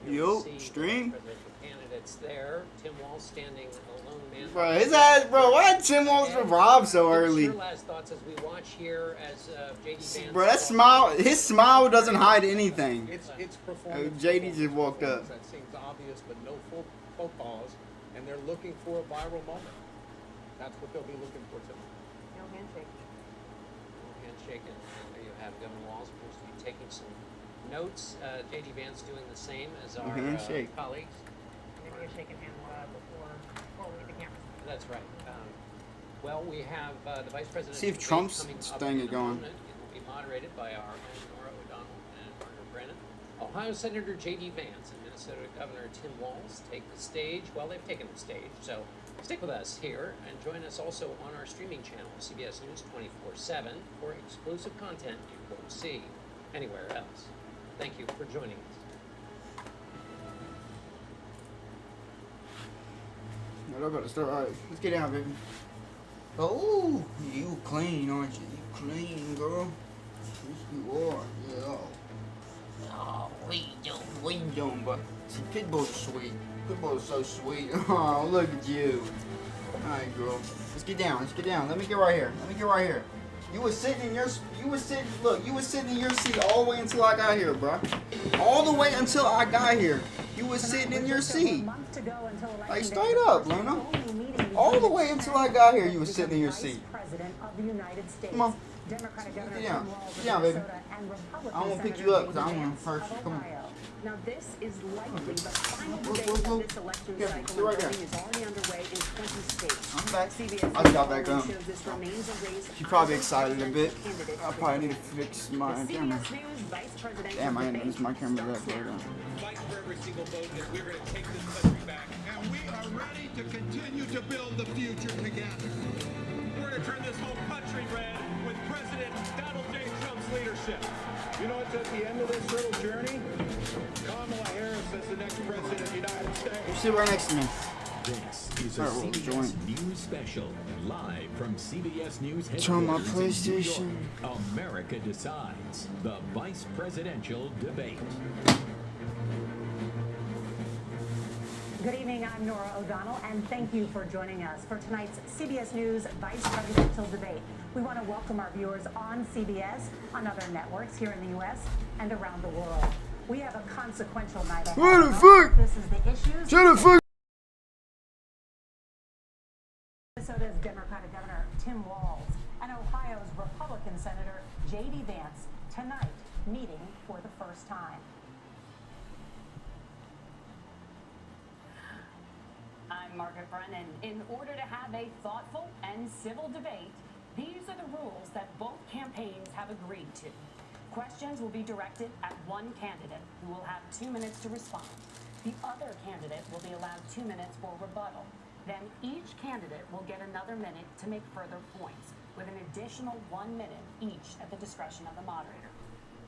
Yo, stream. Presidential candidates there. Tim Walz standing alone, man. Bro, his ass, bro. Why did Tim Walz rob so early? Your last thoughts as we watch here as JD Vance. Bro, that smile, his smile doesn't hide anything. It's performance. JD just walked up. That seems obvious, but no full pause, and they're looking for a viral moment. That's what they'll be looking for tonight. No handshake. No handshake, and there you have Governor Walz appears to be taking some notes. JD Vance doing the same as our colleagues. Maybe you're shaking hands before we hit the camera. That's right. Well, we have the Vice President. See if Trump's thing is going. It will be moderated by our man Nora O'Donnell and Margaret Brennan. Ohio Senator J.D. Vance and Minnesota Governor Tim Walz take the stage. Well, they've taken the stage, so stick with us here and join us also on our streaming channel, CBS News 24/7, for exclusive content you won't see anywhere else. Thank you for joining us. I'm about to start. All right, let's get down, baby. Oh, you clean, aren't you? You clean, girl. Yes, you are. Yeah. Oh, what you doing? What you doing, bud? See, Pitbull's sweet. Pitbull's so sweet. Oh, look at you. All right, girl. Let's get down. Let's get down. Let me get right here. Let me get right here. You was sitting in your seat all the way until I got here, bro. All the way until I got here. You was sitting in your seat. Like, straight up, Luna. All the way until I got here, you was sitting in your seat. Come on. Get down. Get down, baby. I want to pick you up because I want to first. Come on. Now this is likely the final debate of this election cycle and voting is already underway in 20 states. I'm back. CBS I got back up. shows this remains a race. She's probably excited a bit. I probably need to fix my camera. CBS News Vice Presidential Damn, I didn't debate use my camera that starts far. now. Fight for every single vote, and we're going to take this country back. And we are ready to continue to build the future together. We're going to turn this whole country red with President Donald J. Trump's leadership. You know what's at the end of this little journey? Kamala Harris as the next president of the United States. You sit right next to me. This is a Alright, we'll CBS join. News special, live from CBS News Turn my headquarters in New PlayStation. York. America decides the vice presidential debate. Good evening, I'm Nora O'Donnell, and thank you for joining us for tonight's CBS News Vice Presidential Debate. We want to welcome our viewers on CBS, on other networks here in the U.S. and around the world. We have a consequential night ahead. What the fuck? This is the issues. Shut the fuck. Minnesota's Democratic Governor Tim Walz and Ohio's Republican Senator J.D. Vance tonight meeting for the first time. I'm Margaret Brennan. In order to have a thoughtful and civil debate, these are the rules that both campaigns have agreed to. Questions will be directed at one candidate who will have 2 minutes to respond. The other candidate will be allowed 2 minutes for rebuttal. Then each candidate will get another minute to make further points, with an additional 1 minute each at the discretion of the moderator.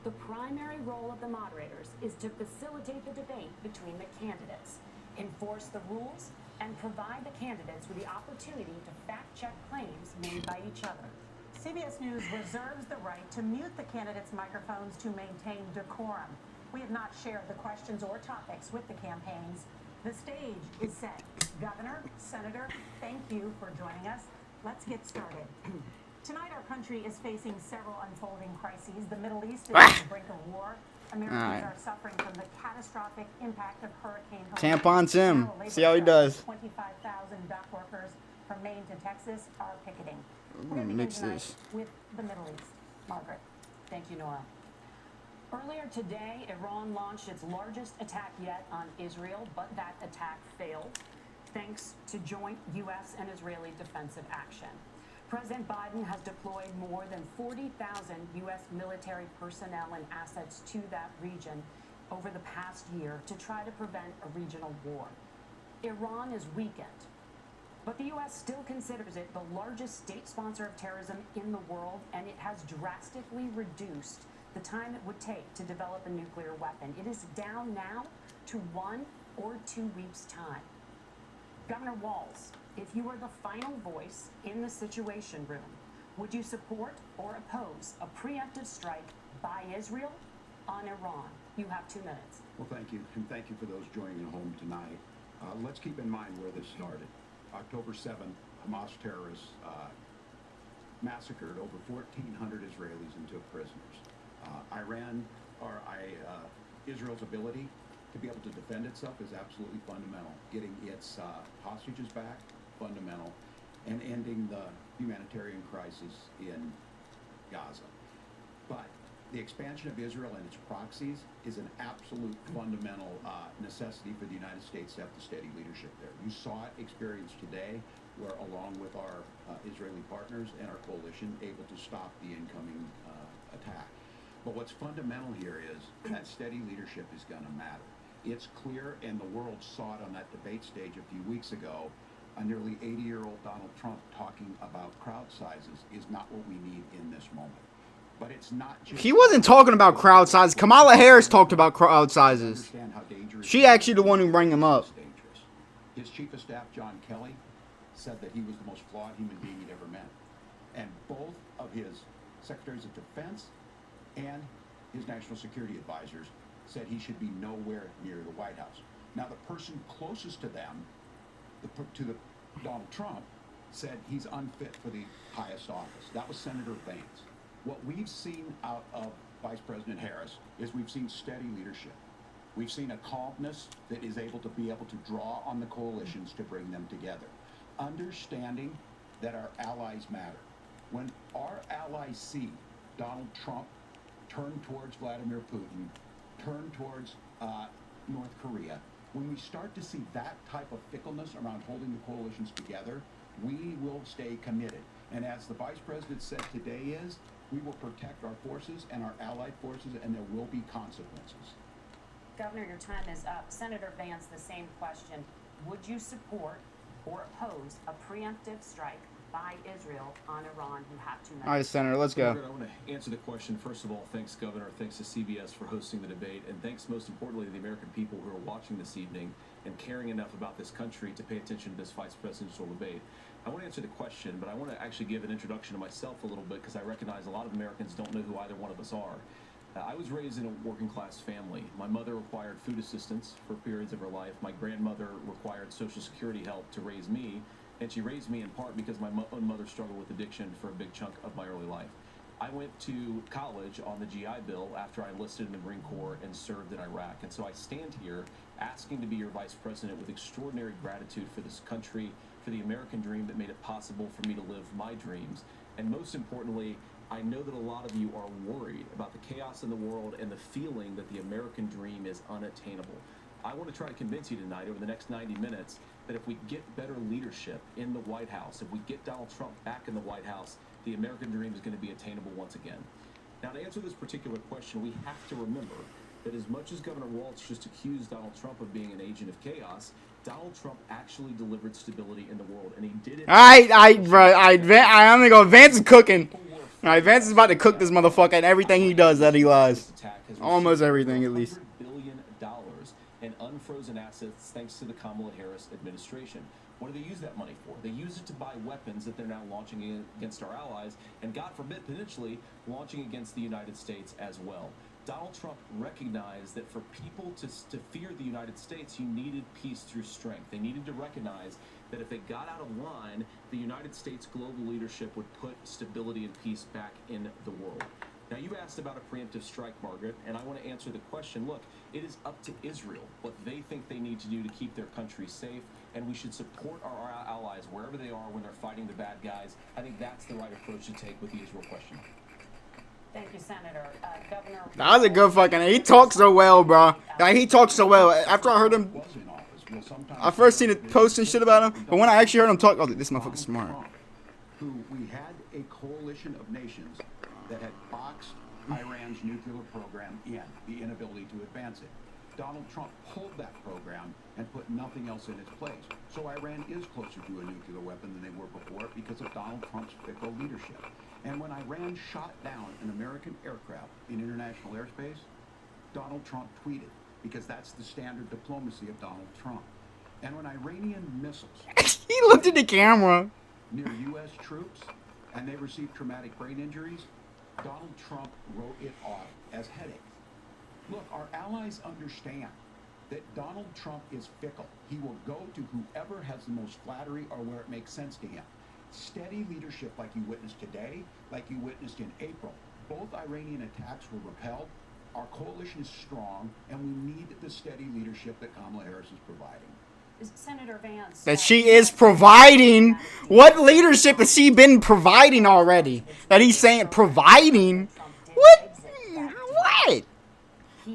The primary role of the moderators is to facilitate the debate between the candidates, enforce the rules, and provide the candidates with the opportunity to fact-check claims made by each other. CBS News reserves the right to mute the candidates' microphones to maintain decorum. We have not shared the questions or topics with the campaigns. The stage is set. Governor, Senator, thank you for joining us. Let's get started. Tonight, our country is facing several unfolding crises. The Middle East is on the brink of war. Americans are suffering from the catastrophic impact of Hurricane Helene. Tampon Tim. See how he does. 25,000 dock workers from Maine to Texas are picketing. I'm gonna mix this with the Middle East. Margaret. Thank you, Nora. Earlier today, Iran launched its largest attack yet on Israel, but that attack failed thanks to joint U.S. and Israeli defensive action. President Biden has deployed more than 40,000 U.S. military personnel and assets to that region over the past year to try to prevent a regional war. Iran is weakened, but the U.S. still considers it the largest state sponsor of terrorism in the world, and it has drastically reduced the time it would take to develop a nuclear weapon. It is down now to 1 or 2 weeks' time. Governor Walz, if you were the final voice in the Situation Room, would you support or oppose a preemptive strike by Israel on Iran? You have 2 minutes. Well, thank you, and thank you for those joining at home tonight. Let's keep in mind where this started. October 7th, Hamas terrorists massacred over 1,400 Israelis and took prisoners. Israel's ability to be able to defend itself is absolutely fundamental. Getting its hostages back, fundamental, and ending the humanitarian crisis in Gaza. But the expansion of Israel and its proxies is an absolute fundamental necessity for the United States to have the steady leadership there. You saw it experienced today, where along with our Israeli partners and our coalition, able to stop the incoming attack. But what's fundamental here is that steady leadership is going to matter. It's clear, and the world saw it on that debate stage a few weeks ago, a nearly 80-year-old Donald Trump talking about crowd sizes is not what we need in this moment. But it's not just... He wasn't talking about crowd sizes. Kamala Harris talked about crowd sizes. She actually the one who bring them up. His chief of staff, John Kelly, said that he was the most flawed human being he'd ever met. And both of his secretaries of defense and his national security advisors said he should be nowhere near the White House. Now, the person closest to them, Donald Trump, said he's unfit for the highest office. That was Senator Vance. What we've seen out of Vice President Harris is we've seen steady leadership. We've seen a calmness that is able to draw on the coalitions to bring them together. Understanding that our allies matter. When our allies see Donald Trump turn towards Vladimir Putin, turn towards North Korea, when we start to see that type of fickleness around holding the coalitions together, we will stay committed. And as the Vice President said today we will protect our forces and our allied forces, and there will be consequences. Governor, your time is up. Senator Vance, the same question. Would you support or oppose a preemptive strike by Israel on Iran? You have 2 minutes. All right, Senator, let's go. I want to answer the question. First of all, thanks, Governor. Thanks to CBS for hosting the debate. And thanks, most importantly, to the American people who are watching this evening and caring enough about this country to pay attention to this vice presidential debate. I want to answer the question, but I want to actually give an introduction to myself a little bit, because I recognize a lot of Americans don't know who either one of us are. I was raised in a working class family. My mother required food assistance for periods of her life. My grandmother required Social Security help to raise me, and she raised me in part because my own mother struggled with addiction for a big chunk of my early life. I went to college on the GI Bill after I enlisted in the Marine Corps and served in Iraq. And so I stand here asking to be your vice president with extraordinary gratitude for this country, for the American dream that made it possible for me to live my dreams. And most importantly, I know that a lot of you are worried about the chaos in the world and the feeling that the American dream is unattainable. I want to try to convince you tonight over the next 90 minutes that if we get better leadership in the White House, if we get Donald Trump back in the White House, the American dream is going to be attainable once again. Now, to answer this particular question, we have to remember that as much as Governor Walz just accused Donald Trump of being an agent of chaos, Donald Trump actually delivered stability in the world, and he did it. I'm gonna go. Vance is cooking. All right, Vance is about to cook this motherfucker, and everything he does that he lies. Almost everything, at least. $100 billion in unfrozen assets thanks to the Kamala Harris administration. What do they use that money for? They use it to buy weapons that they're now launching against our allies, and God forbid, potentially launching against the United States as well. Donald Trump recognized that for people to fear the United States, you needed peace through strength. They needed to recognize that if they got out of line, the United States global leadership would put stability and peace back in the world. Now, you asked about a preemptive strike, Margaret, and I want to answer the question. Look, it is up to Israel what they think they need to do to keep their country safe, and we should support our allies wherever they are when they're fighting the bad guys. I think that's the right approach to take with the Israel question. Thank you, Senator. Governor... That was a good fucking... He talks so well, bro. Like, he talks so well. After I heard him... I first seen it post and shit about him, but when I actually heard him talk... Oh, this motherfucker's smart. Who we had a coalition of nations that had boxed Iran's nuclear program in, the inability to advance it. Donald Trump pulled that program and put nothing else in its place. So Iran is closer to a nuclear weapon than they were before because of Donald Trump's fickle leadership. And when Iran shot down an American aircraft in international airspace, Donald Trump tweeted, because that's the standard diplomacy of Donald Trump. And when Iranian missiles he looked at the camera near U.S. troops and they received traumatic brain injuries, Donald Trump wrote it off as headaches. Look, our allies understand that Donald Trump is fickle. He will go to whoever has the most flattery or where it makes sense to him. Steady leadership like you witnessed today, like you witnessed in April. Both Iranian attacks were repelled. Our coalition is strong, and we need the steady leadership that Kamala Harris is providing. Senator Vance. That she is providing. What leadership has she been providing already? That he's saying providing? What? What?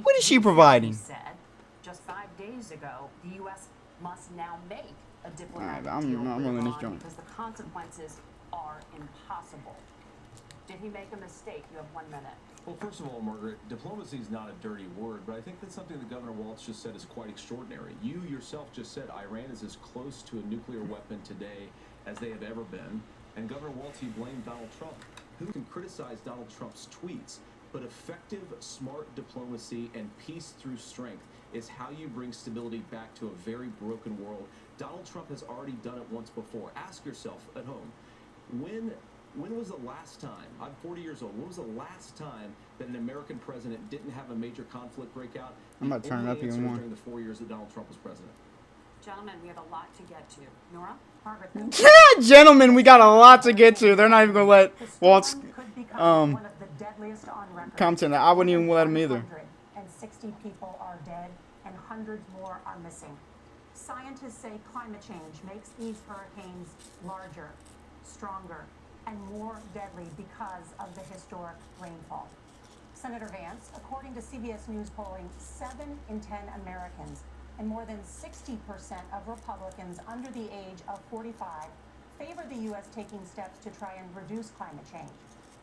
What is she providing? Said just 5 days ago, the U.S. must now make a diplomatic Alright, deal I'm with rolling this Iran joint. because the consequences are impossible. Did he make a mistake? You have 1 minute. Well, first of all, Margaret, diplomacy is not a dirty word, but I think that's something that Governor Walz just said is quite extraordinary. You yourself just said Iran is as close to a nuclear weapon today as they have ever been, and Governor Walz, he blamed Donald Trump. Who can criticize Donald Trump's tweets? But effective, smart diplomacy and peace through strength is how you bring stability back to a very broken world. Donald Trump has already done it once before. Ask yourself at home, when was the last time, I'm 40 years old, when was the last time that an American president didn't have a major conflict break out? I'm about to turn it up even more. During the 4 years that Donald Trump was president. Gentlemen, we have a lot to get to. Nora? Margaret? Yeah, gentlemen, we got a lot to get to. They're not even going to let Waltz one of the deadliest on record. come to that. I wouldn't even let him either. 160 people are dead and hundreds more are missing. Scientists say climate change makes these hurricanes larger, stronger, and more deadly because of the historic rainfall. Senator Vance, according to CBS News polling, 7 in 10 Americans and more than 60% of Republicans under the age of 45 favor the U.S. taking steps to try and reduce climate change.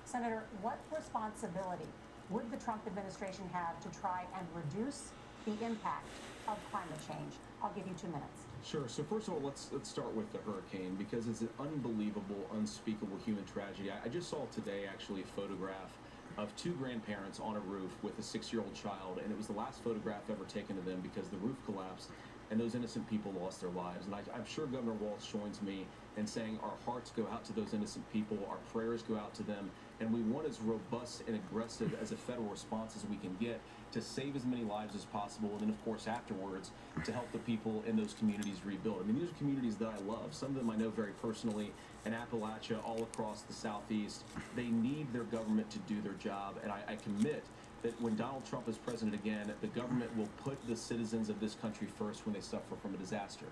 Senator, what responsibility would the Trump administration have to try and reduce the impact of climate change? I'll give you 2 minutes. Sure. So first of all, let's start with the hurricane because it's an unbelievable, unspeakable human tragedy. I just saw today actually a photograph of 2 grandparents on a roof with a 6-year-old child, and it was the last photograph ever taken of them because the roof collapsed and those innocent people lost their lives. And I'm sure Governor Walz joins me in saying our hearts go out to those innocent people, our prayers go out to them, and we want as robust and aggressive as a federal response as we can get to save as many lives as possible, and then of course afterwards to help the people in those communities rebuild. I mean, these are communities that I love. Some of them I know very personally in Appalachia, all across the Southeast. They need their government to do their job, and I commit that when Donald Trump is president again, the government will put the citizens of this country first when they suffer from a disaster.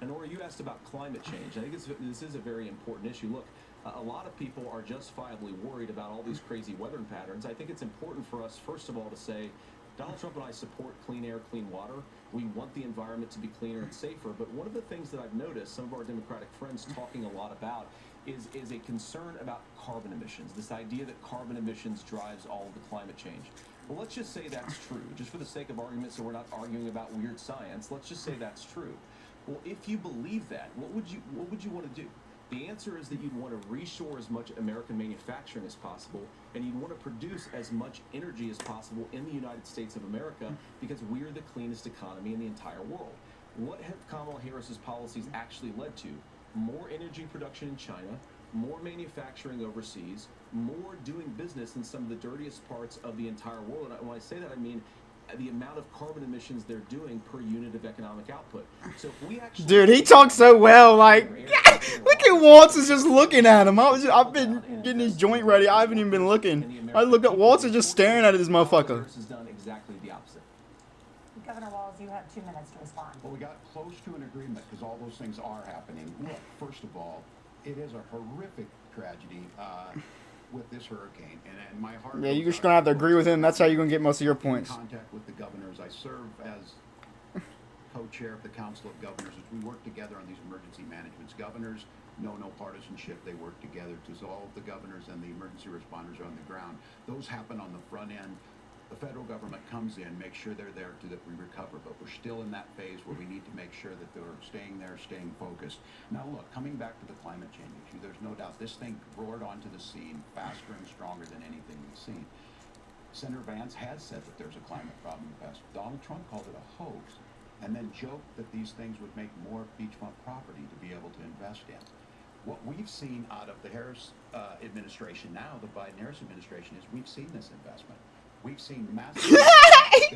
And Nora, you asked about climate change. I think this is a very important issue. Look, a lot of people are justifiably worried about all these crazy weather patterns. I think it's important for us, first of all, to say Donald Trump and I support clean air, clean water. We want the environment to be cleaner and safer. But one of the things that I've noticed some of our Democratic friends talking a lot about is a concern about carbon emissions, this idea that carbon emissions drives all of the climate change. Well, let's just say that's true, just for the sake of argument, so we're not arguing about weird science. Let's just say that's true. Well, if you believe that, what would you want to do? The answer is that you'd want to reshore as much American manufacturing as possible, and you'd want to produce as much energy as possible in the United States of America because we're the cleanest economy in the entire world. What have Kamala Harris's policies actually led to? More energy production in China, more manufacturing overseas, more doing business in some of the dirtiest parts of the entire world. And when I say that, I mean the amount of carbon emissions they're doing per unit of economic output. So if we actually, dude, he talks so well. Like, look at Waltz is just looking at him. I've been getting his joint ready. I haven't even been looking. I looked at Waltz is just staring at this motherfucker. Harris has done exactly the opposite. Governor Walz, you have 2 minutes to respond. Well, we got close to an agreement because all those things are happening. Look, first of all, it is a horrific tragedy with this hurricane, and my heart. Yeah, you're just gonna have to agree with him. That's how you're gonna get most of your points. Contact with the governors. I serve as co-chair of the Council of Governors as we work together on these emergency managements. Governors know no partisanship. They work together to solve. The governors and the emergency responders are on the ground. Those happen on the front end. The federal government comes in, makes sure they're there that we recover, but we're still in that phase where we need to make sure that they're staying there, staying focused. Now look, coming back to the climate change issue, there's no doubt this thing roared onto the scene faster and stronger than anything we've seen. Senator Vance has said that there's a climate problem in the past. Donald Trump called it a hoax and then joked that these things would make more beachfront property to be able to invest in. What we've seen out of the Harris administration now, the Biden-Harris administration, is we've seen this investment. We've seen massive.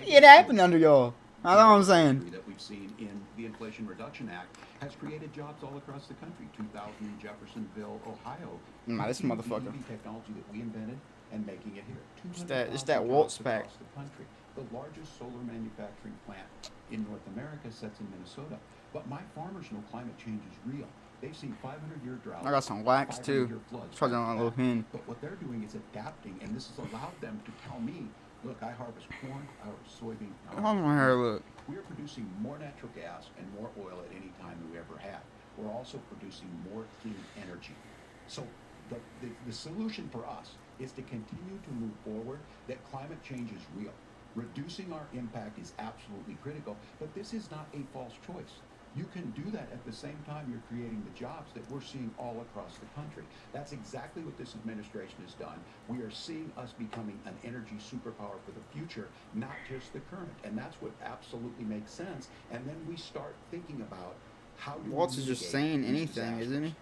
It happened under y'all. That's all I'm saying. That we've seen in the Inflation Reduction Act has created jobs all across the country. 2,000 in Jeffersonville, Ohio. Nah, this Using motherfucker. the EV technology that we invented and making it here. It's that Waltz pack. Across the country. The largest solar manufacturing plant in North America sits in Minnesota. But my farmers know climate change is real. They've seen 500-year droughts. I got some wax too. 500-year floods, Probably on a little hen. But what they're doing is adapting, and this has allowed them to tell me, look, I harvest corn, I harvest soybean. How my hair look? We are producing more natural gas and more oil at any time than we ever have. We're also producing more clean energy. So the solution for us is to continue to move forward, that climate change is real. Reducing our impact is absolutely critical, but this is not a false choice. You can do that at the same time you're creating the jobs that we're seeing all across the country. That's exactly what this administration has done. We are seeing us becoming an energy superpower for the future, not just the current. And that's what absolutely makes sense. And then we start thinking about how do Waltz we is just mitigate saying these anything, disasters. isn't he?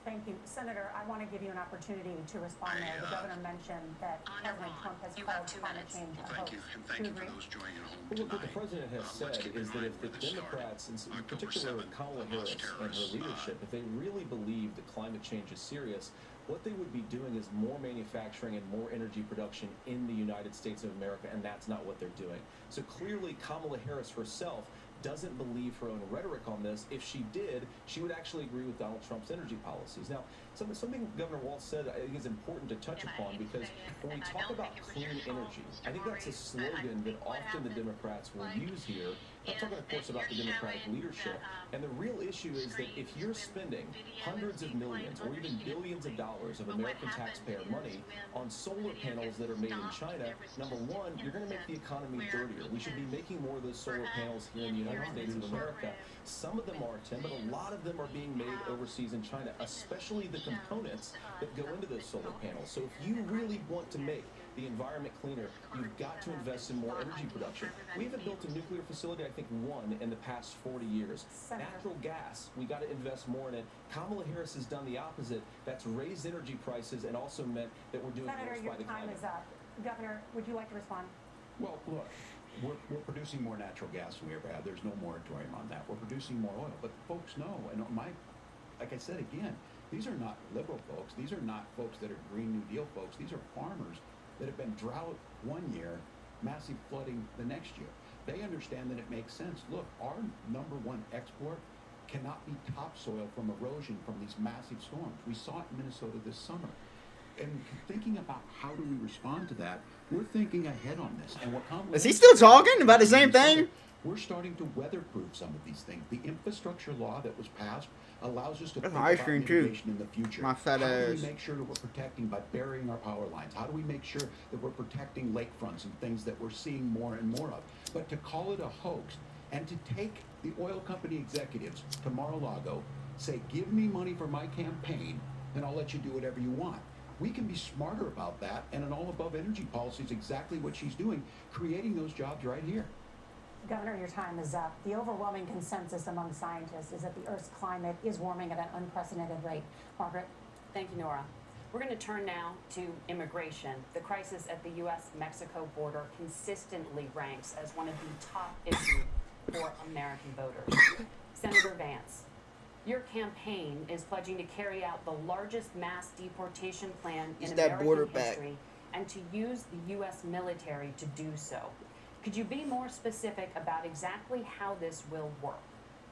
Thank you. Senator, I want to give you an opportunity to respond there. The governor mentioned that President Trump has called climate change a hoax. Thank you for those joining at home Well, look, what the tonight. president has Let's said keep in is that mind if where the this started. Democrats, and in October particular 7th, Kamala Hamas Harris and her terrorists, leadership, if they really believe that climate change is serious, what they would be doing is more manufacturing and more energy production in the United States of America, and that's not what they're doing. So clearly, Kamala Harris herself doesn't believe her own rhetoric on this. If she did, she would actually agree with Donald Trump's energy policies. Now, something Governor Walz said I think is important to touch upon, because when we talk about clean energy, I think that's a slogan that often the Democrats will use here. I'm talking, of course, about the Democratic leadership. And the real issue is that if you're spending hundreds of millions or even billions of dollars of American taxpayer money on solar panels that are made in China, number one, you're going to make the economy dirtier. We should be making more of those solar panels here in the United States of America. Some of them are, Tim, but a lot of them are being made overseas in China, especially the components that go into those solar panels. So if you really want to make the environment cleaner, you've got to invest in more energy production. We haven't built a nuclear facility, I think, one in the past 40 years. Natural gas, we got to invest more in it. Kamala Harris has done the opposite. That's raised energy prices and also meant that we're doing Senator, worse your by the time climate. is up. Governor, would you like to respond? Well, look, we're producing more natural gas than we ever have. There's no moratorium on that. We're producing more oil. But folks know, and like I said again, these are not liberal folks. These are not folks that are Green New Deal folks. These are farmers that have been drought one year, massive flooding the next year. They understand that it makes sense. Look, our number one export cannot be topsoil from erosion from these massive storms. We saw it in Minnesota this summer. And thinking about how do we respond to that, we're thinking ahead on this. And what Kamala Is he still talking about the same thing? We're starting to weatherproof some of these things. The infrastructure law that was passed allows us to That's think ice about cream, too. mitigation in the future. My fat How do ass. we make sure that we're protecting by burying our power lines? How do we make sure that we're protecting lakefronts and things that we're seeing more and more of? But to call it a hoax and to take the oil company executives to Mar-a-Lago, say, give me money for my campaign, and I'll let you do whatever you want. We can be smarter about that, and an all-above energy policy is exactly what she's doing, creating those jobs right here. Governor, your time is up. The overwhelming consensus among scientists is that the Earth's climate is warming at an unprecedented rate. Margaret? Thank you, Nora. We're going to turn now to immigration. The crisis at the U.S.-Mexico border consistently ranks as one of the top issues for American voters. Senator Vance, your campaign is pledging to carry out the largest mass deportation plan in American history and to use the U.S. military to do so. Could you be more specific about exactly how this will work?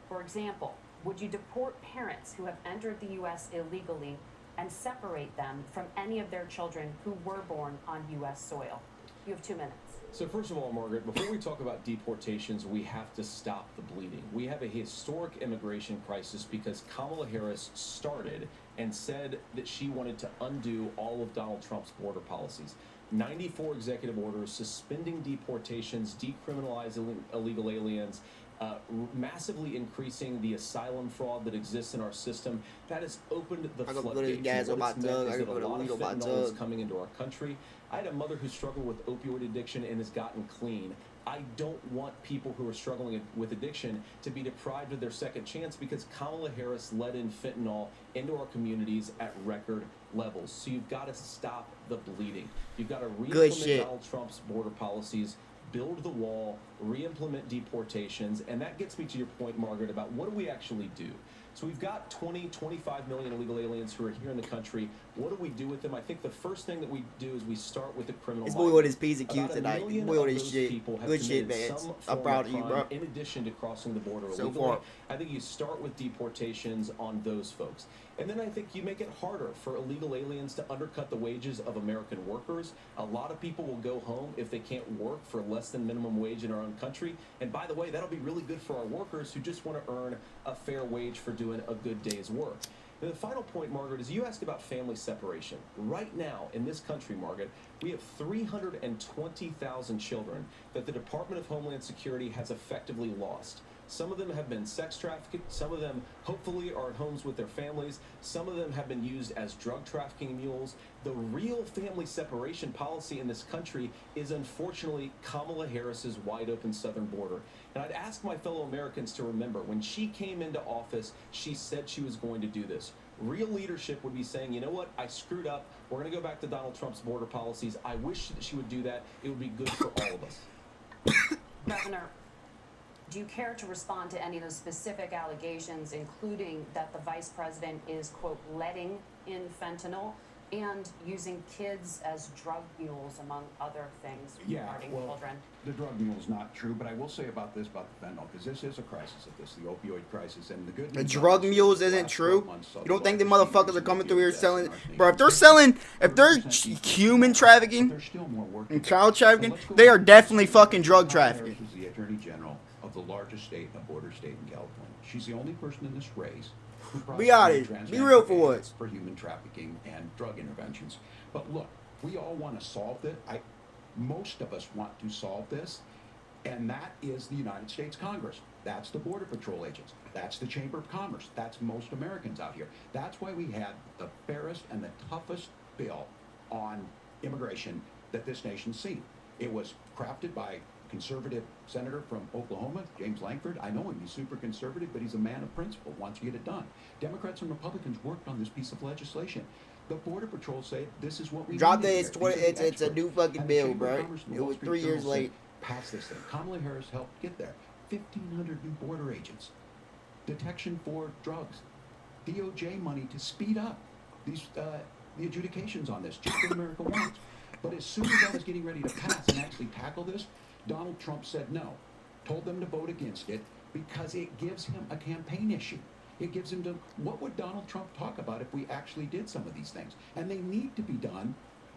For example, would you deport parents who have entered the U.S. illegally and separate them from any of their children who were born on U.S. soil? You have 2 minutes. So first of all, Margaret, before we talk about deportations, we have to stop the bleeding. We have a historic immigration crisis because Kamala Harris started and said that she wanted to undo all of Donald Trump's border policies. 94 executive orders suspending deportations, decriminalizing illegal aliens, massively increasing the asylum fraud that exists in our system. That has opened the floodgates. What it's meant is that a lot of fentanyl is coming into our country. I had a mother who struggled with opioid addiction and has gotten clean. I don't want people who are struggling with addiction to be deprived of their second chance because Kamala Harris let in fentanyl into our communities at record levels. So you've got to stop the bleeding. You've got to re-implement Donald Trump's border policies, build the wall, re-implement deportations, and that gets me to your point, Margaret, about what do we actually do? So we've got 25 million illegal aliens who are here in the country. What do we do with them? I think the first thing that we do is we start with the criminal. This boy with his P's and Q's tonight. Boy with his shit. Good shit, man. I'm proud of you, bro. In addition to crossing the border so illegally, far. I think you start with deportations on those folks. And then I think you make it harder for illegal aliens to undercut the wages of American workers. A lot of people will go home if they can't work for less than minimum wage in our own country. And by the way, that'll be really good for our workers who just want to earn a fair wage for doing a good day's work. And the final point, Margaret, is you asked about family separation. Right now in this country, Margaret, we have 320,000 children that the Department of Homeland Security has effectively lost. Some of them have been sex trafficked. Some of them, hopefully, are at homes with their families. Some of them have been used as drug trafficking mules. The real family separation policy in this country is, unfortunately, Kamala Harris's wide-open southern border. And I'd ask my fellow Americans to remember, when she came into office, she said she was going to do this. Real leadership would be saying, you know what, I screwed up. We're going to go back to Donald Trump's border policies. I wish that she would do that. It would be good for all of us. Governor, do you care to respond to any of those specific allegations, including that the vice president is, quote, letting in fentanyl and using kids as drug mules, among other things regarding children? The drug mule is not true, but I will say about this, about the fentanyl, because this is a crisis of this, the opioid crisis, and the good news. The drug mules isn't true. You don't think the motherfuckers are coming through here selling, bro? If they're human trafficking and child trafficking, they are definitely fucking drug trafficking. Harris is the Attorney General of the largest state, a border state in California. She's the only person in this race who Be honest. Be real for once. for human trafficking and drug interventions. But look, we all want to solve this. Most of us want to solve this, and that is the United States Congress. That's the Border Patrol agents. That's the Chamber of Commerce. That's most Americans out here. That's why we had the fairest and the toughest bill on immigration that this nation's seen. It was crafted by conservative senator from Oklahoma, James Lankford. I know him, he's super conservative, but he's a man of principle, wants to get it done. Democrats and Republicans worked on this piece of legislation. The Border Patrol say this is what we Drop need that, it's a new fucking bill, bro. It was 3 years late. Pass this thing. Kamala Harris helped get there. 1,500 new border agents. Detection for drugs. DOJ money to speed up these the adjudications on this, just what America wants. But as soon as I was getting ready to pass and actually tackle this, Donald Trump said no, told them to vote against it because it gives him a campaign issue. It gives him to, what would Donald Trump talk about if we actually did some of these things? And they need to be done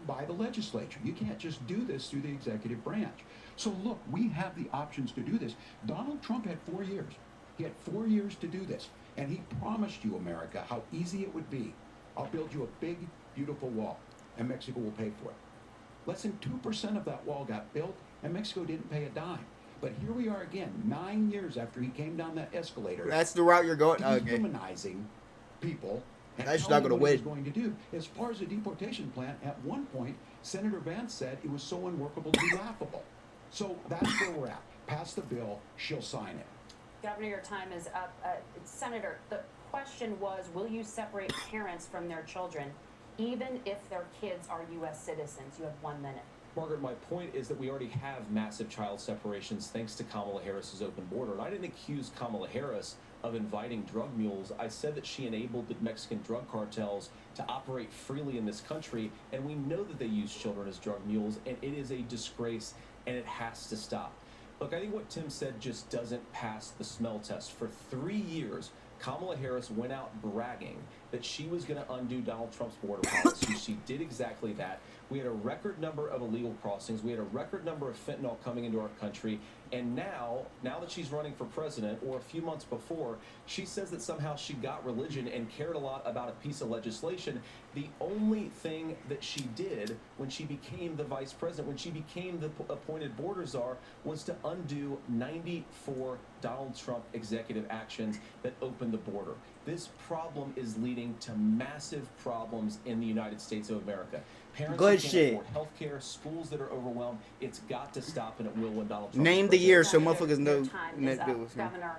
by the legislature. You can't just do this through the executive branch. So look, we have the options to do this. Donald Trump had 4 years. He had 4 years to do this. And he promised you, America, how easy it would be. I'll build you a big, beautiful wall, and Mexico will pay for it. Less than 2% of that wall got built, and Mexico didn't pay a dime. But here we are again, 9 years after he came down that escalator. That's the route you're going. Okay. Dehumanizing people. And That's not going to win. Going to do. As far as the deportation plan, at one point, Senator Vance said it was so unworkable to be laughable. So that's where we're at. Pass the bill, she'll sign it. Governor, your time is up. Senator, the question was, will you separate parents from their children, even if their kids are U.S. citizens? You have 1 minute. Margaret, my point is that we already have massive child separations thanks to Kamala Harris's open border. And I didn't accuse Kamala Harris of inviting drug mules. I said that she enabled the Mexican drug cartels to operate freely in this country. And we know that they use children as drug mules, and it is a disgrace, and it has to stop. Look, I think what Tim said just doesn't pass the smell test. For 3 years, Kamala Harris went out bragging that she was going to undo Donald Trump's border policy. She did exactly that. We had a record number of illegal crossings. We had a record number of fentanyl coming into our country. And now that she's running for president, or a few months before, she says that somehow she got religion and cared a lot about a piece of legislation. The only thing that she did when she became the vice president, when she became the appointed border czar, was to undo 94 Donald Trump executive actions that opened open the border. This problem is leading to massive problems in the United States of America. Parents Good who can't shit. afford health care, schools that are overwhelmed. It's got to stop, and it will when Donald Trump Name is the year president. so motherfuckers know. Your time is that up, was him. Governor.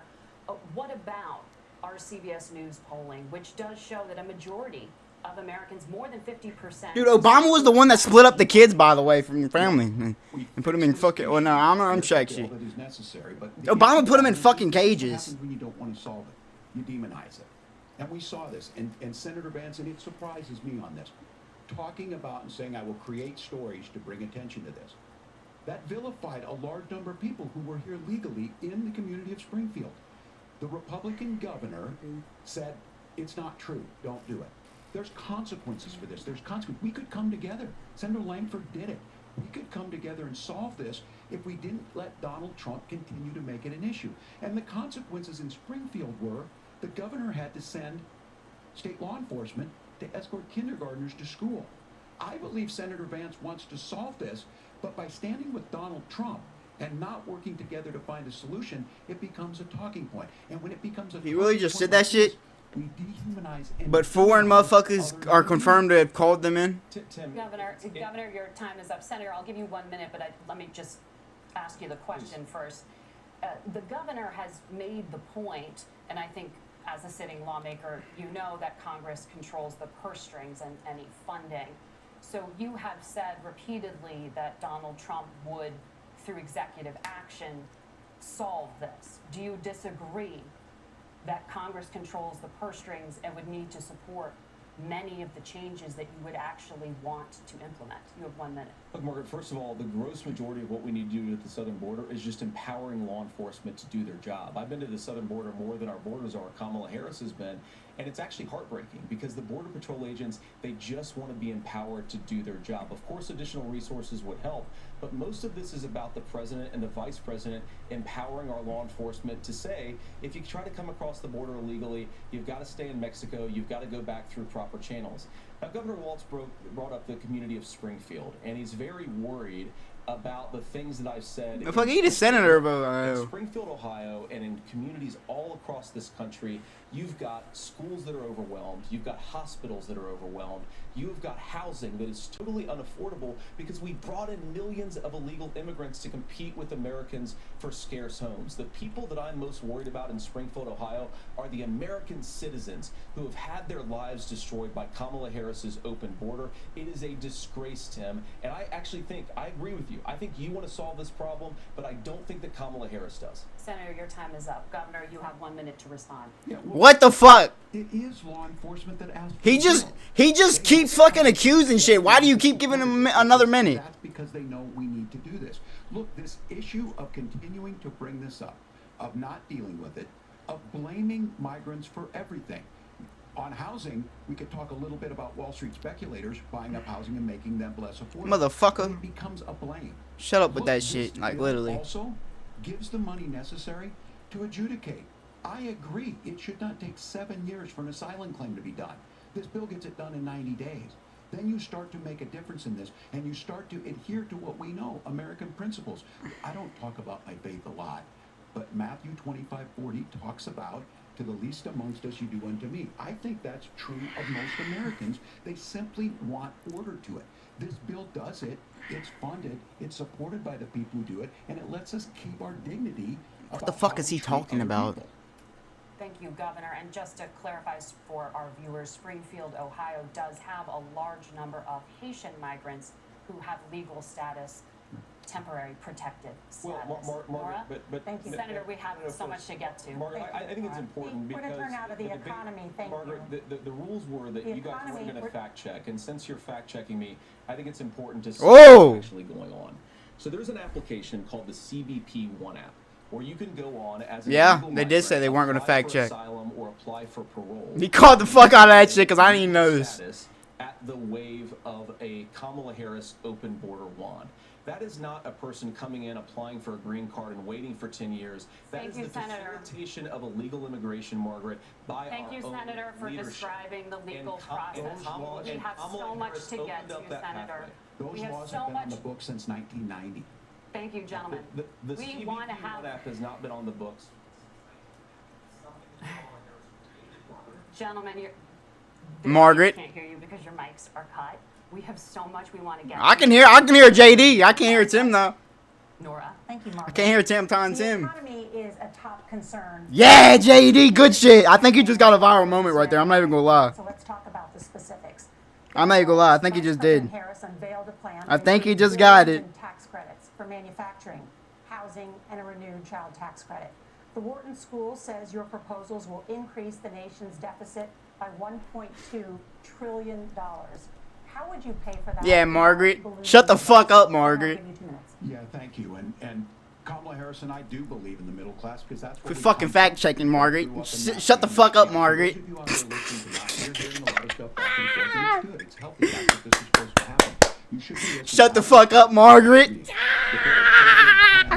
What about our CBS News polling, which does show that a majority of Americans, more than 50%. Dude, Obama was the one that split up the kids, by the way, from your family and put them in fucking. Well, no, I'm check shit. That is necessary, but Obama put them in fucking cages. What happens when you don't want to solve it? You demonize it. And we saw this. And Senator Vance, and it surprises me on this, talking about and saying, I will create stories to bring attention to this. That vilified a large number of people who were here legally in the community of Springfield. The Republican governor said, it's not true. Don't do it. There's consequences for this. There's consequences. We could come together. Senator Langford did it. We could come together and solve this if we didn't let Donald Trump continue to make it an issue. And the consequences in Springfield were the governor had to send state law enforcement to escort kindergartners to school. I believe Senator Vance wants to solve this, but by standing with Donald Trump and not working together to find a solution, it becomes a talking point. And when it becomes a He really just said that shit? we dehumanize and But foreign motherfuckers are confirmed to have called them in. Tim, Governor, your time is up. Senator, I'll give you 1 minute, but let me just ask you the question first. The governor has made the point, and I think as a sitting lawmaker, you know that Congress controls the purse strings and any funding. So you have said repeatedly that Donald Trump would, through executive action, solve this. Do you disagree that Congress controls the purse strings and would need to support many of the changes that you would actually want to implement? You have 1 minute. Look, Margaret, first of all, the gross majority of what we need to do at the southern border is just empowering law enforcement to do their job. I've been to the southern border more than our borders are. Kamala Harris has been. And it's actually heartbreaking because the Border Patrol agents, they just want to be empowered to do their job. Of course, additional resources would help, but most of this is about the president and the vice president empowering our law enforcement to say, if you try to come across the border illegally, you've got to stay in Mexico, you've got to go back through proper channels. Now, Governor Walz brought up the community of Springfield, and he's very worried about the things that I've said. Fuck, he the senator of in Ohio. Springfield, Ohio, and in communities all across this country, you've got schools that are overwhelmed, you've got hospitals that are overwhelmed, you've got housing that is totally unaffordable because we brought in millions of illegal immigrants to compete with Americans for scarce homes. The people that I'm most worried about in Springfield, Ohio, are the American citizens who have had their lives destroyed by Kamala Harris's open border. It is a disgrace, Tim, and I actually think, I agree with you. I think you want to solve this problem, but I don't think that Kamala Harris does. Senator, your time is up. Governor, you have 1 minute to respond. Yeah, well, What the fuck? it is law enforcement that asks for He the just bill. keeps fucking accusing shit. Why do you keep giving him another minute? That's because they know we need to do this. Look, this issue of continuing to bring this up, of not dealing with it, of blaming migrants for everything. On housing, we could talk a little bit about Wall Street speculators buying up housing and making them less affordable. Motherfucker. It becomes a blame. Shut up with Look, that this shit, like bill literally. Also gives the money necessary to adjudicate. I agree. It should not take 7 years for an asylum claim to be done. This bill gets it done in 90 days. Then you start to make a difference in this, and you start to adhere to what we know, American principles. I don't talk about my faith a lot, but Matthew 25:40 talks about, to the least amongst us you do unto me. I think that's true of most Americans. They simply want order to it. This bill does it. It's funded. It's supported by the people who do it, and it lets us keep our dignity. What the fuck is he talking about? Thank you, Governor. And just to clarify for our viewers, Springfield, Ohio does have a large number of Haitian migrants who have legal status, temporary protected status. Well, Maura? but Thank you, Senator. We have so much to get to. Margaret, I think it's important We're because gonna turn out of the debate- economy, thank Margaret, you. the rules were that The you guys weren't economy, going to we're- fact check, and since you're fact checking me, I think it's important to see Oh! what's actually going on. So there's an application called the CBP One app, where you can go on as an Yeah, illegal they did say they migrant, weren't gonna apply fact for check. asylum or apply for parole. He called the fuck out of that shit because I didn't even know this. Status at the wave of a Kamala Harris open border wand. That is not a person coming in, applying for a green card and waiting for 10 years. That Thank is you, the Senator. facilitation of illegal immigration, Margaret, by Thank our you, own Senator, for leadership. describing the legal And process. Kamala- We and have Kamala so much Harris to get opened to, up that Senator. pathway. Those We have laws so have been on much. the books since 1990. Thank you, gentlemen. The We CBP want to One have. app has not been on the books. Gentlemen, Margaret. I can't hear you because your mics are cut. We have so much we want to get I can hear JD. I can't hear Tim though. Nora. Thank you, Margaret. I can't hear Tim telling The Tim. economy is a top concern. Yeah, JD, good shit. I think he just got a viral moment right there. I'm not even gonna lie. So let's talk about the specifics. I'm not even gonna lie. I think he just did. President Harris unveiled a plan I to think he increase just got billions it. in tax credits for manufacturing, housing, and a renewed child tax credit. The Wharton School says your proposals will increase the nation's deficit by $1.2 trillion. How would you pay for that? Yeah, Margaret. Shut the fuck up, Margaret. I'll give you 2 minutes. Yeah, thank you. And Kamala Harris and I do believe in the middle class because that's what Quit we fucking come fact from. checking, Margaret. Grew up in that Shut the family. fuck up, For Margaret. those of you out there listening tonight, you're hearing a lot of stuff back and forth, and it's good. It's healthy. That's what this is supposed to happen. You should be listening Shut the to fuck up, Margaret. the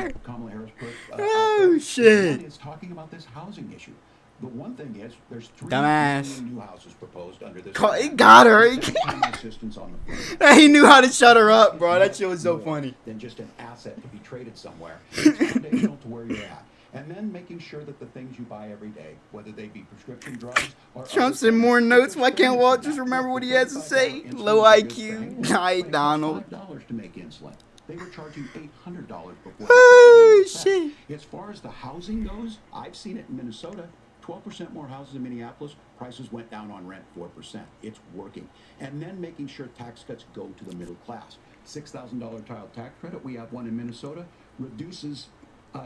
bill Kamala Harris put out Oh, there. shit. One is talking about this housing issue. The one thing is, there's 3 Dumbass. million new houses proposed under this. He got her. Assistance on the front. He knew how to shut her up, bro. That shit was so funny. Than just an asset to be traded somewhere. It's foundational to where you're at. And then making sure that the things you buy every day, whether they be prescription drugs or Trump said more notes. Why can't Walt just remember what he has to say? Low IQ. Hi, Donald. $5 to make insulin. They were charging $800 before. Oh, shit. As far as the housing goes, I've seen it in Minnesota. 12% more houses in Minneapolis. Prices went down on rent 4%. It's working. And then making sure tax cuts go to the middle class. $6,000 child tax credit. We have one in Minnesota. Reduces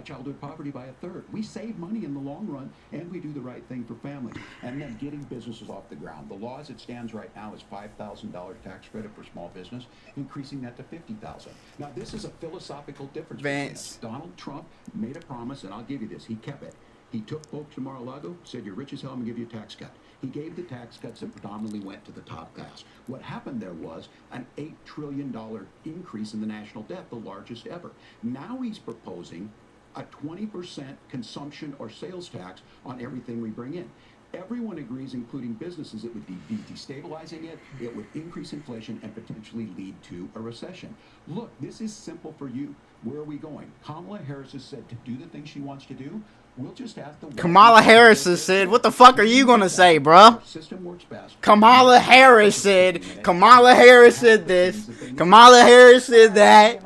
childhood poverty by 1/3. We save money in the long run, and we do the right thing for families. And then getting businesses off the ground. The law as it stands right now is $5,000 tax credit for small business, increasing that to $50,000. Now, this is a philosophical difference. Vance. Donald Trump made a promise, and I'll give you this. He kept it. He took folks to Mar-a-Lago, said, you're rich as hell, I'm going to give you a tax cut. He gave the tax cuts that predominantly went to the top class. What happened there was an $8 trillion increase in the national debt, the largest ever. Now he's proposing a 20% consumption or sales tax on everything we bring in. Everyone agrees, including businesses, it would be destabilizing it would increase inflation and potentially lead to a recession. Look, this is simple for you. Where are we going? Kamala Harris has said to do the things she wants to do. We'll just have to. Kamala Harris has said, what the fuck are you gonna say, bruh? System works best. Kamala Harris said, Kamala Harris said this, Kamala Harris said that.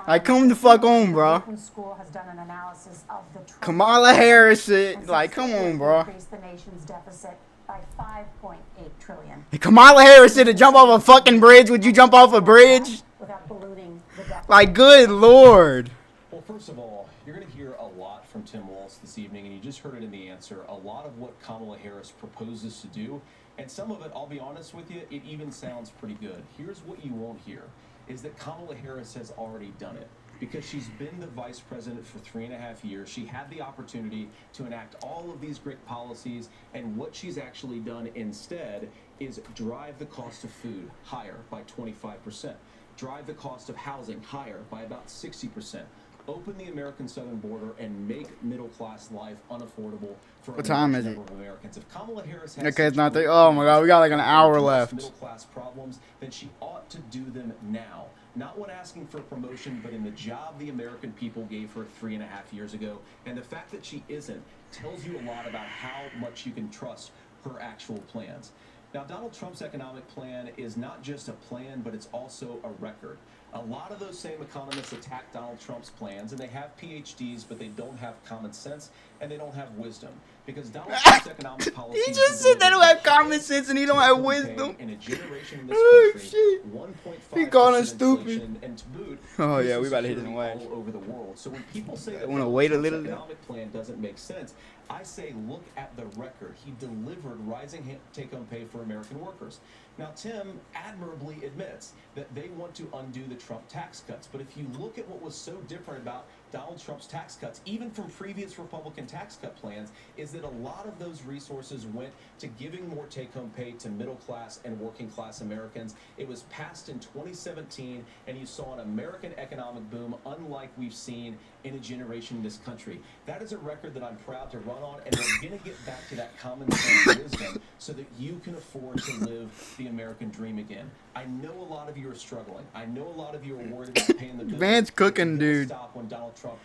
Like, come the fuck on, bro. The school has done an analysis of the Kamala Harris said, like, come on, bro. increase the nation's deficit by $5.8 trillion Kamala Harris said to jump off a fucking bridge. Would you jump off a bridge? without ballooning the deficit. Like, good lord. Well, first of all, you're going to hear a lot from Tim Walz this evening, and you just heard it in the answer. A lot of what Kamala Harris proposes to do, and some of it, I'll be honest with you, it even sounds pretty good. Here's what you won't hear, is that Kamala Harris has already done it. Because she's been the vice president for 3.5 years. She had the opportunity to enact all of these great policies, and what she's actually done instead is drive the cost of food higher by 25%, drive the cost of housing higher by about 60%, open the American southern border, and make middle-class life unaffordable for What time is it? number of Americans. If Kamala Harris has Okay, it's such not great there. Oh my god, we got like an hour address left. middle-class problems, then she ought to do them now. Not when asking for promotion, but in the job the American people gave her 3.5 years ago. And the fact that she isn't tells you a lot about how much you can trust her actual plans. Now, Donald Trump's economic plan is not just a plan, but it's also a record. A lot of those same economists attack Donald Trump's plans, and they have PhDs, but they don't have common sense, and they don't have wisdom. Because Donald Trump's economic policies... He just said they don't have common sense and he don't have wisdom. In a generation in this Oh, country, shit. 1.5% He called us stupid. inflation, and to boot, Oh, yeah, we food about to hit his security way. all over the world. So when people say that wanna Donald wait a Trump's little bit? economic plan doesn't make sense, I say look at the record. He delivered rising take-home pay for American workers. Now, Tim admirably admits that they want to undo the Trump tax cuts. But if you look at what was so different about Donald Trump's tax cuts, even from previous Republican tax cut plans, is that a lot of those resources went to giving more take-home pay to middle-class and working-class Americans. It was passed in 2017, and you saw an American economic boom unlike we've seen in a generation in this country. That is a record that I'm proud to run on, and we're going to get back to that common sense wisdom so that you can afford to live the American dream again. I know a lot of you are struggling. I know a lot of you are worried about paying the bills. Vance cooking, It's gonna dude. Stop when Donald Trump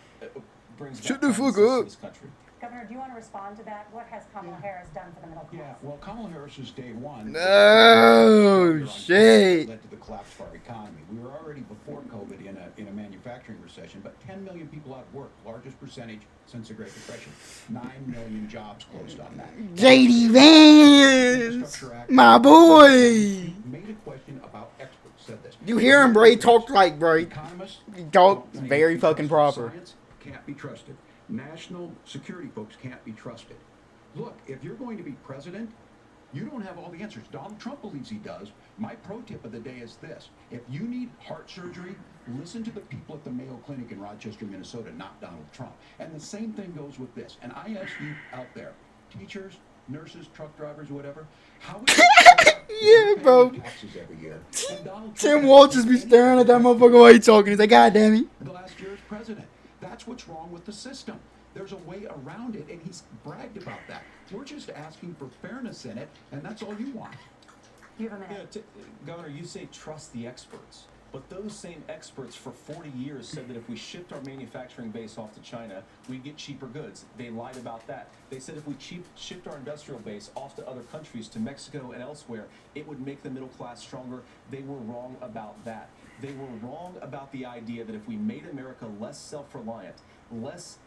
brings Shut back the common fuck sense to up. this country. Governor, do you want to respond to that? What has Kamala Harris done for the middle class? Yeah, well, Kamala Harris's day one. Oh, shit. Led to the collapse of our economy. We were already before COVID in a manufacturing recession, but 10 million people out of work, largest percentage since the Great Depression. 9 million jobs closed on that. JD Vance, my boy. Made a question about experts. Said this. You hear him, bro? He talked like, bro. Economists He talked don't very be fucking trusted. proper. Science can't be trusted. National security folks can't be trusted. Look, if you're going to be president, you don't have all the answers. Donald Trump believes he does. My pro tip of the day is this. If you need heart surgery, listen to the people at the Mayo Clinic in Rochester, Minnesota, not Donald Trump. And the same thing goes with this. And I ask you out there, teachers, nurses, truck drivers, whatever, how would Yeah, bro. taxes every year? And Donald Tim Trump Walz just be staring at that motherfucker while he talking. He's like, God damn it. the last year as president. That's what's wrong with the system. There's a way around it, and he's bragged about that. We're just asking for fairness in it, and that's all you want. You have a minute. Governor, you say trust the experts. But those same experts for 40 years said that if we shipped our manufacturing base off to China, we'd get cheaper goods. They lied about that. They said if we shipped our industrial base off to other countries, to Mexico and elsewhere, it would make the middle class stronger. They were wrong about that. They were wrong about the idea that if we made America less self-reliant, less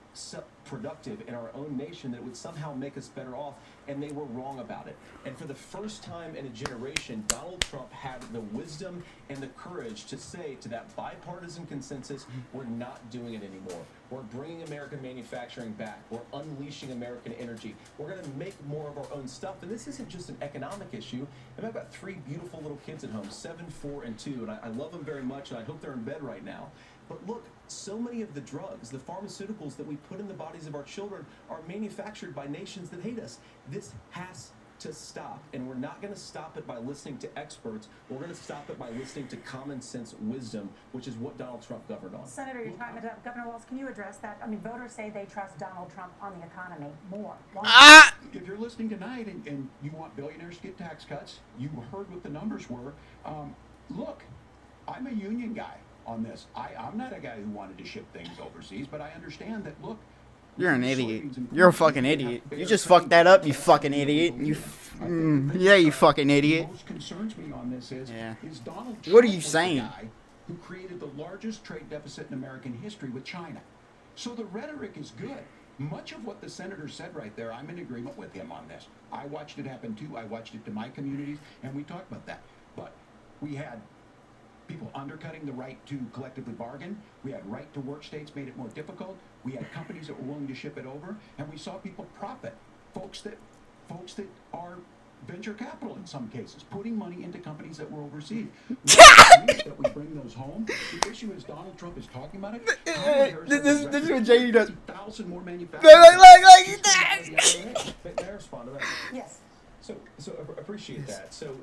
productive in our own nation, that it would somehow make us better off, and they were wrong about it. And for the first time in a generation, Donald Trump had the wisdom and the courage to say to that bipartisan consensus, we're not doing it anymore. We're bringing American manufacturing back. We're unleashing American energy. We're going to make more of our own stuff. And this isn't just an economic issue. And I've got 3 beautiful little kids at home, 7, 4, and 2, and I love them very much, and I hope they're in bed right now. But look, so many of the drugs, the pharmaceuticals that we put in the bodies of our children are manufactured by nations that hate us. This has to stop, and we're not going to stop it by listening to experts. We're going to stop it by listening to common sense wisdom, which is what Donald Trump governed on. Senator, your time is up. Governor Walz, can you address that? I mean, voters say they trust Donald Trump on the economy more. Ah! If you're listening tonight and you want billionaires to get tax cuts, you heard what the numbers were. Look, I'm a union guy on this. I'm not a guy who wanted to ship things overseas, but I understand that, look, You're an idiot. You're a fucking idiot. You just fucked that up, you fucking idiot. Yeah, you fucking idiot. What most concerns me on this is Donald Trump What are you was the saying? guy who created the largest trade deficit in American history with China. So the rhetoric is good. Much of what the senator said right there, I'm in agreement with him on this. I watched it happen too. I watched it to my communities, and we talked about that. But we had people undercutting the right to collectively bargain. We had right to work states made it more difficult. We had companies that were willing to ship it over, and we saw people profit. Folks that are venture capital in some cases, putting money into companies that were overseas. That we bring those home. The issue is Donald Trump is talking about it. This is what JD does. 1,000 more manufacturers. May I respond to that? Yes. So appreciate that. So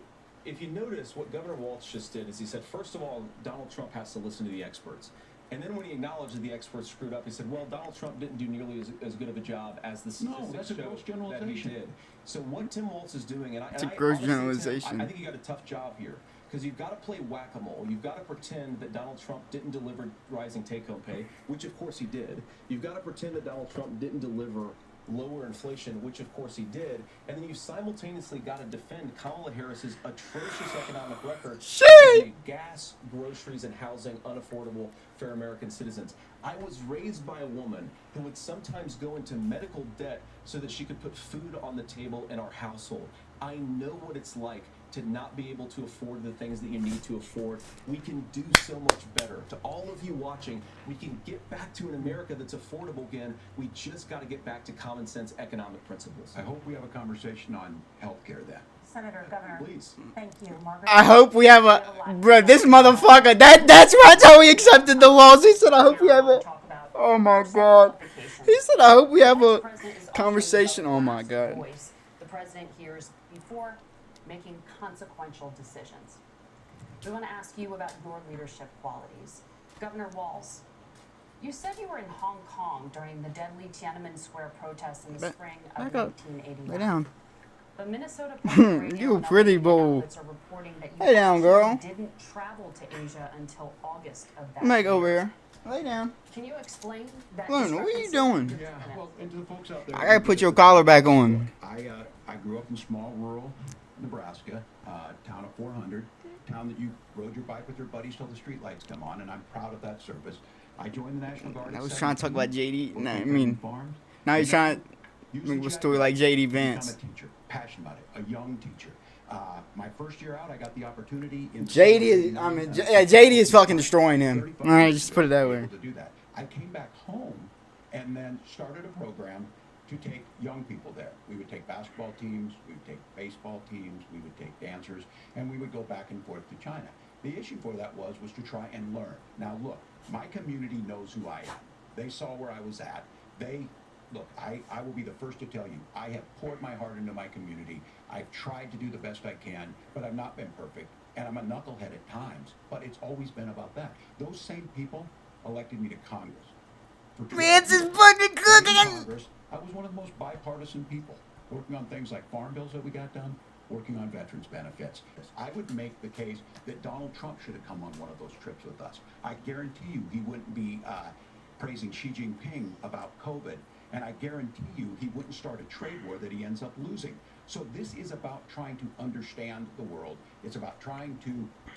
if you notice, what Governor Walz just did is he said, first of all, Donald Trump has to listen to the experts. And then when he acknowledged that the experts screwed up, he said, well, Donald Trump didn't do nearly as good of a job as the statistics show that he did. So what Tim Walz is doing, It's a gross honestly, generalization. Tim, I think you got a tough job here. Because you've got to play whack-a-mole. You've got to pretend that Donald Trump didn't deliver rising take-home pay, which of course he did. You've got to pretend that Donald Trump didn't deliver lower inflation, which of course he did, and then you simultaneously got to defend Kamala Harris's atrocious economic record to make gas, groceries, and housing unaffordable for American citizens. I was raised by a woman who would sometimes go into medical debt so that she could put food on the table in our household. I know what it's like to not be able to afford the things that you need to afford. We can do so much better. To all of you watching, we can get back to an America that's affordable again. We just got to get back to common sense economic principles. I hope we have a conversation on healthcare then. Senator, Governor. Please. Thank you, Margaret. I hope we have a... Bro, this motherfucker, that's how he accepted the laws. He said, I hope we have a... Oh my God. He said, I hope we have a conversation. Oh my God. The president hears before making consequential decisions. We want to ask you about your leadership qualities. Governor Walz, you said you were in Hong Kong during the deadly Tiananmen Square protests in the spring of 1989. Lay down. But Minnesota Public Radio You and pretty other bull. outlets are reporting that you Lay down, girl. didn't travel to Asia until August of that Make year. over here. Lay down. Can you explain that? Luna, what are you discrepancy? doing? Yeah, well, and to the folks out there. I gotta put your collar back on. I grew up in small rural Nebraska, town of 400, town that you rode your bike with your buddies till the street lights come on, and I'm proud of that service. I joined the National Guard. I at was trying to talk 17, about JD. worked Nah, I on mean, farms. now you're trying to Used make the a story jet like JD to become Vance. a teacher, passionate about it, a young teacher. My first year out, I got the opportunity in JD is, I mean, JD is fucking destroying him. All right, just put it that way. To do that. I came back home and then started a program to take young people there. We would take basketball teams, we would take baseball teams, we would take dancers, and we would go back and forth to China. The issue for that was to try and learn. Now look, my community knows who I am. They saw where I was at. Look, I will be the first to tell you, I have poured my heart into my community. I've tried to do the best I can, but I've not been perfect. And I'm a knucklehead at times, but it's always been about that. Those same people elected me to Congress. Vance is fucking cooking. Congress, I was one of the most bipartisan people, working on things like farm bills that we got done, working on veterans benefits. I would make the case that Donald Trump should have come on one of those trips with us. I guarantee you he wouldn't be praising Xi Jinping about COVID, and I guarantee you he wouldn't start a trade war that he ends up losing. So this is about trying to understand the world. It's about trying to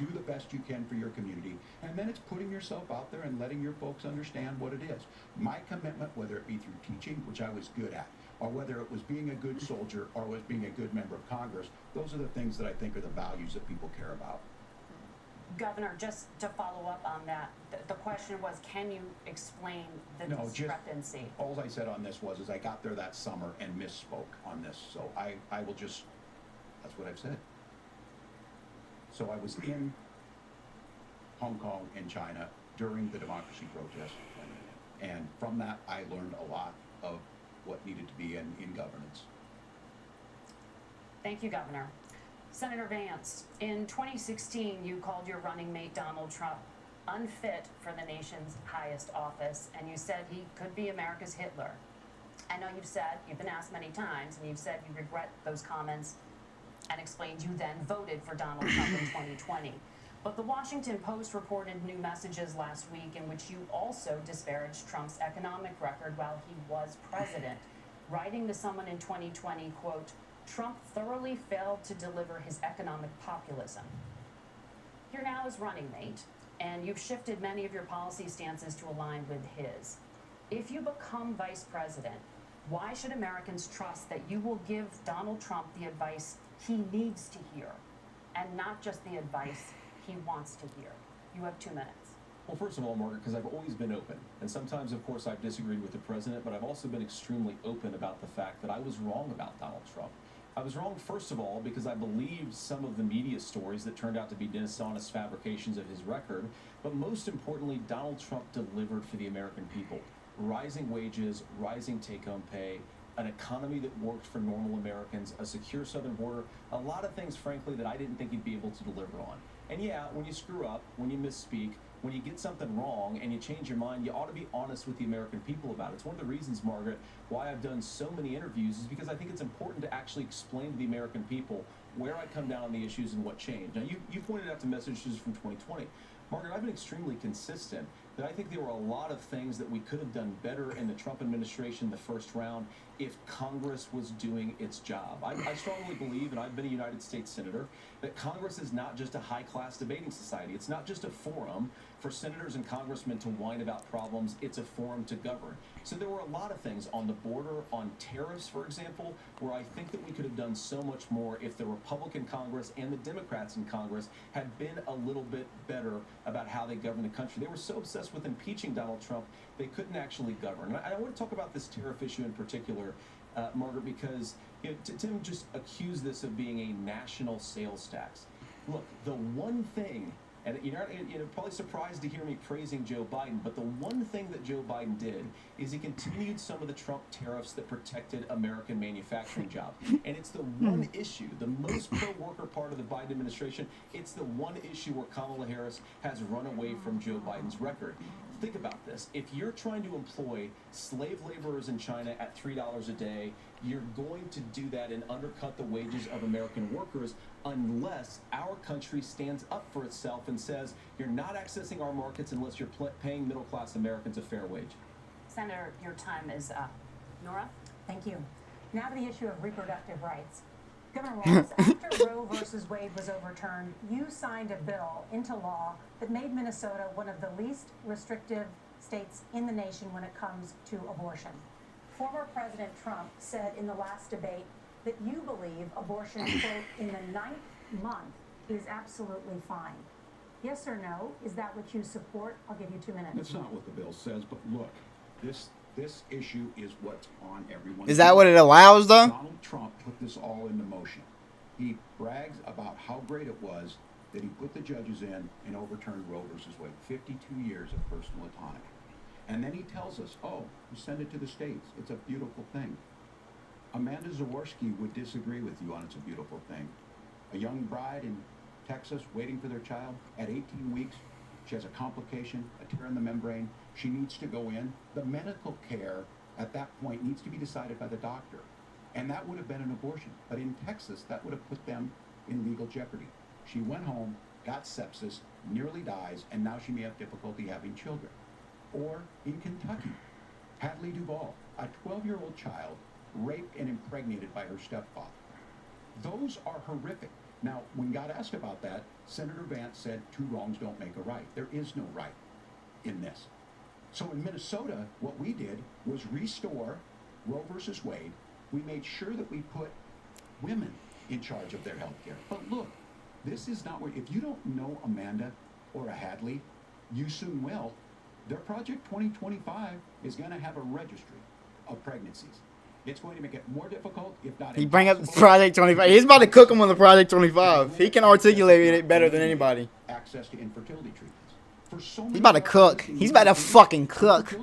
do the best you can for your community, and then it's putting yourself out there and letting your folks understand what it is. My commitment, whether it be through teaching, which I was good at, or whether it was being a good soldier or was being a good member of Congress, those are the things that I think are the values that people care about. Governor, just to follow up on that, the question was, can you explain the discrepancy? All I said on this was I got there that summer and misspoke on this. So I will just, that's what I've said. So I was in Hong Kong and China during the democracy protest. And from that, I learned a lot of what needed to be in governance. Thank you, Governor. Senator Vance, in 2016, you called your running mate Donald Trump unfit for the nation's highest office, and you said he could be America's Hitler. I know you've been asked many times, and you've said you regret those comments and explained you then voted for Donald Trump in 2020. But the Washington Post reported new messages last week in which you also disparaged Trump's economic record while he was president, writing to someone in 2020, quote, Trump thoroughly failed to deliver his economic populism. You're now his running mate, and you've shifted many of your policy stances to align with his. If you become vice president, why should Americans trust that you will give Donald Trump the advice he needs to hear, and not just the advice he wants to hear? You have 2 minutes. Well, first of all, Margaret, because I've always been open. And sometimes, of course, I've disagreed with the president, but I've also been extremely open about the fact that I was wrong about Donald Trump. I was wrong, first of all, because I believed some of the media stories that turned out to be dishonest fabrications of his record. But most importantly, Donald Trump delivered for the American people. Rising wages, rising take-home pay, an economy that worked for normal Americans, a secure southern border, a lot of things, frankly, that I didn't think he'd be able to deliver on. And yeah, when you screw up, when you misspeak, when you get something wrong and you change your mind, you ought to be honest with the American people about it. It's one of the reasons, Margaret, why I've done so many interviews is because I think it's important to actually explain to the American people where I come down on the issues and what changed. Now, you pointed out the messages from 2020. Margaret, I've been extremely consistent that I think there were a lot of things that we could have done better in the Trump administration the first round if Congress was doing its job. I strongly believe, and I've been a United States Senator, that Congress is not just a high-class debating society. It's not just a forum for senators and congressmen to whine about problems. It's a forum to govern. So there were a lot of things on the border, on tariffs, for example, where I think that we could have done so much more if the Republican Congress and the Democrats in Congress had been a little bit better about how they govern the country. They were so obsessed with impeaching Donald Trump, they couldn't actually govern. And I want to talk about this tariff issue in particular, Margaret, because Tim just accused this of being a national sales tax. Look, the one thing, and you're probably surprised to hear me praising Joe Biden, but the one thing that Joe Biden did is he continued some of the Trump tariffs that protected American manufacturing jobs. And it's the one issue, the most pro-worker part of the Biden administration, it's the one issue where Kamala Harris has run away from Joe Biden's record. think about this. If you're trying to employ slave laborers in China at $3 a day, you're going to do that and undercut the wages of American workers unless our country stands up for itself and says, you're not accessing our markets unless you're paying middle-class Americans a fair wage. Senator, your time is up. Nora? Thank you. Now to the issue of reproductive rights. Governor Walz, after Roe versus Wade was overturned, you signed a bill into law that made Minnesota one of the least restrictive states in the nation when it comes to abortion. Former President Trump said in the last debate that you believe abortion, quote, in the 9th month is absolutely fine. Yes or no? Is that what you support? I'll give you 2 minutes. That's not what the bill says, but look, this issue is what's on everyone's Is that what it allows, though? Donald Trump put this all into motion. He brags about how great it was that he put the judges in and overturned Roe versus Wade. 52 years of personal autonomy. And then he tells us, oh, we send it to the states. It's a beautiful thing. Amanda Zaworski would disagree with you on it's a beautiful thing. A young bride in Texas waiting for their child at 18 weeks. She has a complication, a tear in the membrane. She needs to go in. The medical care at that point needs to be decided by the doctor. And that would have been an abortion. But in Texas, that would have put them in legal jeopardy. She went home, got sepsis, nearly dies, and now she may have difficulty having children. Or in Kentucky, Hadley Duvall, a 12-year-old child raped and impregnated by her stepfather. Those are horrific. Now, when God asked about that, Senator Vance said 2 wrongs don't make a right. There is no right in this. So in Minnesota, what we did was restore Roe versus Wade. We made sure that we put women in charge of their health care. But look, this is not where, if you don't know Amanda or a Hadley, you soon will. Their Project 2025 is going to have a registry of pregnancies. It's going to make it more difficult, if not He bring up Project 25. He's about to cook him on the Project 25. He can articulate it better than anybody. Access to infertility treatments. For so many He's about to cook. He's about to fucking cook.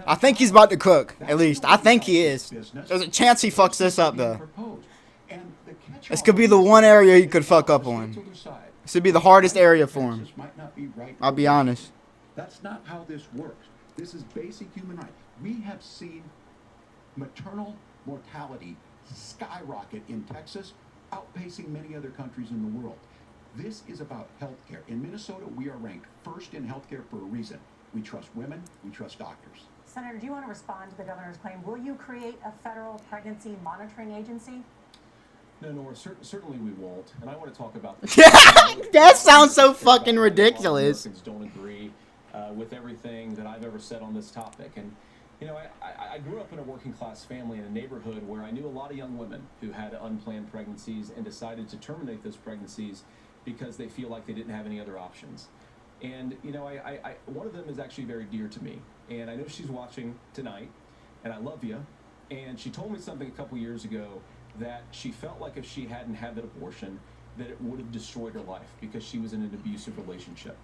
I think he's about to cook, at least. I think he is. There's a chance he fucks this up, though. This could be the one area he could fuck up on. This would be the hardest area for him. I'll be honest. That's not how this works. This is basic human rights. We have seen maternal mortality skyrocket in Texas, outpacing many other countries in the world. This is about health care. In Minnesota, we are ranked first in health care for a reason. We trust women, we trust doctors. Senator, do you want to respond to the governor's claim? Will you create a federal pregnancy monitoring agency? No, Nora, certainly we won't. And I want to talk about this. That sounds so fucking ridiculous. Americans don't agree with everything that I've ever said on this topic. And, you know, I grew up in a working class family in a neighborhood where I knew a lot of young women who had unplanned pregnancies and decided to terminate those pregnancies because they feel like they didn't have any other options. And, you know, one of them is actually very dear to me. And I know she's watching tonight, and I love you. And she told me something a couple years ago that she felt like if she hadn't had that abortion, that it would have destroyed her life because she was in an abusive relationship.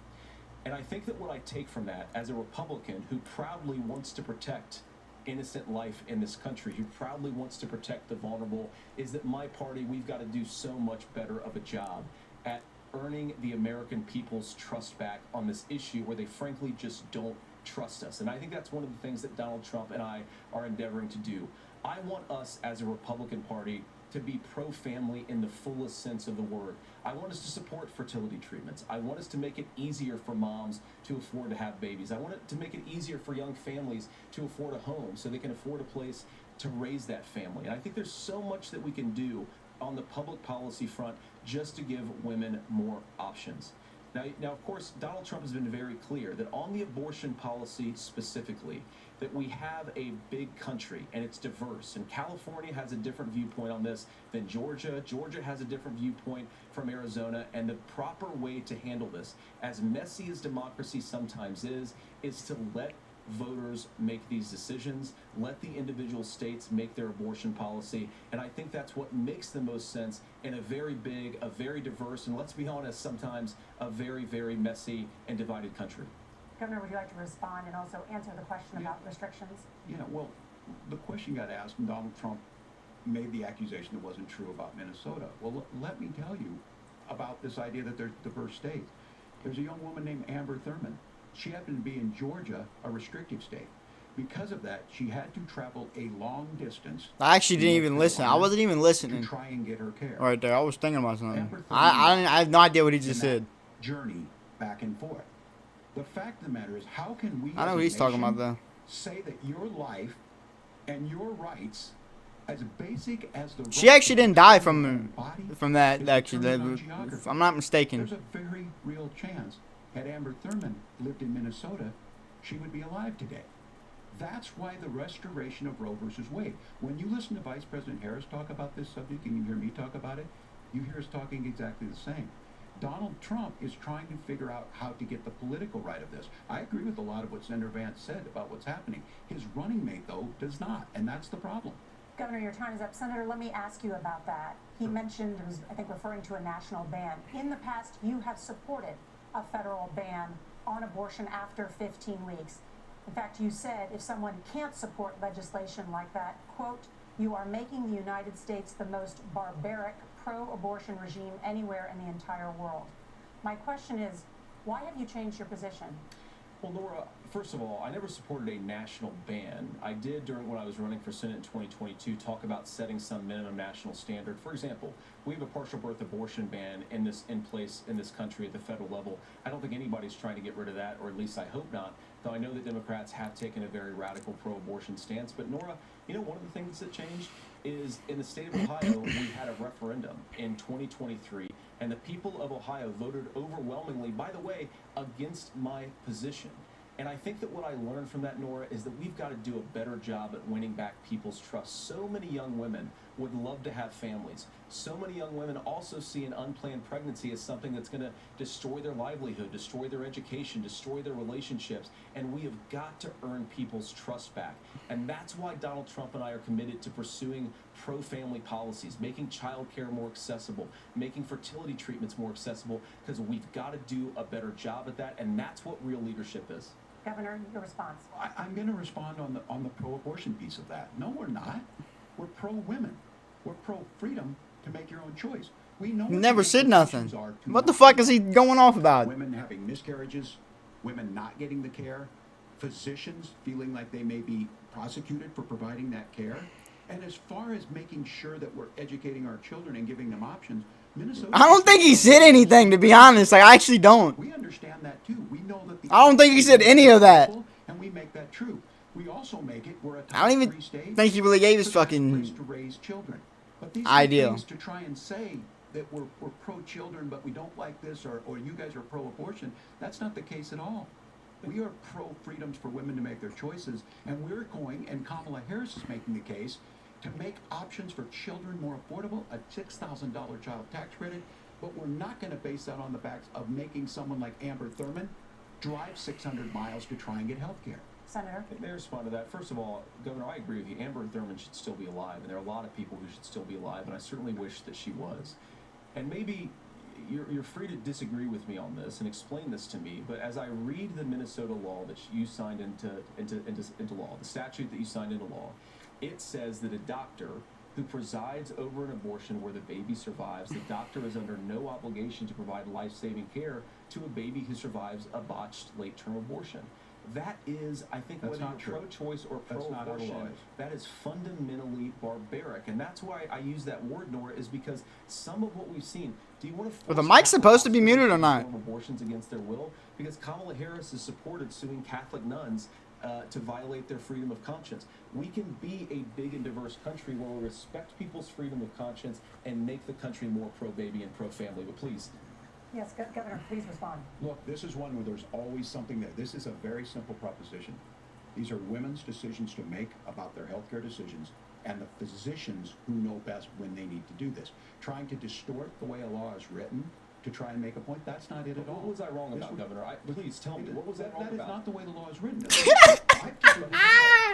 And I think that what I take from that as a Republican who proudly wants to protect innocent life in this country, who proudly wants to protect the vulnerable, is that my party, we've got to do so much better of a job at earning the American people's trust back on this issue where they frankly just don't trust us. And I think that's one of the things that Donald Trump and I are endeavoring to do. I want us as a Republican Party to be pro-family in the fullest sense of the word. I want us to support fertility treatments. I want us to make it easier for moms to afford to have babies. I want it to make it easier for young families to afford a home so they can afford a place to raise that family. And I think there's so much that we can do on the public policy front just to give women more options. Now, of course, Donald Trump has been very clear that on the abortion policy specifically, that we have a big country and it's diverse. And California has a different viewpoint on this than Georgia. Georgia has a different viewpoint from Arizona. And the proper way to handle this, as messy as democracy sometimes is to let voters make these decisions, let the individual states make their abortion policy, and I think that's what makes the most sense in a very big, a very diverse, and let's be honest, sometimes a very, very messy and divided country. Governor, would you like to respond and also answer the question about restrictions? Yeah, well, the question got asked, and Donald Trump made the accusation that wasn't true about Minnesota. Well, let me tell you about this idea that they're diverse states. There's a young woman named Amber Thurman She happened to be in Georgia, a restrictive state. Because of that, she had to travel a long distance. I actually didn't even listen. I wasn't even listening. To try and get her care. Right there. I was thinking about something. I have no idea what he just said. Journey back and forth. The fact of the matter is, how can we I know what he's talking about though. Say that your life and your rights, as basic as the she actually didn't die from that. Actually, if I'm not mistaken. There's a very real chance had Amber Thurman lived in Minnesota, she would be alive today. That's why the restoration of Roe versus Wade. When you listen to Vice President Harris talk about this subject and you hear me talk about it, you hear us talking exactly the same. Donald Trump is trying to figure out how to get the political right of this. I agree with a lot of what Senator Vance said about what's happening. His running mate, though, does not, and that's the problem. Governor, your time is up. Senator, let me ask you about that. He mentioned, he was, I think, referring to a national ban. In the past, you have supported a federal ban on abortion after 15 weeks. In fact, you said if someone can't support legislation like that, quote, you are making the United States the most barbaric pro-abortion regime anywhere in the entire world. My question is, why have you changed your position? Well, Nora, first of all, I never supported a national ban. I did when I was running for Senate in 2022 talk about setting some minimum national standard. For example, we have a partial birth abortion ban in place in this country at the federal level. I don't think anybody's trying to get rid of that, or at least I hope not, though I know that Democrats have taken a very radical pro-abortion stance. But Nora, you know, one of the things that changed is in the state of Ohio, we had a referendum in 2023, and the people of Ohio voted overwhelmingly, by the way, against my position. And I think that what I learned from that, Nora, is that we've got to do a better job at winning back people's trust. So many young women would love to have families. So many young women also see an unplanned pregnancy as something that's going to destroy their livelihood, destroy their education, destroy their relationships. And we have got to earn people's trust back. And that's why Donald Trump and I are committed to pursuing pro-family policies, making child care more accessible, making fertility treatments more accessible, because we've got to do a better job at that. And that's what real leadership is. Governor, your response. I'm going to respond on the pro-abortion piece of that. No, we're not. We're pro-women. We're pro-freedom to make your own choice. We know never said nothing. What the fuck is he going off about? Women having miscarriages, women not getting the care, physicians feeling like they may be prosecuted for providing that care. And as far as making sure that we're educating our children and giving them options, Minnesota. I don't think he said anything, to be honest. Like, I actually don't. We understand that too. We know that. I don't think he said any of that. And we make that true. We also make it. We're a I don't even think he really gave his fucking to raise children. But these idea things to try and say that we're pro-children, but we don't like this, or you guys are pro-abortion. That's not the case at all. We are pro-freedoms for women to make their choices, and we're going, and Kamala Harris is making the case, to make options for children more affordable, a $6,000 child tax credit, but we're not going to base that on the backs of making someone like Amber Thurman drive 600 miles to try and get health care. Senator? May I respond to that? First of all, Governor, I agree with you. Amber Thurman should still be alive, and there are a lot of people who should still be alive, and I certainly wish that she was. And maybe you're free to disagree with me on this and explain this to me, but as I read the Minnesota law that you signed into law, the statute that you signed into law, it says that a doctor who presides over an abortion where the baby survives, the doctor is under no obligation to provide life-saving care to a baby who survives a botched late-term abortion. That is, I think, whether you're pro-choice or pro-abortion, that is fundamentally barbaric. And that's why I use that word, Nora, is because some of what we've seen, do you want to force the mic's supposed to be muted or not? Abortions against their will? Because Kamala Harris has supported suing Catholic nuns to violate their freedom of conscience. We can be a big and diverse country where we respect people's freedom of conscience and make the country more pro-baby and pro-family. But please. Yes, Governor, please respond. Look, this is one where there's always something there. This is a very simple proposition. These are women's decisions to make about their healthcare decisions, and the physicians who know best when they need to do this. Trying to distort the way a law is written to try and make a point, that's not it at all. What was I wrong about, Governor? Please tell me, what was that wrong about? That is not the way the law is written.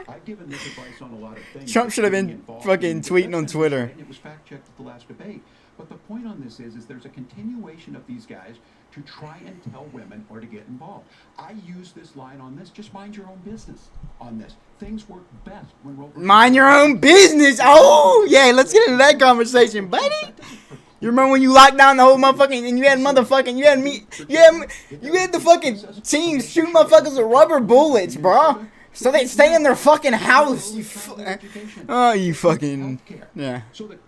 I've given this advice on a lot of things. Trump should have been fucking tweeting on Twitter. And it was fact-checked at the last debate. But the point on this is there's a continuation of these guys to try and tell women or to get involved. I use this line on this, just mind your own business on this. Things work best when Roe. Mind your own business. Oh, yeah, let's get into that conversation, buddy. That doesn't preclude You remember when you locked down the whole motherfucking and you had motherfucking you had the fucking teams shoot motherfuckers with rubber bullets, bro. So they stay in their fucking house. You fucking yeah. So that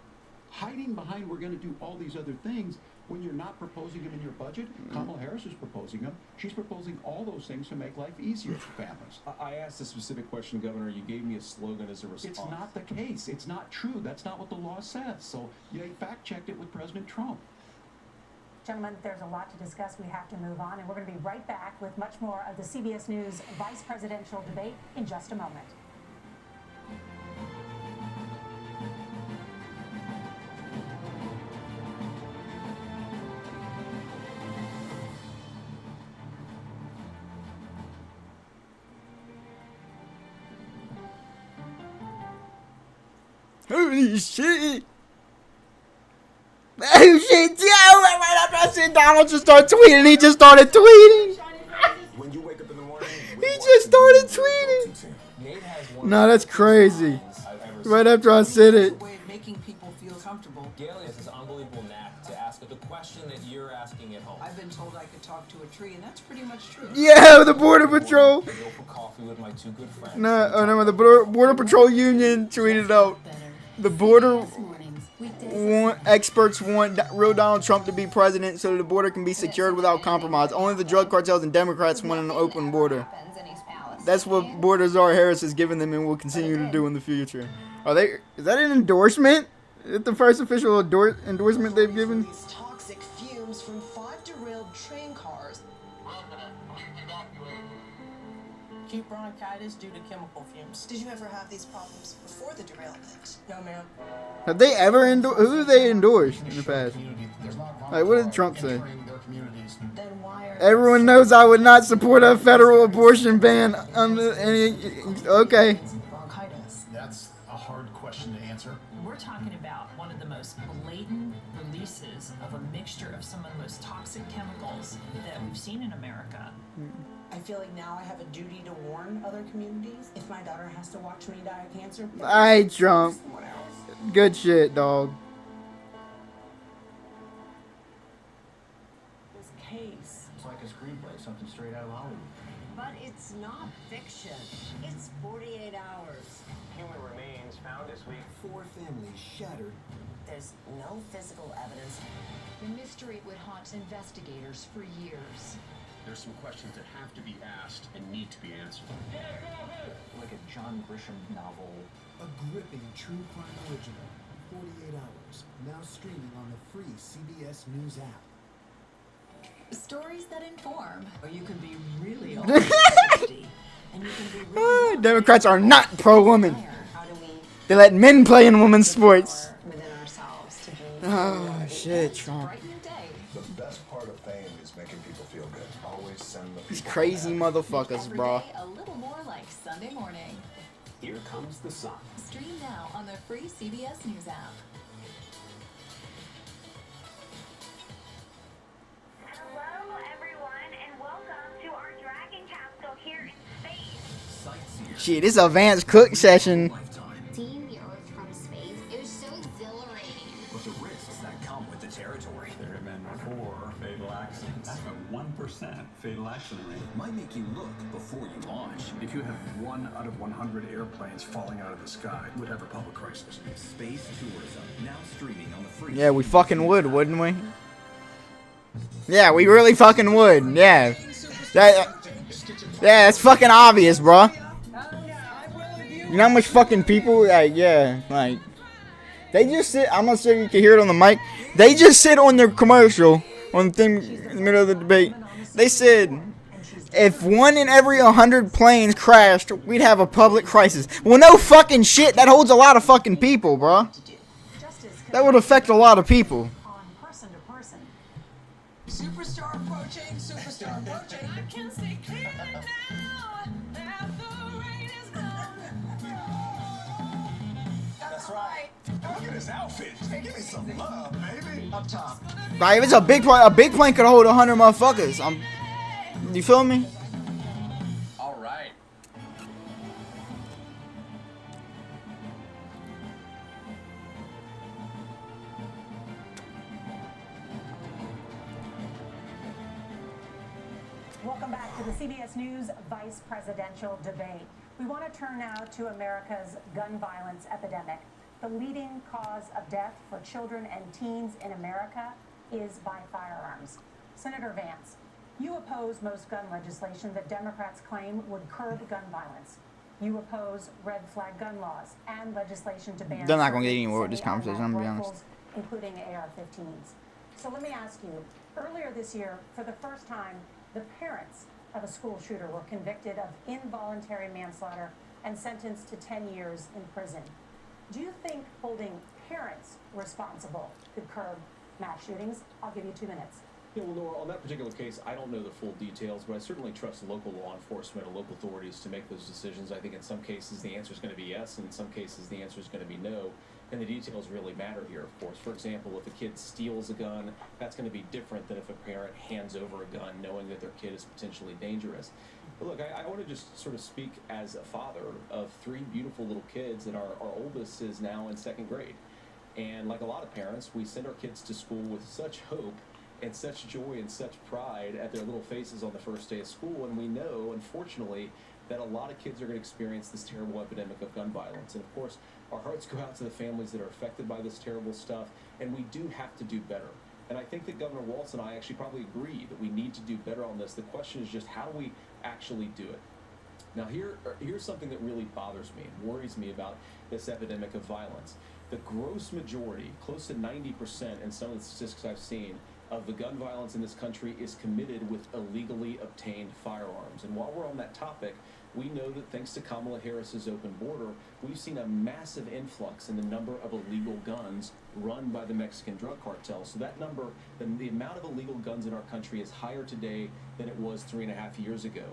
hiding behind we're going to do all these other things when you're not proposing them in your budget. Kamala Harris is proposing them. She's proposing all those things to make life easier for families. I asked a specific question, Governor. You gave me a slogan as a response. It's not the case. It's not true. That's not what the law says. So they fact-checked it with President Trump. Gentlemen, there's a lot to discuss. We have to move on, and we're going to be right back with much more of the CBS News vice presidential debate in just a moment. Holy shit! Oh shit! Right after I said Donald just started tweeting, he just started tweeting. When you wake up in the morning, He just started tweeting. No, that's crazy. Right after I said it. Way of making people feel comfortable. Gail has this unbelievable knack to ask the question that you're asking at home. I've been told I could talk to a tree, and that's pretty much true. Yeah, the Border Patrol. Go for coffee with my two good friends. No, the Border Patrol Union tweeted out. The border experts want real Donald Trump to be president so the border can be secured without compromise. Only the drug cartels and Democrats want an open border. That's what Borders Czar Harris has given them and will continue to do in the future. Is that an endorsement? Is it the first official endorsement they've given? These toxic fumes from 5 derailed train cars. Acute bronchitis due to chemical fumes. Did you ever have these problems before the derailment? No, ma'am. Have they ever who have they endorsed in the past? Like, what did Trump say? Then why are Everyone knows I would not support a federal abortion ban under any. Okay. bronchitis? That's a hard question to answer. We're talking about one of the most blatant releases of a mixture of some of the most toxic chemicals that we've seen in America. I feel like now I have a duty to warn other communities. If my daughter has to watch me die of cancer, I hate Trump. someone else. Good shit, dog. This case. It's like a screenplay, something straight out of Hollywood. But it's not fiction. It's 48 hours. Human remains found this week. 4 families shattered. There's no physical evidence. The mystery would haunt investigators for years. There's some questions that have to be asked and need to be answered. Like a John Grisham novel. A gripping true crime original. 48 hours. Now streaming on the free CBS News app. Stories that inform. Or you can be really old and 50. And you can be really Democrats are not pro-woman. How do we They let men play in women's sports. within ourselves to be Oh shit, Trump. The best part of fame is making people feel good. Always send the These crazy motherfuckers, bro. a little more like Sunday morning. Here comes the sun. Stream now on the free CBS News app. Hello, everyone, and welcome to our Dragon Capsule here in space. Shit, this is a Vance Cook session. Seeing the Earth from space, it was so exhilarating. But the risks that come with the territory. There have been 4 fatal accidents. That's a 1% fatal accident rate. Might make you look before you launch. If you have 1 out of 100 airplanes falling out of the sky, we'd have a public crisis. Space tourism, now streaming on the free. Yeah, we fucking would, wouldn't we? Yeah, we really fucking would. Yeah. Yeah, it's fucking obvious, bro. You know how much fucking people, like, yeah, like, they just sit, I'm not sure you can hear it on the mic, they just sit on their commercial, on the thing in the middle of the debate, they said, if 1 in every 100 planes crashed, we'd have a public crisis. Well, no fucking shit, that holds a lot of fucking people, bro. That would affect a lot of people. Person to person. Superstar approaching, superstar approaching. I can see clearly now that the rain is gone. That's right. Look at his outfit. Hey, give me some love, baby. Up top. Like, if it's a big plane could hold 100 motherfuckers. You feel me? All right. Welcome back to the CBS News Vice Presidential Debate. We want to turn now to America's gun violence epidemic. The leading cause of death for children and teens in America is by firearms. Senator Vance, you oppose most gun legislation that Democrats claim would curb gun violence. You oppose red flag gun laws and legislation to ban. They're not going to get anywhere with this conversation, I'm going to be honest. Including AR-15s. So let me ask you, earlier this year, for the first time, the parents of a school shooter were convicted of involuntary manslaughter and sentenced to 10 years in prison. Do you think holding parents responsible could curb mass shootings? I'll give you 2 minutes. Yeah, well, Nora, on that particular case, I don't know the full details, but I certainly trust local law enforcement and local authorities to make those decisions. I think in some cases the answer is going to be yes, and in some cases the answer is going to be no. And the details really matter here, of course. For example, if a kid steals a gun, that's going to be different than if a parent hands over a gun knowing that their kid is potentially dangerous. But look, I want to just sort of speak as a father of 3 beautiful little kids, and our oldest is now in 2nd grade. And like a lot of parents, we send our kids to school with such hope and such joy and such pride at their little faces on the first day of school. And we know, unfortunately, that a lot of kids are going to experience this terrible epidemic of gun violence. And of course, our hearts go out to the families that are affected by this terrible stuff, and we do have to do better. And I think that Governor Walz and I actually probably agree that we need to do better on this. The question is just how do we actually do it? Now here's something that really bothers me and worries me about this epidemic of violence. The gross majority, close to 90% in some of the statistics I've seen, of the gun violence in this country is committed with illegally obtained firearms. And while we're on that topic, we know that thanks to Kamala Harris's open border, we've seen a massive influx in the number of illegal guns run by the Mexican drug cartel. So that number, the amount of illegal guns in our country is higher today than it was 3.5 years ago.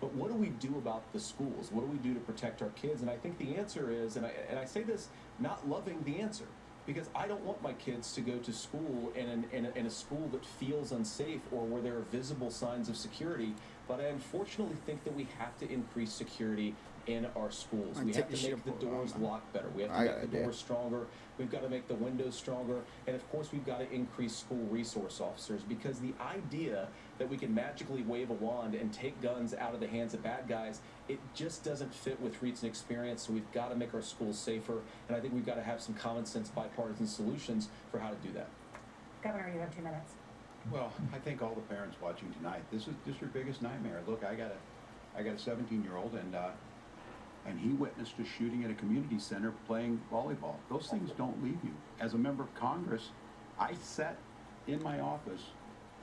But what do we do about the schools? What do we do to protect our kids? And I think the answer is, and I say this not loving the answer, because I don't want my kids to go to school in a school that feels unsafe or where there are visible signs of security. But I unfortunately think that we have to increase security in our schools. We have to make the doors lock better. We have to make the doors stronger. We've got to make the windows stronger. And of course, we've got to increase school resource officers, because the idea that we can magically wave a wand and take guns out of the hands of bad guys, it just doesn't fit with recent experience. So we've got to make our schools safer. And I think we've got to have some common sense bipartisan solutions for how to do that. Governor, you have 2 minutes. Well, I think all the parents watching tonight, this is your biggest nightmare. Look, I got a 17-year-old, and he witnessed a shooting at a community center playing volleyball. Those things don't leave you. As a member of Congress, I sat in my office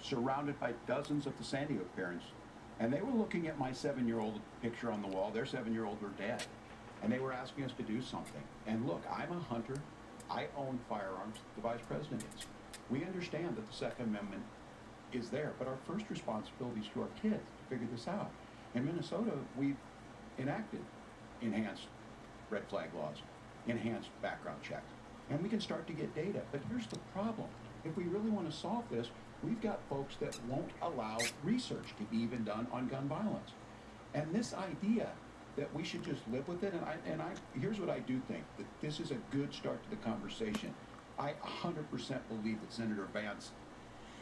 surrounded by dozens of the Sandy Hook parents, and they were looking at my 7-year-old picture on the wall. Their 7-year-old were dead, and they were asking us to do something. And look, I'm a hunter. I own firearms. The vice president is. We understand that the Second Amendment is there, but our first responsibility is to our kids to figure this out. In Minnesota, we've enacted enhanced red flag laws, enhanced background checks, and we can start to get data. But here's the problem. If we really want to solve this, we've got folks that won't allow research to be even done on gun violence. And this idea that we should just live with it, and I here's what I do think, that this is a good start to the conversation. I 100% believe that Senator Vance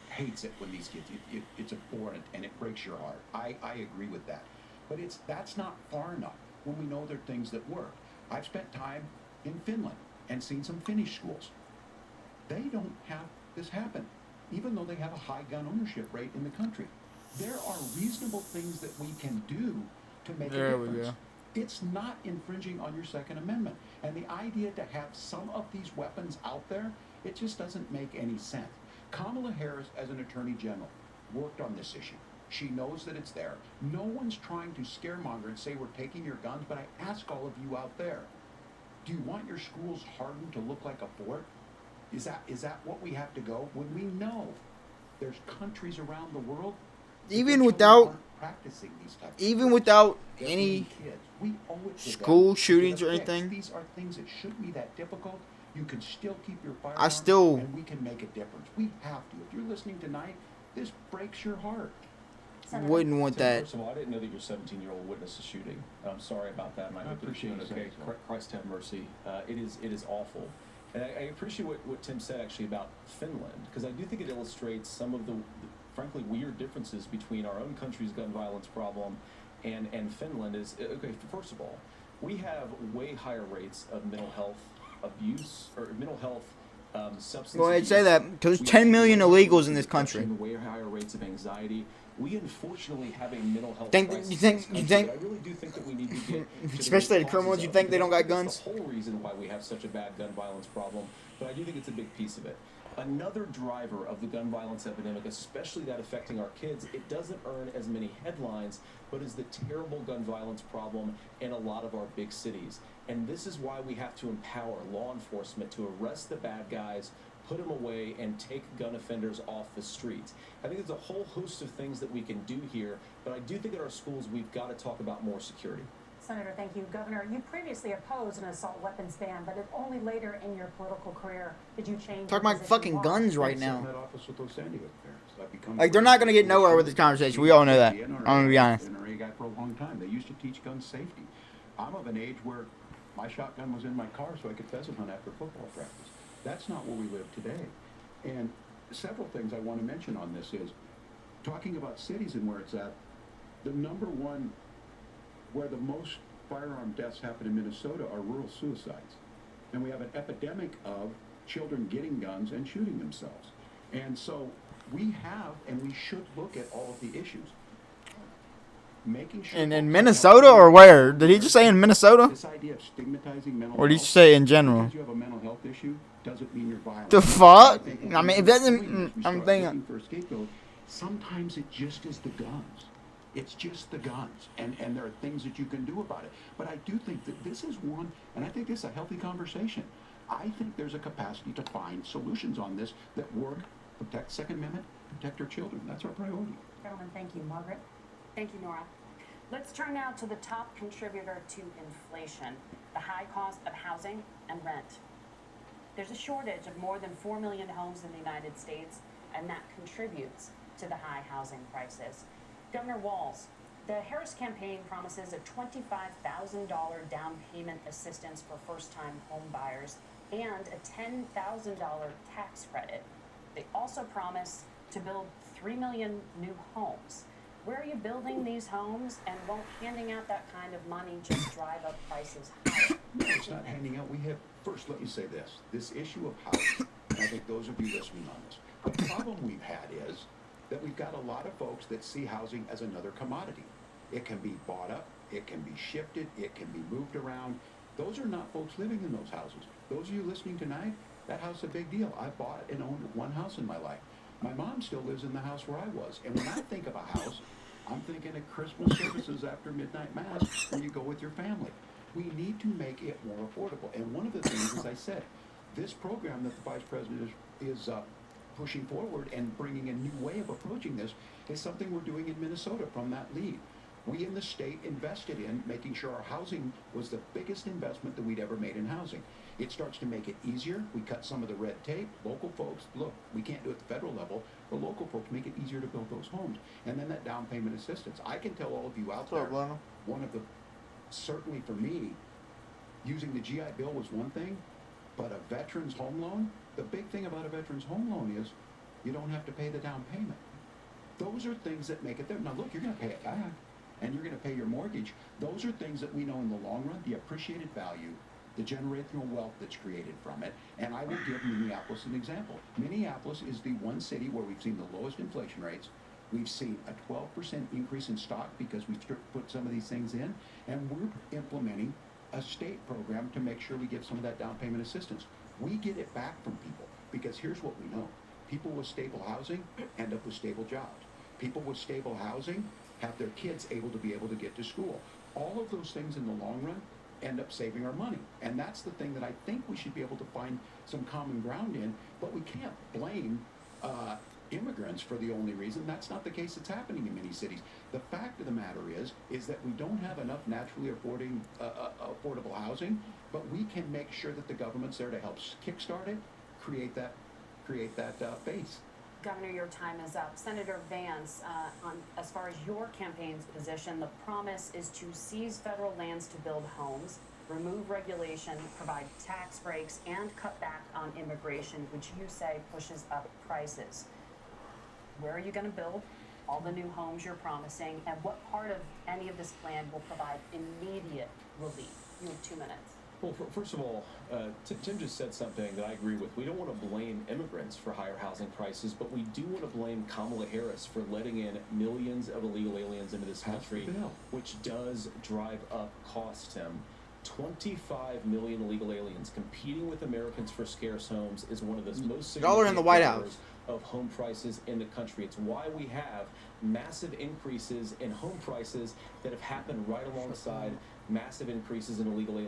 hates it when these kids, it's abhorrent and it breaks your heart. I agree with that. But that's not far enough when we know there are things that work. I've spent time in Finland and seen some Finnish schools. They don't have this happen, even though they have a high gun ownership rate in the country. There are reasonable things that we can do to make a difference. It's not infringing on your Second Amendment. And the idea to have some of these weapons out there, it just doesn't make any sense. Kamala Harris, as an attorney general, worked on this issue. She knows that it's there. No one's trying to scaremonger and say we're taking your guns, but I ask all of you out there, do you want your schools hardened to look like a fort? Is that what we have to go? When we know there's countries around the world even without practicing these types even without any school shootings or anything, these are things that shouldn't be that difficult. You can still keep your firearm, and we can make a difference. We have to. If you're listening tonight, this breaks your heart. Wouldn't want that. First of all, I didn't know that your 17-year-old witnessed a shooting. I'm sorry about that, and I hope that you're doing okay. Christ have mercy. It is awful. And I appreciate what Tim said actually about Finland, because I do think it illustrates some of the frankly, weird differences between our own country's gun violence problem and Finland is, okay, first of all, we have way higher rates of mental health abuse, or mental health substance Well, I'd abuse. say that because We 10 have million way higher illegals rates in of this country. depression, way higher rates of anxiety. We unfortunately have a mental health Think- crisis you think- in this you country, think- but I really do think that we need to get to Especially the root criminals, causes you of think it, they don't because got I think guns? that's the whole reason why we have such a bad gun violence problem, but I do think it's a big piece of it. Another driver of the gun violence epidemic, especially that affecting our kids, it doesn't earn as many headlines, but is the terrible gun violence problem in a lot of our big cities. And this is why we have to empower law enforcement to arrest the bad guys, put them away, and take gun offenders off the streets. I think there's a whole host of things that we can do here, but I do think at our schools we've got to talk about more security. Senator, thank you. Governor, you previously opposed an assault weapons ban, but if only later in your political career did you change Talk your about position. fucking Why? guns right I sat in now. that office with those San Diego parents. I've become Like, they're not gonna get nowhere with this conversation. We all know that. I'm gonna be honest. NRA guy for a long time. They used to teach gun safety. I'm of an age where my shotgun was in my car so I could pheasant hunt after football practice. That's not where we live today. And several things I want to mention on this is talking about cities and where it's at. The number one where the most firearm deaths happen in Minnesota are rural suicides. And we have an epidemic of children getting guns and shooting themselves. And so we have, and we should look at all of the issues. Making sure In Minnesota or where? Did he just say in Minnesota? this idea of stigmatizing mental Or did he health, say in general? because you have a mental health issue doesn't mean you're violent. The fuck? think I mean, it we doesn't. start I'm thinking. looking for a scapegoat. Sometimes it just is the guns. It's just the guns, and there are things that you can do about it. But I do think that this is one, and I think this is a healthy conversation. I think there's a capacity to find solutions on this that work, protect Second Amendment, protect our children. That's our priority. Gentlemen, thank you. Margaret? Thank you, Nora. Let's turn now to the top contributor to inflation, the high cost of housing and rent. There's a shortage of more than 4 million homes in the United States, and that contributes to the high housing prices. Governor Walz, the Harris campaign promises a $25,000 down payment assistance for first-time home buyers and a $10,000 tax credit. They also promise to build 3 million new homes. Where are you building these homes, and won't handing out that kind of money just drive up prices higher? No, it's not handing out. We have, first, let me say this. This issue of housing, and I think those of you listening on this, the problem we've had is that we've got a lot of folks that see housing as another commodity. It can be bought up, it can be shifted, it can be moved around. Those are not folks living in those houses. Those of you listening tonight, that house is a big deal. I bought and owned one house in my life. My mom still lives in the house where I was. And when I think of a house, I'm thinking of Christmas services after midnight mass when you go with your family. We need to make it more affordable. And one of the things, as I said, this program that the Vice President is pushing forward and bringing a new way of approaching this is something we're doing in Minnesota from that lead. We in the state invested in making sure our housing was the biggest investment that we'd ever made in housing. It starts to make it easier. We cut some of the red tape. Local folks, look, we can't do it at the federal level, but local folks make it easier to build those homes. And then that down payment assistance. I can tell all of you out there, one of the, certainly for me, using the GI Bill was one thing, but a veteran's home loan, the big thing about a veteran's home loan is you don't have to pay the down payment. Those are things that make it there. Now look, you're going to pay it back, and you're going to pay your mortgage. Those are things that we know in the long run, the appreciated value, the generational wealth that's created from it. And I will give Minneapolis an example. Minneapolis is the one city where we've seen the lowest inflation rates. We've seen a 12% increase in stock because we put some of these things in, and we're implementing a state program to make sure we give some of that down payment assistance. We get it back from people because here's what we know. People with stable housing end up with stable jobs. People with stable housing have their kids able to get to school. All of those things in the long run end up saving our money. And that's the thing that I think we should be able to find some common ground in, but we can't blame immigrants for the only reason. That's not the case that's happening in many cities. The fact of the matter is that we don't have enough naturally affordable housing, but we can make sure that the government's there to help kickstart it, create that base. Governor, your time is up. Senator Vance, as far as your campaign's position, the promise is to seize federal lands to build homes, remove regulation, provide tax breaks, and cut back on immigration, which you say pushes up prices. Where are you going to build all the new homes you're promising? And what part of any of this plan will provide immediate relief? You have 2 minutes. Well, first of all, Tim just said something that I agree with. We don't want to blame immigrants for higher housing prices, but we do want to blame Kamala Harris for letting in millions of illegal aliens into this country, which does drive up costs, Tim. 25 million illegal aliens competing with Americans for scarce homes is one of the most Y'all are in the White House. Of home prices in the country. It's why we have massive increases in home prices that have happened right alongside massive increases in illegal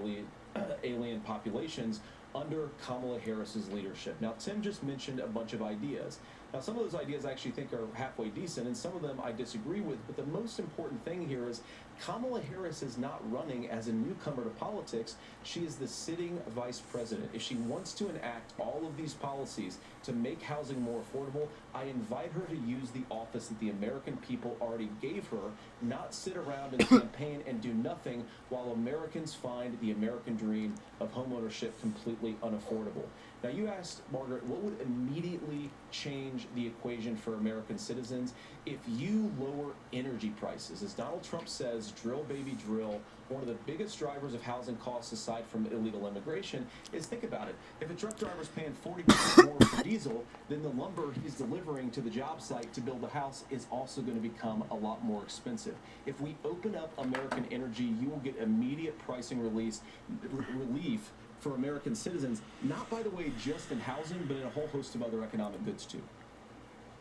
alien populations under Kamala Harris's leadership. Now, Tim just mentioned a bunch of ideas. Now, some of those ideas I actually think are halfway decent, and some of them I disagree with, but the most important thing here is Kamala Harris is not running as a newcomer to politics. She is the sitting vice president. If she wants to enact all of these policies to make housing more affordable, I invite her to use the office that the American people already gave her, not sit around and campaign and do nothing while Americans find the American dream of homeownership completely unaffordable. Now, you asked, Margaret, what would immediately change the equation for American citizens? If you lower energy prices, as Donald Trump says, drill, baby, drill, one of the biggest drivers of housing costs aside from illegal immigration is, think about it, if a truck driver is paying 40% more for diesel, then the lumber he's delivering to the job site to build the house is also going to become a lot more expensive. If we open up American energy, you will get immediate pricing relief for American citizens, not, by the way, just in housing, but in a whole host of other economic goods, too.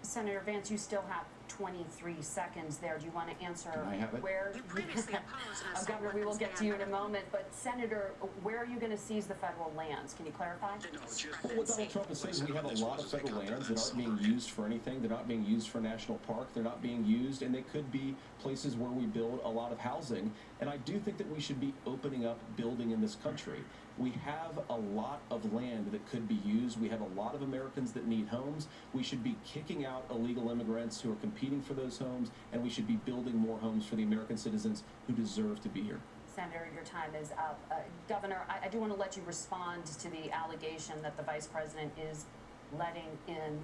Senator Vance, you still have 23 seconds there. Do you want to answer Can I have it? where? Governor, we will get to you in a moment. But Senator, where are you going to seize the federal lands? Can you clarify? Well, what Donald Trump is saying is we have a lot of federal lands that aren't being used for anything. They're not being used for national park. They're not being used, and they could be places where we build a lot of housing. And I do think that we should be opening up building in this country. We have a lot of land that could be used. We have a lot of Americans that need homes. We should be kicking out illegal immigrants who are competing for those homes, and we should be building more homes for the American citizens who deserve to be here. Senator, your time is up. Governor, I do want to let you respond to the allegation that the vice president is letting in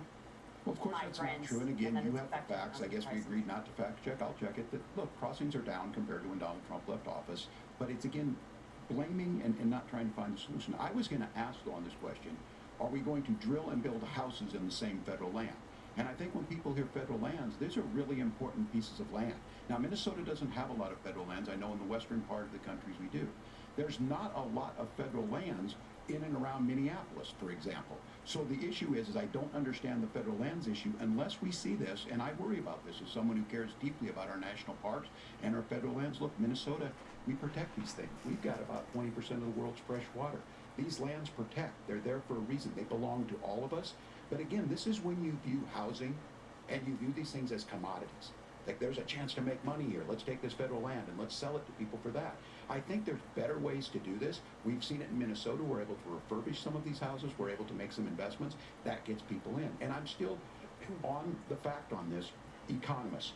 Well, of course, that's not true. And again, you have the facts. I guess we agreed not to fact check. I'll check it. That, look, crossings are down compared to when Donald Trump left office. But it's, again, blaming and not trying to find a solution. I was going to ask, though, on this question, are we going to drill and build houses in the same federal land? And I think when people hear federal lands, these are really important pieces of land. Now, Minnesota doesn't have a lot of federal lands. I know in the western part of the countries we do. There's not a lot of federal lands in and around Minneapolis, for example. So the issue is I don't understand the federal lands issue unless we see this, and I worry about this as someone who cares deeply about our national parks and our federal lands. Look, Minnesota, we protect these things. We've got about 20% of the world's fresh water. These lands protect. They're there for a reason. They belong to all of us. But again, this is when you view housing and you view these things as commodities. Like, there's a chance to make money here. Let's take this federal land and let's sell it to people for that. I think there's better ways to do this. We've seen it in Minnesota. We're able to refurbish some of these houses. We're able to make some investments. That gets people in. And I'm still on the fact on this. Economists.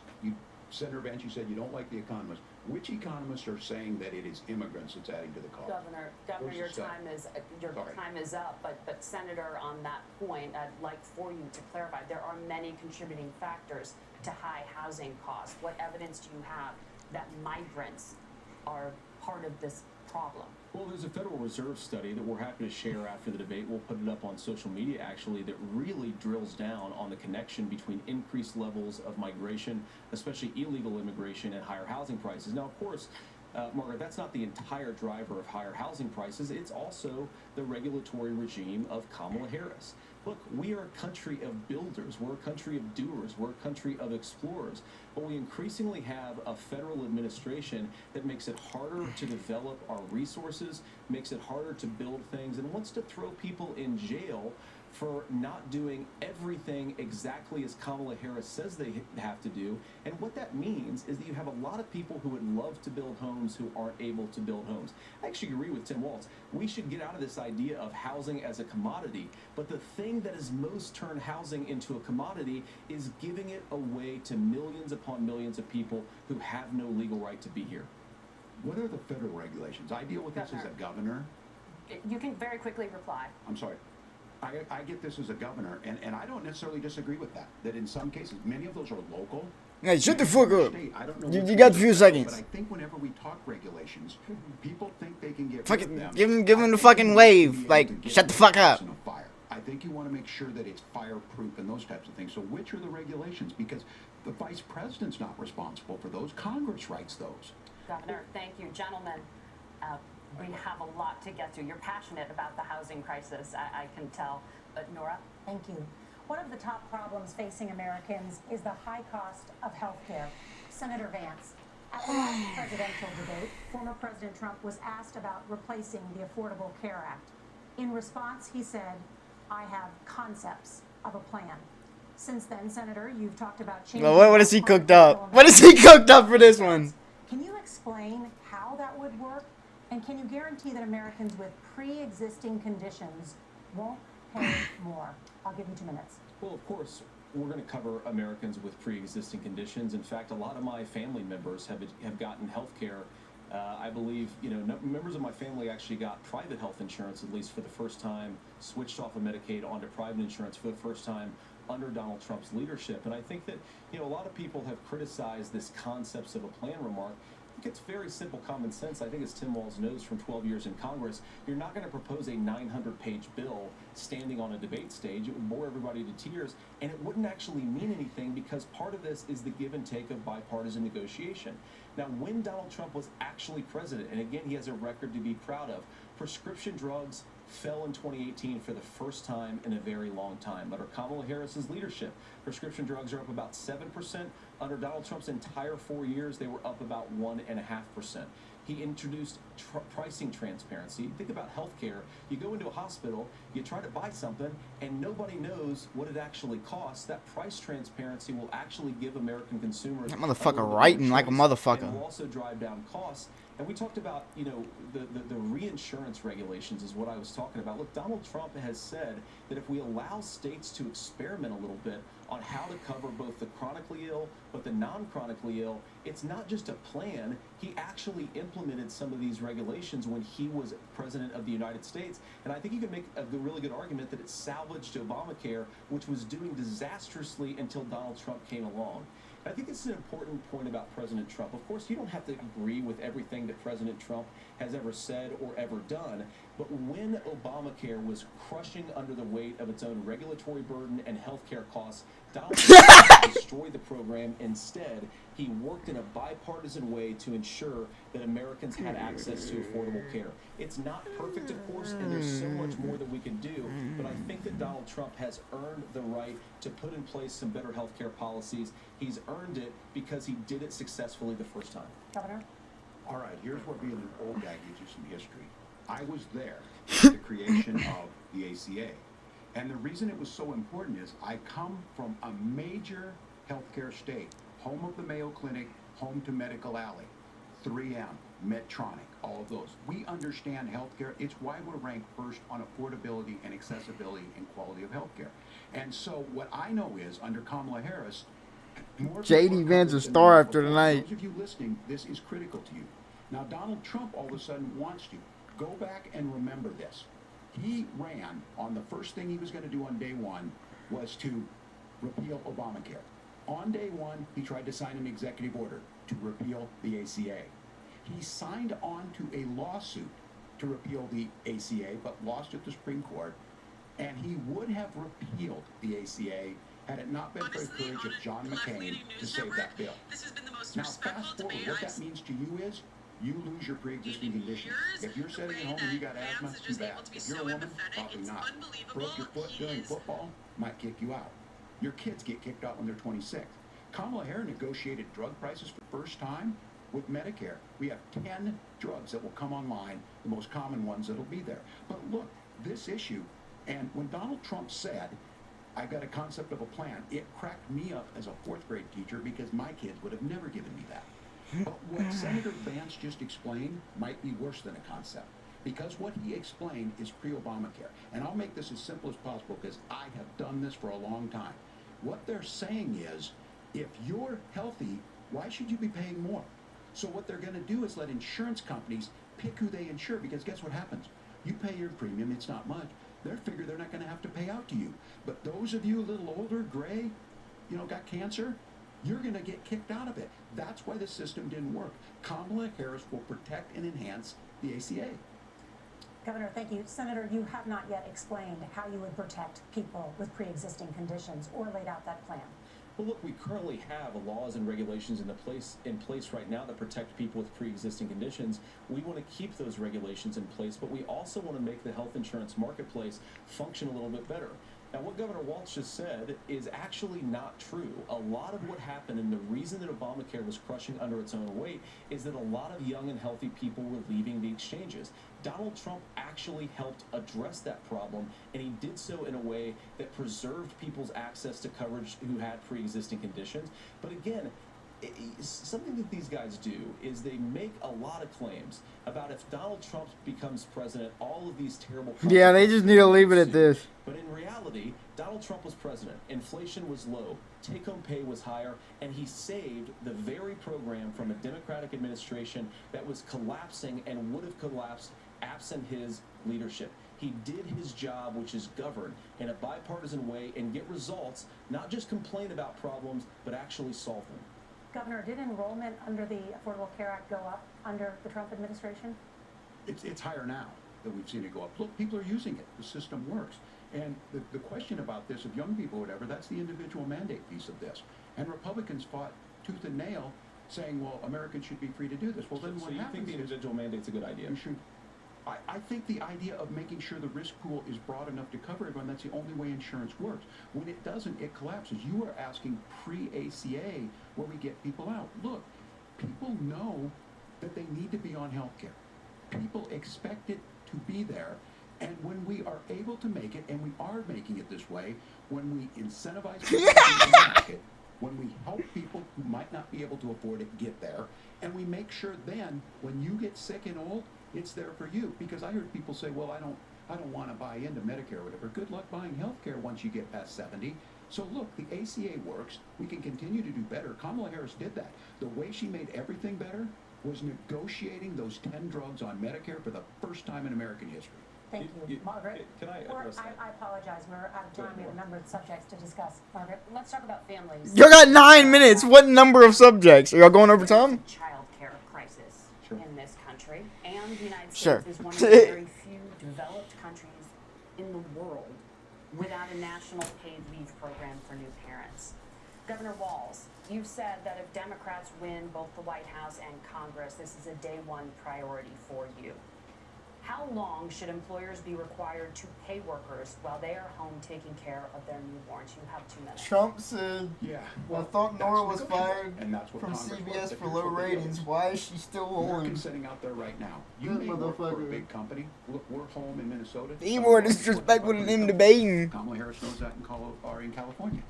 Senator Vance, you said you don't like the economists. Which economists are saying that it is immigrants that's adding to the cost? Governor, your time is up. But Senator, on that point, I'd like for you to clarify. There are many contributing factors to high housing costs. What evidence do you have that migrants are part of this problem? Well, there's a Federal Reserve study that we're happy to share after the debate. We'll put it up on social media, actually, that really drills down on the connection between increased levels of migration, especially illegal immigration, and higher housing prices. Now, of course, Margaret, that's not the entire driver of higher housing prices. It's also the regulatory regime of Kamala Harris. Look, we are a country of builders. We're a country of doers. We're a country of explorers. But we increasingly have a federal administration that makes it harder to develop our resources, makes it harder to build things, and wants to throw people in jail for not doing everything exactly as Kamala Harris says they have to do. And what that means is that you have a lot of people who would love to build homes who aren't able to build homes. I actually agree with Tim Walz. We should get out of this idea of housing as a commodity. But the thing that has most turned housing into a commodity is giving it away to millions upon millions of people who have no legal right to be here. What are the federal regulations? I deal with this as a governor. You can very quickly reply. I'm sorry. I get this as a governor, and I don't necessarily disagree with that. That in some cases, many of those are local. Hey, shut the fuck up. I don't know You got a few but seconds. I think whenever we talk regulations, people think they can get Fucking rid of them. give him the fucking wave. Like, shut the fuck up. I think you want to make sure that it's fireproof and those types of things. So which are the regulations? Because the vice president's not responsible for those. Congress writes those. Governor, thank you. Gentlemen, we have a lot to get to. You're passionate about the housing crisis, I can tell. But Nora? Thank you. One of the top problems facing Americans is the high cost of health care. Senator Vance, at the last presidential debate, former President Trump was asked about replacing the Affordable Care Act. In response, he said, I have concepts of a plan. Since then, Senator, you've talked about changing... Well, what has he cooked up? What has he cooked up for this one? Can you explain how that would work? And can you guarantee that Americans with pre-existing conditions won't pay more? I'll give you 2 minutes. Well, of course, we're going to cover Americans with pre-existing conditions. In fact, a lot of my family members have gotten health care. I believe, members of my family actually got private health insurance, at least for the first time, switched off of Medicaid onto private insurance for the first time under Donald Trump's leadership. And I think that, a lot of people have criticized this concepts of a plan remark. I think it's very simple common sense. I think as Tim Walz knows from 12 years in Congress, you're not going to propose a 900-page bill standing on a debate stage. It would bore everybody to tears, and it wouldn't actually mean anything because part of this is the give and take of bipartisan negotiation. Now, when Donald Trump was actually president, and again, he has a record to be proud of, prescription drugs fell in 2018 for the first time in a very long time. Under Kamala Harris's leadership, prescription drugs are up about 7%. Under Donald Trump's entire 4 years, they were up about 1.5%. He introduced pricing transparency. Think about healthcare. You go into a hospital, you try to buy something, and nobody knows what it actually costs. That price transparency will actually give American consumers... That motherfucker writing like a motherfucker. And will also drive down costs. And we talked about, the reinsurance regulations is what I was talking about. Look, Donald Trump has said that if we allow states to experiment a little bit on how to cover both the chronically ill but the non-chronically ill, it's not just a plan. He actually implemented some of these regulations when he was president of the United States. And I think you can make a really good argument that it salvaged Obamacare, which was doing disastrously until Donald Trump came along. I think it's an important point about President Trump. Of course, you don't have to agree with everything that President Trump has ever said or ever done, but when Obamacare was crushing under the weight of its own regulatory burden and healthcare costs, Donald Trump destroyed the program. Instead, he worked in a bipartisan way to ensure that Americans had access to affordable care. It's not perfect, of course, and there's so much more that we can do, but I think that Donald Trump has earned the right to put in place some better healthcare policies. He's earned it because he did it successfully the first time. Governor? All right, here's where being an old guy gives you some history. I was there at the creation of the ACA. And the reason it was so important is I come from a major healthcare state, home of the Mayo Clinic, home to Medical Alley, 3M, Medtronic, all of those. We understand healthcare. It's why we're ranked first on affordability and accessibility and quality of healthcare. And so what I know is under Kamala Harris, JD Vance a star after tonight. Those of you listening, this is critical to you. Now, Donald Trump all of a sudden wants to. Go back and remember this. He ran on the first thing he was going to do on day one was to repeal Obamacare. On day one, he tried to sign an executive order to repeal the ACA. He signed on to a lawsuit to repeal the ACA, but lost at the Supreme Court. And he would have repealed the ACA had it not been for the courage of John McCain to save that bill. Now, fast forward, what that means to you is you lose your pre-existing conditions. If you're sitting at home and you got asthma, too bad. If you're a woman, probably not. Broke your foot during football, might kick you out. Your kids get kicked out when they're 26. Kamala Harris negotiated drug prices for the first time with Medicare. We have 10 drugs that will come online, the most common ones that'll be there. But look, this issue, and when Donald Trump said, I got a concept of a plan, it cracked me up as a fourth grade teacher because my kids would have never given me that. But what Senator Vance just explained might be worse than a concept, because what he explained is pre-Obamacare. And I'll make this as simple as possible because I have done this for a long time. What they're saying is, if you're healthy, why should you be paying more? So what they're going to do is let insurance companies pick who they insure, because guess what happens? You pay your premium, it's not much. They figure they're not going to have to pay out to you. But those of you a little older, gray, got cancer, you're going to get kicked out of it. That's why the system didn't work. Kamala Harris will protect and enhance the ACA. Governor, thank you. Senator, you have not yet explained how you would protect people with pre-existing conditions or laid out that plan. Well, look, we currently have laws and regulations in place right now that protect people with pre-existing conditions. We want to keep those regulations in place, but we also want to make the health insurance marketplace function a little bit better. Now, what Governor Walz just said is actually not true. A lot of what happened, and the reason that Obamacare was crushing under its own weight, is that a lot of young and healthy people were leaving the exchanges. Donald Trump actually helped address that problem, and he did so in a way that preserved people's access to coverage who had pre-existing conditions. But again, something that these guys do is they make a lot of claims about if Donald Trump becomes president, all of these terrible... Yeah, they just need to leave it at this. But in reality, Donald Trump was president. Inflation was low. Take-home pay was higher. And he saved the very program from a Democratic administration that was collapsing and would have collapsed absent his leadership. He did his job, which is govern in a bipartisan way and get results, not just complain about problems, but actually solve them. Governor, did enrollment under the Affordable Care Act go up under the Trump administration? It's higher now that we've seen it go up. Look, people are using it. The system works. And the question about this, of young people or whatever, that's the individual mandate piece of this. And Republicans fought tooth and nail saying, well, Americans should be free to do this. Well, then what happens is... So you think the individual mandate's a good idea? You should... I think the idea of making sure the risk pool is broad enough to cover everyone, that's the only way insurance works. When it doesn't, it collapses. You are asking pre-ACA where we get people out. Look, people know that they need to be on health care. People expect it to be there. And when we are able to make it, and we are making it this way, when we incentivize people to make it, when we help people who might not be able to afford it get there, and we make sure then, when you get sick and old, it's there for you. Because I heard people say, well, I don't want to buy into Medicare or whatever. Good luck buying health care once you get past 70. So look, the ACA works. We can continue to do better. Kamala Harris did that. The way she made everything better was negotiating those 10 drugs on Medicare for the first time in American history. Thank you. Margaret? Can I address that? I apologize. We're out of time. We have a number of subjects to discuss. Margaret? Let's talk about families. You got 9 minutes. What number of subjects? Are y'all going over time? Child care crisis in this country, and the United Sure. States is one of the very few developed countries in the world without a national paid leave program for new parents. Governor Walz, you've said that if Democrats win both the White House and Congress, this is a day one priority for you. How long should employers be required to pay workers while they are home taking care of their newborns? You have 2 minutes. Trump said, yeah, I thought Nora was fired and that's what from Congress CBS was. for low ratings. Why is she still on? Americans sitting out there right now. You may work for a big company. Look, we're home in Minnesota. Be more disrespectful than them debating. Kamala Harris knows that in California.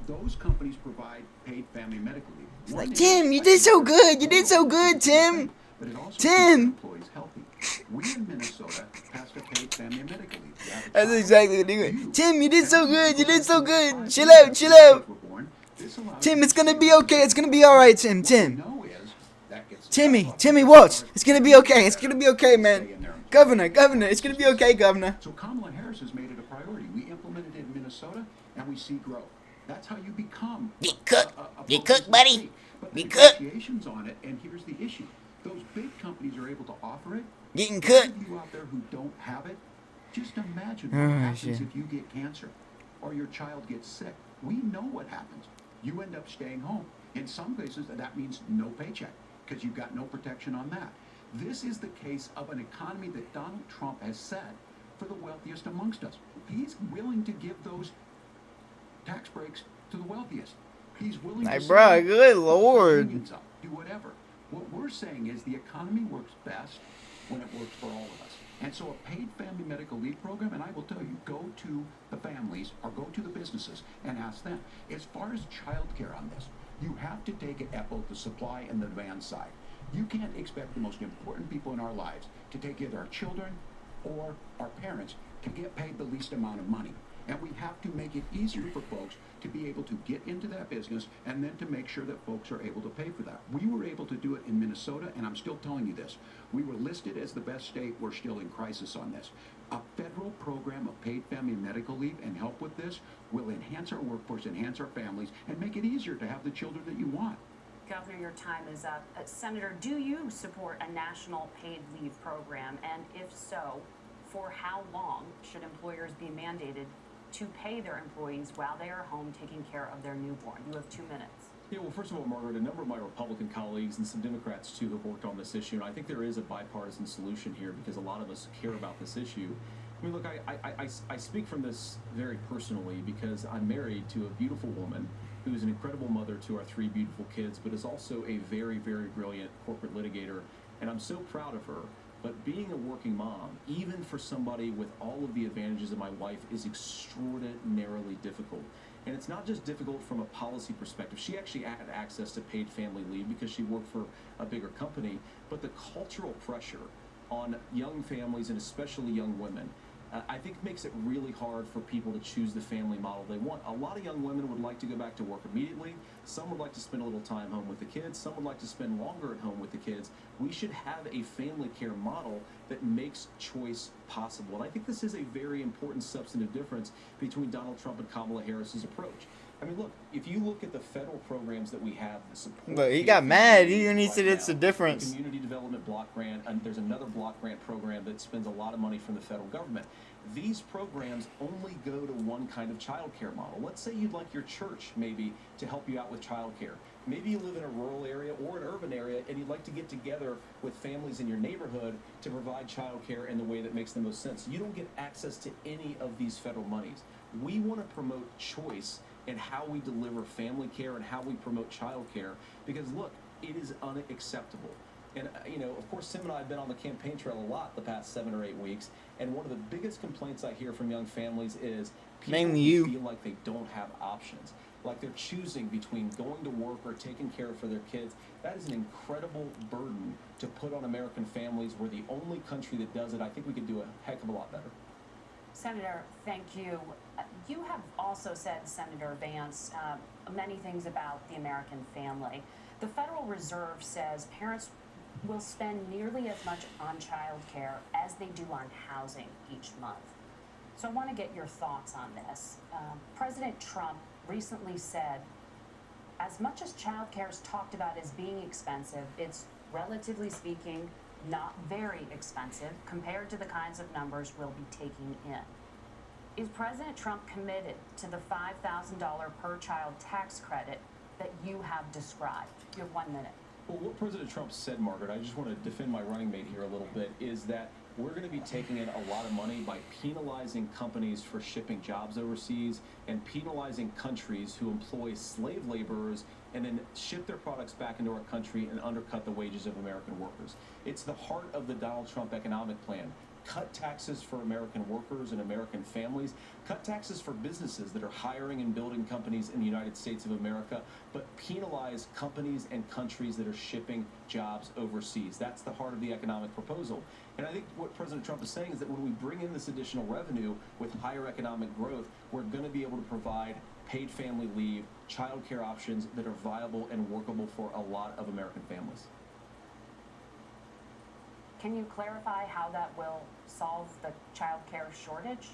Those companies provide paid family medical leave. It's like, Tim, you did so good. You did so good, Tim. But it also keeps Tim. employees healthy. We in Minnesota passed a paid family medical leave. That's exactly what they do. Tim, you did so good. You did so good. Chill out, chill out. Tim, it's gonna be okay. It's gonna be all right, Tim. Timmy Walz. It's gonna be okay. It's gonna be okay, man. Governor, it's gonna be okay, Governor. So Kamala Harris has made it a priority. We implemented it in Minnesota, and we see growth. That's how you become. Get cooked, buddy. Get cooked. Negotiations on it, and here's the issue: those big companies are able to offer it. Getting cooked. Those of you out there who don't have it, just imagine what happens if you get cancer or your child gets sick. We know what happens. You end up staying home. In some cases, that means no paycheck because you've got no protection on that. This is the case of an economy that Donald Trump has set for the wealthiest amongst us. He's willing to give those tax breaks to the wealthiest. He's willing to bruh, good Lord. do whatever. What we're saying is the economy works best when it works for all of us. And so a paid family medical leave program, and I will tell you, go to the families or go to the businesses and ask them. As far as child care on this, you have to take it at both the supply and the demand side. You can't expect the most important people in our lives to take either our children or our parents to get paid the least amount of money. And we have to make it easier for folks to be able to get into that business and then to make sure that folks are able to pay for that. We were able to do it in Minnesota, and I'm still telling you this. We were listed as the best state. We're still in crisis on this. A federal program of paid family medical leave and help with this will enhance our workforce, enhance our families, and make it easier to have the children that you want. Governor, your time is up. Senator, do you support a national paid leave program? And if so, for how long should employers be mandated to pay their employees while they are home taking care of their newborn? You have 2 minutes. Yeah, well, first of all, Margaret, a number of my Republican colleagues and some Democrats, too, have worked on this issue, and I think there is a bipartisan solution here because a lot of us care about this issue. I mean, look, I speak from this very personally because I'm married to a beautiful woman who's an incredible mother to our 3 beautiful kids, but is also a very, very brilliant corporate litigator, and I'm so proud of her. But being a working mom, even for somebody with all of the advantages of my wife, is extraordinarily difficult. And it's not just difficult from a policy perspective. She actually had access to paid family leave because she worked for a bigger company, but the cultural pressure on young families and especially young women, I think makes it really hard for people to choose the family model they want. A lot of young women would like to go back to work immediately. Some would like to spend a little time home with the kids. Some would like to spend longer at home with the kids. We should have a family care model that makes choice possible. And I think this is a very important substantive difference between Donald Trump and Kamala Harris's approach. I mean, look, if you look at the federal programs that we have that support... But he got mad. He said it's a difference. The Community Development Block Grant, and there's another block grant program that spends a lot of money from the federal government. These programs only go to one kind of child care model. Let's say you'd like your church, maybe, to help you out with child care. Maybe you live in a rural area or an urban area, and you'd like to get together with families in your neighborhood to provide child care in the way that makes the most sense. You don't get access to any of these federal monies. We want to promote choice in how we deliver family care and how we promote child care, because look, it is unacceptable. And, you know, of course, Tim and I have been on the campaign trail a lot the past 7 or 8 weeks, and one of the biggest complaints I hear from young families is people who feel like they don't have options, like they're choosing between going to work or taking care for their kids. That is an incredible burden to put on American families. We're the only country that does it. I think we could do a heck of a lot better. Senator, thank you. You have also said, Senator Vance, many things about the American family. The Federal Reserve says parents will spend nearly as much on child care as they do on housing each month. So I want to get your thoughts on this. President Trump recently said, as much as child care is talked about as being expensive, it's relatively speaking not very expensive compared to the kinds of numbers we'll be taking in. Is President Trump committed to the $5,000 per child tax credit that you have described? You have 1 minute. Well, what President Trump said, Margaret, I just want to defend my running mate here a little bit, is that we're going to be taking in a lot of money by penalizing companies for shipping jobs overseas and penalizing countries who employ slave laborers and then ship their products back into our country and undercut the wages of American workers. It's the heart of the Donald Trump economic plan. Cut taxes for American workers and American families. Cut taxes for businesses that are hiring and building companies in the United States of America, but penalize companies and countries that are shipping jobs overseas. That's the heart of the economic proposal. And I think what President Trump is saying is that when we bring in this additional revenue with higher economic growth, we're going to be able to provide paid family leave, child care options that are viable and workable for a lot of American families. Can you clarify how that will solve the child care shortage?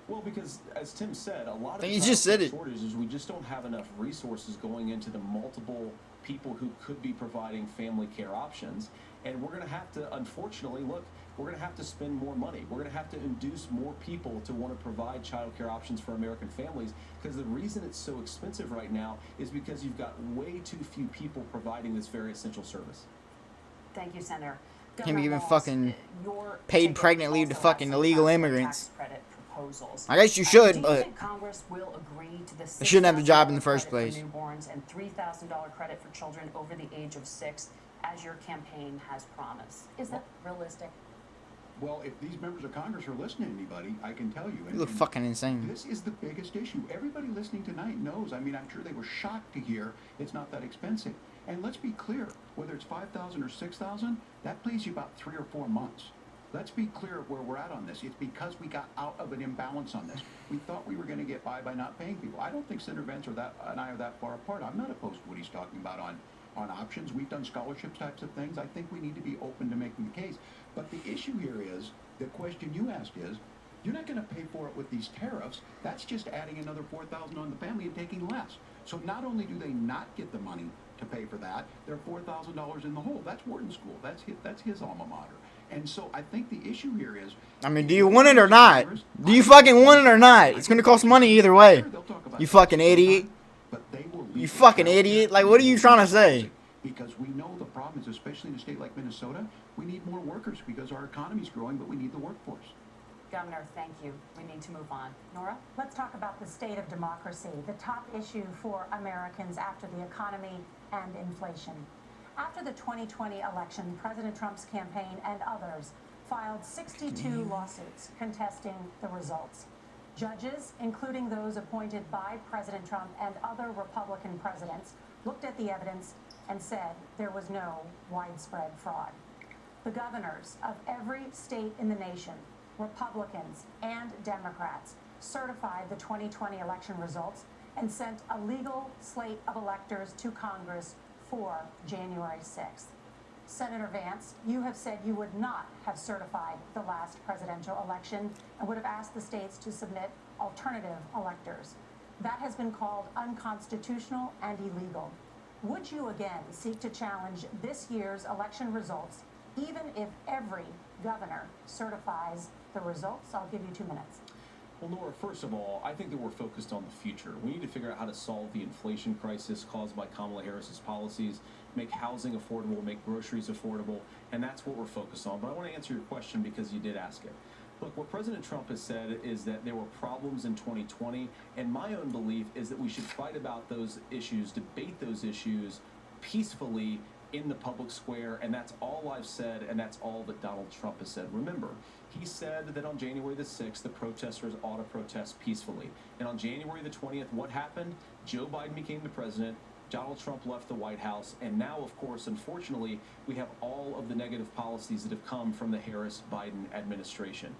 Well, because as Tim said, a lot of You just said it. shortages, we just don't have enough resources going into the multiple people who could be providing family care options. And we're going to have to, unfortunately, look, we're going to have to spend more money. We're going to have to induce more people to want to provide child care options for American families, because the reason it's so expensive right now is because you've got way too few people providing this very essential service. Thank you, Senator. Can't be giving fucking paid pregnant leave to fucking illegal immigrants. I guess you should, but Congress will agree to the they shouldn't have the job in the first place. Newborns and $3,000 credit for children over the age of 6, as your campaign has promised. Is that realistic? Well, if these members of Congress are listening to anybody, I can tell you. You look fucking insane. This is the biggest issue. Everybody listening tonight knows. I mean, I'm sure they were shocked to hear it's not that expensive. And let's be clear, whether it's $5,000 or $6,000, that pays you about 3 or 4 months. Let's be clear where we're at on this. It's because we got out of an imbalance on this. We thought we were going to get by not paying people. I don't think Senator Vance and I are that far apart. I'm not opposed to what he's talking about on options. We've done scholarships types of things. I think we need to be open to making the case. But the issue here is, the question you asked is, you're not going to pay for it with these tariffs. That's just adding another $4,000 on the family and taking less. So not only do they not get the money to pay for that, they're $4,000 in the hole. That's Wharton School. That's his alma mater. And so I think the issue here is, I mean, do you want it or not? Do you fucking want it or not? It's gonna cost money either way. You fucking idiot. You fucking idiot. Like, what are you trying to say? Because we know the problem is, especially in a state like Minnesota, we need more workers because our economy's growing, but we need the workforce. Governor, thank you. We need to move on. Nora? Let's talk about the state of democracy, the top issue for Americans after the economy and inflation. After the 2020 election, President Trump's campaign and others filed 62 lawsuits contesting the results. Judges, including those appointed by President Trump and other Republican presidents, looked at the evidence and said there was no widespread fraud. The governors of every state in the nation, Republicans and Democrats, certified the 2020 election results and sent a legal slate of electors to Congress for January 6th. Senator Vance, you have said you would not have certified the last presidential election and would have asked the states to submit alternative electors. That has been called unconstitutional and illegal. Would you again seek to challenge this year's election results, even if every governor certifies the results? I'll give you 2 minutes. Well, Nora, first of all, I think that we're focused on the future. We need to figure out how to solve the inflation crisis caused by Kamala Harris's policies, make housing affordable, make groceries affordable, and that's what we're focused on. But I want to answer your question because you did ask it. Look, what President Trump has said is that there were problems in 2020, and my own belief is that we should fight about those issues, debate those issues peacefully in the public square, and that's all I've said, and that's all that Donald Trump has said. Remember, he said that on January the 6th, the protesters ought to protest peacefully. And on January the 20th, what happened? Joe Biden became the president, Donald Trump left the White House, and now, of course, unfortunately, we have all of the negative policies that have come from the Harris-Biden administration.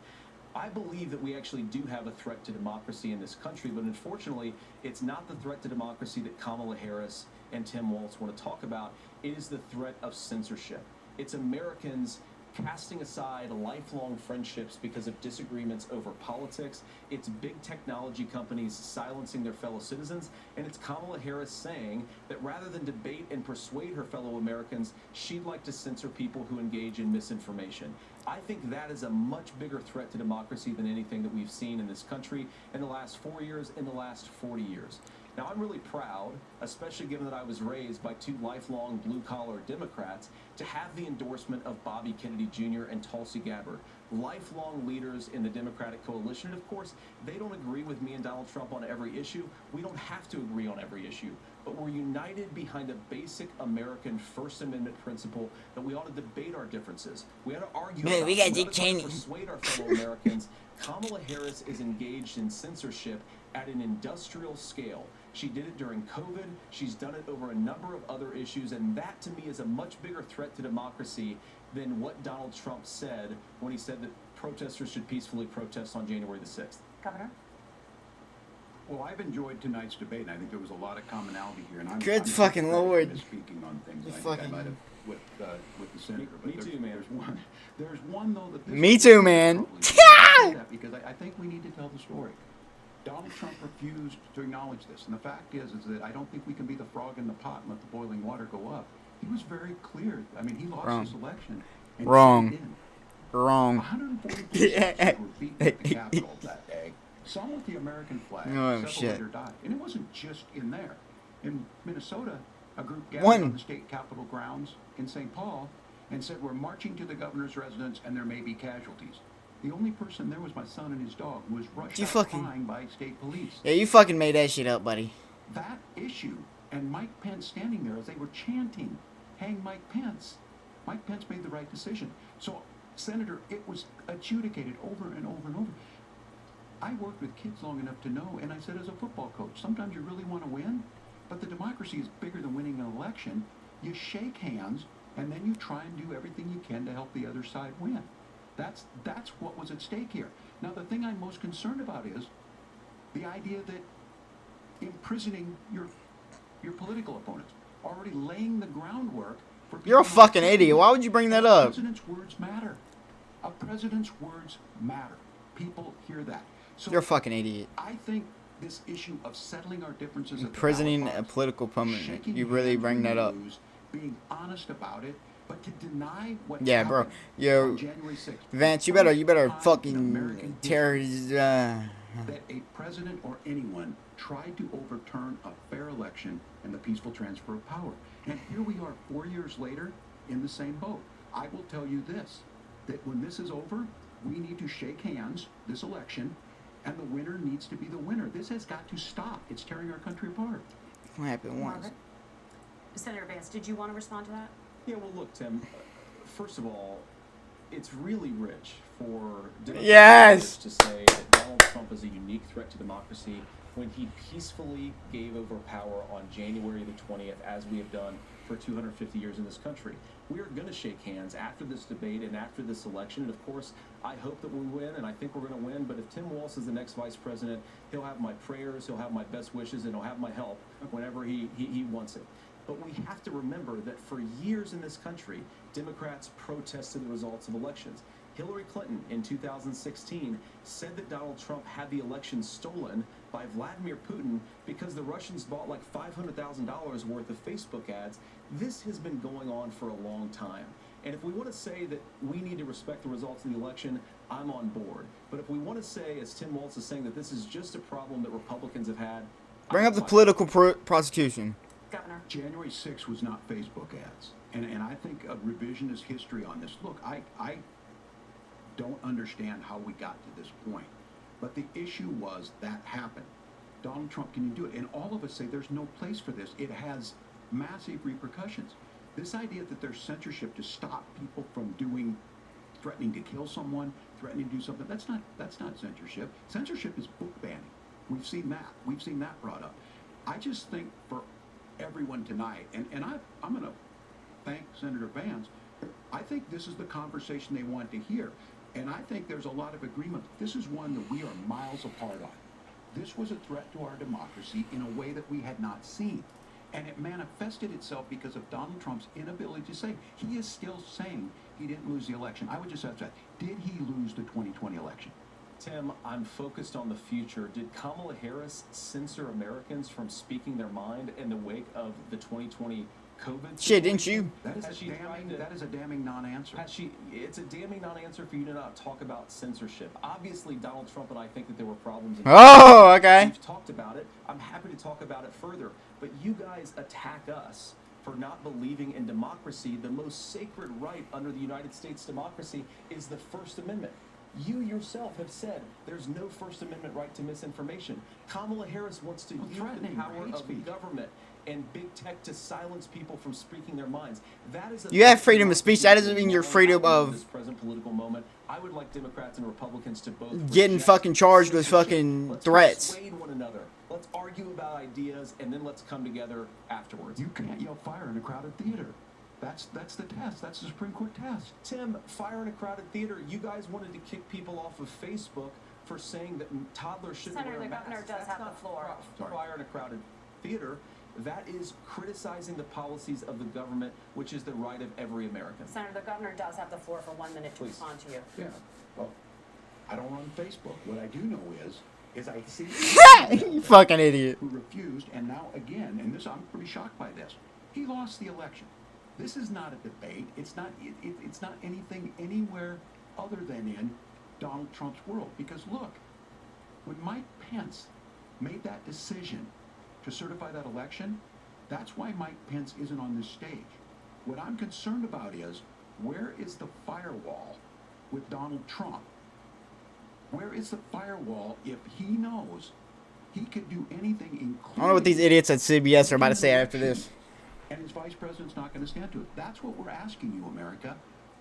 I believe that we actually do have a threat to democracy in this country, but unfortunately, it's not the threat to democracy that Kamala Harris and Tim Walz want to talk about. It is the threat of censorship. It's Americans casting aside lifelong friendships because of disagreements over politics. It's big technology companies silencing their fellow citizens, and it's Kamala Harris saying that rather than debate and persuade her fellow Americans, she'd like to censor people who engage in misinformation. I think that is a much bigger threat to democracy than anything that we've seen in this country in the last 4 years, in the last 40 years. Now, I'm really proud, especially given that I was raised by two lifelong blue-collar Democrats, to have the endorsement of Bobby Kennedy Jr. and Tulsi Gabbard, lifelong leaders in the Democratic coalition. And of course, they don't agree with me and Donald Trump on every issue. We don't have to agree on every issue, but we're united behind a basic American First Amendment principle that we ought to debate our differences. We ought to argue about we got it. We Dick ought to try to Cheney. persuade our fellow Americans. Kamala Harris is engaged in censorship at an industrial scale. She did it during COVID. She's done it over a number of other issues, and that to me is a much bigger threat to democracy than what Donald Trump said when he said that protesters should peacefully protest on January the 6th. Governor? Well, I've enjoyed tonight's debate, and I think there was a lot of commonality here. And I'm Good I'm fucking Lord. Speaking on things, The I think I fucking- might have with the senator. Me too, man. There's one though that. This Me too, man. Because I think we need to tell the story. Donald Trump refused to acknowledge this, and the fact is that I don't think we can be the frog in the pot and let the boiling water go up. He was very clear. I mean, he lost Wrong. this election. And Wrong. he did. Wrong. 140 police were beaten at the Capitol that day. Some with the American flag. Oh, Several shit. later died. And it wasn't just in there. In Minnesota, a group gathered One. on the state capitol grounds in St. Paul and said, "We're marching to the governor's residence and there may be casualties." The only person there was my son and his dog, who was rushed You out fucking- crying by state police. Yeah, you fucking made that shit up, buddy. That issue, and Mike Pence standing there as they were chanting, "Hang Mike Pence." Mike Pence made the right decision. So, Senator, it was adjudicated over and over and over. I worked with kids long enough to know, and I said as a football coach, sometimes you really want to win, but the democracy is bigger than winning an election. You shake hands, and then you try and do everything you can to help the other side win. That's what was at stake here. Now, the thing I'm most concerned about is the idea that imprisoning your political opponents, already laying the groundwork for... You're a fucking idiot. Why would you bring that up? A president's words matter. A president's words matter. People hear that. So You're a fucking idiot. I think this issue of settling our differences... Imprisoning a political opponent. You really bring that up. Being honest about it, but to deny what Yeah, bro. Yo, Vance, you better fucking terrorize. That a president or anyone tried to overturn a fair election and the peaceful transfer of power. And here we are 4 years later in the same boat. I will tell you this, that when this is over, we need to shake hands this election, and the winner needs to be the winner. This has got to stop. It's tearing our country apart. What happened once? Margaret? Senator Vance, did you want to respond to that? Yeah, well, look, Tim, first of all, it's really rich for Yes! to say that Donald Trump is a unique threat to democracy when he peacefully gave over power on January the 20th, as we have done for 250 years in this country. We are going to shake hands after this debate and after this election, and of course, I hope that we win, and I think we're going to win, but if Tim Walz is the next vice president, he'll have my prayers, he'll have my best wishes, and he'll have my help whenever he wants it. But we have to remember that for years in this country, Democrats protested the results of elections. Hillary Clinton in 2016 said that Donald Trump had the election stolen by Vladimir Putin because the Russians bought like $500,000 worth of Facebook ads. This has been going on for a long time. And if we want to say that we need to respect the results of the election, I'm on board. But if we want to say, as Tim Walz is saying, that this is just a problem that Republicans have had... Bring up the political prosecution. Governor. January 6th was not Facebook ads. And I think a revisionist history on this. Look, I don't understand how we got to this point. But the issue was that happened. Donald Trump, can you do it? And all of us say there's no place for this. It has massive repercussions. This idea that there's censorship to stop people from threatening to kill someone, threatening to do something, that's not censorship. Censorship is book banning. We've seen that. We've seen that brought up. I just think for everyone tonight, and I'm going to thank Senator Vance, I think this is the conversation they want to hear. And I think there's a lot of agreement. This is one that we are miles apart on. This was a threat to our democracy in a way that we had not seen. And it manifested itself because of Donald Trump's inability to say. He is still saying he didn't lose the election. I would just have said, did he lose the 2020 election? Tim, I'm focused on the future. Did Kamala Harris censor Americans from speaking their mind in the wake of the 2020 COVID Shit, didn't you? That is a damning non-answer. It's a damning non-answer for you to not talk about censorship. Obviously, Donald Trump and I think that there were problems. Oh, okay. We've talked about it. I'm happy to talk about it further. But you guys attack us for not believing in democracy. The most sacred right under the United States democracy is the First Amendment. You yourself have said there's no First Amendment right to misinformation. Kamala Harris wants to use the power of government and big tech to silence people from speaking their minds. That is you have freedom of speech. That doesn't mean you're freedom of this present political moment. I would like Democrats and Republicans to both getting fucking charged with fucking threats. Persuade one another. Let's argue about ideas and then let's come together afterwards. You can't yell fire in a crowded theater. That's the test. That's the Supreme Court test. Tim, fire in a crowded theater. You guys wanted to kick people off of Facebook for saying that toddlers shouldn't wear masks. Senator, the governor does have the floor. Fire in a crowded theater. That is criticizing the policies of the government, which is the right of every American. Senator, the governor does have the floor for 1 minute to respond to you. Yeah. Well, I don't run Facebook. What I do know is I see you fucking idiot who refused, and now again, and this I'm pretty shocked by this. He lost the election. This is not a debate. It's not anything anywhere other than in Donald Trump's world. Because look, when Mike Pence made that decision to certify that election, that's why Mike Pence isn't on this stage. What I'm concerned about is, where is the firewall with Donald Trump? Where is the firewall if he knows he could do anything, including... I don't know what these idiots at CBS are about to say after this. And his vice president's not going to stand to it. That's what we're asking you, America.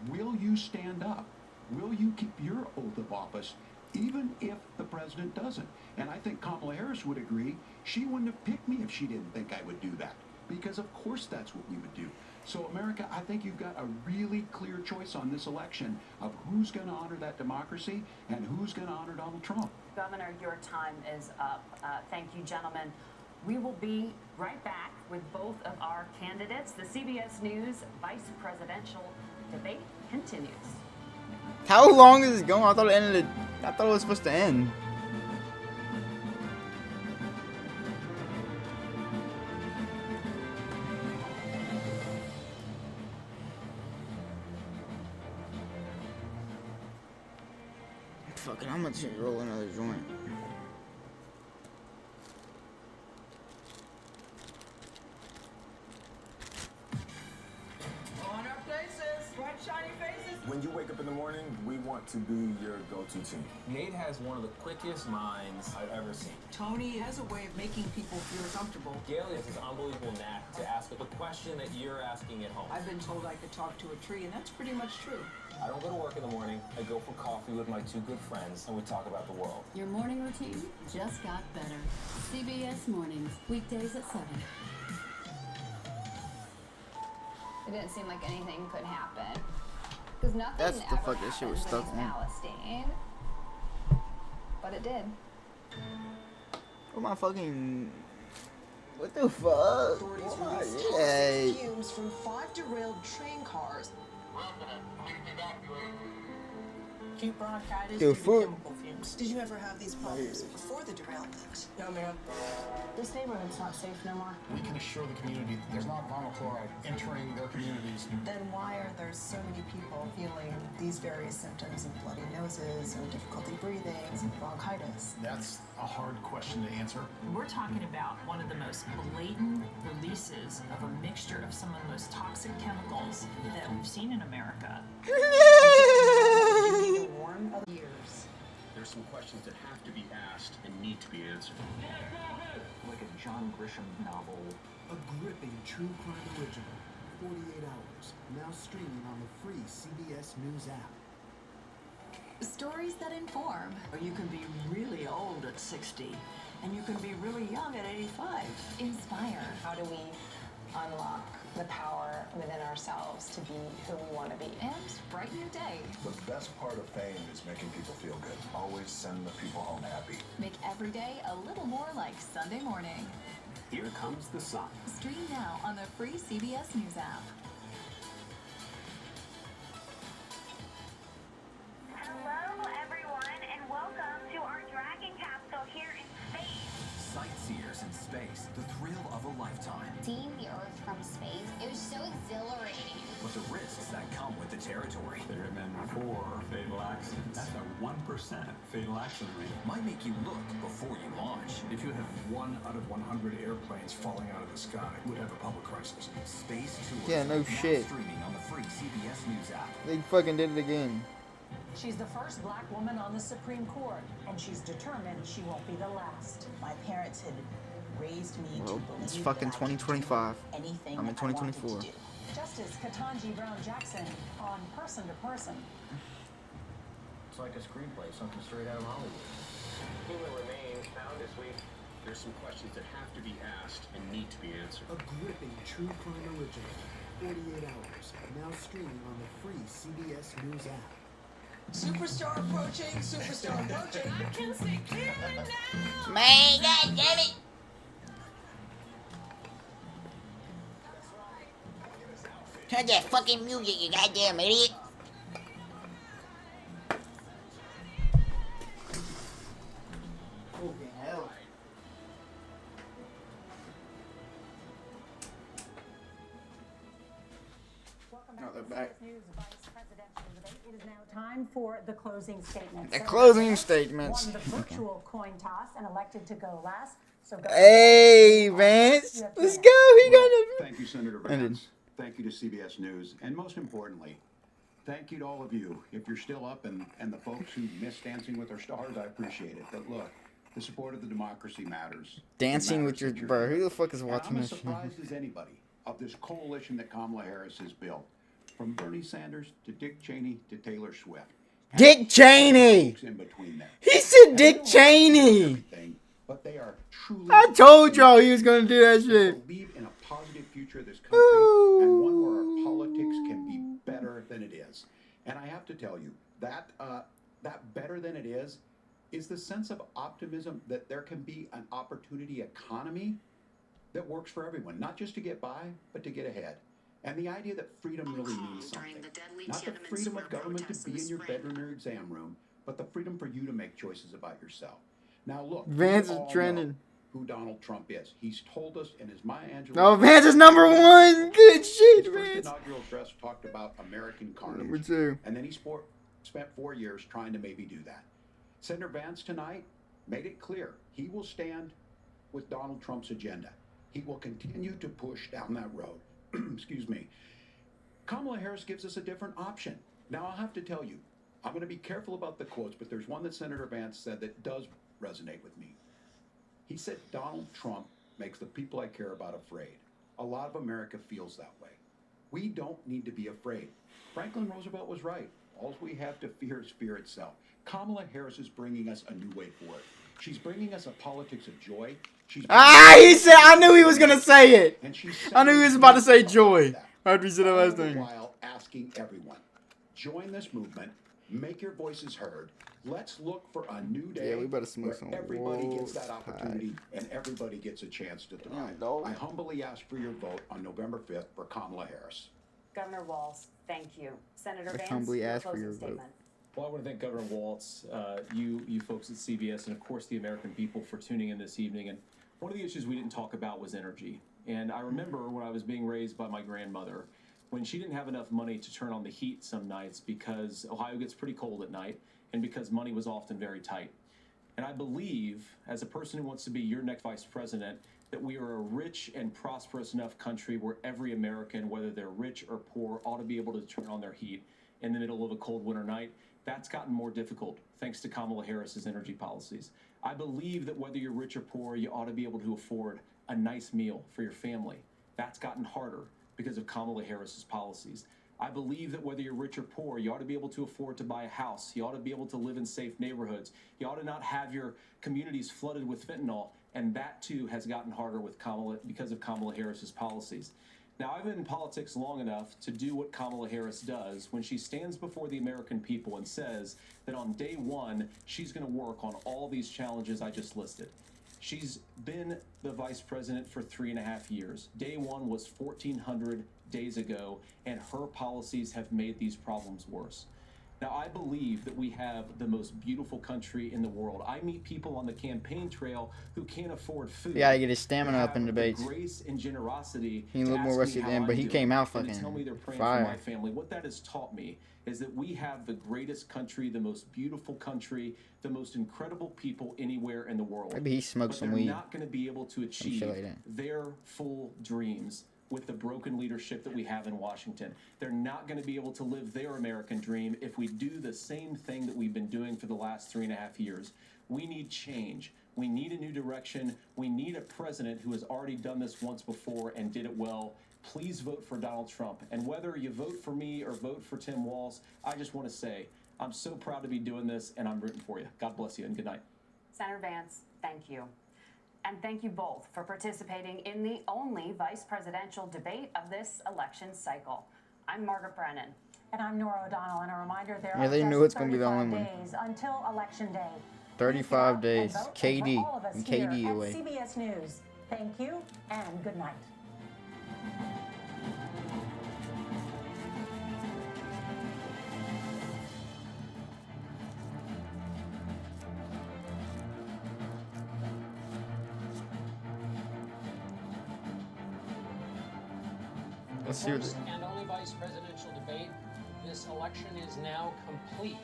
Will you stand up? Will you keep your oath of office, even if the president doesn't? And I think Kamala Harris would agree. She wouldn't have picked me if she didn't think I would do that. because of course that's what we would do. So America, I think you've got a really clear choice on this election of who's going to honor that democracy and who's going to honor Donald Trump. Governor, your time is up. Thank you, gentlemen. We will be right back with both of our candidates. The CBS News vice presidential debate continues. How long is this going? I thought it ended. I thought it was supposed to end. Fuck it, I'm gonna roll another joint. On our places, bright shiny faces. When you wake up in the morning, we want to be your go-to team. Nate has one of the quickest minds I've ever seen. Tony has a way of making people feel comfortable. Gail has this unbelievable knack to ask the question that you're asking at home. I've been told I could talk to a tree, and that's pretty much true. I don't go to work in the morning. I go for coffee with my two good friends, and we talk about the world. Your morning routine just got better. CBS Mornings, weekdays at 7. It didn't seem like anything could happen. Because nothing That's the ever fuck that shit was happens stuck in on. Palestine. But it did. What my fucking... What the fuck? Authorities Why? released Yay. toxic fumes from 5 derailed train cars. Acute bronchitis Dude, due to food. chemical fumes. Did you ever have these problems before the derailment? No, ma'am. This neighborhood's not safe no more. We can assure the community that there's not vinyl chloride entering their communities. Then why are there so many people feeling these various symptoms of bloody noses and difficulty breathing and bronchitis? That's a hard question to answer. We're talking about one of the most blatant releases of a mixture of some of the most toxic chemicals that we've seen in America. Warm of years. There's some questions that have to be asked and need to be answered. Like a John Grisham novel. A gripping true crime original. 48 hours. Now streaming on the free CBS News app. Stories that inform. Or you can be really old at 60, and you can be really young at 85. Inspire. How do we unlock the power within ourselves to be who we want to be? And brighten your day. The best part of fame is making people feel good. Always send the people home happy. Make every day a little more like Sunday morning. Here comes the sun. Stream now on the free CBS News app. Hello, everyone, and welcome to our Dragon capsule here in space. Sightseers in space, the thrill of a lifetime. Seeing the Earth from space, it was so exhilarating. But the risks that come with the territory. There have been 4 fatal accidents. That's a 1% fatal accident rate. Might make you look before you launch. If you had 1 out of 100 airplanes falling out of the sky, we'd have a public crisis. Space tours. Yeah, no now shit. Streaming on the free CBS News app. They fucking did it again. She's the first black woman on the Supreme Court, and she's determined she won't be the last. My parents had raised me Well, to believe it's fucking that I could do 2025. anything I'm in that I wanted 2024. to do. Justice Ketanji Brown Jackson on Person to Person. It's like a screenplay, something straight out of Hollywood. Human remains found this week. There's some questions that have to be asked and need to be answered. A gripping true crime original. 48 hours. Now streaming on the free CBS News app. Superstar approaching, superstar approaching. I can see clearly now. Man, god damn it! Turn that fucking music, you goddamn idiot! Fucking hell. Welcome No, back they're to back. CBS News Vice Presidential Debate. It is now time for the closing statements. The Senator closing Vance statements. Won the Okay. virtual coin toss and elected to go last. So go Hey, Vance! Let's go! He got it! Thank you, Senator Ended. Vance. Thank you to CBS News. And most importantly, thank you to all of you. If you're still up and the folks who miss Dancing with Our Stars, I appreciate it. But look, the support of the democracy matters. Dancing It with your... matters that Bro, you're who the fuck is And watching I'm as this shit? surprised as anybody of this coalition that Kamala Harris has built. From Bernie Sanders to Dick Cheney to Taylor Swift. Dick Cheney! In between there. He said Dick Cheney! But they are truly... I told y'all he was gonna do that shit. Believe in a positive country and one where our politics can be better than it is. And I have to tell you, that better than it is the sense of optimism that there can be an opportunity economy that works for everyone, not just to get by, but to get ahead. And the idea that freedom really means something. Not the freedom of government to be in your bedroom or exam room, but the freedom for you to make choices about yourself. Now look, Vance we is all trending. know who Donald Trump is. He's told us, and as Maya Angelou... Oh, Vance is number one. Good shit, his first Vance. inaugural address talked about American carnage. Number two. And then he spent 4 years trying to maybe do that. Senator Vance tonight made it clear he will stand with Donald Trump's agenda. He will continue to push down that road. Excuse me. Kamala Harris gives us a different option. Now, I'll have to tell you, I'm going to be careful about the quotes, but there's one that Senator Vance said that does resonate with me. He said, Donald Trump makes the people I care about afraid. A lot of America feels that way. We don't need to be afraid. Franklin Roosevelt was right. All we have to fear is fear itself. Kamala Harris is bringing us a new way forward. She's bringing us a politics of joy. He said, I knew he was going to say it. I knew he was about to say joy. After he said that last thing. While asking everyone, join this movement, make your voices heard. Let's look for a new day. Yeah, we better smoke some everybody gets that Wolves opportunity and everybody gets a chance to thrive. I humbly ask for your vote on November 5th for Kamala Harris. Governor Walz, thank you. Senator I Vance, humbly your ask for closing your vote. statement. Well, I want to thank Governor Walz, you folks at CBS, and of course the American people for tuning in this evening. And one of the issues we didn't talk about was energy. And I remember when I was being raised by my grandmother, when she didn't have enough money to turn on the heat some nights because Ohio gets pretty cold at night and because money was often very tight. And I believe, as a person who wants to be your next vice president, that we are a rich and prosperous enough country where every American, whether they're rich or poor, ought to be able to turn on their heat in the middle of a cold winter night. That's gotten more difficult thanks to Kamala Harris's energy policies. I believe that whether you're rich or poor, you ought to be able to afford a nice meal for your family. That's gotten harder because of Kamala Harris's policies. I believe that whether you're rich or poor, you ought to be able to afford to buy a house. You ought to be able to live in safe neighborhoods. You ought to not have your communities flooded with fentanyl. And that too has gotten harder with because of Kamala Harris's policies. Now, I've been in politics long enough to do what Kamala Harris does when she stands before the American people and says that on day one, she's going to work on all these challenges I just listed. She's been the vice president for 3.5 years. Day one was 1,400 days ago, and her policies have made these problems worse. Now, I believe that we have the most beautiful country in the world. I meet people on the campaign trail who can't afford food. He gotta get his stamina up in debates. Grace and generosity. He looked more rusty than, but he came out fucking tell me they're praying fire. for my family. What that has taught me is that we have the greatest country, the most beautiful country, the most incredible people anywhere in the world. Maybe he smoked some they're weed. not going to be able to achieve like that. their full dreams with the broken leadership that we have in Washington. They're not going to be able to live their American dream if we do the same thing that we've been doing for the last 3.5 years. We need change. We need a new direction. We need a president who has already done this once before and did it well. Please vote for Donald Trump. And whether you vote for me or vote for Tim Walz, I just want to say, I'm so proud to be doing this, and I'm rooting for you. God bless you, and good night. Senator Vance, thank you. And thank you both for participating in the only vice presidential debate of this election cycle. I'm Margaret Brennan. And I'm Nora O'Donnell. And a reminder, there Yeah, are they just knew it's gonna be the 35 only one. days until Election Day. 35 days. And vote KD. for all of us And here KD at away. CBS News. Thank you and good night. Let's see what First and only vice presidential debate. This election is now complete.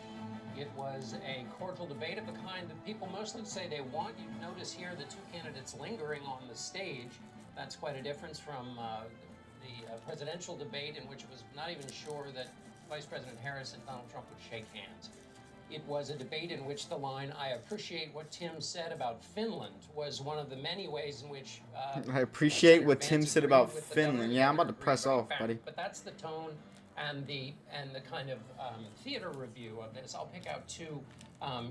It was a cordial debate of the kind that people mostly say they want. You notice here the two candidates lingering on the stage. That's quite a difference from the presidential debate, in which it was not even sure that Vice President Harris and Donald Trump would shake hands. It was a debate in which the line, "I appreciate what Tim said about Finland," was one of the many ways in which I appreciate what Vance Tim said agreed about with the Finland. governor. Yeah, I'm about to Agreed press right off, back. buddy. But that's the tone and the kind of theater review of this. I'll pick out two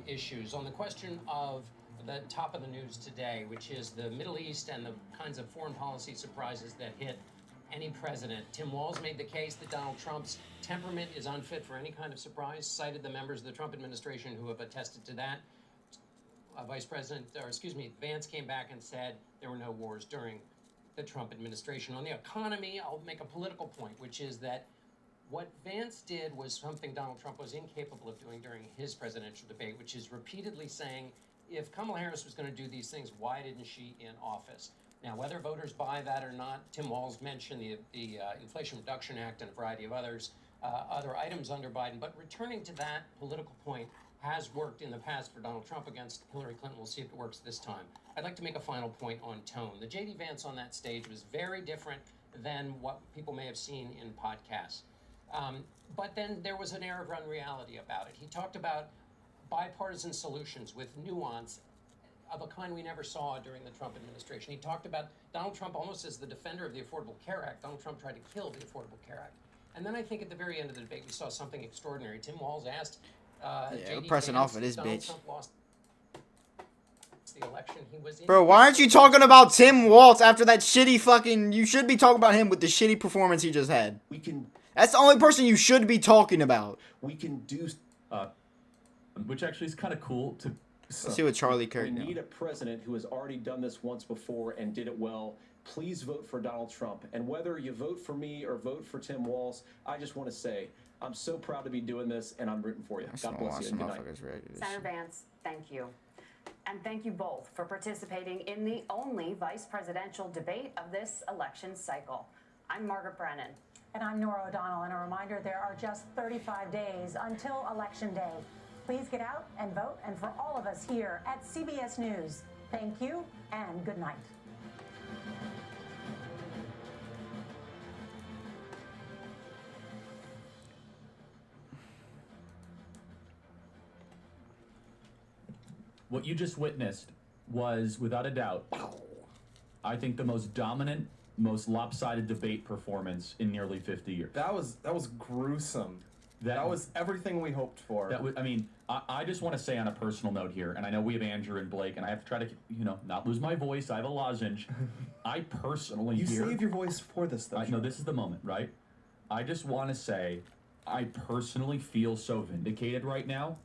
issues. On the question of the top of the news today, which is the Middle East and the kinds of foreign policy surprises that hit any president. Tim Walz made the case that Donald Trump's temperament is unfit for any kind of surprise, cited the members of the Trump administration who have attested to that. Vance came back and said there were no wars during the Trump administration. On the economy, I'll make a political point, which is that what Vance did was something Donald Trump was incapable of doing during his presidential debate, which is repeatedly saying, if Kamala Harris was going to do these things, why didn't she in office? Now, whether voters buy that or not, Tim Walz mentioned the Inflation Reduction Act and a variety of other items under Biden. But returning to that political point has worked in the past for Donald Trump against Hillary Clinton. We'll see if it works this time. I'd like to make a final point on tone. The J.D. Vance on that stage was very different than what people may have seen in podcasts. But then there was an air of unreality about it. He talked about bipartisan solutions with nuance of a kind we never saw during the Trump administration. He talked about Donald Trump almost as the defender of the Affordable Care Act. Donald Trump tried to kill the Affordable Care Act. And then I think at the very end of the debate, we saw something extraordinary. Tim Walz asked we're pressing Vance, off of this Donald bitch. Trump lost the election. He was in. Bro, why aren't you talking about Tim Walz after that shitty fucking... You should be talking about him with the shitty performance he just had. That's the only person you should be talking about. We can do... which actually is kind of cool to... Let's see what Charlie Kirk We need a president who has already done this once before and did it well. Please vote for Donald Trump. And whether you vote for me or vote for Tim Walz, I just want to say, I'm so proud to be doing this, and I'm rooting for you. God bless you, and good night. Senator Vance, thank you. And thank you both for participating in the only vice presidential debate of this election cycle. I'm Margaret Brennan. And I'm Nora O'Donnell. And a reminder, there are just 35 days until Election Day. Please get out and vote. And for all of us here at CBS News, thank you and good night. What you just witnessed was, without a doubt, I think the most dominant, most lopsided debate performance in nearly 50 years. That was gruesome. That was everything we hoped for. That was, I mean, I just want to say on a personal note here, and I know we have Andrew and Blake, and I have to try to, not lose my voice. I have a lozenge. I personally You saved your voice for this, though. No, this is the moment, right? I just want to say, I personally feel so vindicated right now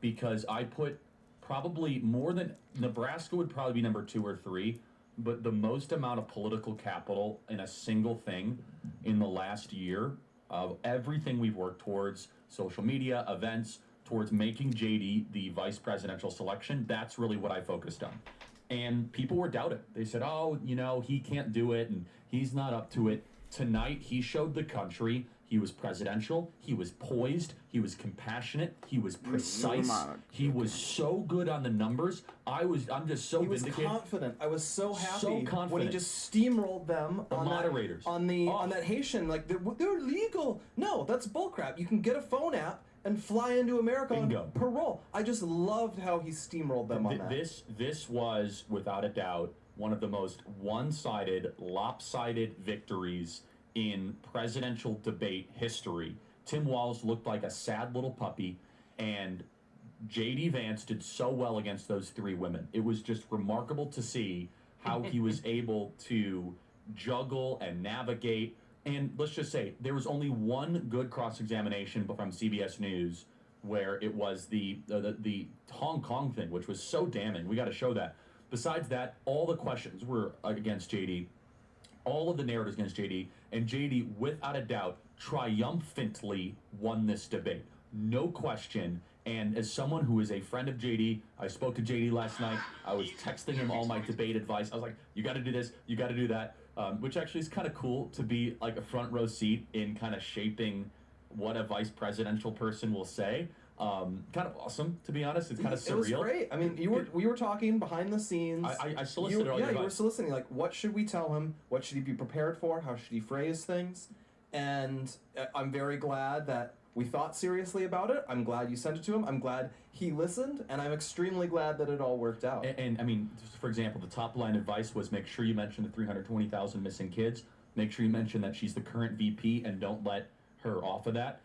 because I put probably more than Nebraska would probably be number 2 or 3, but the most amount of political capital in a single thing in the last year of everything we've worked towards, social media, events, towards making JD the vice presidential selection. That's really what I focused on. And people were doubting. They said, oh, he can't do it and he's not up to it. Tonight, he showed the country he was presidential, he was poised, he was compassionate, he was precise, he was so good on the numbers. I'm just so vindicated. He was confident. I was so happy so confident. when he just steamrolled them the moderators on that Haitian, like they're legal. No, that's bullcrap. You can get a phone app and fly into America on parole. I just loved how he steamrolled them on that. This was without a doubt one of the most one-sided, lopsided victories in presidential debate history. Tim Walz looked like a sad little puppy, and J.D. Vance did so well against those 3 women. It was just remarkable to see how he was able to juggle and navigate. And let's just say, there was only one good cross-examination from CBS News where it was the Hong Kong thing, which was so damning. We got to show that. Besides that, all the questions were against J.D., all of the narratives against JD, and JD, without a doubt, triumphantly won this debate. No question. And as someone who is a friend of JD, I spoke to JD last night. I was texting him all my debate advice. I was like, you got to do this, you got to do that, which actually is kind of cool to be like a front row seat in kind of shaping what a vice presidential person will say. Kind of awesome, to be honest. It's kind of surreal. It was great. I mean, we were talking behind the scenes. I solicited all your advice. You were soliciting, like, what should we tell him? What should he be prepared for? How should he phrase things? And I'm very glad that we thought seriously about it. I'm glad you sent it to him. I'm glad he listened, and I'm extremely glad that it all worked out. And I mean, for example, the top line advice was make sure you mention the 320,000 missing kids. Make sure you mention that she's the current VP and don't let her off of that.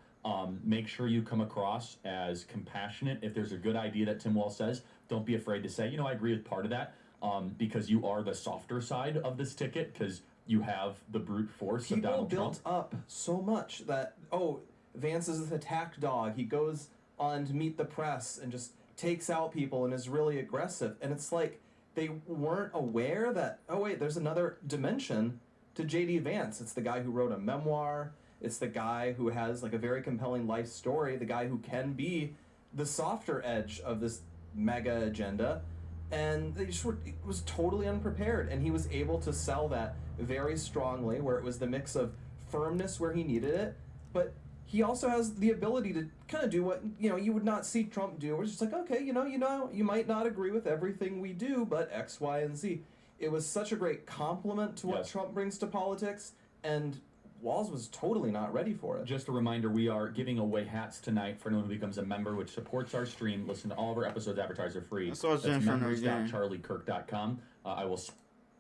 Make sure you come across as compassionate. If there's a good idea that Tim Walz says, don't be afraid to say, I agree with part of that. because you are the softer side of this ticket, because you have the brute force of Donald Trump. People built up so much that, oh, Vance is this attack dog. He goes on to meet the press and just takes out people and is really aggressive. And it's like they weren't aware that, oh wait, there's another dimension to J.D. Vance. It's the guy who wrote a memoir. It's the guy who has like a very compelling life story. The guy who can be the softer edge of this mega agenda. And they just was totally unprepared. And he was able to sell that very strongly, where it was the mix of firmness where he needed it, but he also has the ability to kind of do what, you know, you would not see Trump do. It's just like, okay, you might not agree with everything we do, but X, Y, and Z. It was such a great compliment to what Trump brings to politics, and Walz was totally not ready for it. Just a reminder, we are giving away hats tonight for anyone who becomes a member, which supports our stream. Listen to all of our episodes, advertiser free. That's members.charliekirk.com. I will...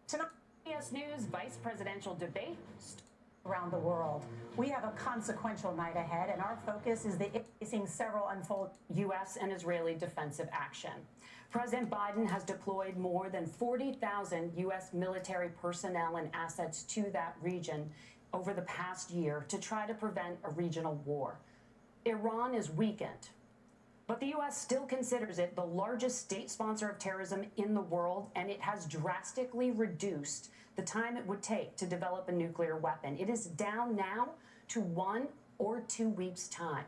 Tonight, CBS News vice presidential debate around the world. We have a consequential night ahead, and our focus is facing several unfold U.S. and Israeli defensive action. President Biden has deployed more than 40,000 U.S. military personnel and assets to that region over the past year to try to prevent a regional war. Iran is weakened, but the U.S. still considers it the largest state sponsor of terrorism in the world, and it has drastically reduced the time it would take to develop a nuclear weapon. It is down now to 1 or 2 weeks' time.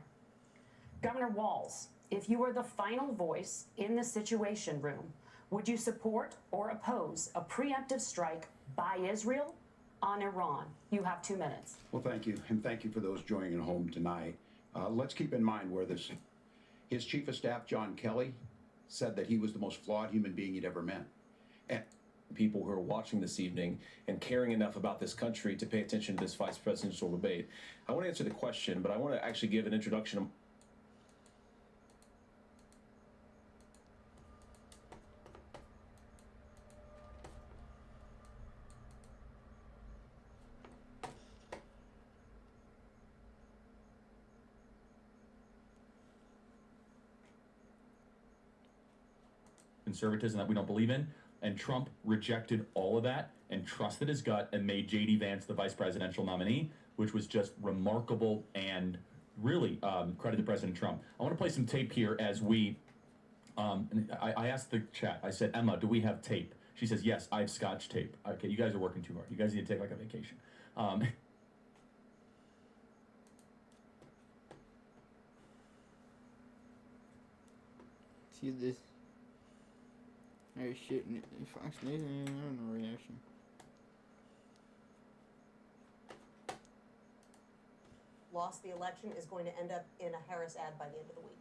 Governor Walz, if you were the final voice in the Situation Room, would you support or oppose a preemptive strike by Israel on Iran? You have 2 minutes. Well, thank you, and thank you for those joining at home tonight. Let's keep in mind where his chief of staff, John Kelly, said that he was the most flawed human being he'd ever met. And people who are watching this evening and caring enough about this country to pay attention to this vice presidential debate. I want to answer the question, but I want to actually give an introduction. Conservatism that we don't believe in. And Trump rejected all of that and trusted his gut and made J.D. Vance the vice presidential nominee, which was just remarkable and really credit to President Trump. I want to play some tape here as we, I asked the chat, I said, Emma, do we have tape? She says, yes, I have Scotch tape. Okay, you guys are working too hard. You guys need to take like a vacation. See this? Oh shit, Fox News ain't having no reaction. Lost the election is going to end up in a Harris ad by the end of the week.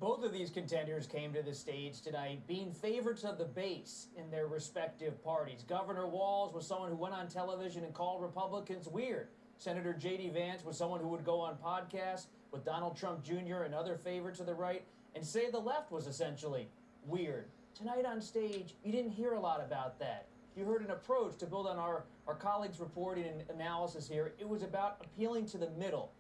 Both of these contenders came to the stage tonight being favorites of the base in their respective parties. Governor Walz was someone who went on television and called Republicans weird. Senator J.D. Vance was someone who would go on podcasts with Donald Trump Jr. and other favorites of the right and say the left was essentially weird. Tonight on stage, you didn't hear a lot about that. You heard an approach to build on our colleagues' reporting and analysis here. It was about appealing to the middle.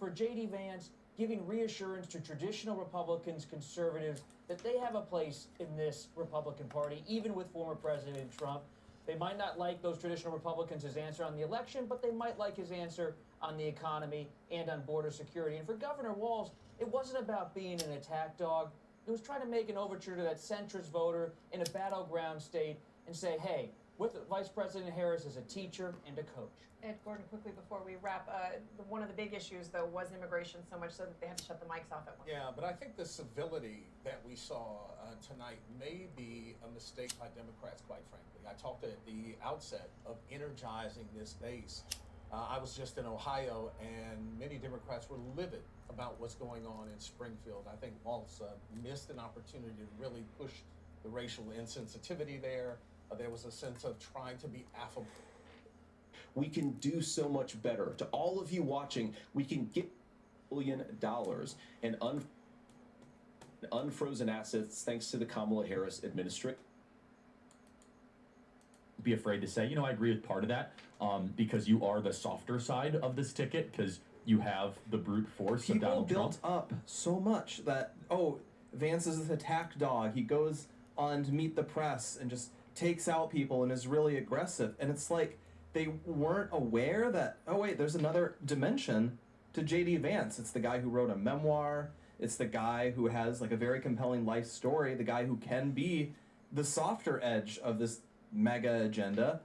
For J.D. Vance, giving reassurance to traditional Republicans, conservatives, that they have a place in this Republican Party, even with former President Trump. They might not like those traditional Republicans' his answer on the election, but they might like his answer on the economy and on border security. And for Governor Walz, it wasn't about being an attack dog. It was trying to make an overture to that centrist voter in a battleground state and say, hey, with Vice President Harris as a teacher and a coach. Ed Gordon, quickly before we wrap, one of the big issues, though, was immigration, so much so that they had to shut the mics off at once. Yeah, but I think the civility that we saw tonight may be a mistake by Democrats, quite frankly. I talked at the outset of energizing this base. I was just in Ohio, and many Democrats were livid about what's going on in Springfield. I think Walz missed an opportunity to really push the racial insensitivity there. There was a sense of trying to be affable. We can do so much better. To all of you watching, we can get $1 billion in unfrozen assets thanks to the Kamala Harris administration. Be afraid to say, I agree with part of that because you are the softer side of this ticket because you have the brute force of Donald Trump. People built up so much that, oh, Vance is this attack dog. He goes on Meet the Press and just takes out people and is really aggressive. And it's like they weren't aware that, oh wait, there's another dimension to J.D. Vance. It's the guy who wrote a memoir. It's the guy who has like a very compelling life story. The guy who can be the softer edge of this mega agenda.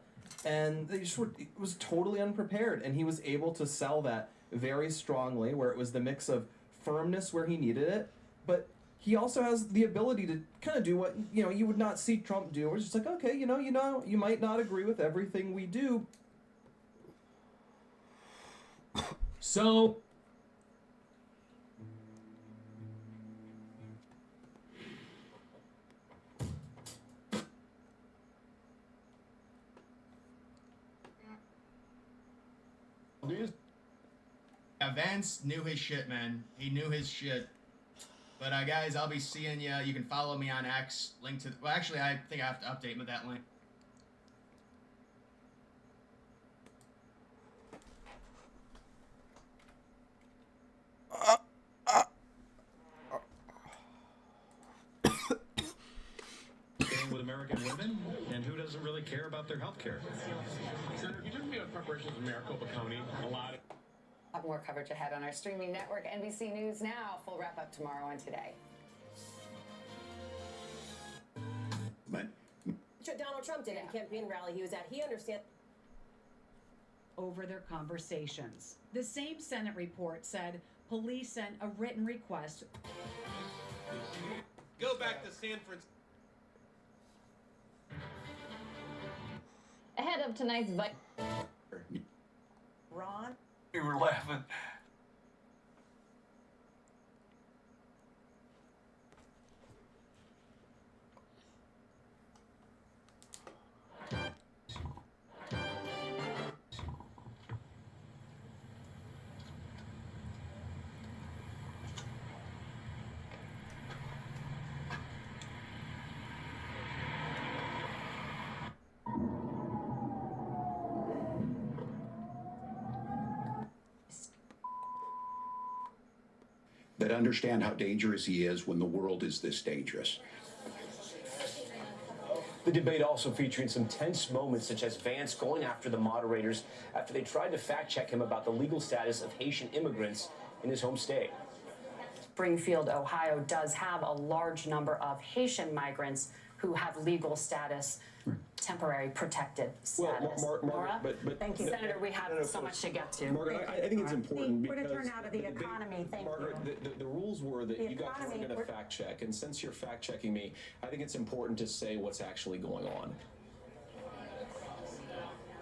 And they just were, it was totally unprepared. And he was able to sell that very strongly, where it was the mix of firmness where he needed it, but he also has the ability to kind of do what, you know, you would not see Trump do. It's just like, okay, you know, you might not agree with everything we do. So yeah, Vance knew his shit, man. He knew his shit. But guys, I'll be seeing you. You can follow me on X. Link to. Well, actually, I think I have to update with that link. With American women, and who doesn't really care about their health care? Senator, you took me on preparations of Maricopa County. A lot of... Have more coverage ahead on our streaming network, NBC News Now. Full wrap up tomorrow on Today. But Donald Trump did at a campaign rally he was at. He understands over their conversations. The same Senate report said police sent a written request. Go back to San Francisco. Ahead of tonight's Ron. We were laughing. that understand how dangerous he is when the world is this dangerous. The debate also featuring some tense moments, such as Vance going after the moderators after they tried to fact-check him about the legal status of Haitian immigrants in his home state. Springfield, Ohio does have a large number of Haitian migrants who have legal status, temporary protected status. Laura? Thank you. Senator, we have so much to get to. Margaret, I think it's important We're because to turn out of the economy. Thank Margaret, you. the rules were that The you guys were economy, going to fact check, and since you're fact checking me, I think it's important to say what's actually going on.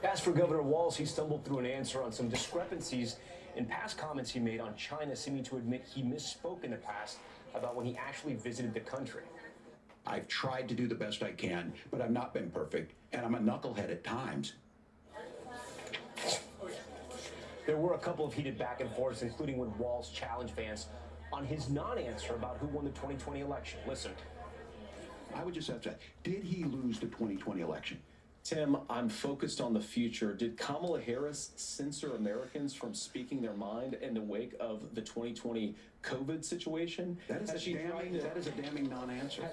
As for Governor Walz, he stumbled through an answer on some discrepancies in past comments he made on China, seeming to admit he misspoke in the past about when he actually visited the country. I've tried to do the best I can, but I've not been perfect, and I'm a knucklehead at times. There were a couple of heated back and forths, including when Walz challenged Vance on his non-answer about who won the 2020 election. Listen. I would just have to say, did he lose the 2020 election? Tim, I'm focused on the future. Did Kamala Harris censor Americans from speaking their mind in the wake of the 2020 COVID situation? That is a damning non-answer.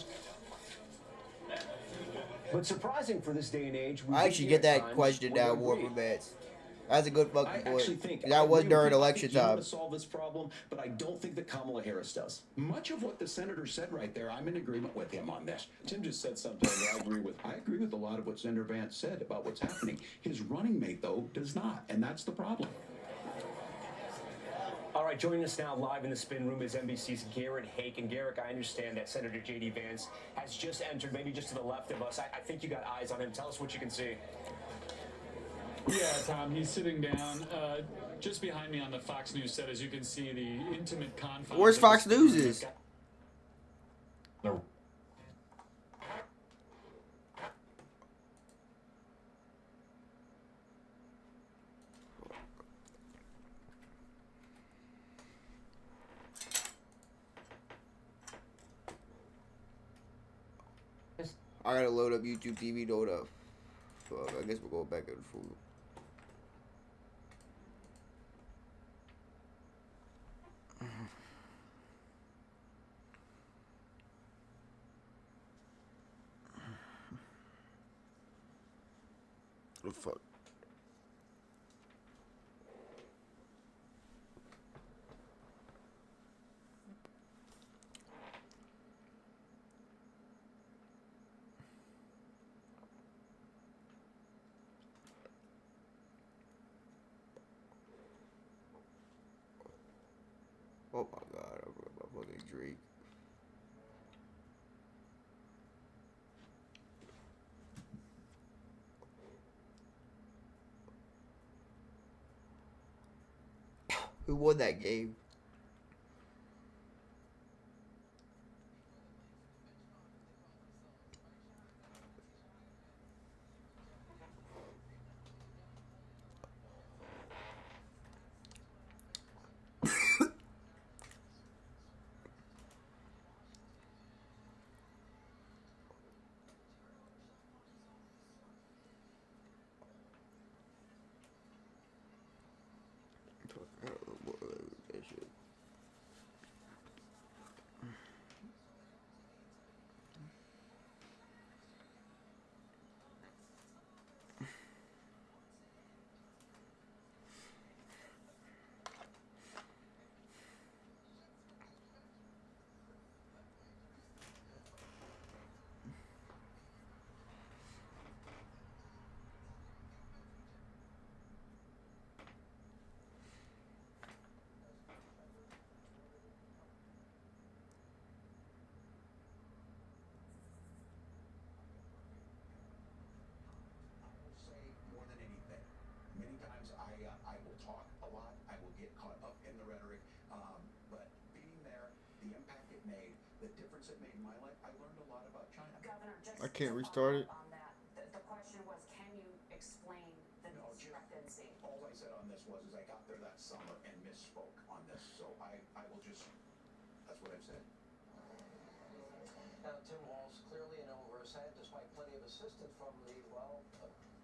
But surprising for this day and age, I actually get that question down more from Vance. That's a good fucking I point. actually think That was during election you want time. to solve this problem, but I don't think that Kamala Harris does. Much of what the senator said right there, I'm in agreement with him on this. Tim just said something that I agree with. I agree with a lot of what Senator Vance said about what's happening. His running mate, though, does not, and that's the problem. All right, joining us now live in the spin room is NBC's Garrett Hake. And Garrett, I understand that Senator J.D. Vance has just entered, maybe just to the left of us. I think you got eyes on him. Tell us what you can see. Yeah, Tom, he's sitting down just behind me on the Fox News set. As you can see, the intimate confines. Where's Fox News is? No. I gotta load up YouTube TV, load up. Fuck, I guess we'll go back and forth. The fuck? Oh my god, I forgot about fucking Drake. Who won that game? That shit. Say more than anything. Many times I will talk a lot. I will get caught up in the rhetoric. But being there, the impact it made, the difference it made in my life, I learned a lot about China. Governor, just I can't to restart follow it. up on that, the question was, can you explain the discrepancy? All I said on this was I got there that summer and misspoke on this. So I will just, that's what I've said. Now, Tim Walz clearly in over his head, despite plenty of assistance from the,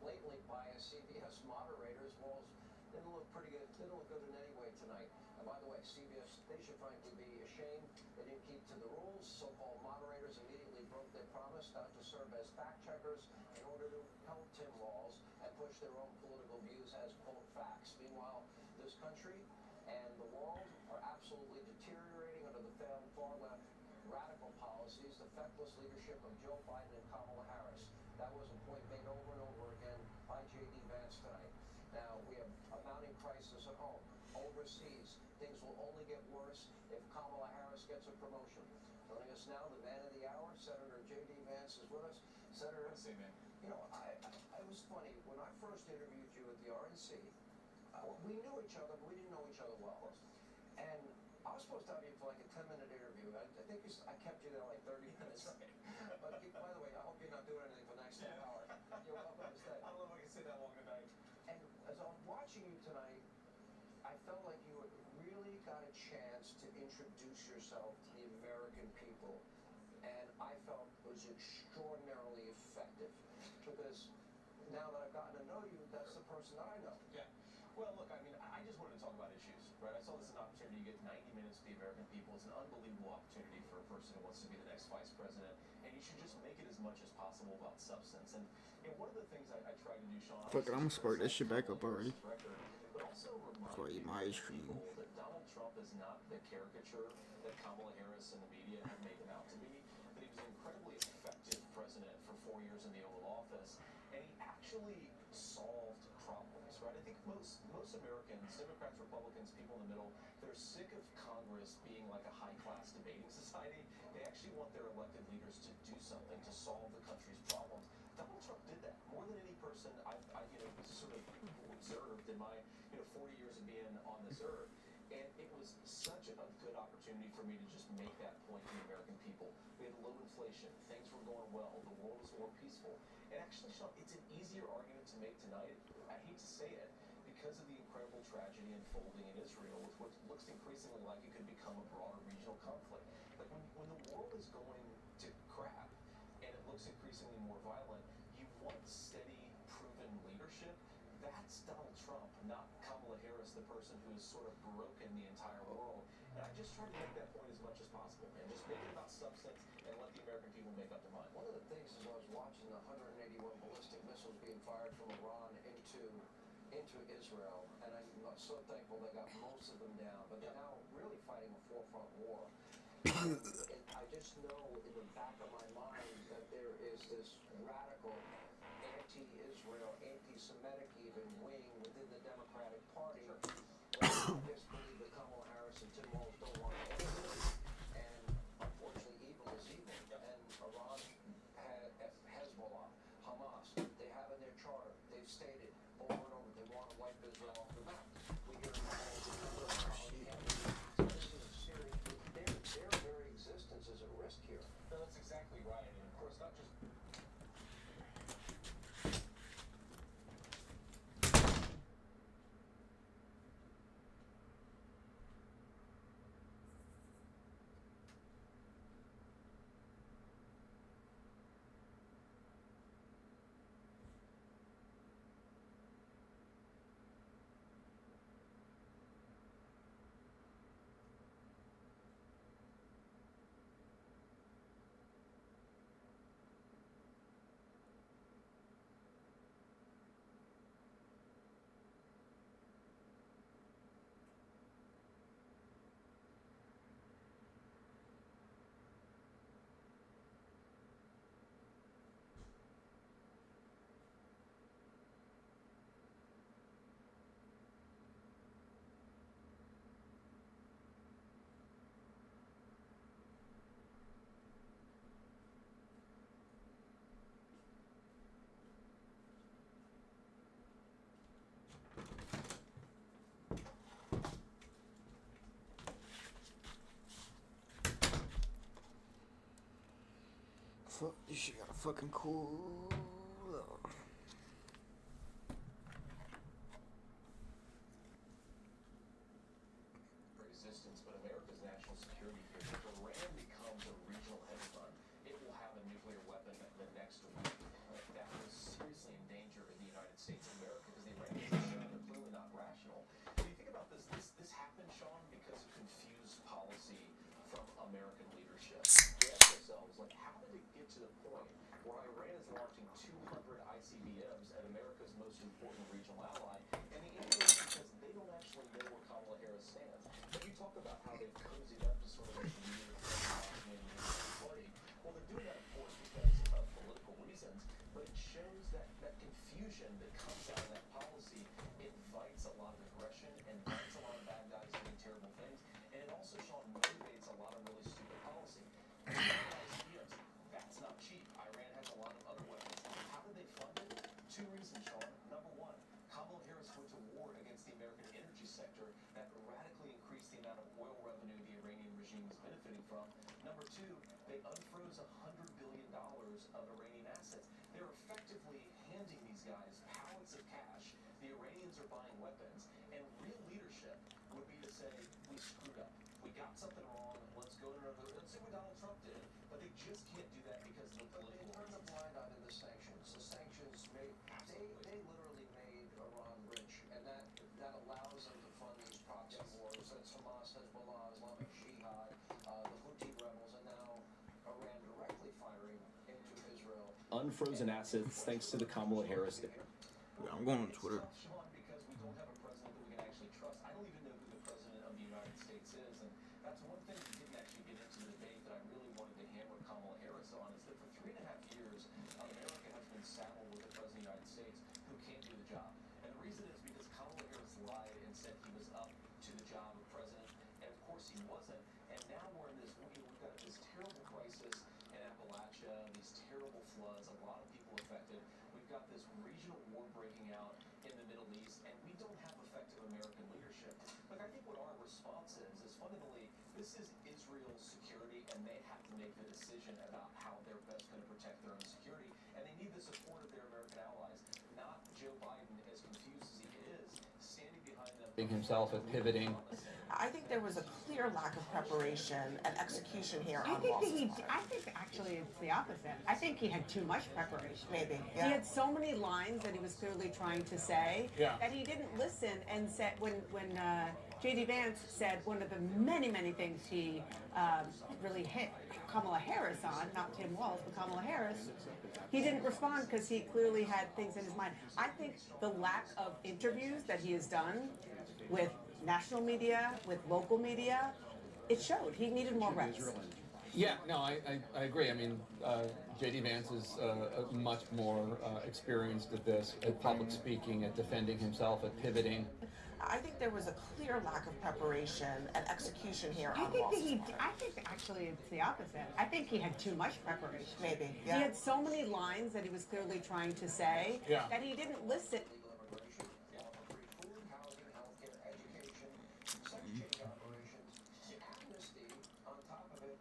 blatantly biased CBS moderators. Walz didn't look pretty good, didn't look good in any way tonight. And by the way, CBS, they should frankly be ashamed. They didn't keep to the rules. So-called moderators immediately broke their promise not to serve as fact checkers in order to help Tim Walz and push their own political views as, quote, facts. Meanwhile, this country and the world are absolutely deteriorating under the far-left radical policies, the feckless leadership of Joe Biden and Kamala Harris. That was a point made over and over again by J.D. Vance tonight. Now, we have a mounting crisis at home. Overseas, things will only get worse if Kamala Harris gets a promotion. Joining us now, the man of the hour, Senator J.D. Vance is with us. Senator, you know, I was funny. When I first interviewed you at the RNC, we knew each other, but we didn't know each other well. And I was supposed to have you for like a 10-minute interview. I think I kept you there like 30 minutes. But by the way, I hope you're not doing anything for the next half hour. You're welcome to stay. I don't know if I can sit that long tonight. And as I was watching you tonight, I felt like you really got a chance to introduce yourself to the American people. And I felt it was extraordinarily effective. Because now that I've gotten to know you, that's the person that I know. Yeah. Well, look, I mean, I just wanted to talk about issues, right? I saw this as an opportunity to get 90 minutes with the American people. It's an unbelievable opportunity for a person who wants to be the next vice president, and you should just make it as much as possible about substance. And you know, one of the things I try to do, Sean, Fuck it, I'm gonna spark that shit back up already. but also Before I eat my ice cream. that Donald Trump is not the caricature that Kamala Harris and the media have made him out to be, that he was an incredibly effective president for 4 years in the Oval Office, and he actually solved problems, right? I think most Americans, Democrats, Republicans, people in the middle, they're sick of Congress being like a high-class debating society. They actually want their elected leaders to do something to solve the country's problems. Donald Trump did that more than any person I've sort of observed in my 40 years of being on this earth. And it was such a good opportunity for me to just make that point to the American people. We had low inflation, things were going well, the world was more peaceful. And actually, Sean, it's an easier argument to make tonight. I hate to say it, because of the incredible tragedy unfolding in Israel, with what looks increasingly like it could become a broader regional conflict. Like when the world is going to crap and it looks increasingly more violent, you want steady, proven leadership. That's Donald Trump, not Kamala Harris, the person who has sort of broken the entire world. And I just try to make that point as much as possible, and just make it about substance and let the American people make up their mind. One of the things is I was watching the 181 ballistic missiles being fired from Iran into Israel, and I'm so thankful they got most of them down, but they're now really fighting a forefront war. And I just know in the back of my mind that there is this radical anti-Israel, anti-Semitic even wing within the Democratic Party. I just believe that Kamala Harris and Tim Walz don't want anything. And unfortunately, evil is evil. And Iran, Hezbollah, Hamas, they have in their charter, they've stated over and over they want to wipe Israel off the map. We hear them all over the So this is a serious, their very existence is at risk here. No, that's exactly right. And of course, not just Fuck, this shit got a fucking cool. Resistance, but America's national security here. If Iran becomes a regional hedge fund, it will have a nuclear weapon the next week. That was seriously in danger in the United States of America because the Iranians are clearly not rational. When you think about this happened, Sean, because of confused policy from American leadership. We ask ourselves, like, how did it get to the point where Iran is launching 200 ICBMs at America's most important regional ally? And the answer is because they don't actually know where Kamala Harris stands. But you talk about how they've cozied up to sort of like the New Party. Well, they're doing that, of course, because of political reasons, but it shows that confusion that comes out of that policy invites a lot of aggression, invites a lot of bad guys doing terrible things, and it also, Sean, motivates a lot of really stupid policy. ICBMs, that's not cheap. Iran has a lot of other weapons. How did they fund it? Two reasons, Sean. Number one, Kamala Harris went to war against the American energy sector that radically increased the amount of oil revenue the Iranian regime was benefiting from. Number two, they unfroze $100 billion of Iranian assets. They're effectively handing these guys pallets of cash. The Iranians are buying weapons, and real leadership would be to say, we screwed up. We got something wrong. Let's go to another. Let's see what Donald Trump did. But they just can't do that because of the political. They turned a blind eye to the sanctions. The sanctions made they literally made Iran rich, and that allows them to fund these proxy wars. That's Hamas, Hezbollah, Islamic Jihad, the Houthi rebels, and now Iran directly firing into Israel. Unfrozen assets thanks to the Kamala Harris. I'm going on Twitter. Sean, because we don't have a president that we can actually trust. I don't even know who the president of the United States is, and that's one thing we didn't actually get into the debate that I really wanted to hammer Kamala Harris on, is that for 3.5 years, America has been saddled with the president of the United States who can't do the job. And the reason is because Kamala Harris lied and said he was up to the job of president, and of course he wasn't. And now we're in this, we've got this terrible crisis in Appalachia, these terrible floods, a lot of people affected. We've got this regional war breaking out in the Middle East, and we don't have effective American leadership. But I think what our response is fundamentally, this is Israel's security, and they have to make the decision about how they're best going to protect their own security, and they need the support of their American allies, not Joe Biden, as confused as he is, standing behind them. Himself at pivoting. I think there was a clear lack of preparation and execution here I on think Walz's that part. I think actually it's the opposite. I think he had too much preparation. Maybe, He yeah. had so many lines that he was clearly trying to say Yeah. that he didn't listen and said when J.D. Vance said one of the many things he really hit Kamala Harris on, not Tim Walz, but Kamala Harris. He didn't respond because he clearly had things in his mind. I think the lack of interviews that he has done with national media, with local media, it showed. He needed more reps. Yeah, no, I agree. I mean, J.D. Vance is much more experienced at this, at public speaking, at defending himself, at pivoting. I think there was a clear lack of preparation and execution here I on think Walz's that part. I think actually it's the opposite. I think he had too much preparation. Maybe, He had so many lines that he was clearly trying to say that he didn't listen. Amnesty on top of it,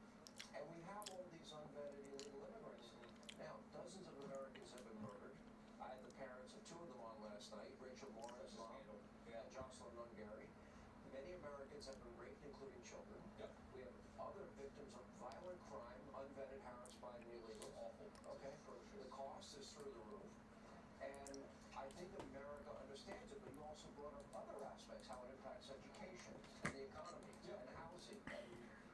and we have all these unvetted illegal immigrants. Now, dozens of Americans have been murdered. I had the parents of two of them on last night, Rachel Morris and Jocelyn Nungary. Many Americans have been raped, including children. We have other victims of violent crime, unvetted, harassed by an illegal. Awful. Okay? The cost is through the roof. And I think America understands it, but you also brought up other aspects, how it impacts education and the economy and housing and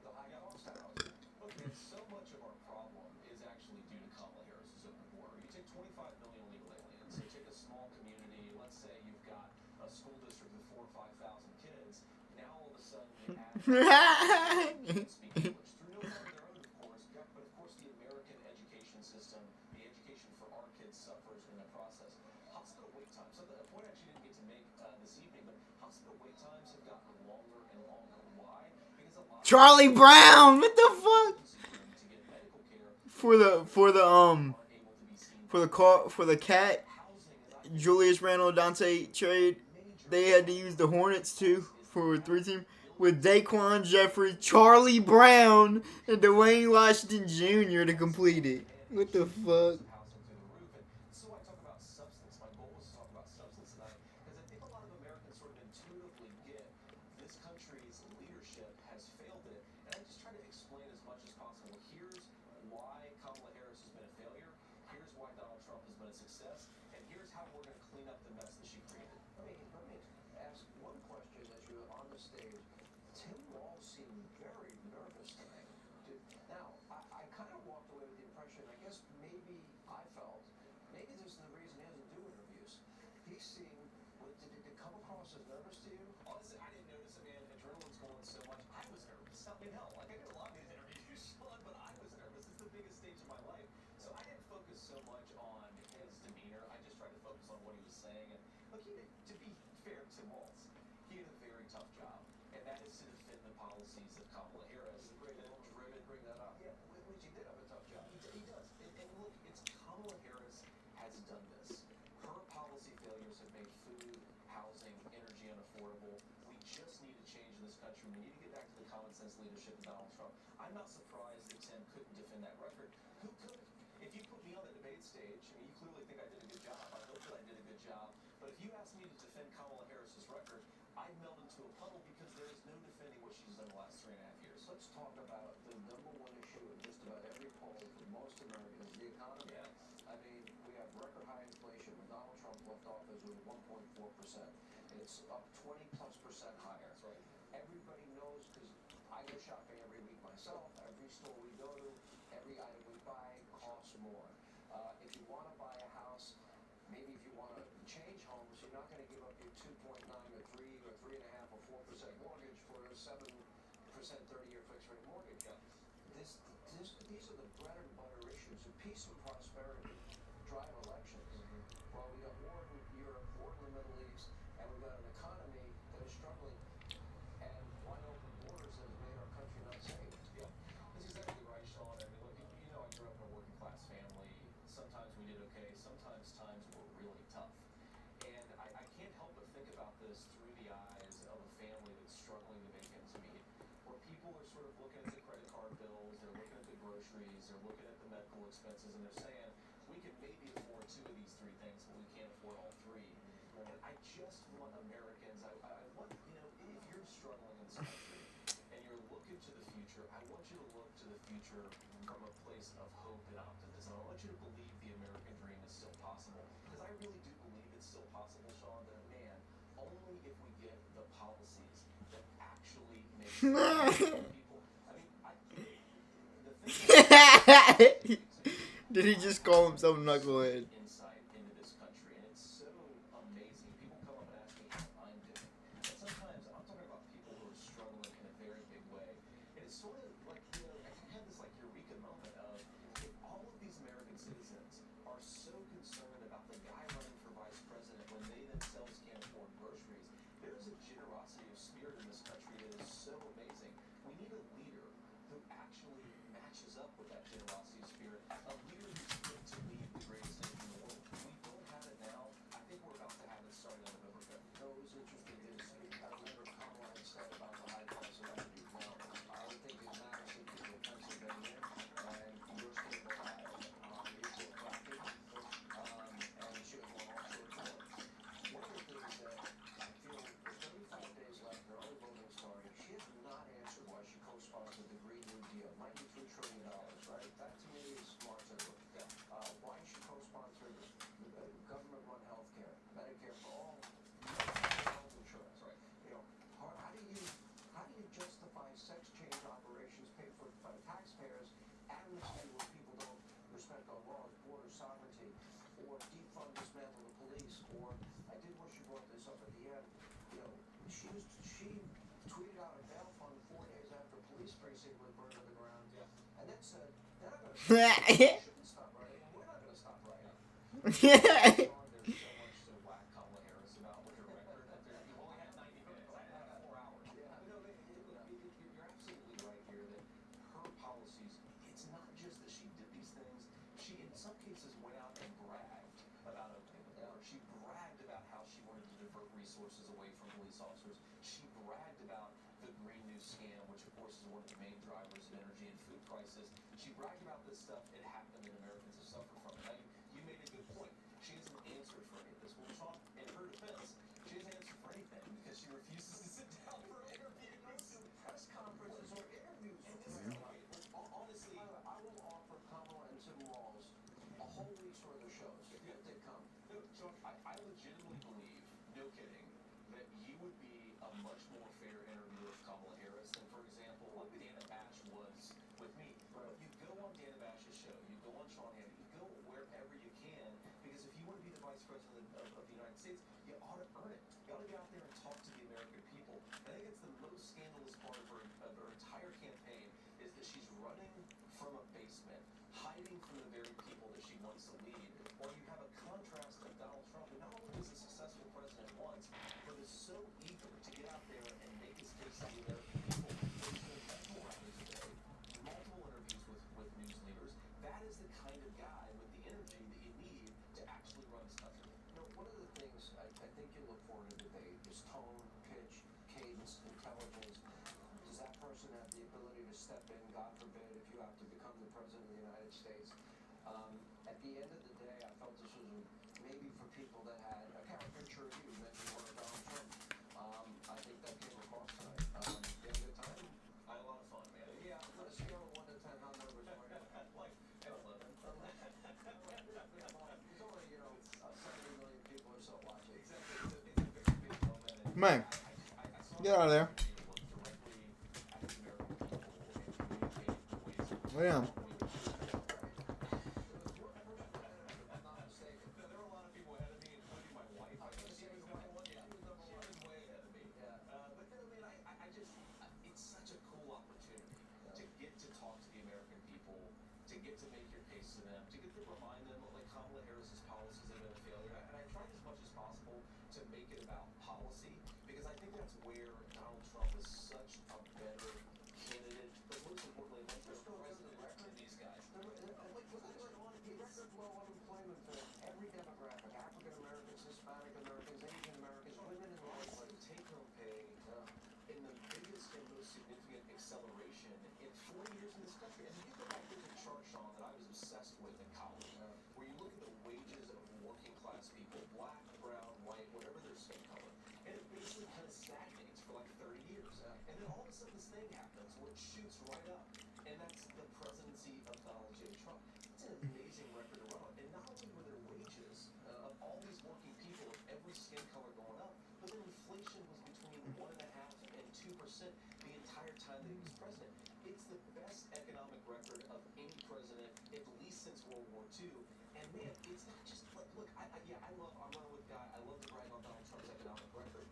the high cost of housing. Okay, so much of our problem is actually due to Kamala Harris's open border. You take 25 million illegal aliens, so take a small community, let's say you've got a school district with 4,000 or 5,000 kids, now all of a sudden you add speak English through no fault of their own, of course, but of course the American education system, the education for our kids suffers in the process. Hospital wait times, so the point I actually didn't get to make this evening, but hospital wait times have gotten longer and longer. Why? Because a lot of Charlie Brown, what the fuck? For the cat Julius Randle Dante trade, they had to use the Hornets too for 3-team with Daquan Jeffrey, Charlie Brown, and Dwayne Washington Jr. to complete it. What the fuck? So I talk about substance. My goal is to talk about substance tonight because I think a lot of Americans sort of intuitively get this country's leadership has failed it, and I just try to explain as much as possible. Here's why Kamala Harris has been a failure. Here's why Donald Trump has been a success, and here's how we're going to clean up the mess that she created. Let me ask one question as you're on the stage. Tim Walz seemed very nervous tonight. Now, I kind of walked away with the impression, I guess maybe I felt, maybe this is the reason he doesn't do interviews. He seemed, did it come across as nervous to you? Honestly, I didn't notice it, man. Adrenaline's going so much. I was nervous. I mean, hell, like I did a lot of these interviews, Sean, but I was nervous. It's the biggest stage of my life. So I didn't focus so much on his demeanor. I just tried to focus on what he was saying. And look, to be fair to Tim Walz, he had a very tough job, and that is to defend the policies of Kamala Harris. Bring that up. Yeah, which he did have a tough job. He does. And look, it's Kamala Harris has done this. Her policy failures have made food, housing, energy unaffordable. We just need to change in this country. We need to get back to the common sense leadership of Donald Trump. I'm not surprised that Tim couldn't defend that record. Who could? If you put me on the debate stage, I mean, you clearly think I did a good job. I hope that I did a good job. But if you asked me to defend Kamala Harris's record, I'd melt into a puddle because there is no defending what she's done the last 3.5 years. Let's talk about the number one issue in just about every poll for most Americans, the economy. Yeah. I mean, we have record high inflation. When Donald Trump left office, it was 1.4%. It's up 20+% higher. That's right. Everybody knows, because I go shopping every week myself. Every store we go to, every item we buy costs more. If you want to buy a house, maybe if you want to change homes, you're not going to give up your 2.9 or 3 or 3.5 or 4% mortgage for a 7% 30-year fixed rate mortgage. These are the bread and butter issues. Peace and prosperity drive elections. Well, we got war in Europe, war in the Middle East, and we've got an economy that is struggling. And wide open borders has made our country not safe. Yeah, that's exactly right, Sean. I mean, look, you know, I grew up in a working class family. Sometimes we did okay. Sometimes times were really tough. And I can't help but think about this through the eyes of a family that's struggling to make ends meet, where people are sort of looking at the credit card bills, they're looking at the groceries, they're looking at the medical expenses, and they're saying, we can maybe afford 2 of these 3 things, but we can't afford all 3. And I just want Americans, I want, you know, if you're struggling in this country and you're looking to the future, I want you to look to the future from a place of hope and optimism. I want you to believe the American dream is still possible. Because I really do believe it's still possible, Sean, that, man, only if we get the policies that Did he just call himself Knucklehead? Insight into this country, and it's so amazing. People come up and ask me how I'm doing, and sometimes I'm talking about people who are struggling in a very big way. And it's sort of like, you know, I had this like eureka moment of if all of these American citizens are so concerned about the guy running for vice president when they themselves can't afford groceries, there's a generosity of spirit in this country that is so amazing. We need a leader who actually matches up with that generosity of spirit, a leader who's fit to lead the greatest nation in the world. We don't have it now. I think we're about to have it starting on November 5th. No, it was interesting is I remember Kamala had said about the high price of energy. Now, I would think it matters to people in Pennsylvania and your state of Ohio. You're still fracking, and she was going offshore drilling. One of the things that I feel with 35 days left, the early voting starting, she has not answered why she co-sponsored the Green New Deal, $93 trillion, right? That to me is smart to do. Why she co-sponsored government-run health care, Medicare for all, health insurance, right? You know, how do you justify sex change operations paid for by taxpayers, amnesty where people don't respect our laws, border sovereignty, or defund, dismantle the police, or I did wish you brought this up at the end. You know, she tweeted out a bail fund 4 days after a police precinct was burned to the ground, and then said they're not going to shouldn't stop rioting, and we're not going to stop rioting. There's so much to whack Kamala Harris about with her record that you only had 90 minutes. I had 4 hours. Yeah, but no, you're absolutely right here that her policies, it's not just that she did these things. She, in some cases, went out and bragged about opening the border. She bragged about how she wanted to divert resources away from police officers. She bragged about the Green New Scam, which, of course, is one of the main drivers of energy and food crisis. She bragged about this stuff. It happened, and Americans have suffered from it. Now, you made a good point. She hasn't answered for any of this. We'll talk in her defense. She hasn't answered for anything because she refuses to sit down for interviews, press conferences, or interviews. Honestly, I will offer Kamala and Tim Walz a whole week's worth of shows if they come. No, so I legitimately believe, no kidding, that you would be a much more fair interviewer of Kamala Harris than, for example, like Dana Bash was with me. Right. You go on Dana Bash's show, you go on Sean Hannity, you go wherever you can, because if you want to be the vice president of the United States, you ought to earn it. You ought to get out there and talk to the American people. I think it's the most scandalous part of her entire campaign is that she's running from a basement, hiding from the very people that she wants to lead, while you have a contrast of Donald Trump, who not only was a successful president once, but is so eager to get out there and make his case to the American people. There's been multiple rallies today, multiple interviews with news leaders. That is the kind of guy with the energy that you need to actually run this country. You know, one of the things I think you look for in a debate is tone, pitch, cadence, intelligence. Does that person have the ability to step in, God forbid, if you have to become the president of the United States? At the end of the day, I felt this was maybe for people that had a caricature of you mentioned one of Donald Trump. I think that came across tonight. You had a good time? I had a lot of fun, man. Yeah, on a scale of 1 to 10, how nervous were you? Like 11. There's only, 70 million people or so watching. Exactly. It's a very big moment. And Man, get out of there. Oh, yeah. To get to make your case to them, to get to remind them of like Kamala Harris's policies have been a failure. And I tried as much as possible to make it about policy because I think that's where Donald Trump is such a better candidate. But most importantly, like the president than these guys. Record low unemployment for every demographic: African Americans, Hispanic Americans, Asian Americans, women in the workplace. Take-home pay in the biggest and most significant acceleration in 40 years in this country. And you go back to the chart, Sean, that I was obsessed with in college, where you look at the wages of working class people, black, brown, white, whatever their skin color, and it basically kind of stagnates for like 30 years. And then all of a sudden this thing happens where it shoots right up. And that's the presidency of Donald J. Trump. It's an amazing record to run on. And not only were their wages of all these working people of every skin color going up, but then inflation was between 1.5% and 2% the entire entire time that he was president. It's the best economic record of any president, at least since World War II. And man, it's not just like, look, I'm running with Guy. I love to brag on Donald Trump's economic record.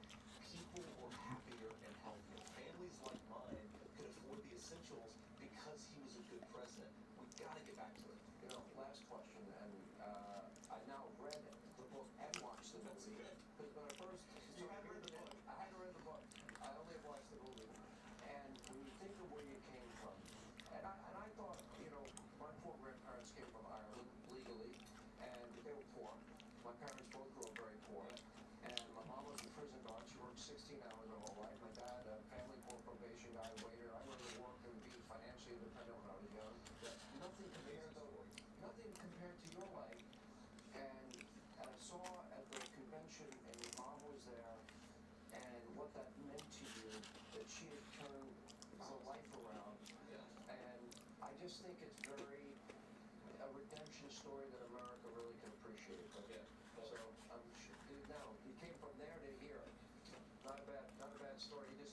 People were happier and healthier. Families like mine could afford the essentials because he was a good president. We've got to get back to it. You know, last question, and I now read the book and watched the movie. Because when I first, You haven't read the book? I hadn't read the book. I only watched the movie. And when you think of where you came from, and I thought, you know, my poor grandparents came from Ireland legally, and they were poor. My parents both grew up very poor. And my mom was a prison guard. She worked 16 hours her whole life. My dad, a family court probation guy, waiter. I learned to work and be financially independent when I was young. Nothing compared to your life. And I saw at the convention, and your mom was there, and what that meant to you, that she had turned her life around. And I just think it's a redemption story that America really can appreciate. So now you came from there to here. Not a bad story. We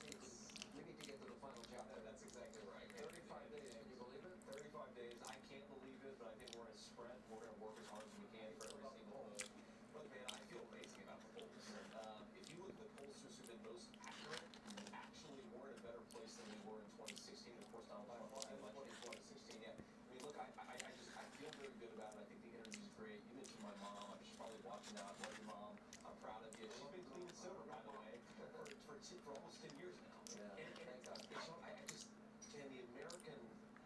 need to get to the final chapter. That's exactly right. 35 days. Can you believe it? 35 days. I can't believe it, but I think we're in a sprint. We're going to work as hard as we can for every single day. Look, man, I feel amazing about the polls. If you look at the pollsters who've been most accurate, actually we're in a better place than we were in 2016. Of course, Donald Trump won the election in 2016. Yeah. I mean, look, I feel very good about it. I think the interview's great. You mentioned my mom. She's probably watching now. I love your mom. I'm proud of you. She's been clean and sober, by the way, for almost 10 years now. Yeah, thank God. And the American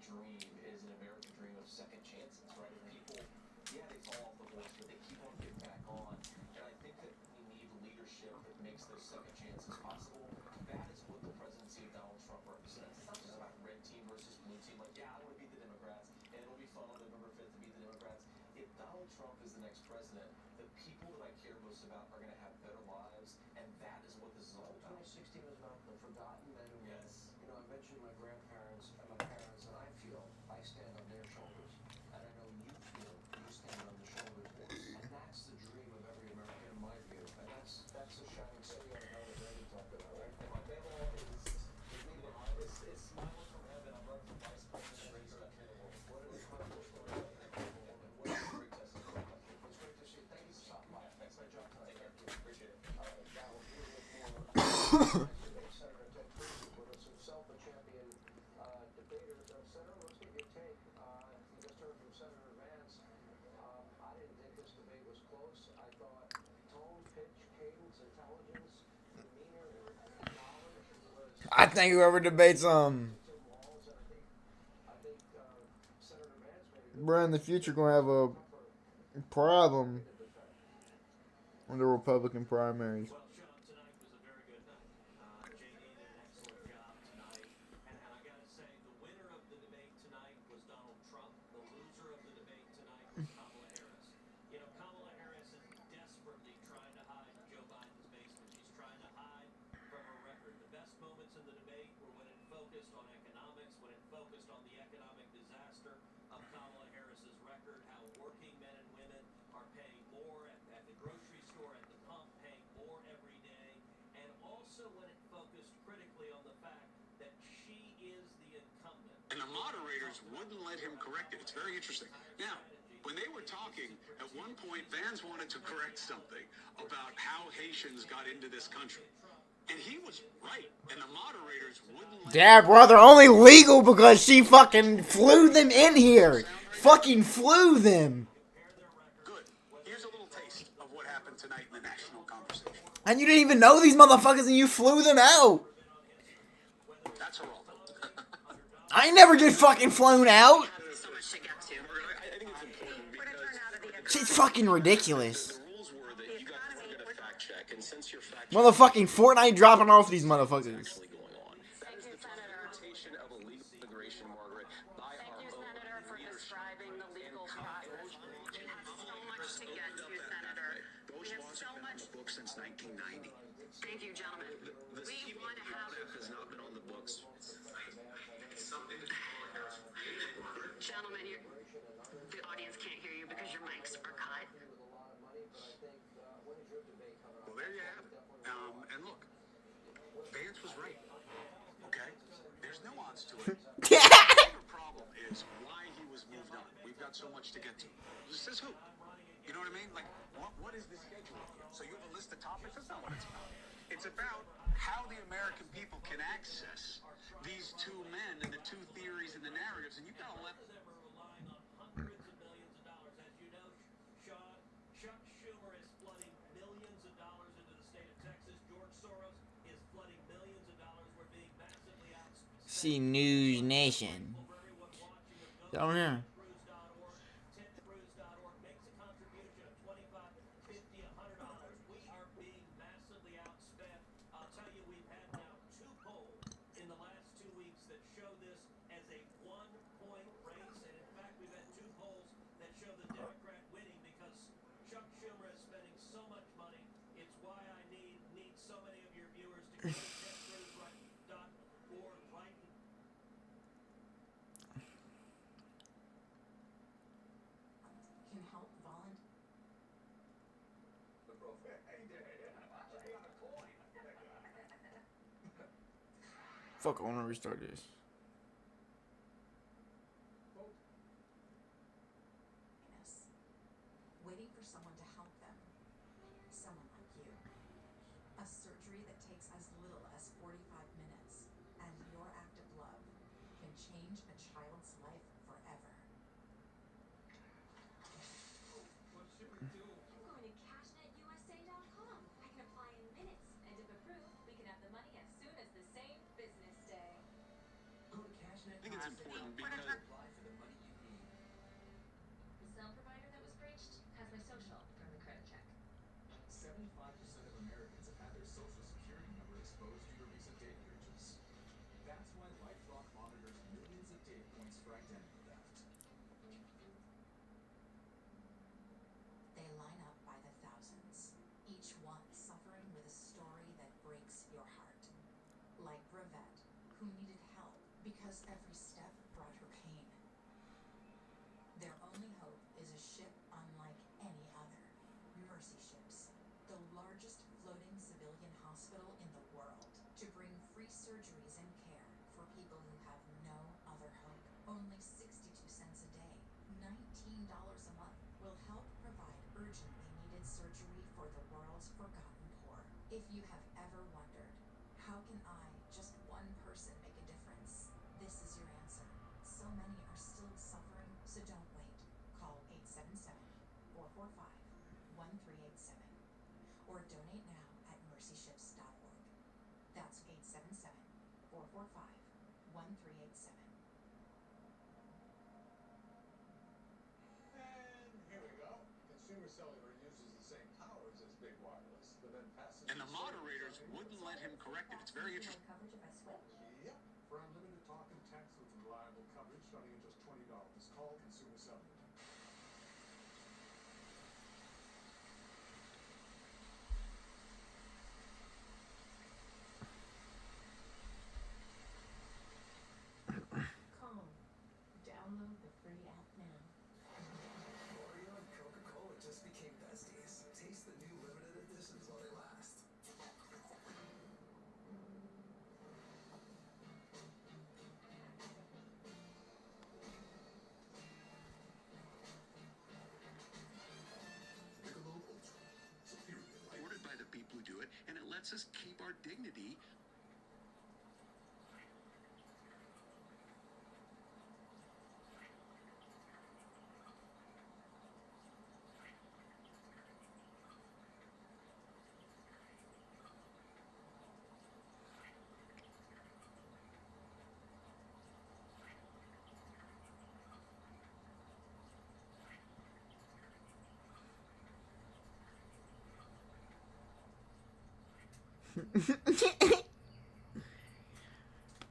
dream is an American dream of second chances, right? Of people, yeah, they fall off the horse, but they keep on getting back on. And I think that we need leadership that makes those second chances possible. That is what the presidency of Donald Trump represents. It's not just about red team versus blue team. Like, yeah, I want to beat the Democrats, and it'll be fun on November 5th to beat the Democrats. If Donald Trump is the next president, the people that I care most about are going to have better lives, and that is what this is all about. 2016 was about the forgotten men and women. Yes. You know, I mentioned my grandparents and my parents, and I feel I stand on their shoulders. And I know you feel you stand on the shoulders. And that's the dream of every American, in my view. And that's the shining city on the hill that Randy talked about, right? And my memo is smiling from heaven. I'm running for vice president of the greatest country in the world. What an incredible story. And what a great testimony. It's great to see you. Thank you for stopping by. Thanks for my job tonight. Take care. Appreciate it. All right, now we'll deal with more. Senator Ted Cruz with us himself, a champion debater. Senator, let's get your take. You just heard from Senator Vance. I didn't think this debate was close. I thought tone, pitch, cadence, intelligence, demeanor, knowledge was. I think whoever debates Tim Walz, and I think Senator Vance maybe. bruh, in the future gonna have a problem in the Republican primaries. Well, Sean, tonight was a very good night. JD did an excellent job tonight. And I got to say, the winner of the debate tonight was Donald Trump. The loser of the debate tonight was Kamala Harris. You know, Kamala Harris is desperately trying to hide Joe Biden's basement. She's trying to hide from her record. The best moments in the debate were when it focused on economics, when it focused on the economic disaster of Kamala Harris's record, how working men and women are paying more at the grocery store, at the pump, paying more every day, and also when it focused critically on the fact that she is the incumbent. And the moderators wouldn't let him correct it. It's very interesting. Now, when they were talking, at one point, Vance wanted to correct something about how Haitians got into this country. And he was right. And the moderators wouldn't let Yeah, bro, they're only legal because she fucking flew them in here. Fucking flew them. Good. Here's a little taste of what happened tonight in the national conversation. And you didn't even know these motherfuckers and you flew them out. That's her all. I ain't never just fucking flown out. So much to get to. I think it's important because Shit's fucking ridiculous. the rules were that you got to get a fact check, and since your fact Motherfucking Fortnite dropping off these motherfuckers. actually going on, that is the implementation of illegal immigration, Margaret, by our own leadership. describing the legal process. We have so much to get to, Senator. Those We have laws so have been on much. the books since 1990. Thank you, gentlemen. The We want to have. has not been on the books. Gentlemen, the audience can't hear you because your mics are cut. Well, there you have it. And look, Vance was right. Okay? There's response to it. The bigger problem is why he was moved on. We've got so much to get to. Says who? You know what I mean? Like, what is the schedule here? So you have a list of topics? That's not what it's about. It's about how the American people can access these two men and the two theories and the narratives, and you've got to let Them are relying on hundreds of millions of dollars. As you know, Chuck Schumer is flooding millions of dollars into the state of Texas. George Soros is flooding millions of dollars. We're being massively outspent. See News Nation. Down there. Tentcruise.org makes a contribution of $25, $50, $100. We are being massively outspent. I'll tell you, we've had now 2 polls in the last 2 weeks that show this as a 1-point race, and in fact, we've had 2 polls that show the Democrat winning because Chuck Schumer is spending so much money. It's why I need so many of your viewers to go to tentcruise.org right now. Can help volunteer. Fuck, I wanna restart this. Waiting for someone to help them. Someone like you. A surgery that takes as little as 45 minutes, and your act of love can change a child's life forever. What should we do? I'm going to cashnetUSA.com. I can apply in minutes, and if approved, we can have the money as soon as the same business day. Go to Cashnet. I think it's important because apply for the money you need. The cell provider that was breached has my social from the credit check. 75% of Americans have had their social security number exposed due to recent data breaches. That's why LifeLock monitors millions of data points for identity theft. They line up by the thousands, each one suffering with a story that breaks your heart. Like Bravette, who needed help because every step brought her pain. Their only hope is a ship unlike any other. Mercy Ships, the largest floating civilian hospital in the world, to bring free surgeries and care for people who have no other hope. Only 62 cents a day, $19 a month, will help provide urgently needed surgery for the world's forgotten poor. If you have ever wondered, how can I, just one person, make a difference? This is your answer. So many are still suffering, so don't wait. Call 877-445-1387 or donate now at mercyships.org. That's 877-445-1387. And here we go. Consumer Cellular uses the same powers as Big Wireless, but then passes. and the moderators wouldn't let him correct it. It's very interesting. Coverage if I switch. Yep. For unlimited talk and text with reliable coverage starting at just $20. Call Consumer Cellular. Calm. Download the free app now. Oreo and Coca-Cola just became besties. Taste the new limited editions while they last. Michelob Ultra. Superior life. Ordered by the people who do it, and it lets us keep our dignity.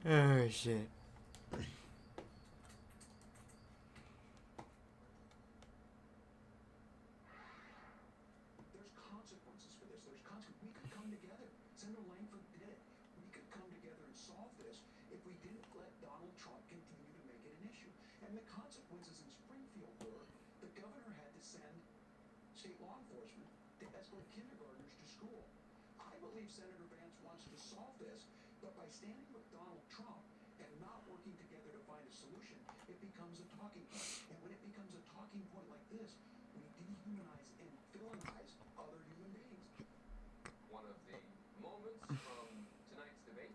Oh shit. There's consequences for this. We could come together. Senator Langford did it. We could come together and solve this if we didn't let Donald Trump continue to make it an issue. And the consequences in Springfield were the governor had to send state law enforcement to escort kindergartners to school. I believe Senator Vance wants to solve this, but by standing with Donald Trump America not working together to find a solution, it becomes a talking point. And when it becomes a talking point like this, we dehumanize and villainize other human beings. One of the moments from tonight's debate,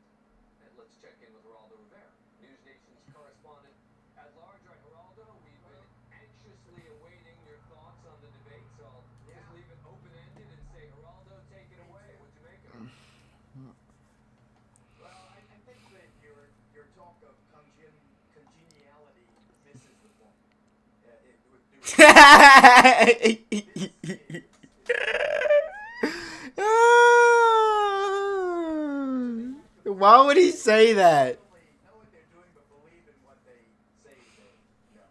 and let's check in with Geraldo Rivera, News Nation's correspondent at large. Right, Geraldo, we've been anxiously awaiting your thoughts on the debate, so I'll just leave it open-ended and say, Geraldo, take it away. What'd you make of it? Well, I think that your talk of congeniality misses the point. Why would he say that? Know what they're doing, but believe in what they say they know.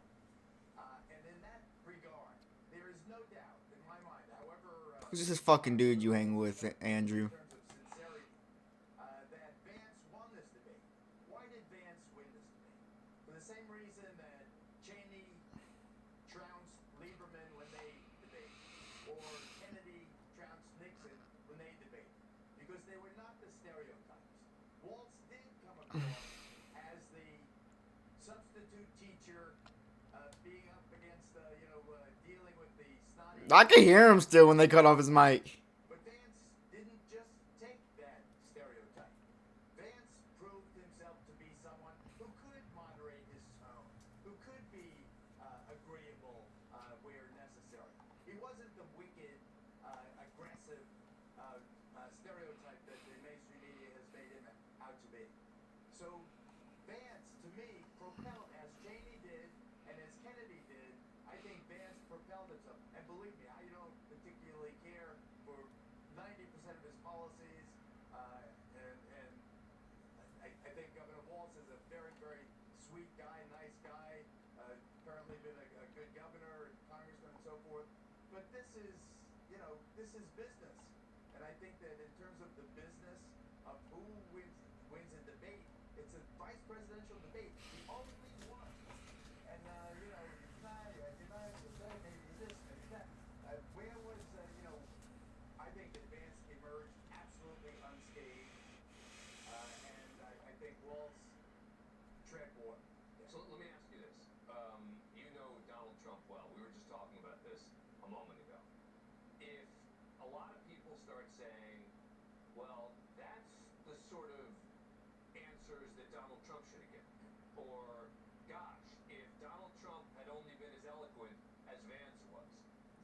And in that regard, there is no doubt in my mind, however... Who's this fucking dude you hang with, Andrew? that Vance won this debate. Why did Vance win this debate? For the same reason that Cheney trounced Lieberman when they debated, or Kennedy trounced Nixon when they debated, because they were not the stereotypes. Walz did come across as the substitute teacher, being up against, dealing with the snotty... I can hear him still when they cut off his mic. But Vance didn't just take that stereotype. Vance proved himself to be someone who could moderate his tone, who could be agreeable where necessary. He wasn't the wicked, aggressive stereotype that the mainstream media has made him out to be. So Vance, to me, propelled, as Cheney did and as Kennedy did, I think Vance propelled himself. And believe me, I don't particularly care for 90% of his policies, and I think Governor Walz is a very, very sweet guy, nice guy, apparently been a good governor and congressman and so forth. But this is, this is business. And I think that in terms of the business of who wins a debate, it's a vice presidential debate, the only one. And, deny maybe this, maybe that. Where was, I think that Vance emerged absolutely unscathed. And I think Walz tread water. So let me ask you this. You know Donald Trump well. We were just talking about this a moment ago. If a lot of people start saying, well, that's the sort of answers that Donald Trump should have given, or, gosh, if Donald Trump had only been as eloquent as Vance was,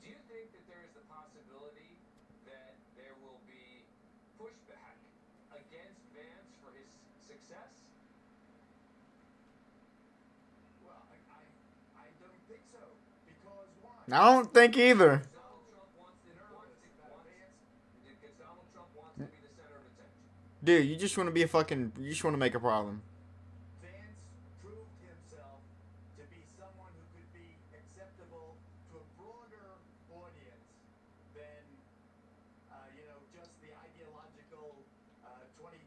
do you think that there is the possibility that there will be pushback against Vance for his success? Well, I don't think so. Because why? I don't think either. Dude, you just want to be you just want to make a problem. Vance proved himself to be someone who could be acceptable to a broader audience than, just the ideological 2025,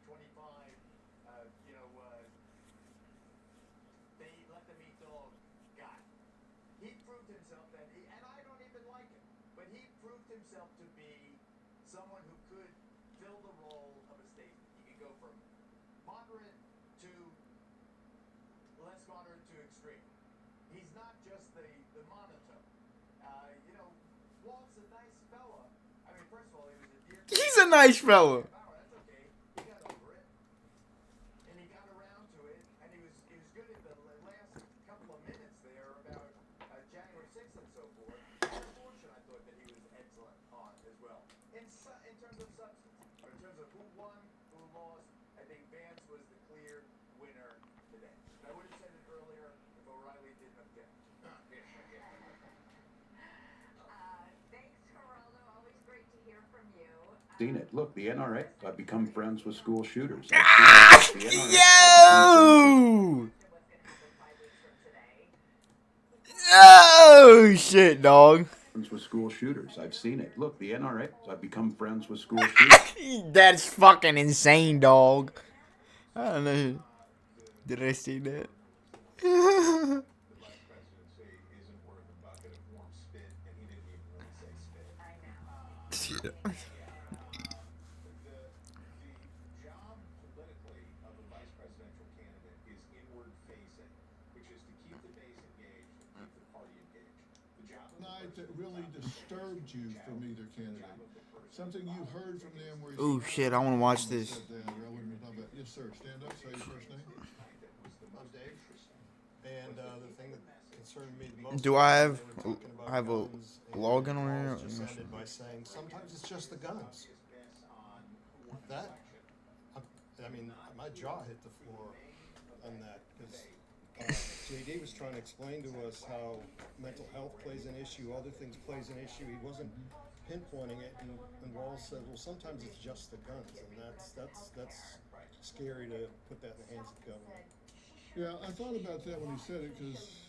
they let them eat dog guy. He proved himself that, and I don't even like him, but he proved himself to be someone who could fill the role of a statesman. He could go from moderate to less moderate to extreme. He's not just the monotone. Walt's a nice fella. I mean, first of all, he was a dear... He's a nice fella. That's okay. He got over it. And he got around to it. And he was good at the last couple of minutes there about January 6th and so forth. And abortion, I thought that he was excellent on as well. In terms of substance. But in terms of who won, who lost, I think Vance was the clear winner today. And I would have said it earlier if O'Reilly didn't object. Thanks, Geraldo. Always great to hear from you. Seen it. Look, the NRA. I've become friends with school shooters. Yo! Oh shit, dog. Friends with school shooters. I've seen it. Look, the NRA. I've become friends with school shooters. That's fucking insane, dog. I don't know. Did I see that? The job politically of a vice presidential candidate is tonight that really disturbed you from either candidate? Something you heard from them where you Oh shit, I want to watch this. Yes, sir. Stand up. Say your first name. I'm Dave. And the thing that concerned me the most. Do I have a guns, login on here? just ended by saying sometimes it's just the guns. That, I mean, my jaw hit the floor on that because JD was trying to explain to us how mental health plays an issue, other things plays an issue. He wasn't pinpointing it, and Walz said, well, sometimes it's just the guns, and that's scary to put that in the hands of the government. Yeah, I thought about that when he said it because,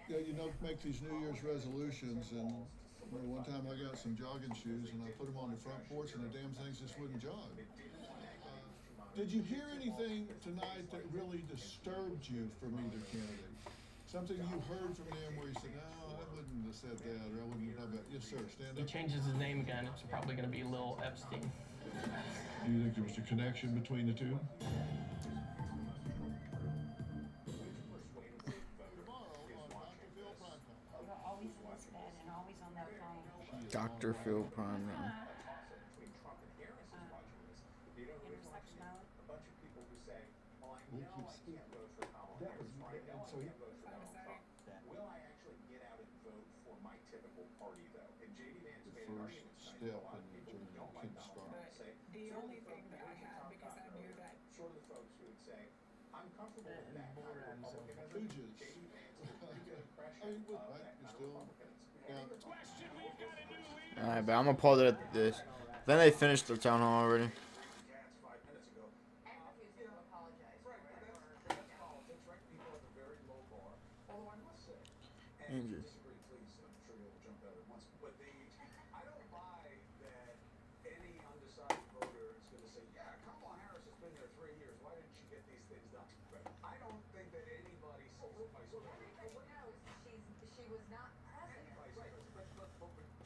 yeah, you know, make these New Year's resolutions, and one time I got some jogging shoes and I put them on the front porch and the damn things just wouldn't jog. Did you hear anything tonight that really disturbed you from either candidate? Something you heard from them where you said, no, I wouldn't have said that, or I wouldn't have done that. Yes, sir, stand He up. changes his name again, it's probably going to be Lil Epstein. Do you think there was a connection between the two? Dr. Phil Prime. Will I actually get out and vote for my typical party, though? And JD Vance made an argument step in the journey of Kingstar. The only thing that I had, because I knew that sort of the folks who would say, I'm comfortable with that kind of Republicanism. JD Vance is a pretty good impression of that kind of Republicanism. Alright, but I'm gonna pause it at this. Then they finished the town hall already. Andrew. I don't buy that any undecided voter is going to say, yeah, Kamala Harris has been there 3 years. Why didn't she get these things done? I don't think that anybody sees the vice president. Everybody knows she was not president.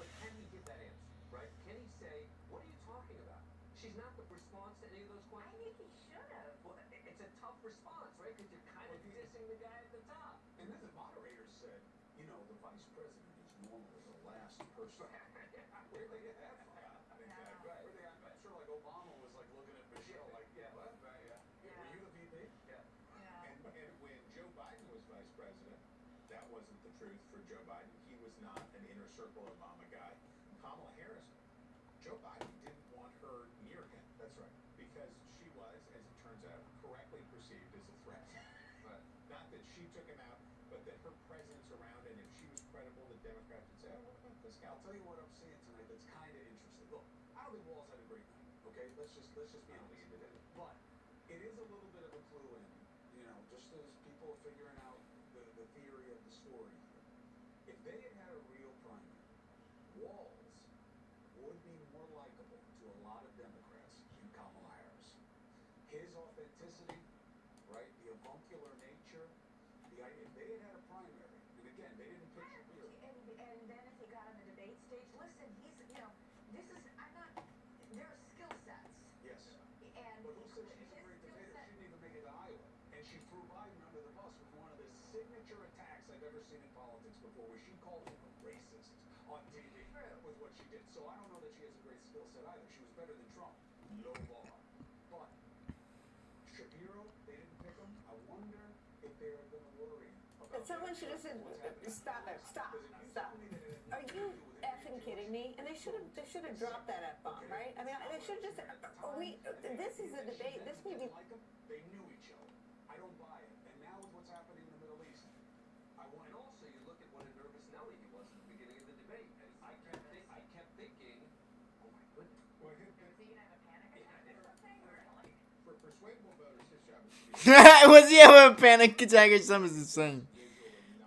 But can he give that answer, right? Can he say, what are you talking about? She's not the response to any of those questions? I think he should have. Well, it's a tough response, right? Because you're kind of dissing the guy at the top. And then the moderators said, you know, the vice president is normally the last person. Where'd they get that from? I'm sure like Obama was like looking at Michelle like, yeah, what? Were you the VP? Yeah. And when Joe Biden was vice president, that wasn't the truth for Joe Biden. He was not an inner circle Obama guy. Kamala Harris, Joe Biden didn't want her near him. That's right. Because she was, as it turns out, correctly perceived as a threat. Not that she took him out, but that her presence around, and if she was credible, the Democrats would say, oh, what about this guy? I'll tell you what I'm seeing tonight that's kind of interesting. Look, I don't think Walz had a great night, okay? Let's just be honest. But it is a little bit of a clue in, you know, just as people are figuring out the theory of the story here. If they had had a real primary, Walz would be more likable to a lot of Democrats than Kamala Harris. His authenticity, right, the avuncular nature, if they had had a primary, and again, they didn't pick Shapiro. And then if he got on the debate stage, listen, he's, you know, this is, there are skill sets. Yes. And but who said she's a great debater? She didn't even make it to Iowa. And she threw Biden under the bus with one of the signature attacks I've ever seen in politics before, where she called him a racist on TV with what she did. So I don't know that she has a great skill set either. She was better than Trump. Low bar. But Shapiro, they didn't pick him. I wonder if they're going to worry about Someone should have said, stop. Are you effing kidding me? And they should have dropped that F-bomb, right? I mean, they should have just, this is a debate, this may be. They knew each other. I don't buy it. And now with what's happening in the Middle East, And also, you look at what a nervous Nelly he was at the beginning of the debate. And I kept thinking, oh my goodness. Is he going to have a panic attack or something? For persuadable voters, his job is to be Was he having a panic attack or something insane?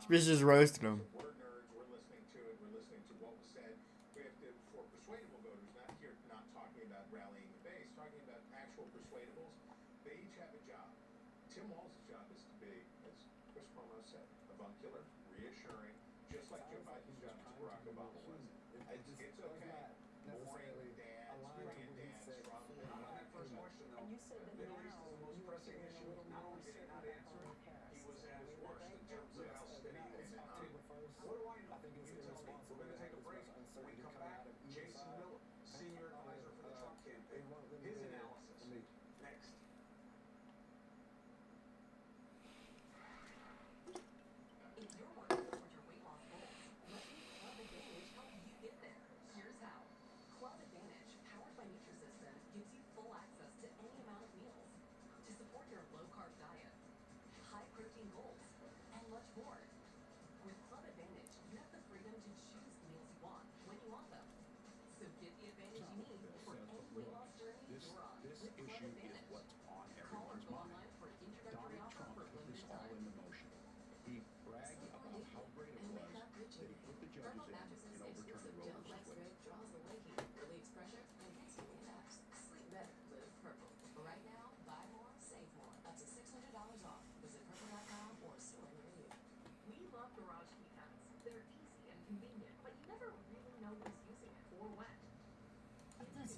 Bitch just roasted him. We're nerds. We're listening to it. We're listening to what was said. We have to, for persuadable voters, not talking about rallying the base, talking about actual persuadables. They each have a job. Tim Walz's job is to be, as Chris Cuomo said, avuncular, reassuring, just like Joe Biden's job to Barack Obama was. It's okay. Boring dance, brilliant dance from. On that first question, though, the Middle East is the most pressing issue. Not only did he not answer, he was at his worst in terms of how steady he is. What do I know? You tell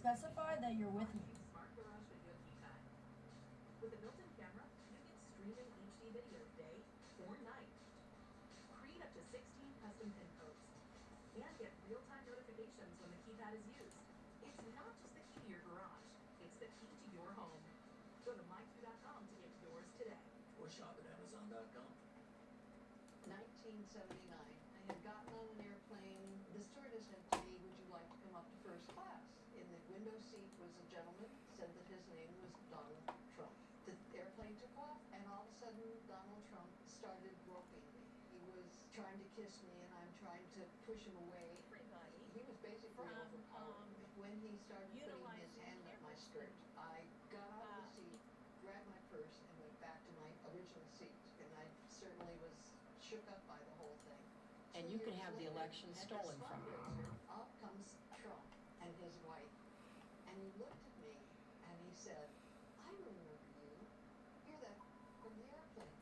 Specify that you're with me. With a built-in camera, you get streaming HD video day or night. Create up to 16 custom pin codes. And get real-time notifications when the keypad is used. It's not just the key to your garage, it's the key to your home. Go to myq.com to get yours today. Or shop at Amazon.com. 1979. I had gotten on an airplane. The stewardess said to me, "Would you like to come up to first class?" In the window seat was a gentleman, said that his name was Donald Trump. The airplane took off, and all of a sudden, Donald Trump started groping me. He was trying to kiss me, and I'm trying to push him away. He was basically overpowering me. When he started putting his hand up my skirt, I got out of the seat, grabbed my purse, and went back to my original seat. And I certainly was shook up by the whole thing. And you can have the election stolen from you. Up comes Trump and his wife. And he looked at me and he said, "I remember you. You're that from the airplane."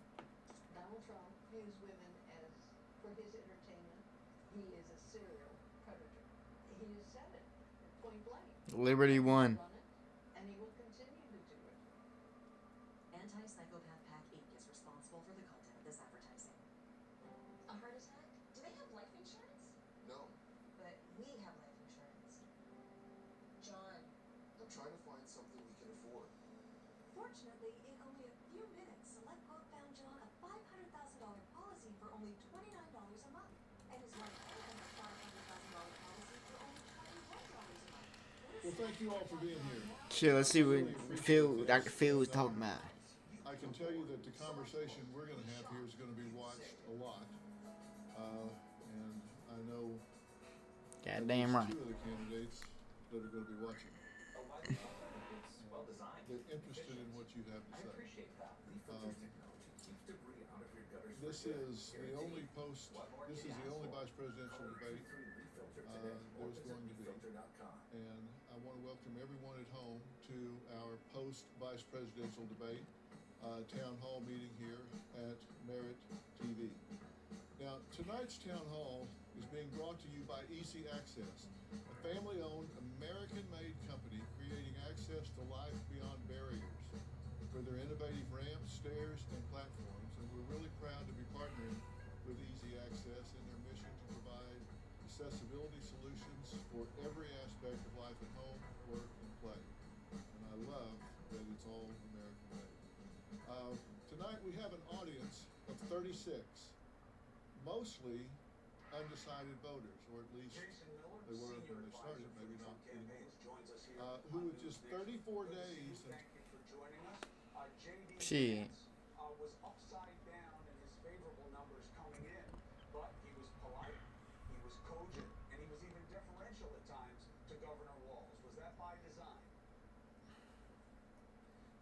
Donald Trump views women as, for his entertainment, he is a serial predator. He has said it point blank. Liberty won. And he will continue to do it. Anti-Psychopath Pack Inc. is responsible for the content of this advertising. A heart attack? Do they have life insurance? No, But we have life insurance. John. I'm trying to find something we can afford. Fortunately, in only a few minutes, Select Quote found John a $500,000 policy for only $29 a month. And his wife Anne a $500,000 policy for only $21 a month. Well, thank you all for being here. Shit, let's see what Dr. Phil was talking about. I can tell you that the conversation we're going to have here is going to be watched a lot. And I know Goddamn right. two of the candidates that are going to be watching. It's well designed. They're interested in what you have to I say. appreciate that. Technology keeps debris out of your gutters. This is the only vice presidential debate there's going to be. And I want to welcome everyone at home to our post-vice presidential debate town hall meeting here at Merit TV. Now, tonight's town hall is being brought to you by Easy Access, a family-owned, American-made company creating access to life beyond barriers for their innovative ramps, stairs, and platforms. And we're really proud to be partnering with Easy Access in their mission to provide accessibility solutions for every aspect of life at home, work, and play. And I love that it's all American-made. Tonight we have an audience of 36, mostly undecided voters, or at least they were when they started, maybe not anymore, who with just 34 days and Shit. Was upside down in his favorable numbers coming in, but he was polite, he was cogent, and he was even deferential at times to Governor Walz. Was that by design?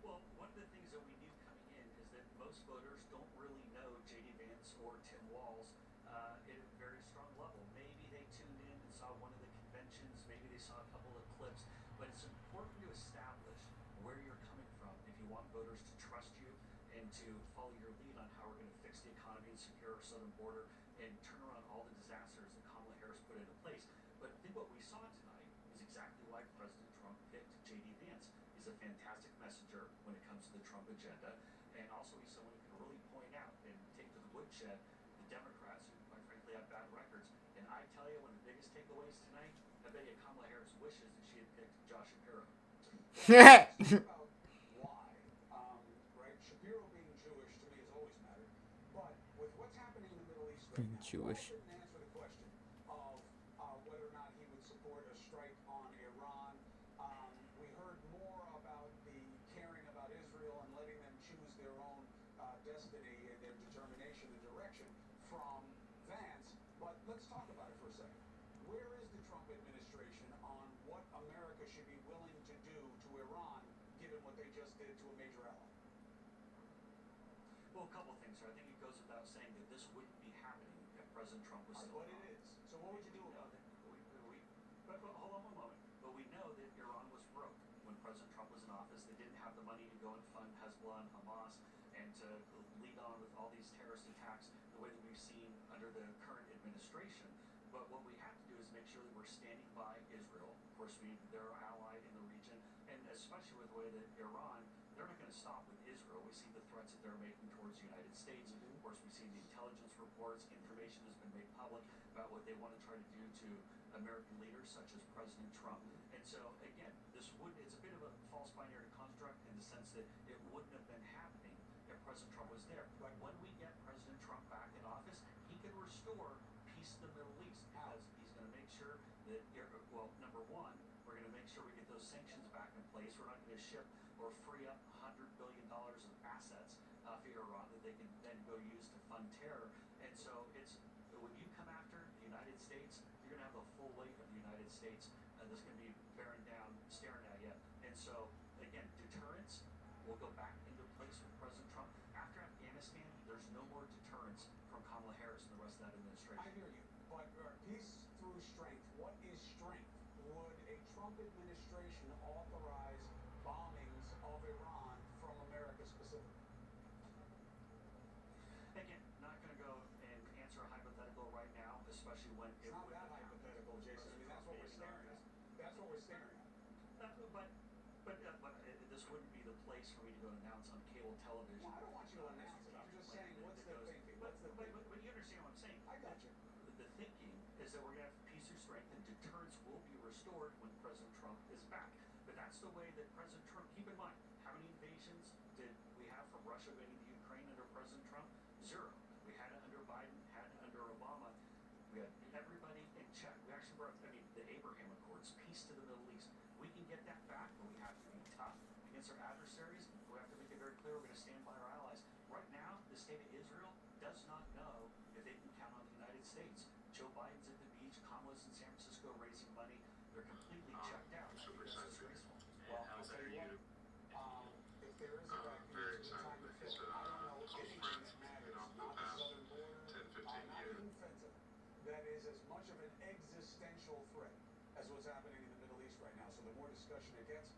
Well, one of the things that we knew coming in is that most voters don't really know J.D. Vance or Tim Walz at a very strong level. Maybe they tuned in and saw one of the conventions, maybe they saw a couple of clips, but it's important to establish where you're coming from if you want voters to trust you and to follow your lead on how we're going to fix the economy and secure our southern border and turn around all the disasters that Kamala Harris put into place. But I think what we saw tonight is exactly why President Trump picked J.D. Vance. He's a fantastic messenger when it comes to the Trump agenda, and also he's someone who can really point out and take to the woodshed the Democrats who, quite frankly, have bad records. And I tell you, one of the biggest takeaways tonight, I bet you Kamala Harris wishes that she had picked Josh Shapiro. Shapiro being Jewish to me has always mattered, but with what's happening in the Middle East right Being now, Jewish. Walz didn't answer the question of whether or not he would support a strike on Iran. We heard more about the caring about Israel and letting them choose their own destiny and their determination and direction from Vance. But let's talk about it for a second. Where is the Trump administration on what America should be willing to do to Iran, given what they just did to a major ally? Well, a couple of things here. I think it goes without saying that this wouldn't be happening if President Trump was still But it is. So what would you do about it? But hold on one moment. But we know that Iran was broke when President Trump was in office. They didn't have the money to go and fund Hezbollah and Hamas and to lead on with all these terrorist attacks the way that we've seen under the current administration. But what we have to do is make sure that we're standing by Israel. Of course, they're our ally in especially with the way that Iran, they're not going to stop with Israel. We see the threats that they're making towards the United States. Of course, we see the intelligence reports. Information has been made public about what they want to try to do to American leaders such as President Trump. And so, again, it's a bit of a false binary construct in the sense that it wouldn't have been happening if President Trump was there. But when we get President Trump back in office, he can restore peace in the Middle East because he's going to make sure that, well, number one, we're going to make sure we get those sanctions back in place. We're not going to ship or free up $100 billion of assets for Iran that they can then go use to fund terror. And so when you come after the United States, you're going to have the full weight of the United States that's going to be bearing down, staring at you. And so, again, deterrence will go back into place with President Trump. After Afghanistan, there's no more deterrence from Kamala Harris and the rest of that administration. I hear you, but peace through strength. What is strength? Would a Trump administration authorize bombings of Iran from America specifically? Again, not going to go and answer a hypothetical right now, especially when It's not that hypothetical, Jason. I mean, that's what we're staring at. That's what we're staring at. But this wouldn't be the place for me to go announce on cable television. Well, I don't want you to announce it. I'm just saying, what's the thinking? What's the thinking? But you understand what I'm saying. I got you. The thinking is that we're going to have peace through strength and deterrence will be restored when President Trump is back. But that's the way that President Trump, keep in mind, how many invasions did we have from Russia invading the Ukraine under President Trump? 0. We had it under Biden, had it under Obama. We had everybody in check. We actually brought, the Abraham Accords, peace to the Middle East. We can get that back, but we have to be tough against our adversaries. We have to make it very clear we're going to stand by our allies. Right now, the state of Israel does not know if they can count on the United States. Joe Biden's at the beach, Kamala's in San Francisco raising money. They're completely checked out. Super disgraceful. Well, I'll tell you what, if there is a vacuum, it's the time to fill it. I don't know anything that matters, not the southern border, not even fentanyl. That is as much of an existential threat as what's happening in the Middle East right now. So the more discussion it gets,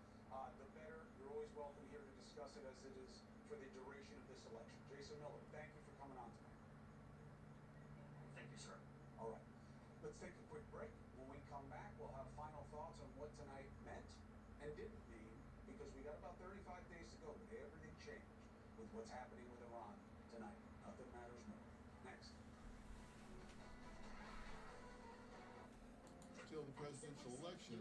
the better. You're always welcome here to discuss it as it is for the duration of this election. Jason Miller, thank you for coming on tonight. Thank you, sir. All right. Let's take a quick break. When we come back, we'll have final thoughts on what tonight meant and didn't mean, because we got about 35 days to go, but everything changed with what's happening with Iran tonight. Nothing matters more. Next. Till the presidential election,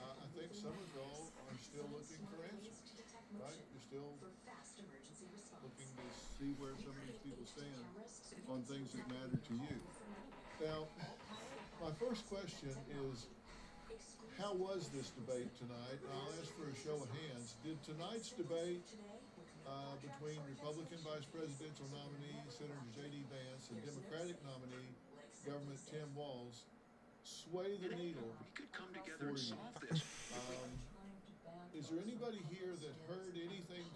I think some of y'all are still looking for answers, right? You're still looking to see where some of these people stand on things that matter to you. Now, my first question is, how was this debate tonight? I'll ask for a show of hands. Did tonight's debate between Republican Vice Presidential nominee Senator J.D. Vance and Democratic nominee Governor Tim Walz sway the needle for you? Is there anybody here that heard anything?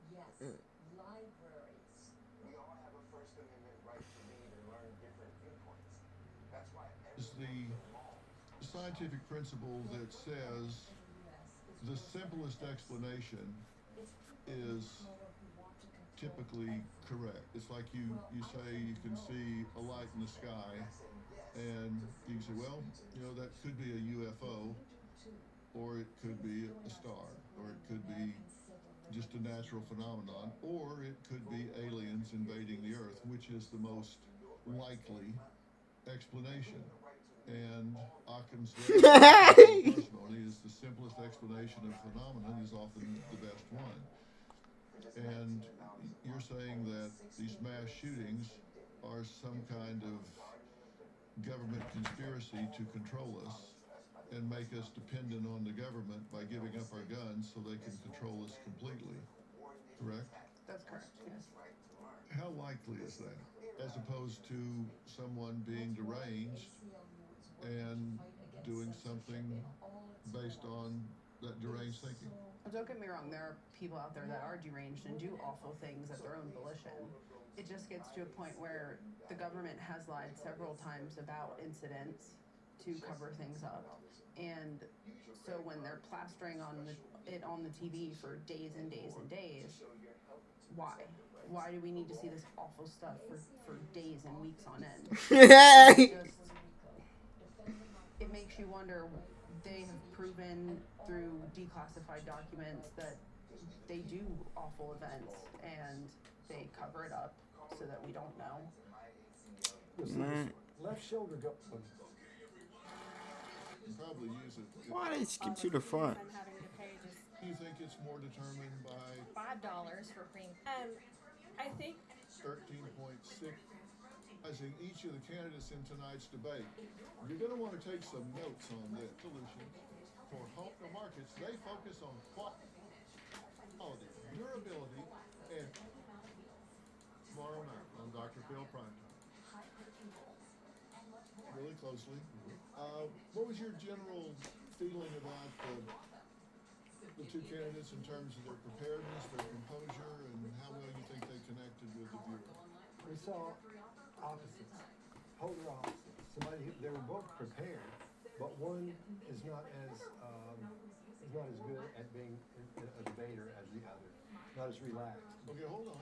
Yes, libraries. We all have a First Amendment right to read and learn different viewpoints. That's why Is the scientific principle that says the simplest explanation is typically correct. It's like you say you can see a light in the sky, and you can say, well, that could be a UFO, or it could be a star, or it could be just a natural phenomenon, or it could be aliens invading the Earth, which is the most likely explanation. And Occam's testimony is the simplest explanation of phenomenon is often the best one. And you're saying that these mass shootings are some kind of government conspiracy to control us and make us dependent on the government by giving up our guns so they can control us completely. Correct? That's correct, yes. How likely is that? As opposed to someone being deranged and doing something based on that deranged thinking. Don't get me wrong, there are people out there that are deranged and do awful things at their own volition. It just gets to a point where the government has lied several times about incidents to cover things up. And so when they're plastering it on the TV for days and days and days, why? Why do we need to see this awful stuff for days and weeks on end? It makes you wonder they have proven through declassified documents that they do awful events and they cover it up so that we don't know. Man. Left shoulder go. Probably use it. Why they skip to the front? I'm having to pay just Do you think it's more determined by $5 for premium. I think 13.6? Each of the candidates in tonight's debate, you're going to want to take some notes on this. Solutions for home markets, they focus on quality, durability, and tomorrow night on Dr. Phil Primetime. Really closely. What was your general feeling about the two candidates in terms of their preparedness, their composure, and how well you think they connected with the viewer? We saw opposites, polar opposites. They were both prepared, but one is not as good at being a debater as the other. Not as relaxed. Okay, hold on.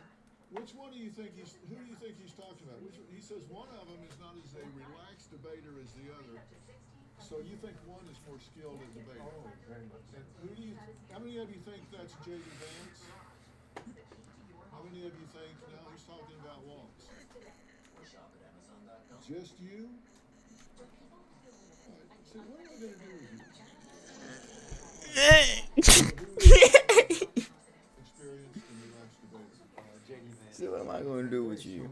Which one do you think who do you think he's talking about? He says one of them is not as a relaxed debater as the other. So you think one is more skilled at debating? Oh, very much. And how many of you think that's J.D. Vance? How many of you think, no, he's talking about Walz? Just you? All right. See, what am I going to do with you? Experienced and relaxed debater. J.D. Vance. So what am I going to do with you?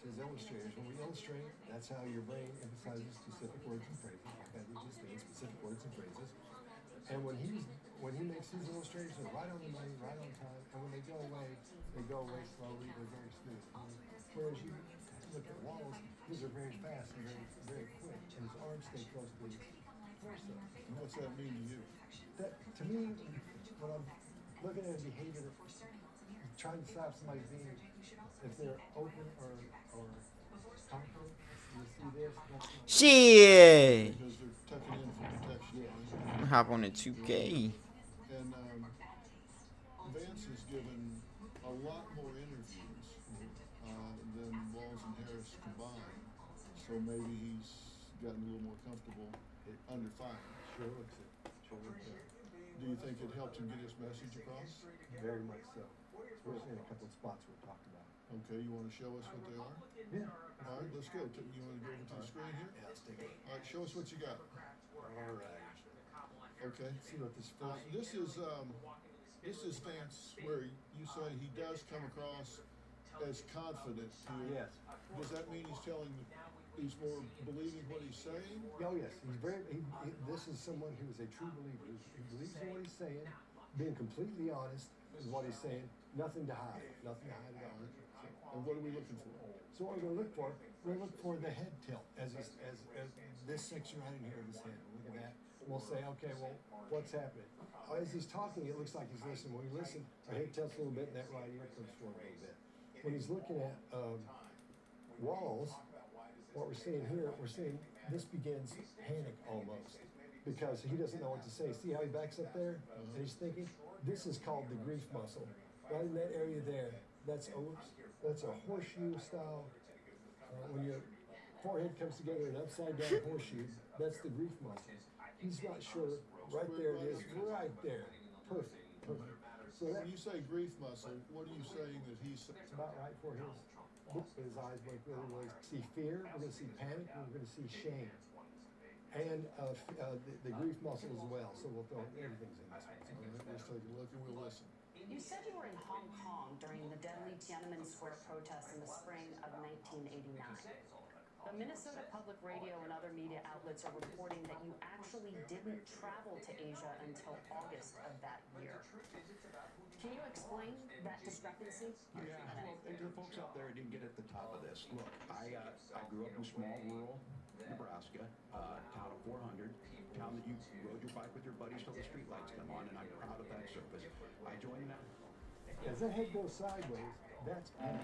His illustrators. When we illustrate, that's how your brain emphasizes specific words and phrases. That it just means specific words and phrases. And when he makes his illustrations, they're right on the money, right on time. And when they go away slowly. They're very smooth. Whereas you look at Walz, his are very fast and very quick, and his arms stay close to his torso. And what's that mean to you? That, to me, when I'm looking at a behavior, trying to stop somebody being, if they're open or confident, you see this. Shit! Because they're tucking in for protection. I'm gonna hop on the 2K. And Vance has given a lot more interviews than Walz and Harris combined. So maybe he's gotten a little more comfortable under fire. Sure looks it. Do you think it helped him get his message across? Very much so. Especially in a couple of spots we talked about. Okay, you want to show us what they are? Yeah. All right, let's go. You want to go over to the screen here? Yeah, let's take it. All right, show us what you got. All right. Okay. See what this This is Vance, where you say he does come across as confident here. Yes. Does that mean he's more believing what he's saying? Oh yes, he's very. This is someone who is a true believer. He believes in what he's saying, being completely honest with what he's saying. Nothing to hide. Nothing to hide at all. And what are we looking for? So what we're going to look for, the head tilt as this section right in here of his head. Look at that. We'll say, okay, well, what's happening? As he's talking, it looks like he's listening. When we listen, our head tilts a little bit, and that right ear comes forward a little bit. When he's looking at Walz, what we're seeing here, we're seeing this begins panic almost because he doesn't know what to say. See how he backs up there? And he's thinking, this is called the grief muscle. Right in that area there, that's a horseshoe style. When your forehead comes together in an upside down horseshoe, that's the grief muscle. He's not sure. Right there it is. Right there. Perfect. So when you say grief muscle, what are you saying that he's? It's about right for his eyes blink really, really. See fear. We're going to see panic. And we're going to see shame, and the grief muscle as well. So we'll throw everything's in this one. So let's take a look and we'll listen. You said you were in Hong Kong during the deadly Tiananmen Square protests in the spring of 1989. The Minnesota Public Radio and other media outlets are reporting that you actually didn't travel to Asia until August of that year. Can you explain that discrepancy? Yeah, well, the folks out there didn't get at the top of this. Look, I grew up in small rural Nebraska, town of 400, town that you rode your bike with your buddies till the street lights come on, and I'm proud of that service. I joined that. As that head goes sideways, that's panic.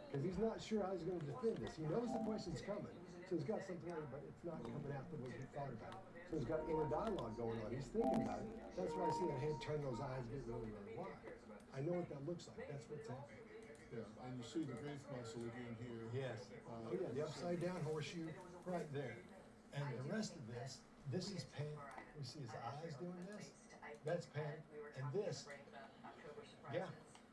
Because he's not sure how he's going to defend this. He knows the question's coming, so he's got something ready, but it's not coming out the way he thought about it. So he's got inner dialogue going on. He's thinking about it. That's why I see that head turn, those eyes get really, really wide. I know what that looks like. That's what's happening. Yeah, and you see the grief muscle again here. Yes. Oh yeah, the upside down horseshoe right there. And the rest of this is panic. You see his eyes doing this? That's panic. And this, yeah.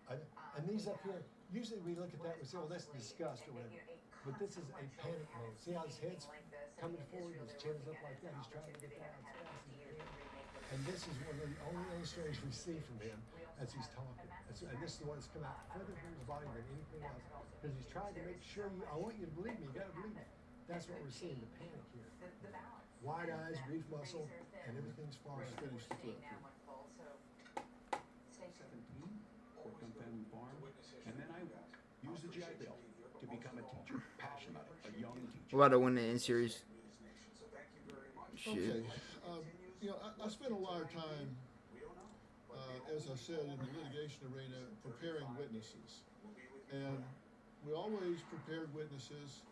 And these up here, usually we look at that and we say, well, that's disgust or whatever. But this is a panic mode. See how his head's coming forward, his chin's up like that. He's trying to get that out as fast as he can. And this is one of the only illustrations we see from him as he's talking. And this is the one that's come out further from his body than anything else. Because he's trying to make sure you, I want you to believe me, you gotta believe me. That's what we're seeing, the panic here. Wide eyes, brief muscle, and everything's falling. Finish the clip. 17, worked on family farm, and then I used the GI Bill to become a teacher, passionate, a young teacher. What about a win in series? Shit. Okay. You know, I spent a lot of time, as I said, in the litigation arena preparing witnesses. And we always prepared witnesses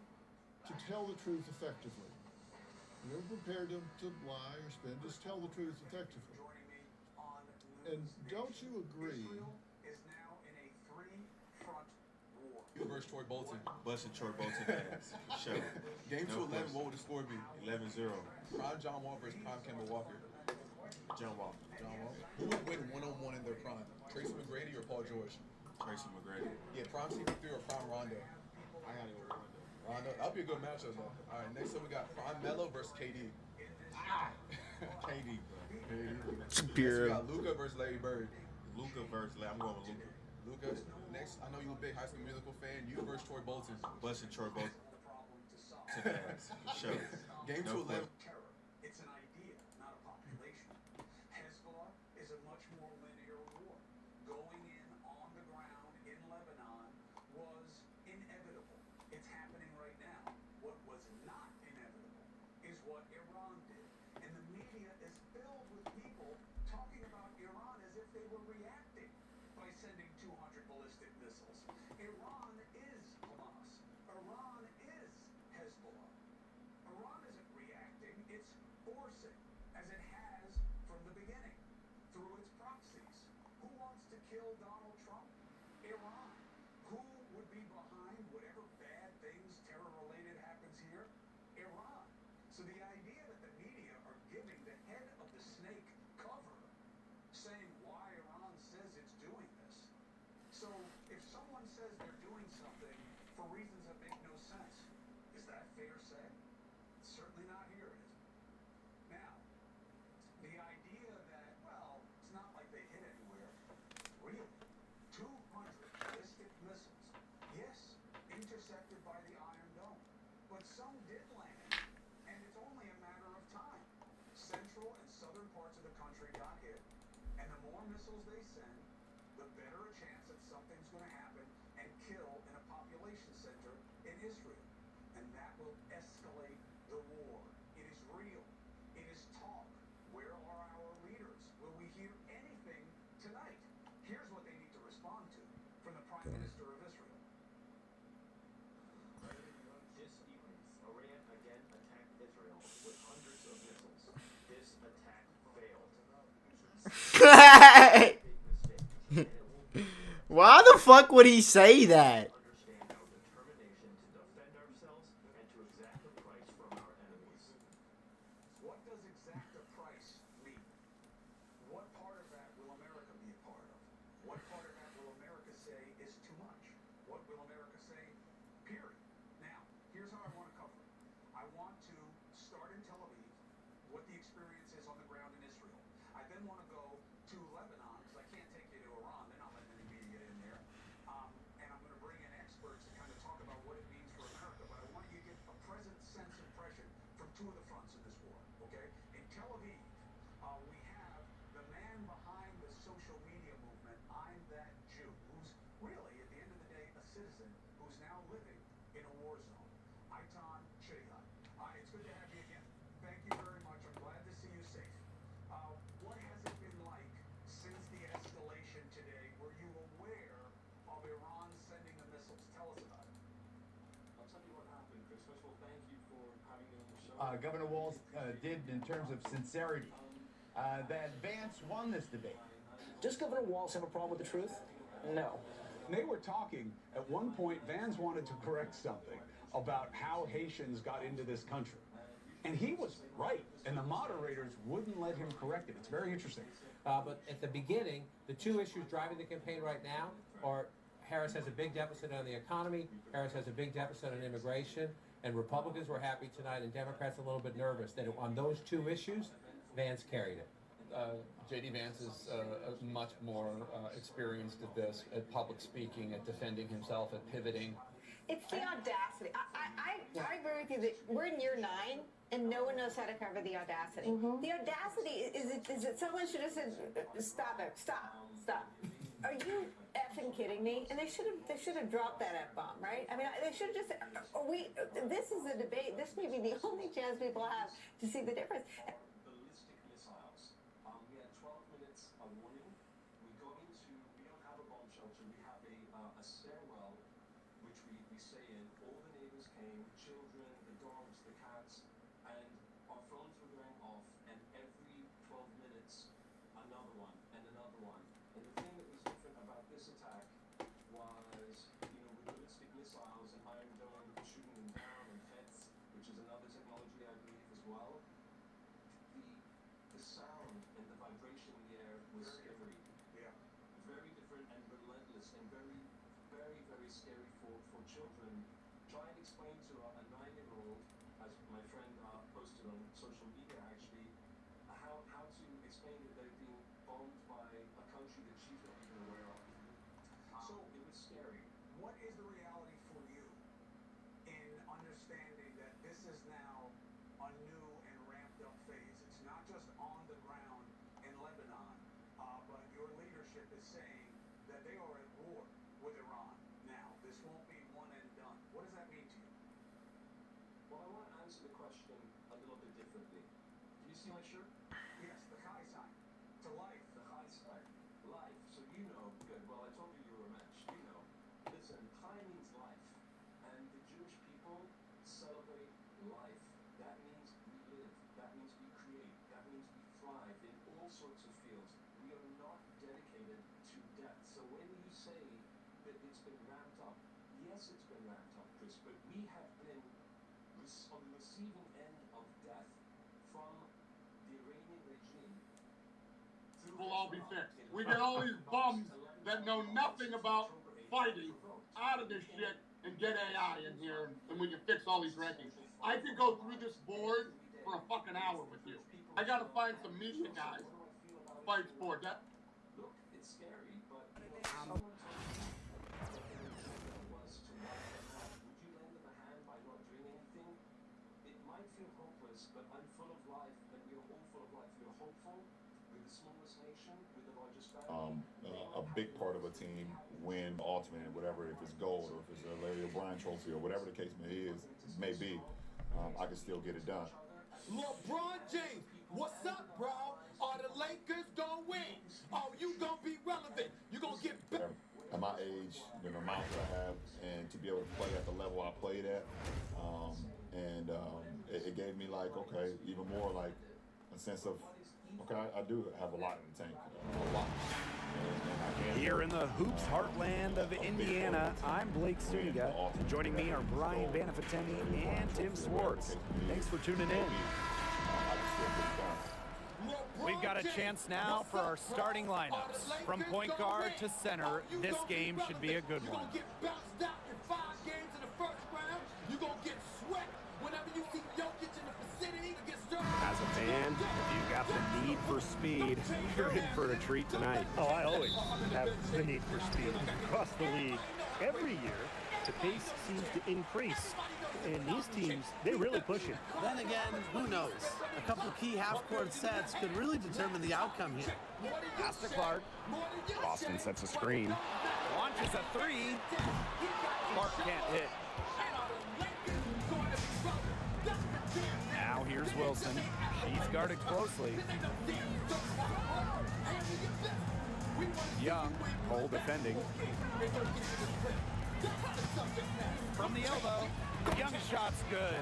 to tell the truth effectively. We never prepared them to lie or spin, just tell the truth effectively. And don't you agree? Versus Troy Bolton, busted Troy Bolton ass. Show. Game 2, 11, what would the score be? 11-0. Prime John Wall versus Prime Kemba Walker. John Wall. John Wall. Who would win one-on-one in their prime? Tracy McGrady or Paul George? Tracy McGrady. Yeah, Prime CP3 or Prime Rondo? I gotta go with Rondo. Rondo. That'll be a good matchup though. All right, next up we got Prime Melo versus KD. KD, bro. Superior. Next we got Luka versus Larry Bird. Luka versus Larry. I'm going with Luka. Luka. Next, I know you're a big High School Musical fan. You versus Troy Bolton. Busted Troy Bolton. Show. Game 2, 11. It's an idea, not a population. Hezbollah is a much more linear war. Going in on the ground in Lebanon was inevitable. It's happening right now. What was not inevitable is what Iran did. And the media is filled with people talking about Iran as if they were reacting by sending 200 ballistic missiles. Iran is Hamas. Iran is Hezbollah. Iran isn't reacting, it's forcing, as it has from the beginning, through its proxies. Who wants to kill Donald Trump? Iran. Who would be behind whatever bad things, terror-related, happens here? Iran. So the idea that the media are giving the head of the snake cover, saying why Iran says it's doing this. So if someone says they're doing something for reasons that make no sense, is that fair say? Certainly not here, is it? Now, the idea that, well, it's not like they hit anywhere. Really? 200 ballistic missiles. Yes, intercepted by the Iron Dome. But some did land, and it's only a matter of time. Central and southern parts of the country got hit, and the more missiles they send, the better a chance that something's going to happen and kill in a population center in Israel. And that will escalate the war. It is real. It is talk. Where are our leaders? Will we hear anything tonight? Here's what they need to respond to from the Prime Minister of Israel. This evening, Iran again attacked Israel with hundreds of missiles. This attack failed. Why the fuck would he say that? Understand our determination to defend ourselves and to exact a price from our enemies. What does exact a price mean? What part of that will America be a part of? What part of that will America say is too much? What will America say, period? Now, here's how I want to cover it. I want to start in Tel Aviv, what the experience is on the ground in Israel. I then want to go to Lebanon, because I can't take you to Iran. They're not letting any media in there. And I'm going to bring in experts to kind of talk about what it means for America. But I want you to get a present sense impression from two of the fronts in this war, okay? In Tel Aviv, we have the man behind the social media movement, I'm That Jew, who's really, at the end of the day, a citizen who's now living in a war zone. Eitan Chedihan. It's good to have you again. Thank you very much. I'm glad to see you safe. What has it been like since the escalation today? Were you aware of Iran sending the missiles? Tell us about it. I'll tell you what happened, Chris. First of all, thank you for having me on the show. Governor Walz did in terms of sincerity that Vance won this debate. Does Governor Walz have a problem with the truth? No. They were talking, at one point, Vance wanted to correct something about how Haitians got into this country. And he was right, and the moderators wouldn't let him correct it. It's very interesting. But at the beginning, the two issues driving the campaign right now are Harris has a big deficit on the economy, Harris has a big deficit on immigration, and Republicans were happy tonight, and Democrats a little bit nervous that on those two issues, Vance carried it. J.D. Vance is much more experienced at this, at public speaking, at defending himself, at pivoting. It's the audacity. I agree with you that we're in year 9 and no one knows how to cover the audacity. The audacity is that someone should have said, stop it, stop. Are you effing kidding me? And they should have dropped that F-bomb, right? I mean, they should have just said, this is a debate. This may be the only chance people have to see the difference. Ballistic missiles. We had 12 minutes of warning. We don't have a bomb shelter. We have a stairwell, which we stay in. All the neighbors came, children, the dogs, the cats, and our phones were going off, and every 12 minutes, another one, and another one. And the thing that was different about this attack was, with ballistic missiles and Iron Dome, we were shooting them down, and FETs, which is another technology, I believe, as well. The sound and the vibration in the air was scary. Yeah. Very different and relentless, and very, very, very scary for children. Try and explain to a 9-year-old, as my friend posted on social media actually, how to explain that they're being bombed by a country that she's not even aware of. So it was scary. What is the reality for you in understanding that this is now a new and ramped up phase? It's not just on the ground in Lebanon, but your leadership is saying that they are at war with Iran now. This won't be one and done. What does that mean to you? Well, I want to answer the question a little bit differently. Do you see my shirt? Yes, the Chai sign. To life. The Chai sign. Life. So you know, good. Well, I told you you were a mensch. You know. Listen, Chai means life. And the Jewish people celebrate life. That means we live. That means we create. That means we thrive in all sorts of fields. We are not dedicated to death. So when you say that it's been ramped up, yes, it's been ramped up, Chris, but we have been on the receiving end of death from the Iranian regime. Will all be fixed. We get all these bums that know nothing about fighting out of this shit and get AI in here, and we can fix all these rankings. I could go through this board for a fucking hour with you. I gotta find some Misha guys to fight sport. Look, it's scary, but would you lend them a hand by not doing anything? It might feel hopeless, but I'm full of life, and we're all full of life. We're hopeful. We're the smallest nation, we're the largest family. A big part of a team win ultimate, whatever, if it's gold or if it's a Larry O'Brien trophy or whatever the case may be, I can still get it done. LeBron James, what's up, bro? Are the Lakers gonna win? Are you gonna be relevant? You gonna get better? At my age, the amount that I have, and to be able to play at the level I played at, it gave me even more a sense of, I do have a lot in the tank, a lot. Here in the hoops heartland of Indiana, I'm Blake Sunga. Joining me are Brian Banafanteni and Tim Swartz. Thanks for tuning in. We've got a chance now for our starting lineups. From point guard to center, this game should be a good one. As a fan, if you got the need for speed, you're in for a treat tonight. Oh, I always have the need for speed. Across the league, every year, the pace seems to increase. And these teams, they really push it. Then again, who knows? A couple of key half-court sets could really determine the outcome here. Pass to Clark. Boston sets a screen. Launches a three. Clark can't hit. Now here's Wilson. He's guarded closely. Young, hole defending. From the elbow, Young's shot's good.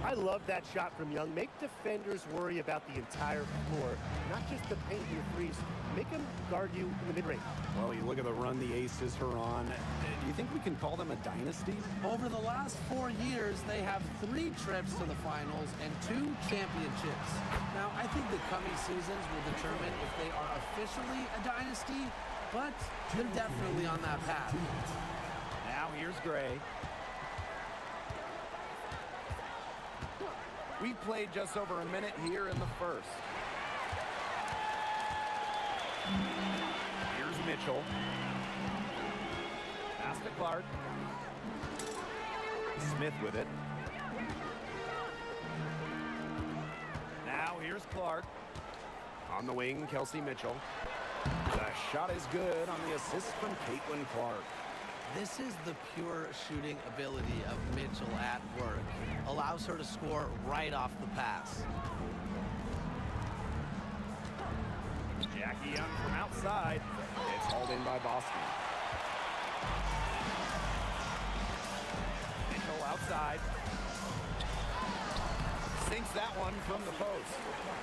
I love that shot from Young. Make defenders worry about the entire floor, not just the paint in your threes. Make them guard you in the mid-range. Well, you look at the run the Aces are on. Do you think we can call them a dynasty? Over the last 4 years, they have 3 trips to the finals and 2 championships. Now, I think the coming seasons will determine if they are officially a dynasty, but they're definitely on that path. Now here's Gray. We've played just over a minute here in the first. Here's Mitchell. Pass to Clark. Smith with it. Now here's Clark. On the wing, Kelsey Mitchell. The shot is good on the assist from Caitlin Clark. This is the pure shooting ability of Mitchell at work. Allows her to score right off the pass. Jackie Young from outside. It's hauled in by Boston. Mitchell outside. Sinks that one from the post.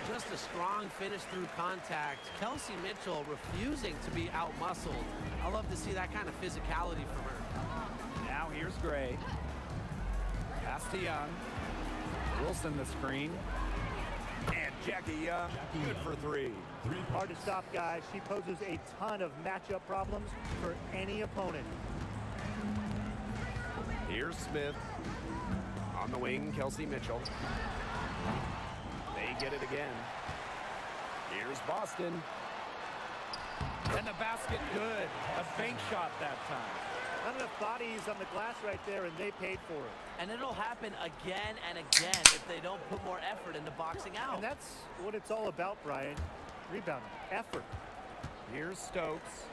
Just a strong finish through contact. Kelsey Mitchell refusing to be out-muscled. I love to see that kind of physicality from her. Now here's Gray. Pass to Young. Wilson the screen. And Jackie Young, good for 3. Hard to stop, guys. She poses a ton of matchup problems for any opponent. Here's Smith. On the wing, Kelsey Mitchell. They get it again. Here's Boston. And the basket good. A bank shot that time. Not enough bodies on the glass right there, and they paid for it. And it'll happen again and again if they don't put more effort into boxing out. And that's what it's all about, Brian. Rebounding, effort. Here's Stokes.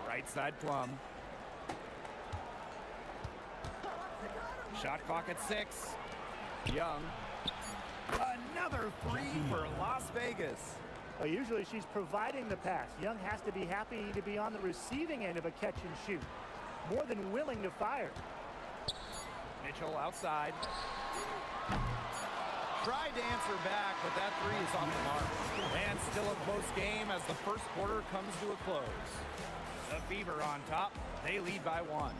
Right side Plum. Shot clock at 6. Young. Another 3 for Las Vegas. Well, usually she's providing the pass. Young has to be happy to be on the receiving end of a catch and shoot. More than willing to fire. Mitchell outside. Tried to answer back, but that 3 is off the mark. And still a close game as the first quarter comes to a close. The Fever on top. They lead by 1.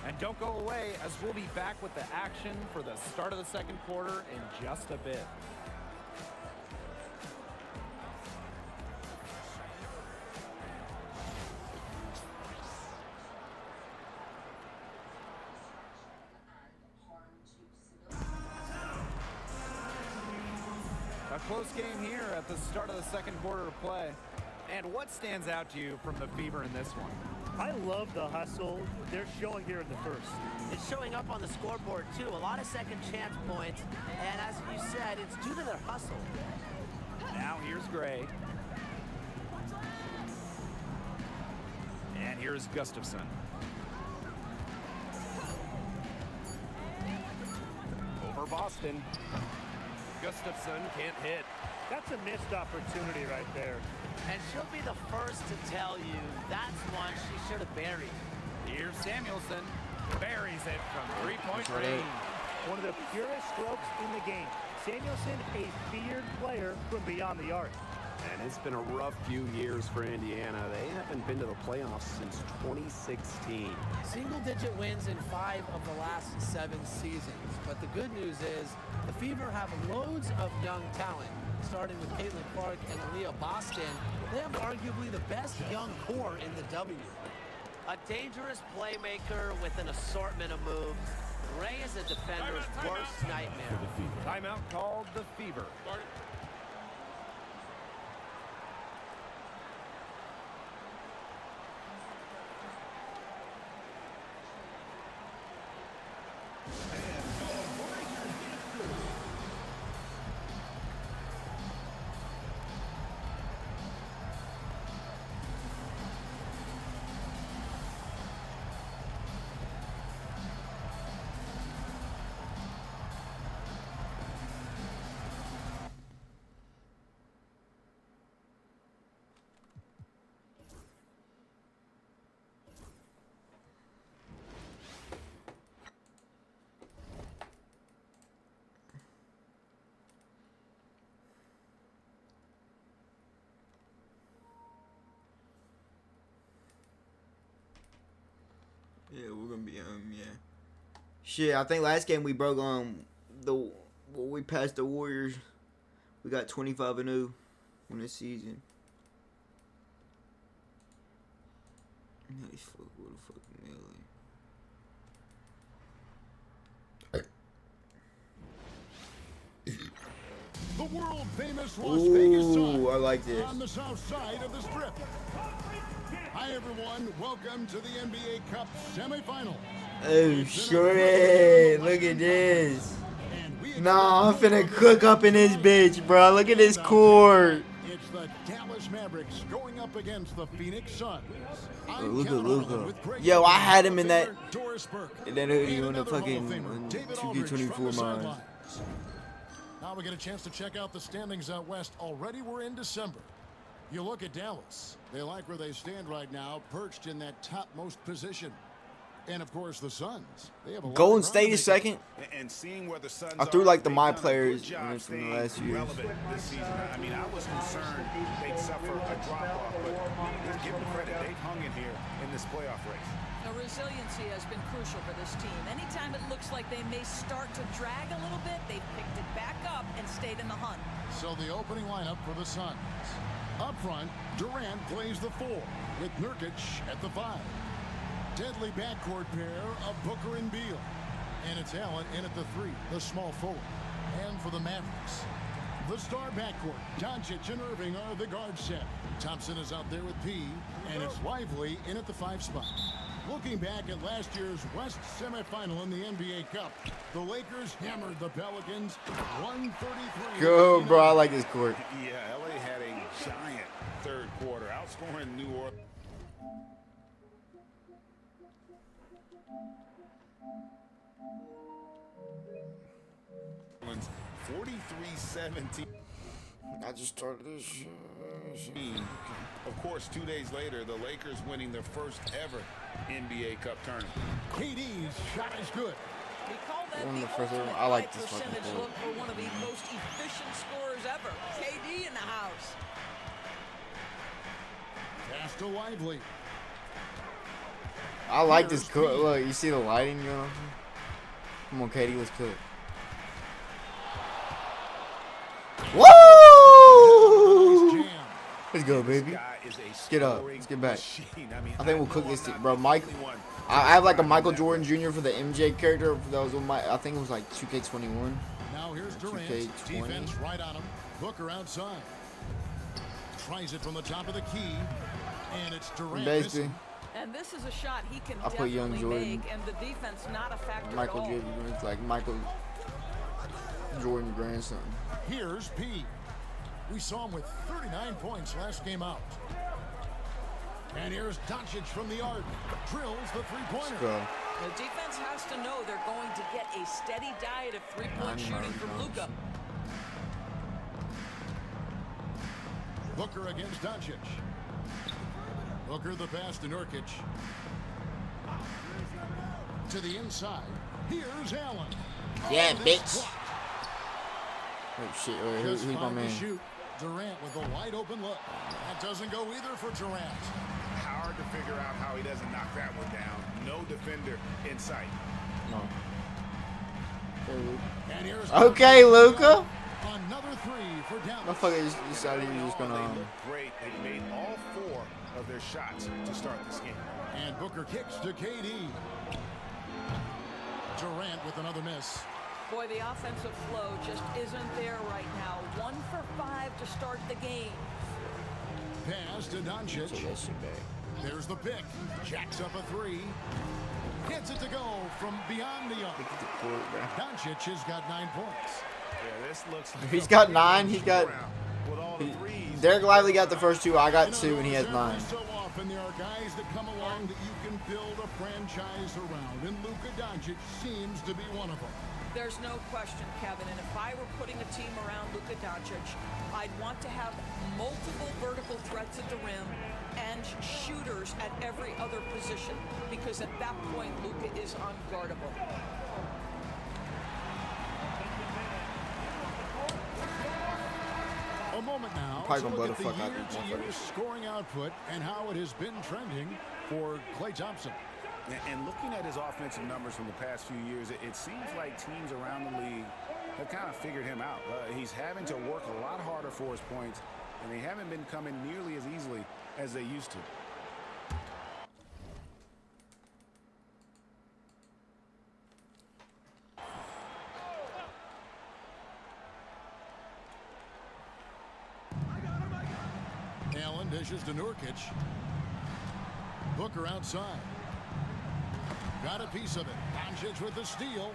And don't go away, as we'll be back with the action for the start of the second quarter in just a bit. A close game here at the start of the second quarter of play. And what stands out to you from the Fever in this one? I love the hustle they're showing here in the first. It's showing up on the scoreboard, too. A lot of second chance points. And as you said, it's due to their hustle. Now here's Gray. And here's Gustafson. Over Boston. Gustafson can't hit. That's a missed opportunity right there. And she'll be the first to tell you that's one she should have buried. Here's Samuelson. Buries it from three-point range. One of the purest strokes in the game. Samuelson, a feared player from beyond the arc. And it's been a rough few years for Indiana. They haven't been to the playoffs since 2016. Single-digit wins in 5 of the last 7 seasons. But the good news is the Fever have loads of young talent. Starting with Caitlin Clark and Aaliyah Boston, they have arguably the best young core in the W. A dangerous playmaker with an assortment of moves. Ray is a defender's worst nightmare. Timeout called the Fever. Yeah, we're gonna be yeah. Shit, I think last game we broke we passed the Warriors. We got 25-0 in this season. Nice fuck, what a fucking melee. The world famous Las Vegas Sun. Ooh, I like this. On the south side of the strip. Hi everyone, welcome to the NBA Cup semifinals. Oh shit! Look at this. Nah, I'm finna cook up in this bitch, bro. Look at this court. It's the Dallas Mavericks going up against the Phoenix Suns. Oh, look at Luka. Yo, I had him in that hoodie on the fucking 2K24 mine. Now we get a chance to check out the standings out west. Already we're in December. You look at Dallas. They like where they stand right now, perched in that topmost position. And of course the Suns. They have a Golden State is second. And seeing where the Suns I threw like the my done a players good job from the last year. relevant this season. I mean, I was concerned they'd suffer a drop-off, but give them credit. They've hung in here in this playoff race. The resiliency has been crucial for this team. Anytime it looks like they may start to drag a little bit, they've picked it back up and stayed in the hunt. So the opening lineup for the Suns. Up front, Durant plays the 4 with Nurkic at the 5. Deadly backcourt pair of Booker and Beal. And it's Allen in at the 3, the small forward. And for the Mavericks, the star backcourt, Doncic and Irving are the guard set. Thompson is out there with P, and it's Lively in at the 5 spot. Looking back at last year's West semifinal in the NBA Cup, the Lakers hammered the Pelicans 133. Go, bro. I like this court. Yeah, LA had a giant third quarter, outscoring New Orleans. 43-17. I just started this shit. Of course, 2 days later, the Lakers winning their first ever NBA Cup tournament. KD's shot is good. We call that One of the the first ultimate I like high this fucking percentage court. look for one of the most efficient scorers ever. KD in the house. Pass to Lively. I like this court. Look, you see the lighting going on? Come on, Katie, let's cook. Woo! Let's go, baby. Let's get up. Let's get back. I think we'll cook this, bro. Mike, I have like a Michael Jordan Jr. for the MJ character. That was my. I think it was like 2K21. Now here's Durant. 2K20. Defense right on him. Booker outside. Tries it from the top of the key, and it's Durant. Basically, And this is a shot he can I put young definitely Jordan. make, and the defense not a factor Michael at all. Jordan. It's like Michael Jordan grandson. Here's P. We saw him with 39 points last game out. And here's Doncic from the arc. Drills the three-pointer. Let's go. The defense has to know they're going to get a steady diet of three-point shooting from Luka. Booker against Doncic. Booker the pass to Nurkic. To the inside. Here's Allen. Yeah, Oh, bitch. this block. Oh shit! Wait, Just who's my five to man? shoot. Durant with a wide open look. That doesn't go either for Durant. Hard to figure out how he doesn't knock that one down. No defender in sight. No. And here's Okay, Luka. another three for Dallas. Motherfucker just decided he was just gonna. They look great. They made all 4 of their shots to start this game. And Booker kicks to KD. Durant with another miss. Boy, the offensive flow just isn't there right now. 1 for 5 to start the game. Pass to Doncic. Take that shit back. There's the pick. Jacks up a 3. Gets it to go from beyond the arc. Doncic has got 9 points. Yeah, this looks like He's got 9. He's got. with all the threes. Derek Lively got the first 2. I got 2, and he has 9. So often there are guys that come along that you can build a franchise around, and Luka Doncic seems to be one of them. There's no question, Kevin, and if I were putting a team around Luka Doncic, I'd want to have multiple vertical threats at the rim and shooters at every other position, because at that point, Luka is unguardable. A moment now Probably to gonna look blow at the the fuck out of these year-to-year motherfuckers. scoring output and how it has been trending for Klay Thompson. And looking at his offensive numbers from the past few years, it seems like teams around the league have kind of figured him out. He's having to work a lot harder for his points, and they haven't been coming nearly as easily as they used to. Allen dishes to Nurkic. Booker outside. Got a piece of it. Doncic with the steal.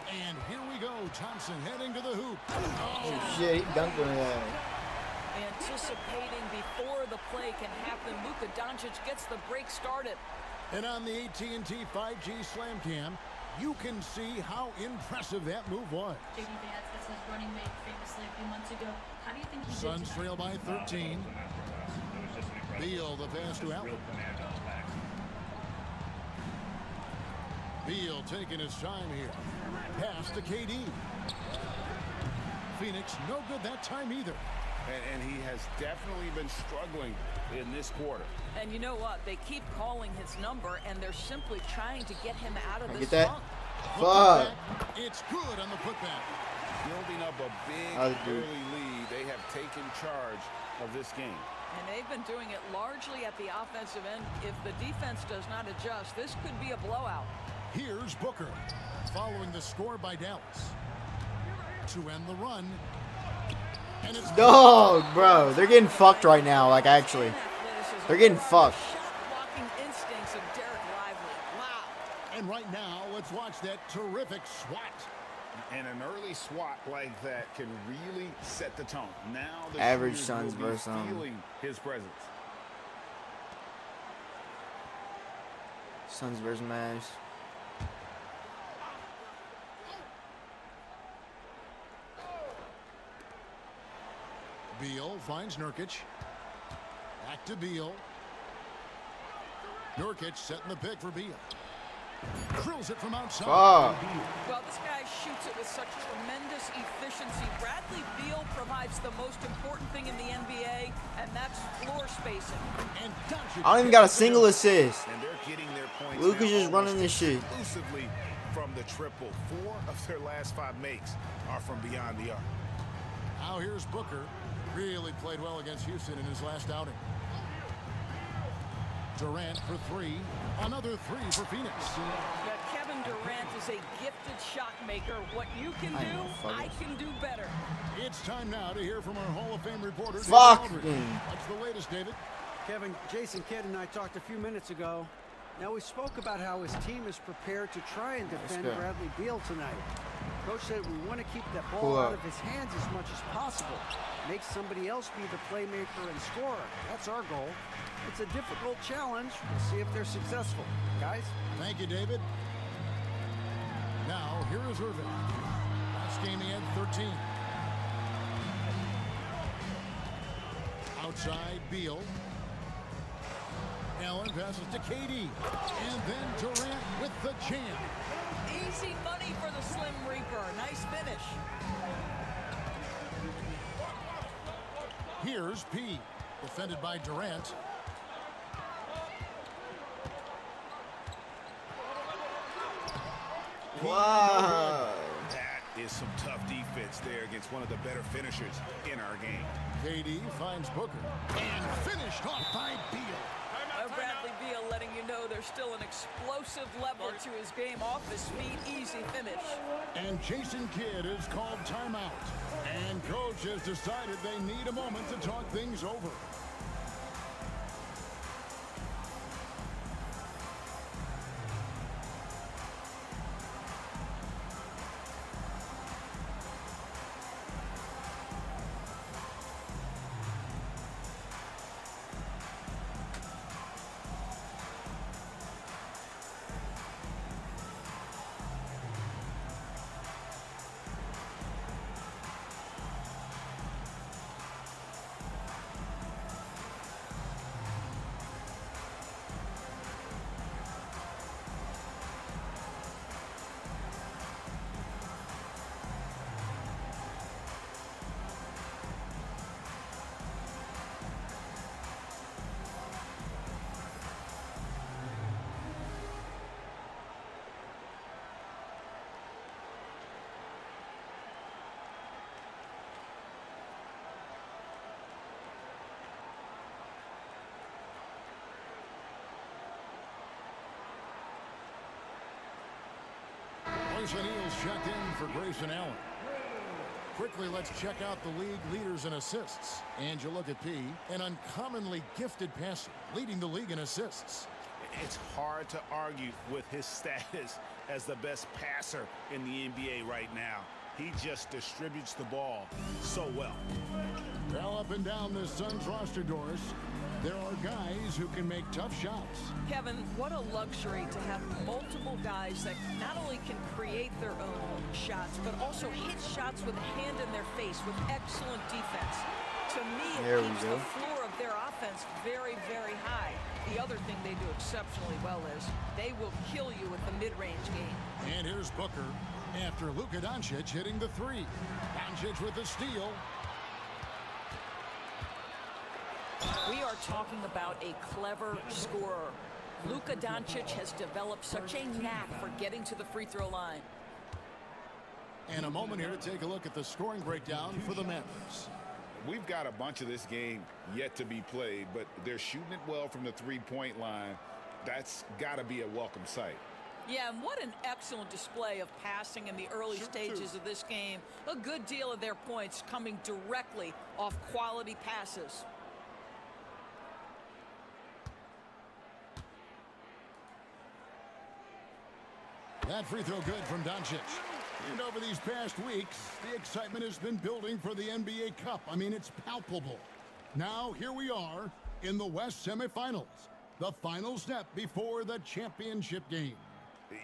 And here we go. Thompson heading to the hoop. Oh, shit. He dunked on that. Anticipating before the play can happen, Luka Doncic gets the break started. And on the AT&T 5G Slam Cam, you can see how impressive that move was. JD Vance, that's his running mate famously a few months ago. How do you think he did Suns tonight? trail by 13. Beal, the pass to Allen. Beal taking his time here. Pass to KD. Phoenix, no good that time either. And he has definitely been struggling in this quarter. And you know what? They keep calling his number, and they're simply trying to get him out of this Get that? funk. Fuck. It's good on the putback. Building up a big early lead, they have taken charge of this game. And they've been doing it largely at the offensive end. If the defense does not adjust, this could be a blowout. Here's Booker, following the score by Dallas. To end the run. And it's Dog, bro. They're getting fucked right now. Like, actually. They're getting fucked. Blocking instincts of Derek Lively. Wow. And right now, let's watch that terrific swat. And an early swat like that can really set the tone. Now the Average shooters Suns will be versus feeling his presence. Suns versus Mavs. Beal finds Nurkic. Back to Beal. Nurkic setting the pick for Beal. Drills it from outside. Oh. Well, this guy shoots it with such tremendous efficiency. Bradley Beal provides the most important thing in the NBA, and that's floor spacing. And I don't even got a single assist. And they're getting their points Luka's now just running this shit. exclusively from the triple. 4 of their last 5 makes are from beyond the arc. Now here's Booker. Really played well against Houston in his last outing. Durant for 3. Another 3 for Phoenix. Now, Kevin Durant is a gifted shot maker. What you can do, I can do better. It's time now to hear from our Hall of Fame reporter. Fuck. David Aldridge. What's the latest, David? Kevin, Jason Kidd and I talked a few minutes ago. Now, we spoke about how his team is prepared to try and defend go. Bradley Beal tonight. Coach said we want to keep that ball Pull out up. of his hands as much as possible. Make somebody else be the playmaker and scorer. That's our goal. It's a difficult challenge. We'll see if they're successful. Guys? Thank you, David. Now, here is Irving. Last game he had 13. Outside, Beal. Allen passes to KD. And then Durant with the jam. Easy money for the Slim Reaper. Nice finish. Here's P. Defended by Durant. Wow. That is some tough defense there against one of the better finishers in our game. KD finds Booker. And finished off by Beal. Bradley Beal letting you know there's still an explosive level to his game. Off his feet, easy finish. And Jason Kidd is called timeout. And coach has decided they need a moment to talk things over. Chris O'Neill's checked in for Grayson Allen. Quickly, let's check out the league leaders in assists. And you look at P, an uncommonly gifted passer, leading the league in assists. It's hard to argue with his status as the best passer in the NBA right now. He just distributes the ball so well. Well, up and down the Suns roster, Doris, there are guys who can make tough shots. Kevin, what a luxury to have multiple guys that not only can create their own shots, but also hit shots with a hand in their face with excellent defense. To me, it keeps the floor of their offense very, very high. The other thing they do exceptionally well is they will kill you with the mid-range game. And here's Booker after Luka Doncic hitting the three. Doncic with the steal. We are talking about a clever scorer. Luka Doncic has developed such a knack for getting to the free throw line. And a moment here to take a look at the scoring breakdown for the Mavericks. We've got a bunch of this game yet to be played, but they're shooting it well from the three-point line. That's got to be a welcome sight. Yeah, and what an excellent display of passing in the early stages of this game. A good deal of their points coming directly off quality passes. That free throw good from Doncic. And over these past weeks, the excitement has been building for the NBA Cup. I mean, it's palpable. Now, here we are in the West semifinals. The final step before the championship game.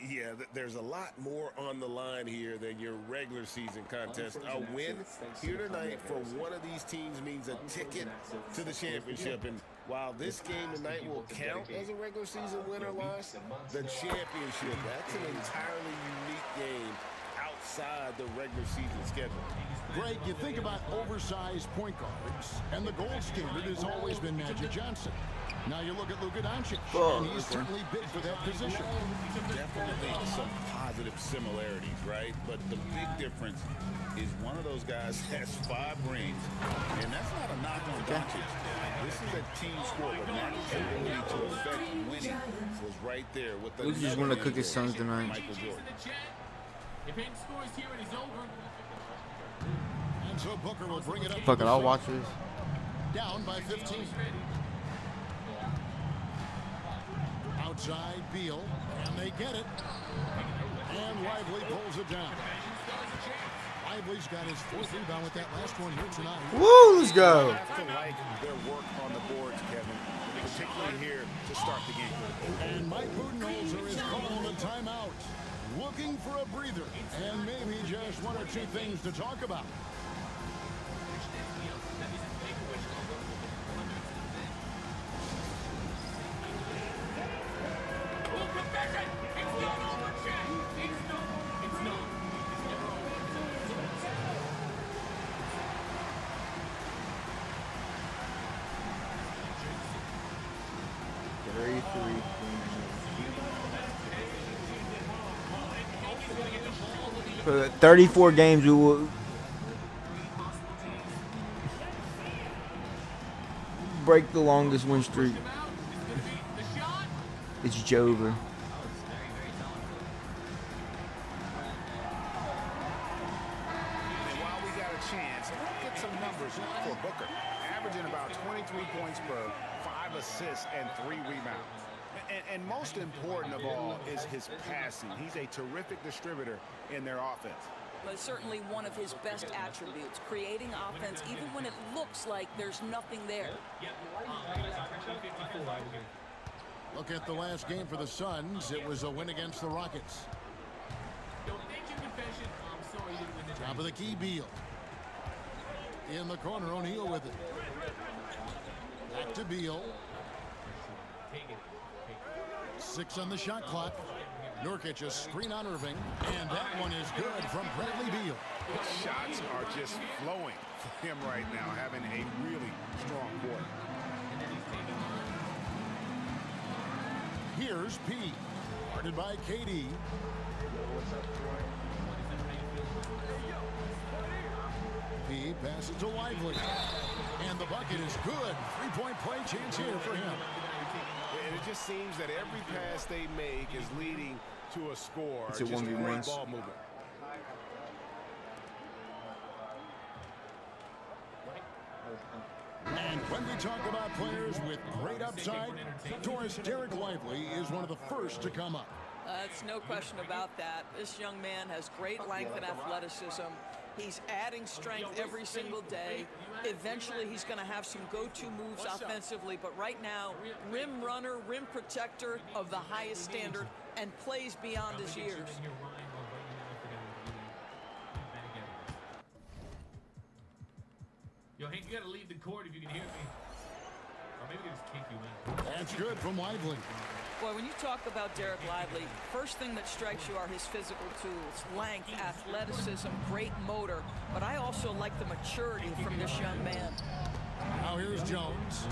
Yeah, there's a lot more on the line here than your regular season contest. A win here tonight for one of these teams means a ticket to the championship. And while this game tonight will count as a regular season win or loss, the championship, that's an entirely unique game outside the regular season schedule. Greg, you think about oversized point guards, and the gold standard has always been Magic Johnson. Now you look at Luka Doncic, and he's certainly bid for that position. Definitely some positive similarities, right? But the big difference is one of those guys has 5 rings, and that's not a knock on Doncic. This is a team sport, but Magic's ability to affect winning was right there with the. We just want to cook his sons tonight. Michael Jordan. If Hayden scores here, it is over. And so Booker will bring it up. Fuck it, I'll watch this. Down by 15. Outside Beal, and they get it. And Lively pulls it down. Lively's got his 4th rebound with that last one here tonight. Woo, let's go. I have to like their work on the boards, Kevin, particularly here to start the game. And Mike Budenholzer is calling a timeout, looking for a breather, and maybe just 1 or 2 things to talk about. For 34 games, we will break the longest win streak. It's Jover. And while we got a chance, let's get some numbers for Booker. Averaging about 23 points per 5 assists and 3 rebounds. And most important of all is his passing. He's a terrific distributor in their offense. But certainly one of his best attributes, creating offense even when it looks like there's nothing there. Look at the last game for the Suns. It was a win against the Rockets. Top of the key, Beal. In the corner, O'Neal with it. Back to Beal. 6 on the shot clock. Nurkic a screen on Irving, and that one is good from Bradley Beal. Shots are just flowing for him right now, having a really strong quarter. Here's P, guarded by KD. P passes to Lively, and the bucket is good. 3-point play chance here for him. And it just seems that every pass they make is leading to a score. It's a just 1v1. great ball movement. And when we talk about players with great upside, Doris Derek Lively is one of the first to come up. That's no question about that. This young man has great length and athleticism. He's adding strength every single day. Eventually, he's going to have some go-to moves offensively, but right now, rim runner, rim protector of the highest standard, and plays beyond his years. Yo, Hank, you got to leave the court if you can hear me. Or maybe they just kick you in. That's good from Lively. Boy, when you talk about Derek Lively, first thing that strikes you are his physical tools, length, athleticism, great motor. But I also like the maturity from this young man. Now here's Jones.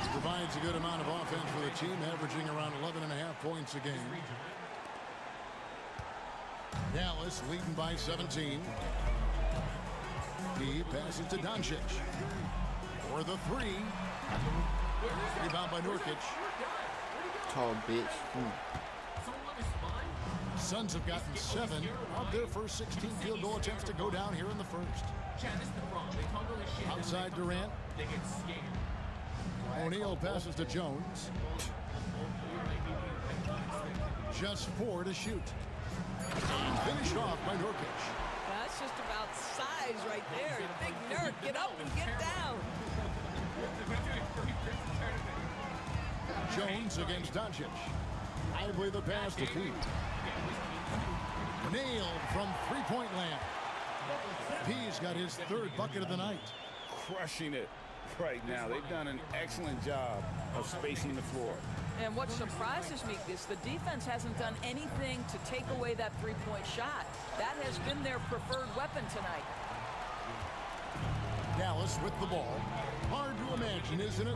He provides a good amount of offense for the team, averaging around 11.5 points a game. Dallas leading by 17. He passes to Doncic. For the three. Rebound by Nurkic. Tall bitch. Suns have gotten 7 of their first 16 field goal attempts to go down here in the first. Outside Durant. O'Neal passes to Jones. Just 4 to shoot. And finished off by Nurkic. That's just about size right there. Big Nurk, get up and get down. Jones against Doncic. Lively the pass to Pete. Nailed from three-point land. P's got his third bucket of the night. Crushing it right now. They've done an excellent job of spacing the floor. And what surprises me is the defense hasn't done anything to take away that three-point shot. That has been their preferred weapon tonight. Dallas with the ball. Hard to imagine, isn't it?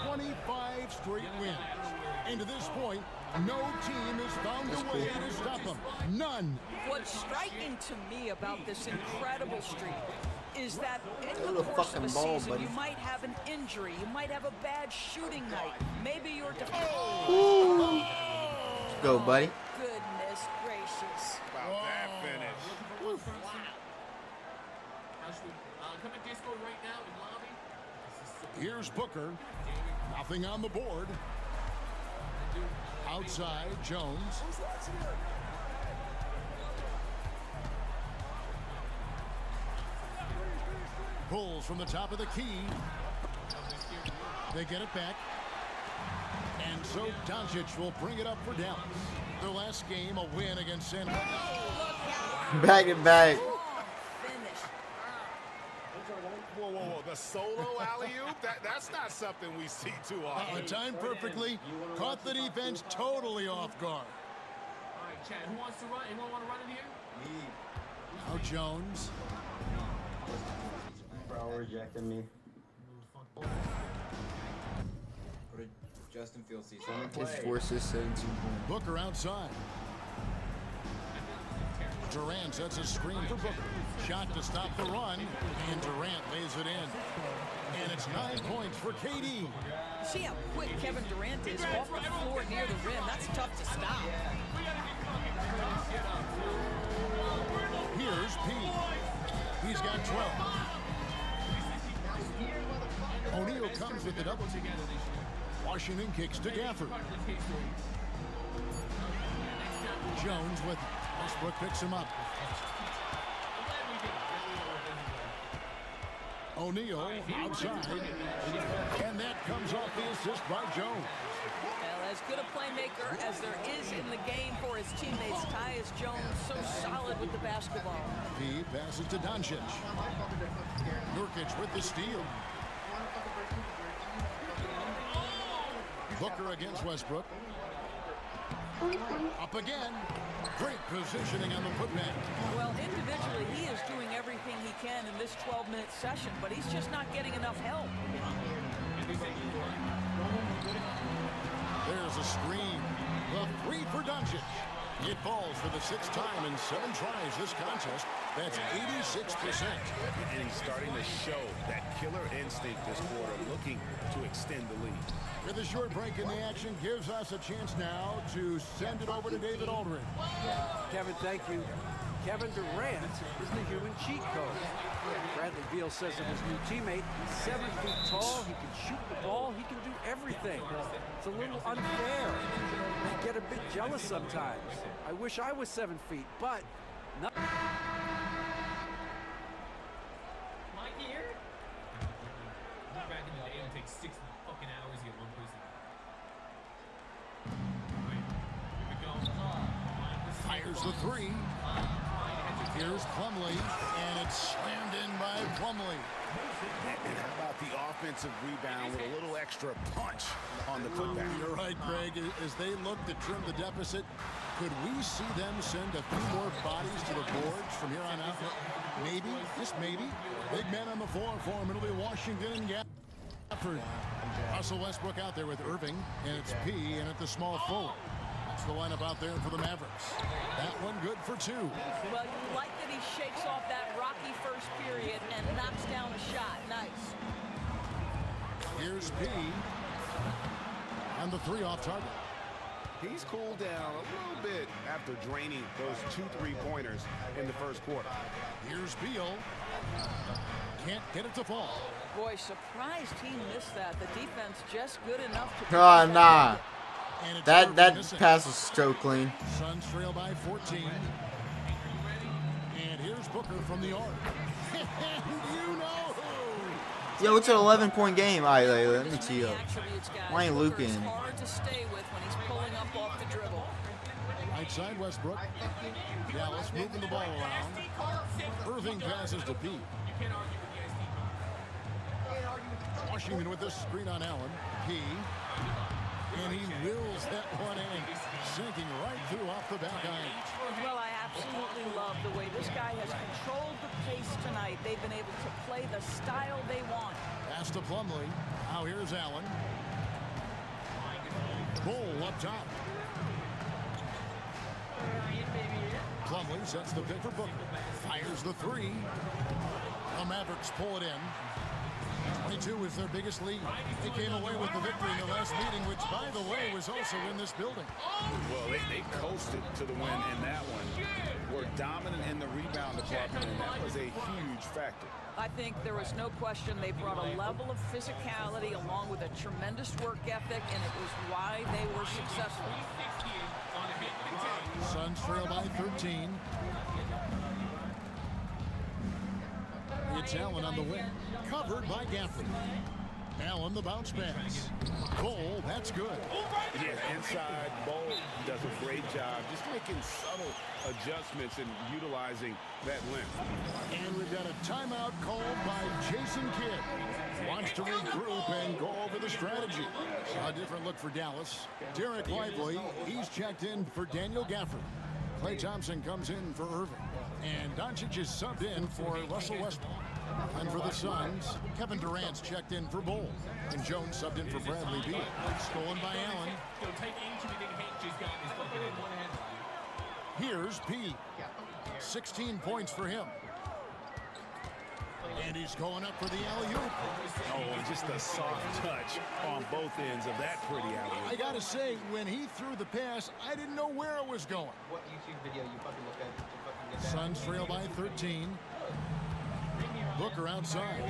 25 straight wins. And to this point, no team has found a way to stop them. None. What's striking to me about this incredible streak is that in the Little course of a fucking ball, season, buddy. you might have an injury, you might have a bad shooting night, maybe you're Let's go, buddy. Goodness gracious. About that finish. Come at Discord right now in lobby. Here's Booker. Nothing on the board. Outside, Jones. Pulls from the top of the key. They get it back. And so Doncic will bring it up for Dallas. Their last game, a win against San Antonio. Back and back. Whoa, whoa, whoa. The solo alley-oop? That's not something we see too often. Timed perfectly. Caught the defense totally off guard. All right, Chad, who wants to run? Anyone want to run in here? Me. Now Jones. Bro rejected me. Justin Fields sees His force is 17 points. Booker outside. Durant sets a screen for Booker. Shot to stop the run, and Durant lays it in. And it's 9 points for KD. You see how quick Kevin Durant is off the floor near the rim. That's tough to stop. Here's P. He's got 12. O'Neal comes with the double. Washington kicks to Gafford. Jones with Westbrook picks him up. O'Neal outside. And that comes off the assist by Jones. Well, as good a playmaker as there is in the game for his teammates, Tyus Jones, so solid with the basketball. He passes to Doncic. Nurkic with the steal. Booker against Westbrook. Up again. Great positioning on the putback. Well, individually, he is doing everything he can in this 12-minute session, but he's just not getting enough help. There's a screen. The three for Doncic. It falls for the 6th time in 7 tries this contest. That's 86%. And he's starting to show that killer instinct this quarter, looking to extend the lead. With a short break in the action, gives us a chance now to send it over to David Aldridge. Kevin, thank you. Kevin Durant is the human cheat code. Bradley Beal says of his new teammate, he's 7 feet tall, he can shoot the ball, he can do everything. It's a little unfair. I get a bit jealous sometimes. I wish I was 7 feet, but not. Mikey here? Back in the day, it would take 6 fucking hours to get one person. Fires the three. Here's Plumlee, and it's slammed in by Plumlee. And how about the offensive rebound with a little extra punch on the putback? You're right, Greg. As they look to trim the deficit, could we see them send a few more bodies to the boards from here on out? Maybe, just maybe. Big men on the floor for him. It'll be Washington and Gafford. Russell Westbrook out there with Irving, and it's P in at the small forward. That's the lineup out there for the Mavericks. That one good for 2. Well, you like that he shakes off that rocky first period and knocks down a shot. Nice. Here's P. And the 3 off target. He's cooled down a little bit after draining those 2 3-pointers in the first quarter. Here's Beal. Can't get it to fall. Boy, surprised he missed that. The defense just good enough to... Oh, nah. That pass was so clean. Suns trail by 14. And here's Booker from the arc. You know who. Yo, it's an 11-point game. All right, let me tee up. Why ain't Luke in? It's hard to stay with when he's pulling up off the dribble. Right side Westbrook. Dallas moving the ball around. Irving passes to P. Washington with this screen on Allen. P. And he wills that one in, sinking right through off the back iron. Well, I absolutely love the way this guy has controlled the pace tonight. They've been able to play the style they want. Pass to Plumlee. Now here's Allen. Bull up top. Plumlee sets the pick for Booker. Fires the 3. The Mavericks pull it in. 22 is their biggest lead. They came away with the victory in the last meeting, which, by the way, was also in this building. Well, they coasted to the win in that one. Were dominant in the rebound department, and that was a huge factor. I think there was no question they brought a level of physicality along with a tremendous work ethic, and it was why they were successful. Suns trail by 13. It's Allen on the wing. Covered by Gafford. Allen the bounce pass. Bull, that's good. Yeah, inside, Bull does a great job just making subtle adjustments and utilizing that length. And we've got a timeout called by Jason Kidd. Wants to regroup and go over the strategy. A different look for Dallas. Derek Lively, he's checked in for Daniel Gafford. Klay Thompson comes in for Irving. And Doncic is subbed in for Russell Westbrook. And for the Suns, Kevin Durant's checked in for Bull. And Jones subbed in for Bradley Beal. Stolen by Allen. Here's P. 16 points for him. And he's going up for the alley-oop. Oh, just a soft touch on both ends of that pretty alley-oop. I got to say, when he threw the pass, I didn't know where it was going. What YouTube video you fucking look at? Suns trail by 13. Booker outside.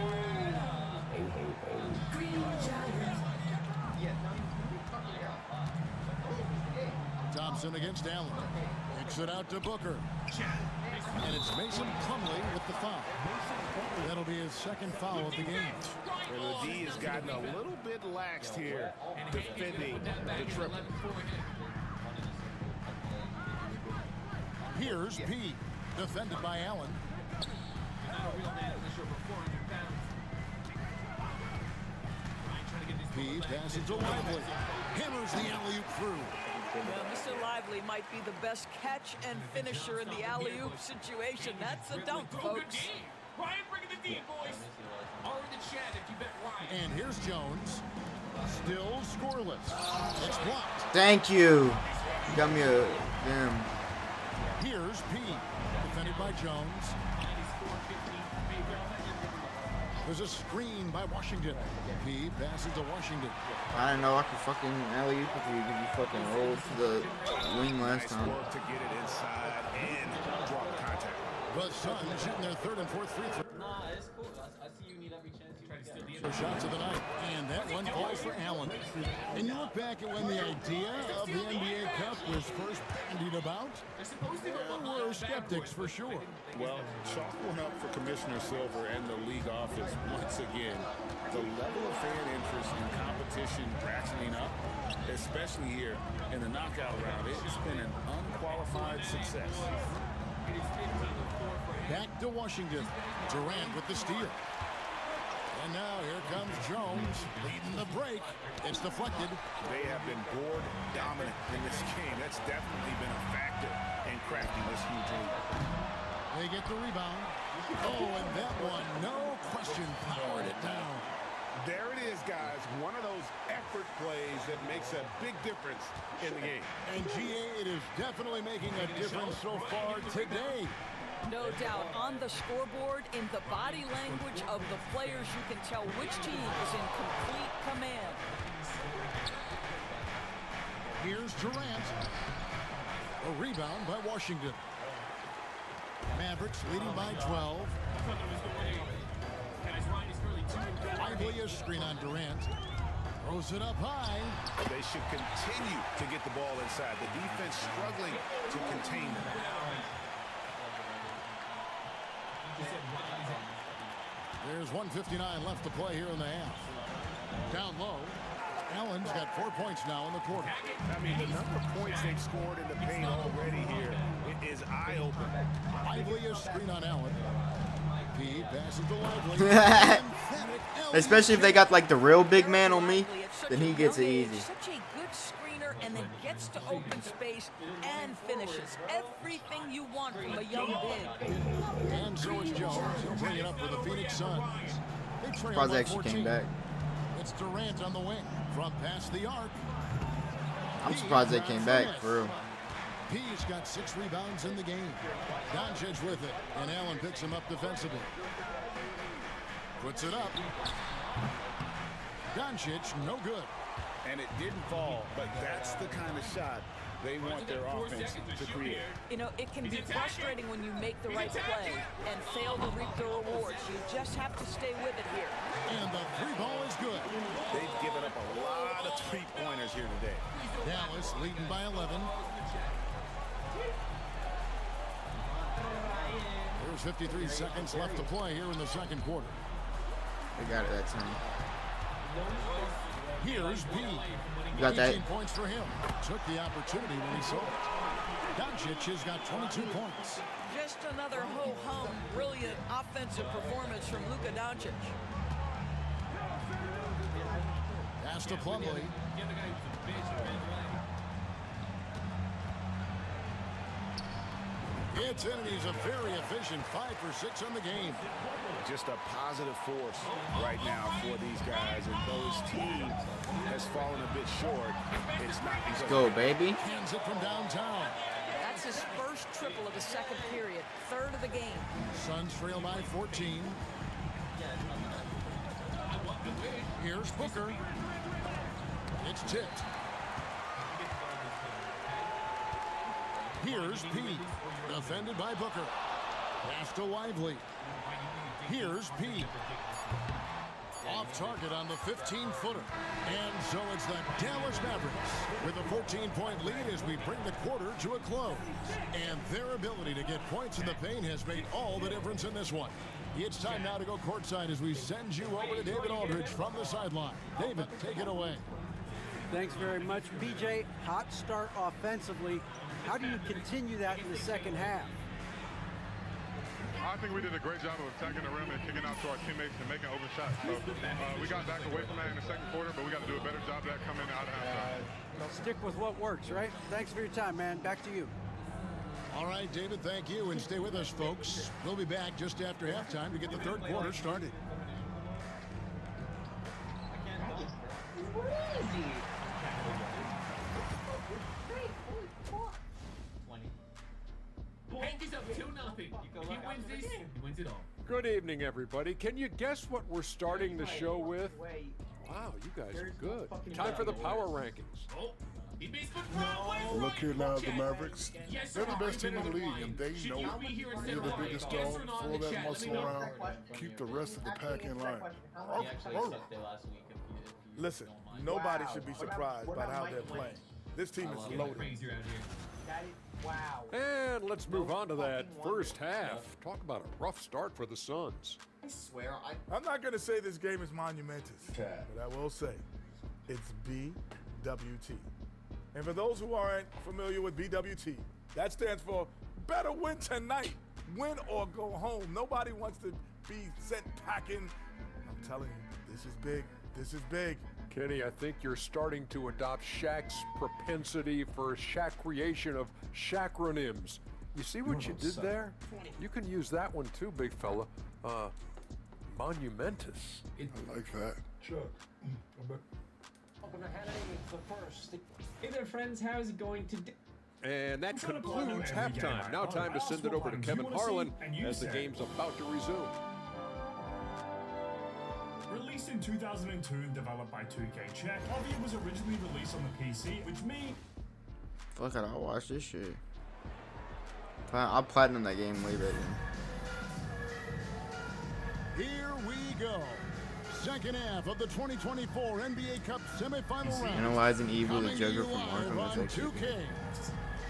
Thompson against Allen. Kicks it out to Booker. And it's Mason Plumlee with the foul. That'll be his second foul of the game. Well, the D has gotten a little bit laxed here defending the triple. Here's P. Defended by Allen. P passes to Lively. Hammers the alley-oop through. Well, Mr. Lively might be the best catch and finisher in the alley-oop situation. That's a dunk, folks. Ryan bringing the D, boys. Or in the chat if you bet Ryan. And here's Jones. Still scoreless. It's blocked. Thank you. Got me a damn. Here's P. Defended by Jones. There's a screen by Washington. He passes to Washington. I didn't know I could fucking alley-oop if you fucking rolled to the wing last time. Nice work to get it inside and drop contact. The Suns shooting their third and fourth free throw. Nah, it's cool. I see you need every chance you try to steal the For shots of the night, and that one falls for Allen. And you look back at when the idea of the NBA Cup was first bandied about, there were skeptics for sure. Well, chalk one up for Commissioner Silver and the league office once again. The level of fan interest and competition ratcheting up, especially here in the knockout round, it's been an unqualified success. Back to Washington. Durant with the steal. And now here comes Jones leading the break. It's deflected. They have been board dominant in this game. That's definitely been a factor in crafting this huge lead. They get the rebound. Oh, and that one, no question, powered it down. There it is, guys. One of those effort plays that makes a big difference in the game. And GA, it is definitely making a difference so far today. No doubt. On the scoreboard, in the body language of the players, you can tell which team is in complete command. Here's Durant. A rebound by Washington. Mavericks leading by 12. Lively a screen on Durant. Throws it up high. They should continue to get the ball inside. The defense struggling to contain them. There's 1:59 left to play here in the half. Down low. Allen's got 4 points now in the quarter. I mean, the number of points they've scored in the paint already here is eye-opening. Lively a screen on Allen. He passes to Lively. Especially if they got like the real big man on me, then he gets it easy. Such a good screener, and then gets to open space and finishes. Everything you want from a young big. And so is Jones. He'll bring it up for the Phoenix Suns. They trail Surprised by they actually 14. came back. It's Durant on the wing from past the arc. I'm surprised they came back, for real. He's got 6 rebounds in the game. Doncic with it, and Allen picks him up defensively. Puts it up. Doncic, no good. And it didn't fall, but that's the kind of shot they want their offense to create. You know, it can be frustrating when you make the right play and fail to reap the rewards. You just have to stay with it here. And the 3 ball is good. They've given up a lot of 3-pointers here today. Dallas leading by 11. There's 53 seconds left to play here in the second quarter. They got it that time. Here's B. You got that? 18 points for him. Took the opportunity when he saw it. Doncic has got 22 points. Just another ho-hum, brilliant offensive performance from Luka Doncic. Pass to Plumlee. It's in, and he's a very efficient 5 for 6 on the game. Just a positive force right now for these guys, and though his team has fallen a bit short, it's not because... Let's go, baby. Hands it from downtown. That's his first triple of the second period, third of the game. Suns trail by 14. Here's Booker. It's tipped. Here's P. Defended by Booker. Pass to Lively. Here's P. Off target on the 15-footer. And so it's the Dallas Mavericks with a 14-point lead as we bring the quarter to a close. And their ability to get points in the paint has made all the difference in this one. It's time now to go courtside as we send you over to David Aldridge from the sideline. David, take it away. Thanks very much, BJ. Hot start offensively. How do you continue that in the second half? I think we did a great job of attacking the rim and kicking out to our teammates and making open shots. So we got back away from that in the second quarter, but we got to do a better job of that coming out of halftime. Stick with what works, right? Thanks for your time, man. Back to you. All right, David, thank you, and stay with us, folks. We'll be back just after halftime to get the third quarter started. Yankees up 2-0. If he wins this, he wins it all. Good evening, everybody. Can you guess what we're starting the show with? Wow, you guys are good. Time for the power rankings. Oh, he based the Broadway. Look here now, the Mavericks. They're the best team in the league, and they know it. They're the biggest dog. Throw that muscle around. Keep the rest of the pack in line. Listen, nobody should be surprised by how they're playing. This team is loaded. Wow. And let's move on to that first half. Talk about a rough start for the Suns. I swear, I'm not going to say this game is monumentous, but I will say it's BWT. And for those who aren't familiar with BWT, that stands for better win tonight. Win or go home. Nobody wants to be sent packing. I'm telling you, this is big. This is big. Kenny, I think you're starting to adopt Shaq's propensity for Shaq creation of Shaqronyms. You see what you did there? You can use that one too, big fella. Monumentous. I like that. Sure. Hey there, friends. How's it going today? And that concludes halftime. Now time to send it over to Kevin Harlan as the game's about to resume. Released in 2002 and developed by 2K Czech, Obby was originally released on the PC, which Fuck it, I'll watch this shit. I'll platinum that game way better. Here we go. Second half of the 2024 NBA Cup semifinal round. Analyzing Evil, the Joker from Arkham. On 2K.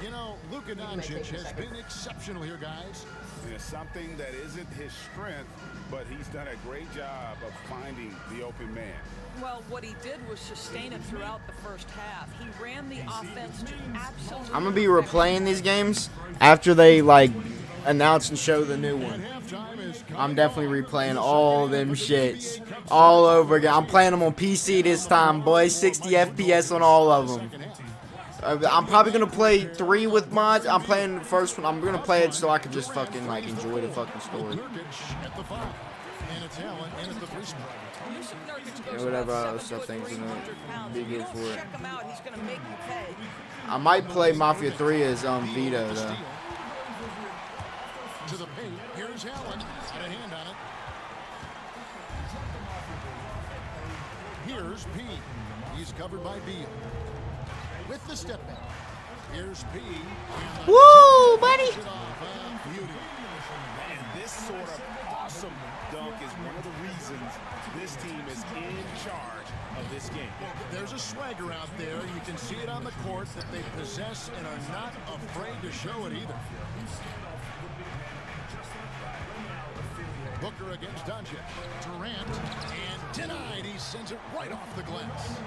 You know, Luka Doncic has been exceptional here, guys. There's something that isn't his strength, but he's done a great job of finding the open man. Well, what he did was sustain it throughout the first half. He ran the offense to absolutely. I'm gonna be replaying these games after they like announce and show the new one. I'm definitely replaying all them shits all over again. I'm playing them on PC this time, boys. 60 FPS on all of them. I'm probably gonna play 3 with mods. I'm playing the first one. I'm gonna play it so I can just fucking like enjoy the fucking story. And whatever other stuff things gonna be good for it. I might play Mafia 3 as Vito though. To the paint. Here's Allen. Got a hand on it. Here's P. He's covered by Beal. With the step back. Here's P. Woo, buddy! And this sort of awesome dunk is one of the reasons this team is in charge of this game. There's a swagger out there. You can see it on the court that they possess and are not afraid to show it either. Booker against Doncic. Durant. And denied. He sends it right off the glass.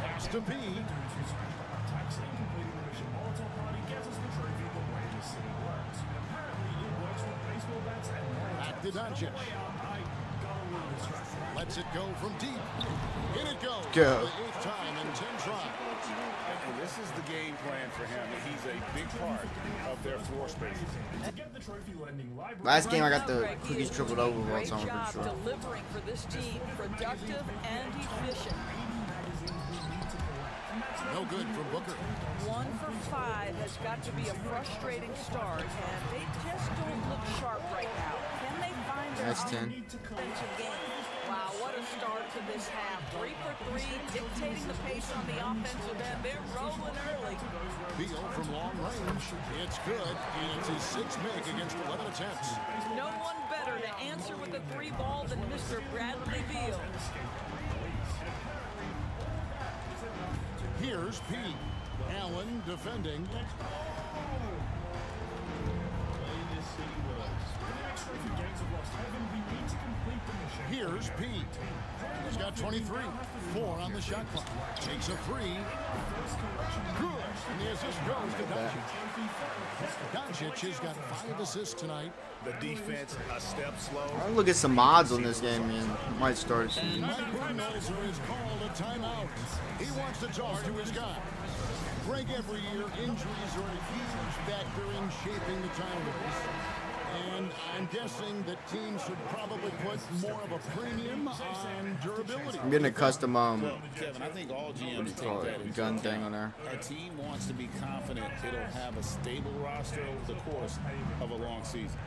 Pass to P. Back to Doncic. Lets it go from deep. In it goes. Go. For the 8th time in 10 tries. And this is the game plan for him. He's a big part of their floor space. Last game I got the cookies tripled over all Great time, I'm job pretty sure. delivering for this team, productive and efficient. No good from Booker. 1 for 5 has got to be a frustrating start, and they just don't look sharp right now. Can they find their That's 10. offensive game? Wow, what a start to this half. 3 for 3, dictating the pace on the offensive end. They're rolling early. Beal from long range. It's good. And it's his 6th make against 11 attempts. No one better to answer with a 3 ball than Mr. Bradley Beal. Here's P. Allen defending. Here's P. He's got 23. 4 on the shot clock. Takes a 3. Good. And the assist goes to Doncic. Doncic has got 5 assists tonight. The defense a step slow. I'll look at some mods on this game and might start it soon. Mike Budenholzer is called a timeout. He wants to talk to his guy. Greg, every year injuries are a huge factor in shaping the Tigers. And I'm guessing that teams should probably put more of a premium on durability. I'm getting a custom Well, Kevin, I think all GMs take that into gun account. thing on there. A team wants to be confident it'll have a stable roster over the course of a long season.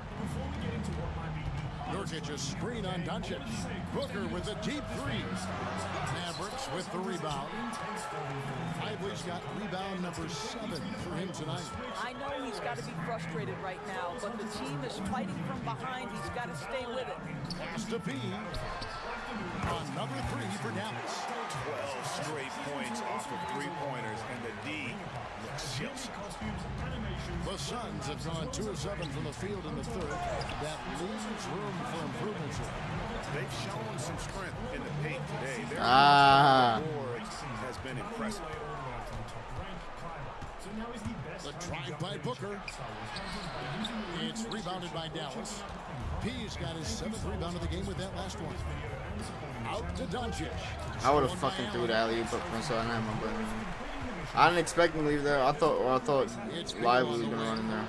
Nurkic a screen on Doncic. Booker with a deep three. Mavericks with the rebound. Lively's got rebound number 7 for him tonight. I know he's got to be frustrated right now, but the team is fighting from behind. He's got to stay with it. Pass to P. Another 3 for Dallas. 12 straight points off of three-pointers, and the D looks just. The Suns have gone 2 of 7 from the field in the third. That leaves room for improvements here. They've shown some strength in the paint today. Their boards has been impressive. The drive by Booker. It's rebounded by Dallas. P's got his 7th rebound of the game with that last one. Out to Doncic. I would have fucking threw the alley-oop up front, so I didn't have my button. I didn't expect him to leave there. I thought Lively was gonna run in there.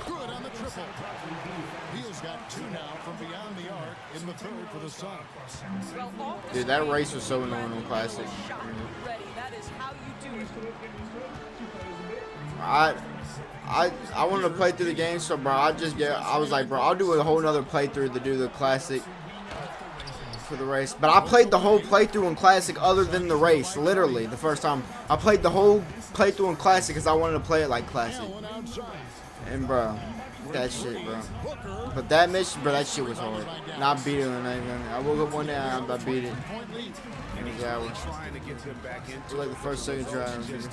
Good on the triple. Beal's got 2 now from beyond the arc in the third for the Suns. Dude, that race was so annoying on Classic. That is how you do it. I wanted to play through the game, so bro, I was like, bro, I'll do a whole nother playthrough to do the Classic for the race. But I played the whole playthrough in Classic other than the race, literally, the first time. I played the whole playthrough in Classic because I wanted to play it like Classic. And bro, that shit, bro. But that mission, bro, that shit was hard. And I beat it and everything. I woke up one day and I beat it. Yeah, we're trying to get them back into like the first, second try. Doris,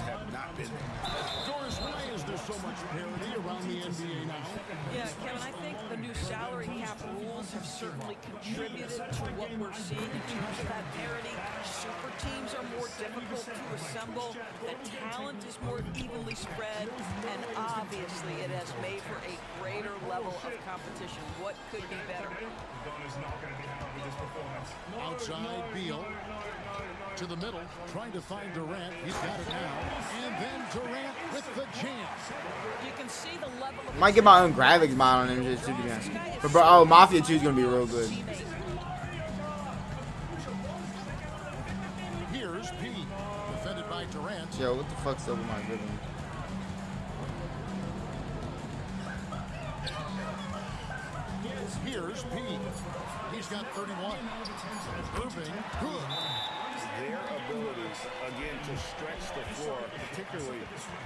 why is there so much parity around the NBA now? Yeah, Kevin, I think the new salary cap rules have certainly contributed to what we're seeing in terms of that parity. Super teams are more difficult to assemble. The talent is more evenly spread, and obviously it has made for a greater level of competition. What could be better? Outside Beal. To the middle, trying to find Durant. He's got it now. And then Durant with the jam. You can see the level of Might get my own graphics mod on him just to be honest. But bro, oh, Mafia 2 is gonna be real good. Here's P. Defended by Durant. Yo, what the fuck's up with my rhythm? Here's P. He's got 31. Irving, good. Their abilities, again, to stretch the floor, particularly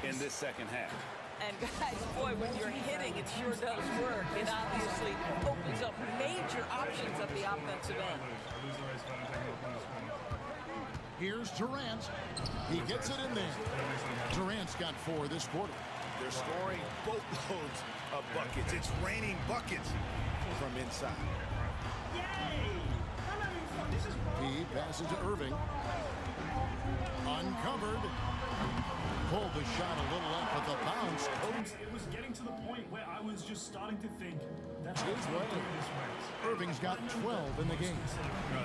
in this second half. And guys, boy, when you're hitting, it sure does work. It obviously opens up major options at the offensive end. Here's Durant. He gets it in there. Durant's got 4 this quarter. They're scoring boatloads of buckets. It's raining buckets from inside. He passes to Irving. Uncovered. Pulled the shot a little up, but the bounce. It was getting to the point where I was just starting to think that's his way. Irving's got 12 in the game.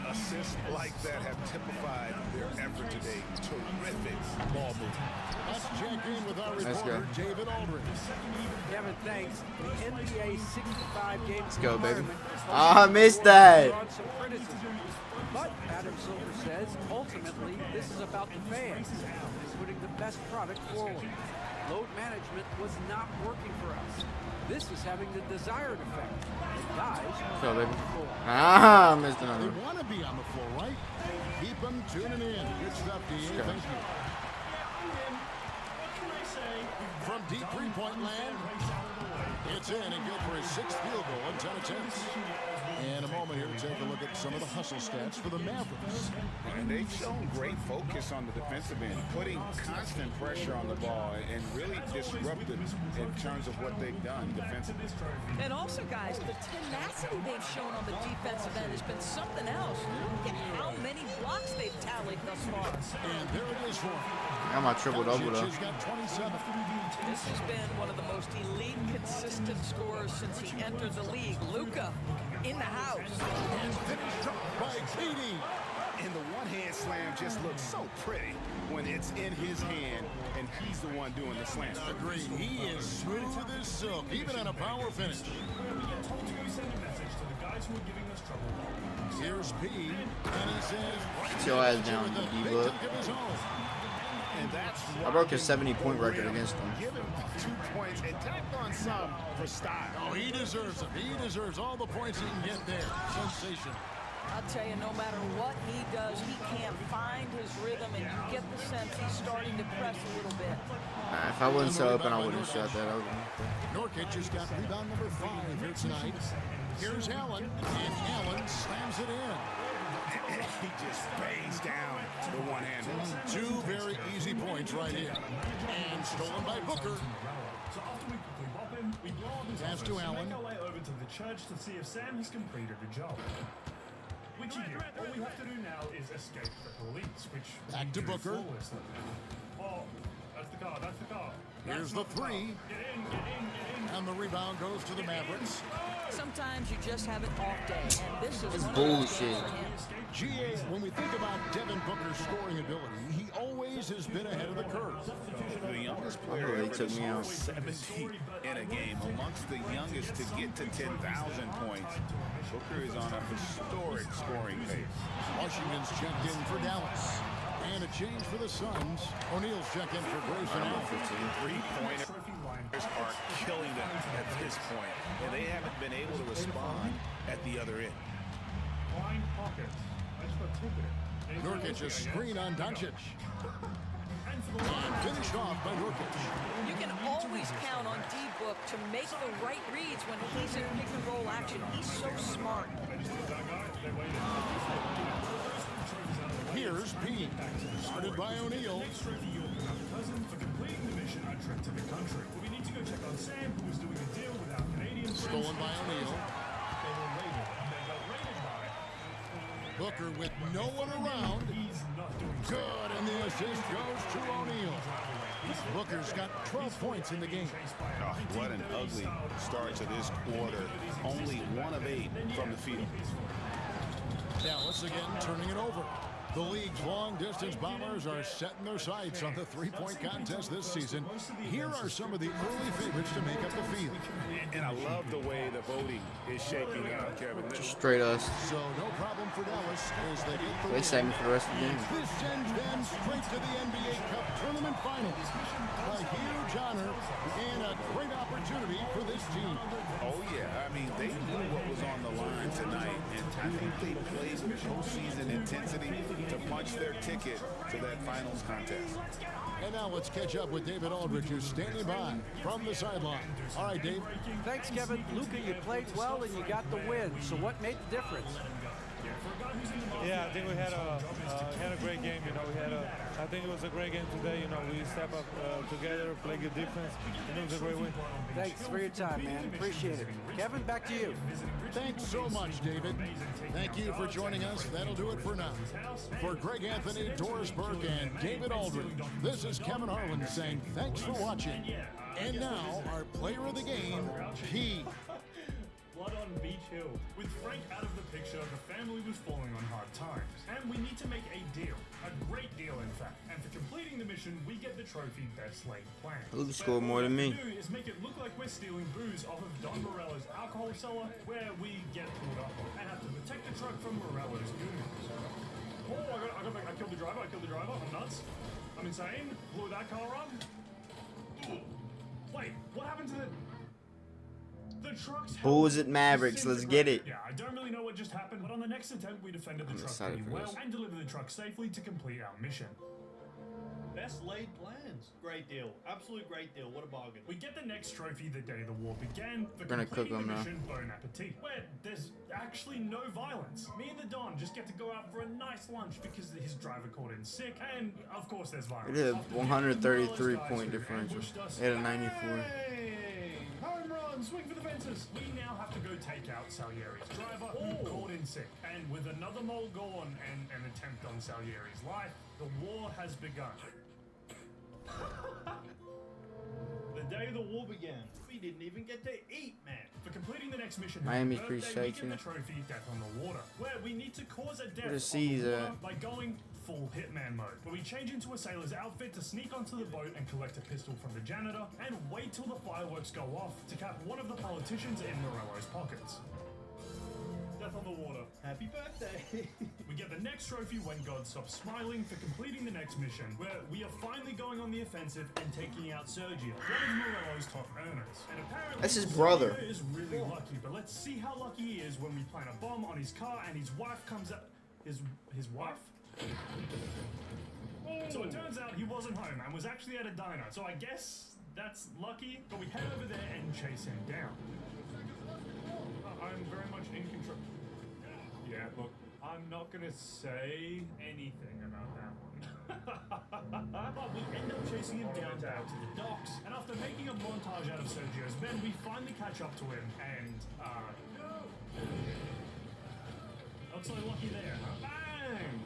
Assists like that have typified their effort today. Terrific ball movement. Let's check in with our reporter, David Aldridge. Kevin, thanks. The NBA 65-game Let's go, baby. I missed that. But Adam Silver says, ultimately, this is about the fans and putting the best product forward. Load management was not working for us. This is having the desired effect. The guys So, baby. I missed another. They want to be on the floor, right? Keep them tuning in. Good stuff, DA. Thank you. From deep three-point land, it's in and good for his 6th field goal and 10 attempts. In a moment here, take a look at some of the hustle stats for the Mavericks. And they've shown great focus on the defensive end, putting constant pressure on the ball and really disruptive in terms of what they've done defensively. And also, guys, the tenacity they've shown on the defensive end has been something else. Look at how many blocks they've tallied thus far. And there it is for him. I got my triple-double, though. He's got 27. This has been one of the most elite, consistent scorers since he entered the league. Luka in the house. And finished up by KD. And the one-hand slam just looks so pretty when it's in his hand and he's the one doing the slam. Agreed. He is smooth as silk, even on a power finish. Here's P, and he says, Sit your ass down, D-Book. And that's I broke his 70-point record against him. Give him 2 points and tacked on some for style. Oh, he deserves it. He deserves all the points he can get there. Sensational. I'll tell you, no matter what he does, he can't find his rhythm, and you get the sense he's starting to press a little bit. If I wasn't so open, I wouldn't have shot that over. Norkic has got rebound number 5 here tonight. Here's Allen, and Allen slams it in. He just bangs down the one-hander. 2 very easy points right here. And stolen by Booker. So after we quickly bop him, we blow up his Pass to office, Allen. make our way over to the church to see if Sam has completed the job. Which you do. All we have to do now is escape the police, which Back we to do Booker. flawlessly. Oh, that's the car, that's the car. Here's That's the not 3. Get in, get in, get in. And the rebound goes to the Mavericks. Sometimes you just have an off day, and this is It's one bullshit. of those days for him. GA, when we think about Devin Booker's scoring ability, he always has been ahead of the curve. The youngest player Really ever took to me score out. 70 in a game, amongst the youngest to get to 10,000 points. Booker is on a historic scoring pace. Washington's checked in for Dallas. And a change for the Suns. O'Neal's checked in for Grayson Allen. Three-pointers are killing them at this point, and they haven't been able to respond at the other end. Blind pocket. I just got tipped. Nurkic a screen on Doncic. And finished off by Nurkic. You can always count on D-Book to make the right reads when he's in pick-and-roll action. He's so smart. Here's P. Started by O'Neal. For completing the mission, a trip to the country. We need to go check on Sam, who was doing a deal with our Canadian friends. Stolen by O'Neal. They were raided, and they got raided by Booker with no one around. He's not doing Good, and the assist goes to O'Neal. Booker's got 12 points in the game. Oh, what an ugly start to this quarter. Only 1 of 8 from the field. Dallas again turning it over. The league's long-distance bombers are setting their sights on the three-point contest this season. Here are some of the early favorites to make up the field. And I love the way the voting is shaking out, Kevin. Just straight us. So no problem for Dallas as they get the They saved me for the rest of the game. This sends them straight to the NBA Cup Tournament Finals. A huge honor and a great opportunity for this team. Oh, yeah. I mean, they knew what was on the line tonight, and I think they played with postseason intensity to punch their ticket to that finals contest. And now let's catch up with David Aldridge, who's standing by from the sideline. All right, Dave. Thanks, Kevin. Luka, you played well and you got the win. So what made the difference? Yeah, I think we had a great game. You know, I think it was a great game today. You know, we step up together, play good defense, and it was a great win. Thanks for your time, man. Appreciate it. Kevin, back to you. Thanks so much, David. Thank you for joining us. That'll do it for now. For Greg Anthony, Doris Burke, and David Aldridge, this is Kevin Harlan saying thanks for watching. And now, our player of the game, P. Blood on Beach Hill. With Frank out of the picture, the family was falling on hard times. And we need to make a deal. A great deal, in fact. And for completing the mission, we get the trophy Best Laid Plan. Luka scored more than me. What we do is make it look like we're stealing booze off of Don Morello's alcohol cellar, where we get pulled up and have to protect the truck from Morello's goons. Oh, I killed the driver, I'm nuts. I'm insane. Blew that car up. Wait, what happened to the truck's Bulls at Mavericks, let's get it. Yeah, I don't really know what just happened, but on the next attempt, we defended the truck excited pretty for well this. and delivered the truck safely to complete our mission. Best laid plans. Great deal. Absolute great deal. What a bargain. We get the next trophy the day the war began for We're gonna cook completing them the now. mission Bon Appetit, where there's actually no violence. Me and the Don just get to go out for a nice lunch because his driver called in sick, and of course there's violence. It had After 133 guys point who differential. ambushed us- It had a 94. Hey! Home run! Swing for the fences! We now have to go take out Salieri's driver, who called in sick. And with another mole gone and an attempt on Salieri's life, the war has begun. The day the war began, we didn't even get to eat, man. For completing the next mission, Miami's birthday, pretty we shaky. get the trophy Death on the Water, where we need to cause a death Where the on seas the water at? by going full hitman mode, where we change into a sailor's outfit to sneak onto the boat and collect a pistol from the janitor, and wait till the fireworks go off to cap one of the politicians in Morello's pockets. Death on the water. Happy birthday! We get the next trophy when God stops smiling for completing the next mission, where we are finally going on the offensive and taking out Sergio, one of Morello's top earners. And apparently, that's his brother. Sergio is really lucky, but let's see how lucky he is when we plant a bomb on his car and his wife comes out. His wife? So it turns out he wasn't home and was actually at a diner. So I guess that's lucky, but we head over there and chase him down. I'm very much in control. Yeah, look, I'm not gonna say anything about that one. But we end up chasing him down back to the docks, and after making a montage out of Sergio's men, we finally catch up to him, and, not so lucky there, huh? Bang!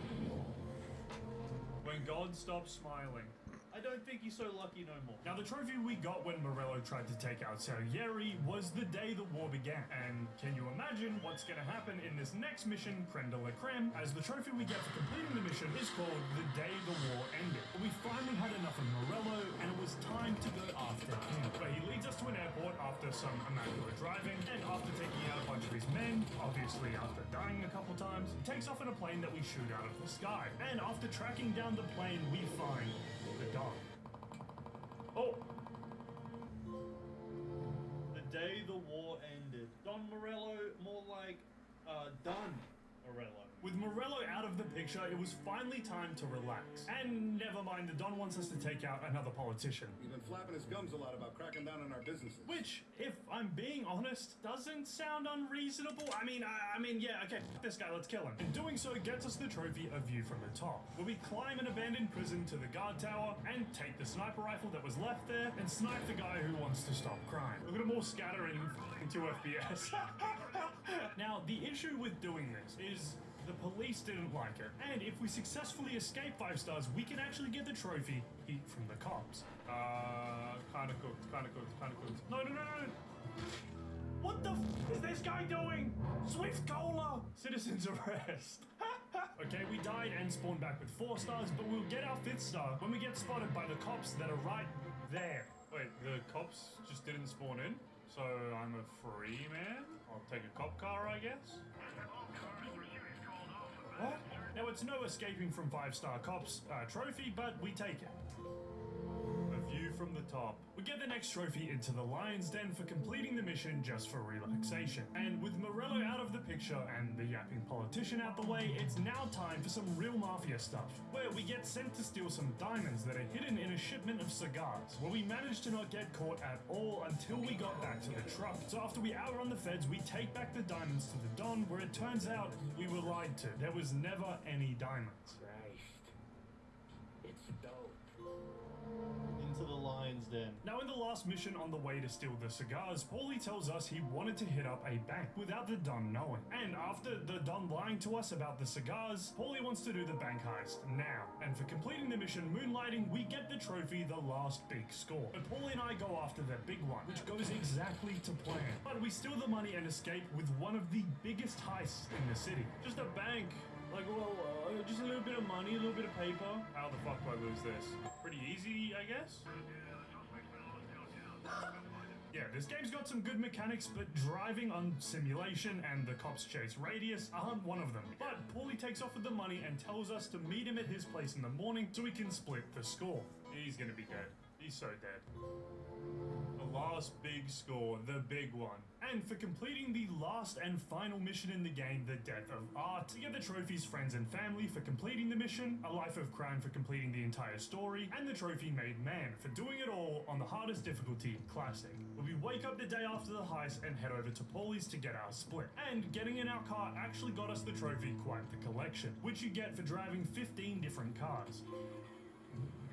When God stops smiling. I don't think he's so lucky no more. Now, the trophy we got when Morello tried to take out Salieri was the day the war began. And can you imagine what's going to happen in this next mission, creme de la creme, as the trophy we get for completing the mission is called The Day the War Ended. But we finally had enough of Morello, and it was time to go after him. But he leads us to an airport after some immaculate driving, and after taking out a bunch of his men, obviously after dying a couple times, he takes off in a plane that we shoot out of the sky. And after tracking down the plane, we find the Don. Oh! The day the war ended. Don Morello, more like, Don Morello. With Morello out of the picture, it was finally time to relax. And never mind, the Don wants us to take out another politician. He's been flapping his gums a lot about cracking down on our businesses. Which, if I'm being honest, doesn't sound unreasonable. I mean, yeah, okay, this guy, let's kill him. And doing so gets us the trophy, A View from the Top, where we climb an abandoned prison to the guard tower and take the sniper rifle that was left there and snipe the guy who wants to stop crime. Look at them all scattering into FPS. Now, the issue with doing this is the police didn't like it, and if we successfully escape 5 stars, we can actually get the trophy, Heat from the Cops. Kinda cooked. No. What the f is this guy doing? Swift Cola! Citizen's arrest. Okay, we died and spawned back with 4 stars, but we'll get our 5th star when we get spotted by the cops that are right there. Wait, the cops just didn't spawn in? So I'm a free man? I'll take a cop car, I guess? What? Now, it's no escaping from 5-star cops trophy, but we take it. A View from the Top. We get the next trophy into the Lion's Den for completing the mission just for relaxation. And with Morello out of the picture and the yapping politician out the way, it's now time for some real mafia stuff, where we get sent to steal some diamonds that are hidden in a shipment of cigars, where we managed to not get caught at all until we got back to the truck. So after we outrun the feds, we take back the diamonds to the Don, where it turns out we were lied to. There was never any diamonds. It's dope. Into the Lion's Den. Now, in the last mission on the way to steal the cigars, Paulie tells us he wanted to hit up a bank without the Don knowing. And after the Don lying to us about the cigars, Paulie wants to do the bank heist now. And for completing the mission Moonlighting, we get the trophy, The Last Big Score. But Paulie and I go after the big one, which goes exactly to plan. But we steal the money and escape with one of the biggest heists in the city. Just a bank. Like, well, just a little bit of money, a little bit of paper. How the fuck do I lose this? Pretty easy, I guess? Yeah, this game's got some good mechanics, but driving on simulation and the cops chase radius aren't one of them. But Paulie takes off with the money and tells us to meet him at his place in the morning so we can split the score. He's gonna be dead. He's so dead. The last big score, the big one. And for completing the last and final mission in the game, The Death of Art, to get the trophies Friends and Family for completing the mission, A Life of Crime for completing the entire story, and the trophy Made Man for doing it all on the hardest difficulty, Classic. Where we wake up the day after the heist and head over to Paulie's to get our split. And getting in our car actually got us the trophy Quite the Collection, which you get for driving 15 different cars.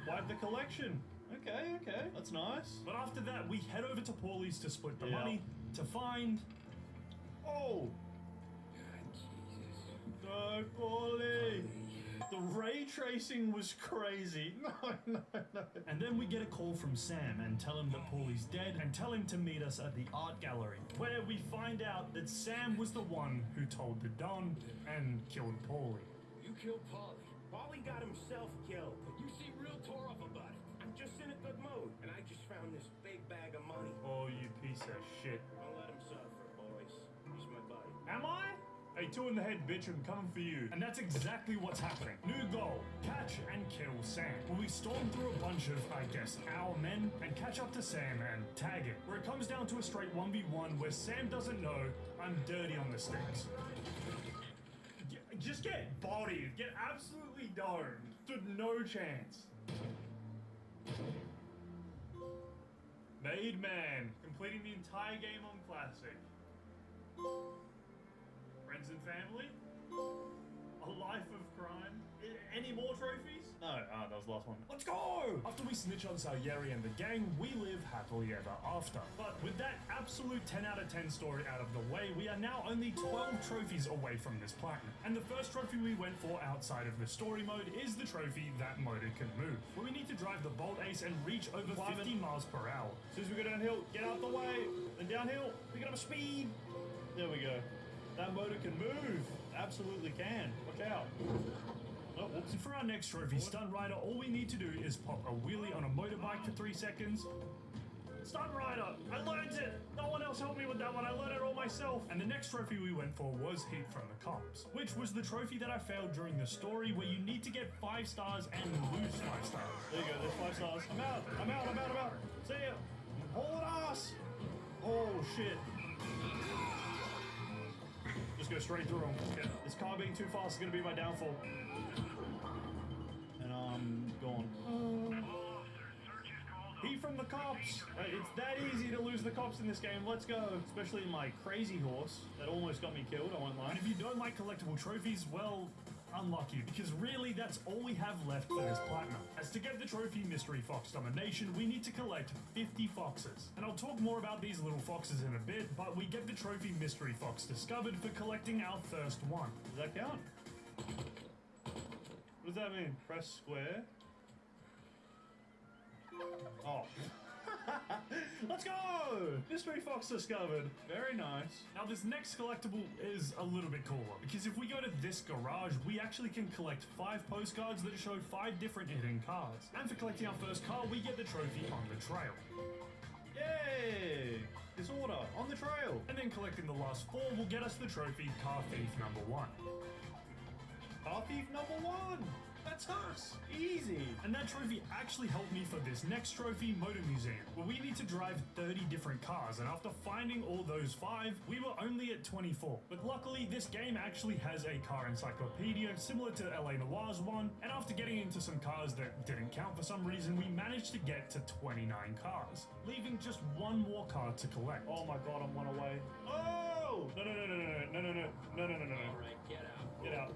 Quite the collection. Okay, that's nice. But after that, we head over to Paulie's to split the money, to find... Oh! No, Paulie! The ray tracing was crazy. No. And then we get a call from Sam and tell him that Paulie's dead and tell him to meet us at the art gallery, where we find out that Sam was the one who told the Don and killed Paulie. You killed Paulie. Paulie got himself killed. You seem real tore up about it. I'm just in a good mood, and I just found this big bag of money. Oh, you piece of shit. Don't let him suffer, boys. He's my buddy. Am I? Hey, 2 in the head, bitch, I'm coming for you. And that's exactly what's happening. New goal, catch and kill Sam. Well, we storm through a bunch of, I guess, our men and catch up to Sam and tag him. Where it comes down to a straight 1v1 where Sam doesn't know I'm dirty on the sticks. Just get bodied. Get absolutely domed. Stood no chance. Made man. Completing the entire game on Classic. Friends and family? A life of crime? Any more trophies? No, that was the last one. Let's go! After we snitch on Salieri and the gang, we live happily ever after. But with that absolute 10 out of 10 story out of the way, we are now only 12 trophies away from this platinum. And the first trophy we went for outside of the story mode is the trophy That Motor Can Move, where we need to drive the Bolt Ace and reach over 50 miles per hour. As soon as we go downhill, get out the way, then downhill, pick it up speed. There we go. That motor can move. Absolutely can. Watch out. Oh, and for our next trophy, Stunt Rider, all we need to do is pop a wheelie on a motorbike for 3 seconds. Stunt Rider! I learned it! No one else helped me with that one, I learned it all myself! And the next trophy we went for was Heat from the Cops, which was the trophy that I failed during the story where you need to get 5 stars and lose 5 stars. There you go, there's 5 stars. I'm out! I'm out! I'm out! I'm out! See ya! Hold ass! Oh, shit. Just go straight through him. Yeah. This car being too fast is going to be my downfall. And I'm gone. Heat from the Cops! It's that easy to lose the cops in this game. Let's go. Especially my crazy horse that almost got me killed, I won't lie. And if you don't like collectible trophies, well, unlucky, because really that's all we have left for this platinum. As to get the trophy Mystery Fox Domination, we need to collect 50 foxes. And I'll talk more about these little foxes in a bit, but we get the trophy Mystery Fox Discovered for collecting our first one. Does that count? What does that mean? Press square? Oh. Let's go! Mystery Fox discovered. Very nice. Now this next collectible is a little bit cooler, because if we go to this garage, we actually can collect 5 postcards that show 5 different hidden cars. And for collecting our first car, we get the trophy On the Trail. Yay! Disorder, on the trail. And then collecting the last 4 will get us the trophy Car Thief number 1. Car Thief number 1! That's us! Easy! And that trophy actually helped me for this next trophy, Motor Museum, where we need to drive 30 different cars, and after finding all those 5, we were only at 24. But luckily, this game actually has a car encyclopedia similar to LA Noir's one, and after getting into some cars that didn't count for some reason, we managed to get to 29 cars, leaving just 1 more car to collect. Oh my god, I'm 1 away. Oh! No, no, no, no, no, no, no, no, no, no, no, no, no. Alright, get out. Get out.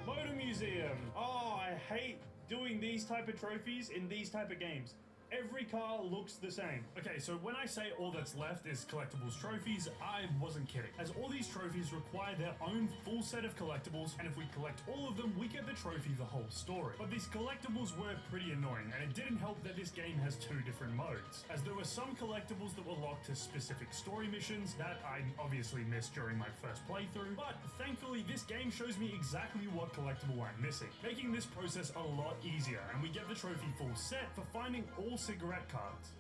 Motor Museum. Oh, I hate doing these type of trophies in these type of games. Every car looks the same. Okay, so when I say all that's left is collectibles trophies, I wasn't kidding, as all these trophies require their own full set of collectibles, and if we collect all of them, we get the trophy The Whole Story. But these collectibles were pretty annoying, and it didn't help that this game has 2 different modes, as there were some collectibles that were locked to specific story missions that I obviously missed during my first playthrough, but thankfully this game shows me exactly what collectible I'm missing, making this process a lot easier, and we get the trophy full set for finding all cigarette cards.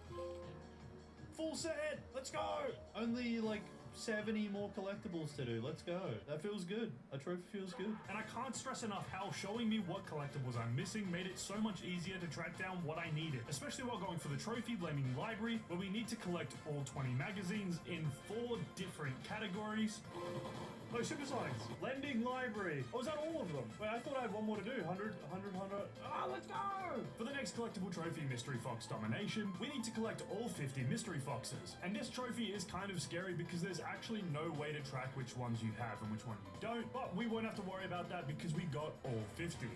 Full set! Let's go! Only like 70 more collectibles to do. Let's go. That feels good. A trophy feels good. And I can't stress enough how showing me what collectibles I'm missing made it so much easier to track down what I needed, especially while going for the trophy lending library, where we need to collect all 20 magazines in 4 different categories. No, supersonics. Lending library. Oh, is that all of them? Wait, I thought I had 1 more to do. 100. Ah, let's go! For the next collectible trophy, Mystery Fox Domination, we need to collect all 50 mystery foxes. And this trophy is kind of scary because there's actually no way to track which ones you have and which one you don't, but we won't have to worry about that because we got all 50.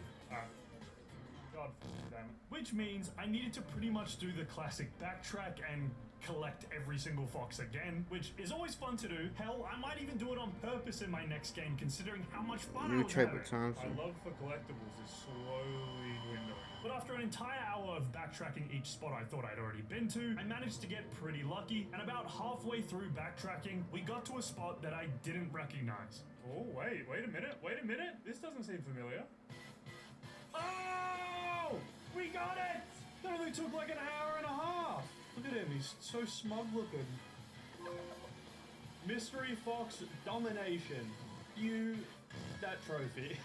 God damn it. Which means I needed to pretty much do the classic backtrack and collect every single fox again, which is always fun to do. Hell, I might even do it on purpose in my next game, considering how much fun I was having. My love for collectibles is slowly dwindling. But after an entire hour of backtracking each spot I thought I'd already been to, I managed to get pretty lucky, and about halfway through backtracking, we got to a spot that I didn't recognize. Oh, wait a minute. This doesn't seem familiar. Oh! We got it! That only took like an hour and a half. Look at him, he's so smug looking. Mystery Fox Domination. That trophy.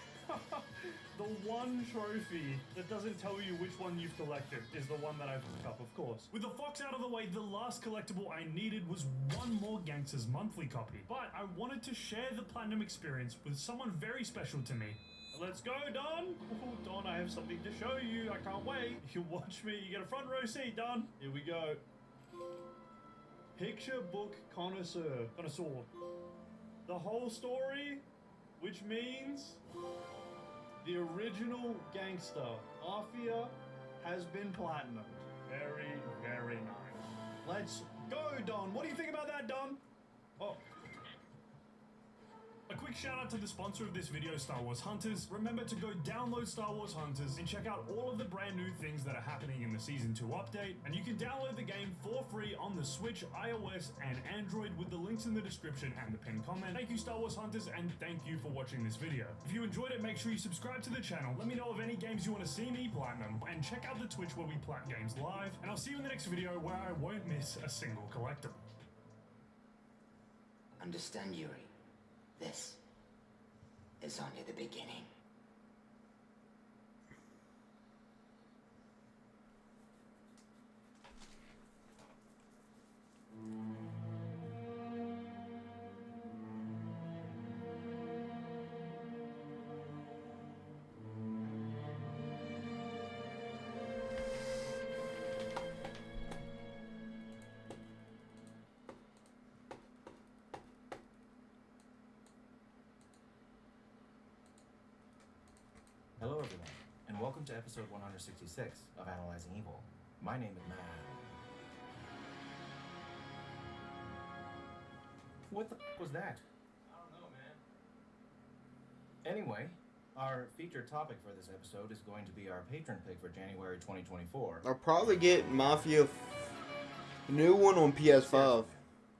The one trophy that doesn't tell you which one you've collected is the one that I've picked up, of course. With the Fox out of the way, the last collectible I needed was one more Gangsters monthly copy. But I wanted to share the Platinum experience with someone very special to me. Let's go, Don! Oh, Don, I have something to show you. I can't wait. You watch me. You get a front row seat, Don. Here we go. Picture book connoisseur. The whole story, which means the original Gangster Mafia has been platinum. Very, very nice. Let's go, Don. What do you think about that, Don? Oh. A quick shout out to the sponsor of this video, Star Wars Hunters. Remember to go download Star Wars Hunters and check out all of the brand new things that are happening in the Season 2 update. And you can download the game for free on the Switch, iOS, and Android with the links in the description and the pinned comment. Thank you, Star Wars Hunters, and thank you for watching this video. If you enjoyed it, make sure you subscribe to the channel. Let me know of any games you want to see me platinum, and check out the Twitch where we plat games live. And I'll see you in the next video where I won't miss a single collectible. Understand, Yuri. This is only the beginning. Hello everyone, and welcome to episode 166 of Analyzing Evil. My name is Matt. What the f*** was that? I don't know, man. Anyway, our featured topic for this episode is going to be our patron pick for January 2024. I'll probably get Mafia new one on PS5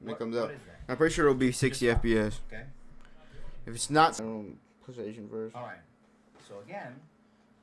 when it comes out. I'm pretty sure it'll be 60 FPS. Okay. If it's not, PlayStation first. Alright, so again,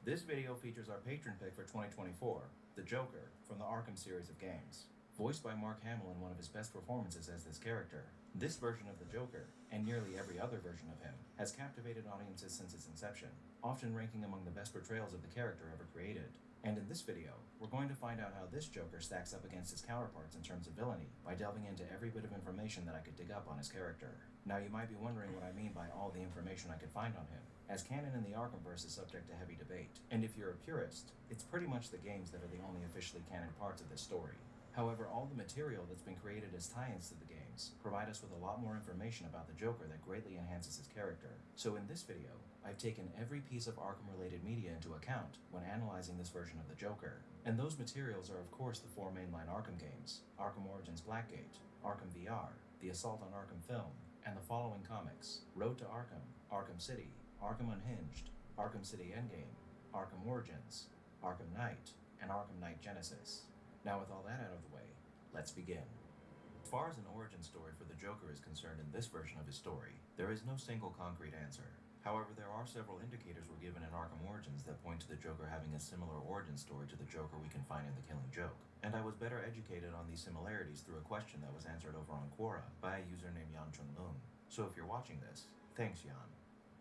this video features our patron pick for 2024, the Joker from the Arkham series of games. Voiced by Mark Hamill in one of his best performances as this character, this version of the Joker, and nearly every other version of him, has captivated audiences since its inception, often ranking among the best portrayals of the character ever created. And in this video, we're going to find out how this Joker stacks up against his counterparts in terms of villainy by delving into every bit of information that I could dig up on his character. Now you might be wondering what I mean by all the information I could find on him, as canon in the Arkhamverse is subject to heavy debate, and if you're a purist, it's pretty much the games that are the only officially canon parts of this story. However, all the material that's been created as tie-ins to the games provide us with a lot more information about the Joker that greatly enhances his character. So in this video, I've taken every piece of Arkham-related media into account when analyzing this version of the Joker. And those materials are of course the four mainline Arkham games, Arkham Origins Blackgate, Arkham VR, The Assault on Arkham Film, and the following comics: Road to Arkham, Arkham City, Arkham Unhinged, Arkham City Endgame, Arkham Origins, Arkham Knight, and Arkham Knight Genesis. Now with all that out of the way, let's begin. As far as an origin story for the Joker is concerned in this version of his story, there is no single concrete answer. However, there are several indicators were given in Arkham Origins that point to the Joker having a similar origin story to the Joker we can find in The Killing Joke. And I was better educated on these similarities through a question that was answered over on Quora by a user named Yan Chun Lung. So if you're watching this, thanks Yan.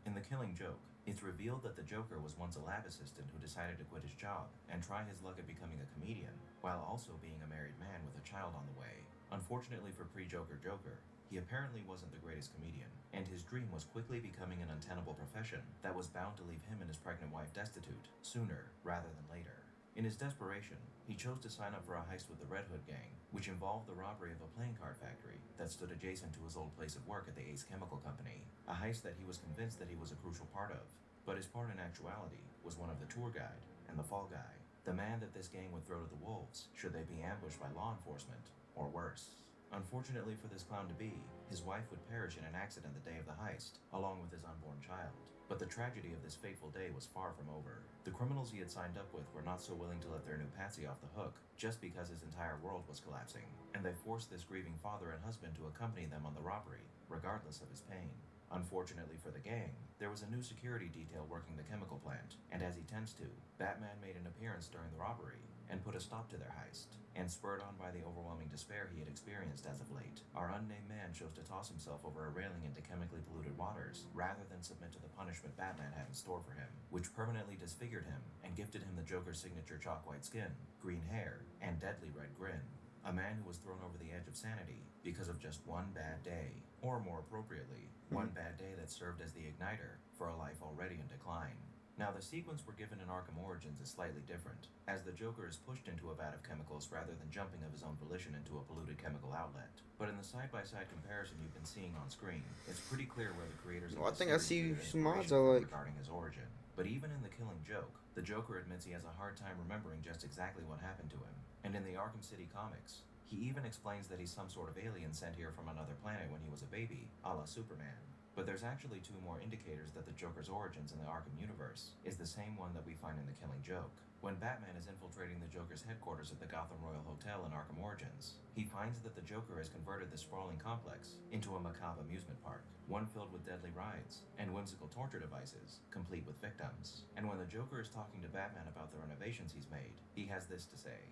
In The Killing Joke, it's revealed that the Joker was once a lab assistant who decided to quit his job and try his luck at becoming a comedian, while also being a married man with a child on the way. Unfortunately for pre-Joker Joker, he apparently wasn't the greatest comedian, and his dream was quickly becoming an untenable profession that was bound to leave him and his pregnant wife destitute, sooner rather than later. In his desperation, he chose to sign up for a heist with the Red Hood gang, which involved the robbery of a playing card factory that stood adjacent to his old place of work at the Ace Chemical Company, a heist that he was convinced that he was a crucial part of. But his part in actuality was one of the tour guide and the fall guy, the man that this gang would throw to the wolves should they be ambushed by law enforcement, or worse. Unfortunately for this clown to be, his wife would perish in an accident the day of the heist, along with his unborn child. But the tragedy of this fateful day was far from over. The criminals he had signed up with were not so willing to let their new patsy off the hook just because his entire world was collapsing, and they forced this grieving father and husband to accompany them on the robbery, regardless of his pain. Unfortunately for the gang, there was a new security detail working the chemical plant, and as he tends to, Batman made an appearance during the robbery and put a stop to their heist. And spurred on by the overwhelming despair he had experienced as of late, our unnamed man chose to toss himself over a railing into chemically polluted waters rather than submit to the punishment Batman had in store for him, which permanently disfigured him and gifted him the Joker's signature chalk-white skin, green hair, and deadly red grin. A man who was thrown over the edge of sanity because of just one bad day, or more appropriately, one bad day that served as the igniter for a life already in decline. Now, the sequence we're given in Arkham Origins is slightly different, as the Joker is pushed into a vat of chemicals rather than jumping of his own volition into a polluted chemical outlet. But in the side-by-side comparison you've been seeing on screen, it's pretty clear where the creators of I the think I series see drew some mods inspiration I from like. regarding his origin. But even in The Killing Joke, the Joker admits he has a hard time remembering just exactly what happened to him. And in the Arkham City comics, he even explains that he's some sort of alien sent here from another planet when he was a baby, a la Superman. But there's actually two more indicators that the Joker's origins in the Arkham universe is the same one that we find in The Killing Joke. When Batman is infiltrating the Joker's headquarters at the Gotham Royal Hotel in Arkham Origins, he finds that the Joker has converted the sprawling complex into a macabre amusement park, one filled with deadly rides and whimsical torture devices, complete with victims. And when the Joker is talking to Batman about the renovations he's made, he has this to say.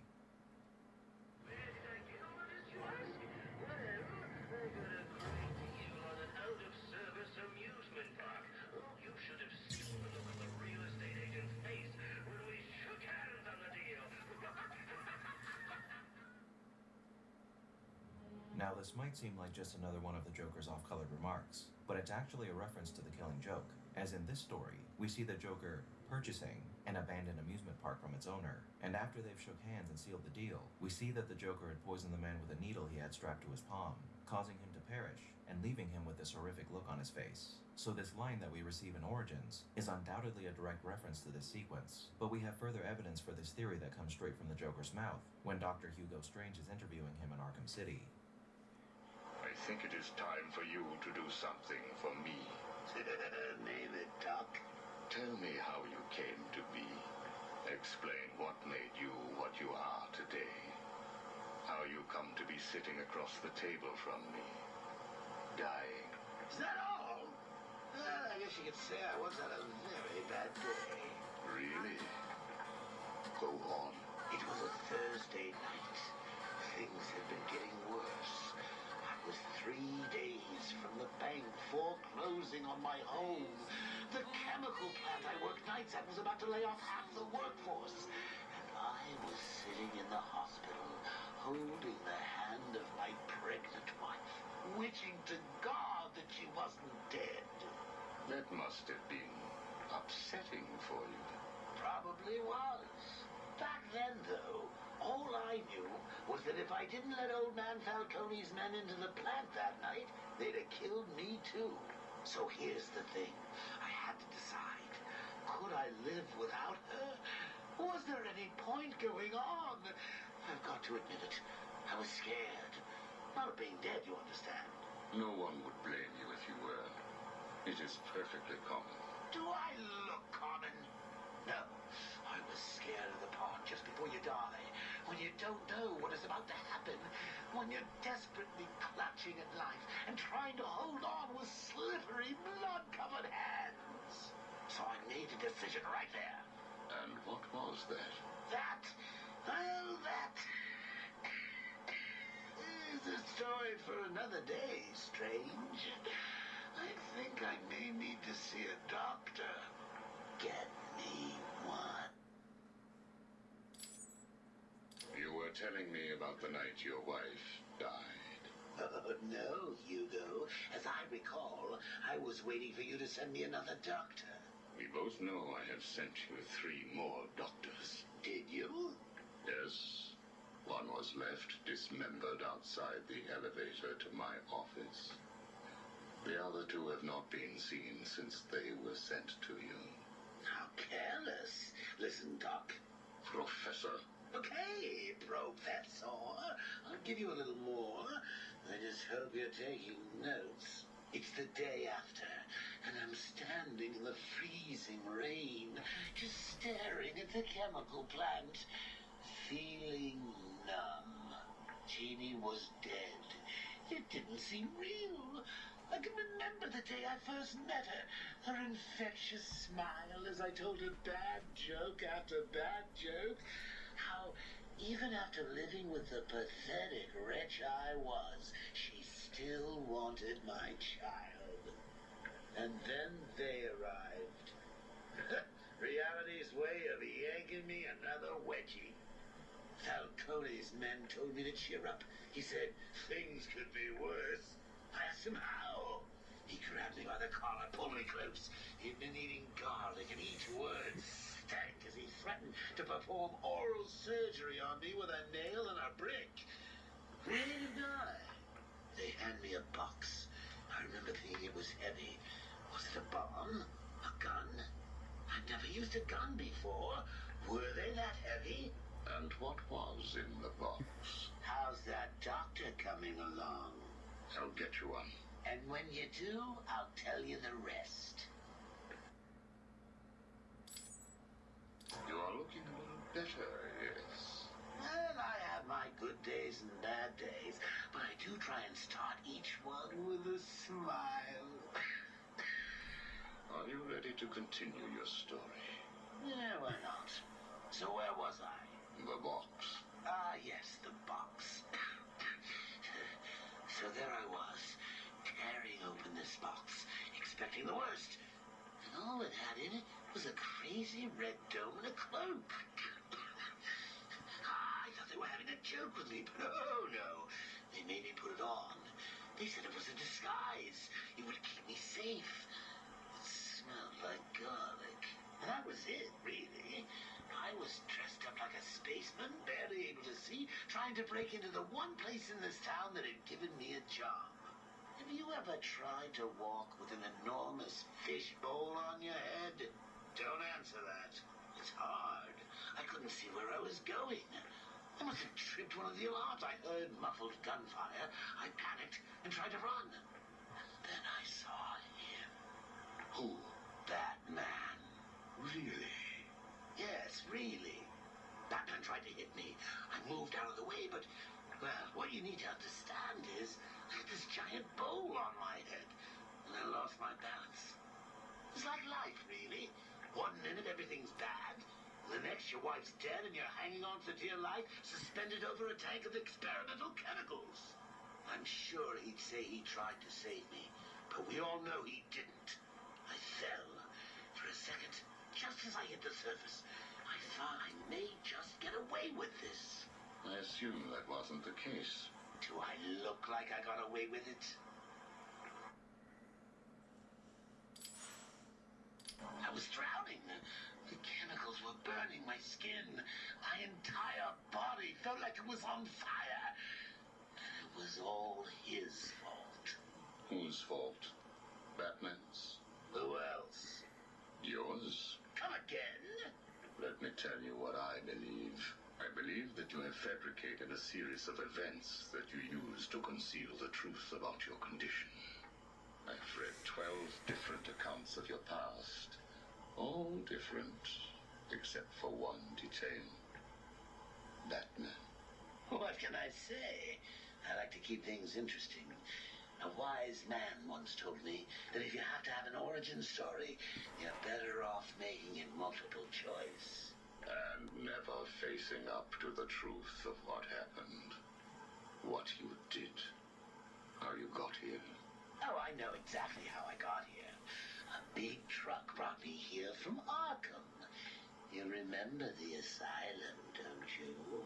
Now, this might seem like just another one of the Joker's off-colored remarks, but it's actually a reference to The Killing Joke, as in this story, we see the Joker purchasing an abandoned amusement park from its owner, and after they've shook hands and sealed the deal, we see that the Joker had poisoned the man with a needle he had strapped to his palm, causing him to perish and leaving him with this horrific look on his face. So this line that we receive in Origins is undoubtedly a direct reference to this sequence, but we have further evidence for this theory that comes straight from the Joker's mouth when Dr. Hugo Strange is interviewing him in Arkham City. I think it is time for you to do something for me. Name it, Doc. Tell me how you came to be. Explain what made you what you are today. How you come to be sitting across the table from me. Dying. Is that all? Well, I guess you could say I once had a very bad day. Really? Go on. It was a Thursday night. Things had been getting worse. I was 3 days from the bank foreclosing on my home. The chemical plant I worked nights at was about to lay off half the workforce. And I was sitting in the hospital, holding the hand of my pregnant wife, wishing to God that she wasn't dead. That must have been upsetting for you. Probably was. Back then, though, all I knew was that if I didn't let old man Falcone's men into the plant that night, they'd have killed me too. So here's the thing. I had to decide. Could I live without her? Was there any point going on? I've got to admit it. I was scared. Not of being dead, you understand. No one would blame you if you were. It is perfectly common. Do I look common? No. I was scared of the part just before you die, when you don't know what is about to happen, when you're desperately clutching at life and trying to hold on with slippery, blood-covered hands. So I made a decision right there. And what was that? That is a story for another day, Strange. I think I may need to see a doctor. Get me one. You were telling me about the night your wife died. Oh, no, Hugo. As I recall, I was waiting for you to send me another doctor. We both know I have sent you 3 more doctors. Did you? Yes. One was left dismembered outside the elevator to my office. The other 2 have not been seen since they were sent to you. How careless. Listen, Doc. Professor. Okay, Professor. I'll give you a little more. I just hope you're taking notes. It's the day after, and I'm standing in the freezing rain, just staring at the chemical plant, feeling numb. Jeannie was dead. It didn't seem real. I can remember the day I first met her infectious smile as I told her bad joke after bad joke. How, even after living with the pathetic wretch I was, she still wanted my child. And then they arrived. Reality's way of yanking me another wedgie. Falcone's men told me to cheer up. He said things could be worse. I asked him how. He grabbed me by the collar, pulled me close. He'd been eating garlic, and each word stank as he threatened to perform oral surgery on me with a nail and a brick. Ready to die. They hand me a box. I remember thinking it was heavy. Was it a bomb? A gun? I'd never used a gun before. Were they that heavy? And what was in the box? How's that doctor coming along? I'll get you one. And when you do, I'll tell you the rest. You are looking a little better, yes. Well, I have my good days and bad days, but I do try and start each one with a smile. Are you ready to continue your story? Yeah, why not? So where was I? The box. Ah, yes, the box. So there I was, tearing open this box, expecting the worst. And all it had in it was a crazy red dome and a cloak. I thought they were having a joke with me, but oh no. They made me put it on. They said it was a disguise. It would keep me safe. It smelled like garlic. And that was it, really. I was dressed up like a spaceman, barely able to see, trying to break into the one place in this town that had given me a job. Have you ever tried to walk with an enormous fishbowl on your head? Don't answer that. It's hard. I couldn't see where I was going. I must have tripped one of the alarms. I heard muffled gunfire. I panicked and tried to run. Then I saw him. Who? Batman. Really? Yes, really. Batman tried to hit me. I moved out of the way, but, well, what you need to understand is I had this giant bowl on my head, and I lost my balance. It's like life, really. One minute everything's bad, the next your wife's dead and you're hanging on for dear life, suspended over a tank of experimental chemicals. I'm sure he'd say he tried to save me, but we all know he didn't. I fell. For a second, just as I hit the surface, I thought I may just get away with this. I assume that wasn't the case. Do I look like I got away with it? I was drowning. The chemicals were burning my skin. My entire body felt like it was on fire. It was all his fault. Whose fault? Batman's? Who else? Yours? Come again? Let me tell you what I believe. I believe that you have fabricated a series of events that you use to conceal the truth about your condition. I've read 12 different accounts of your past. All different, except for one detail. Batman. What can I say? I like to keep things interesting. A wise man once told me that if you have to have an origin story, you're better off making it multiple choice. And never facing up to the truth of what happened. What you did. How you got here. Oh, I know exactly how I got here. A big truck brought me here from Arkham. You remember the asylum, don't you?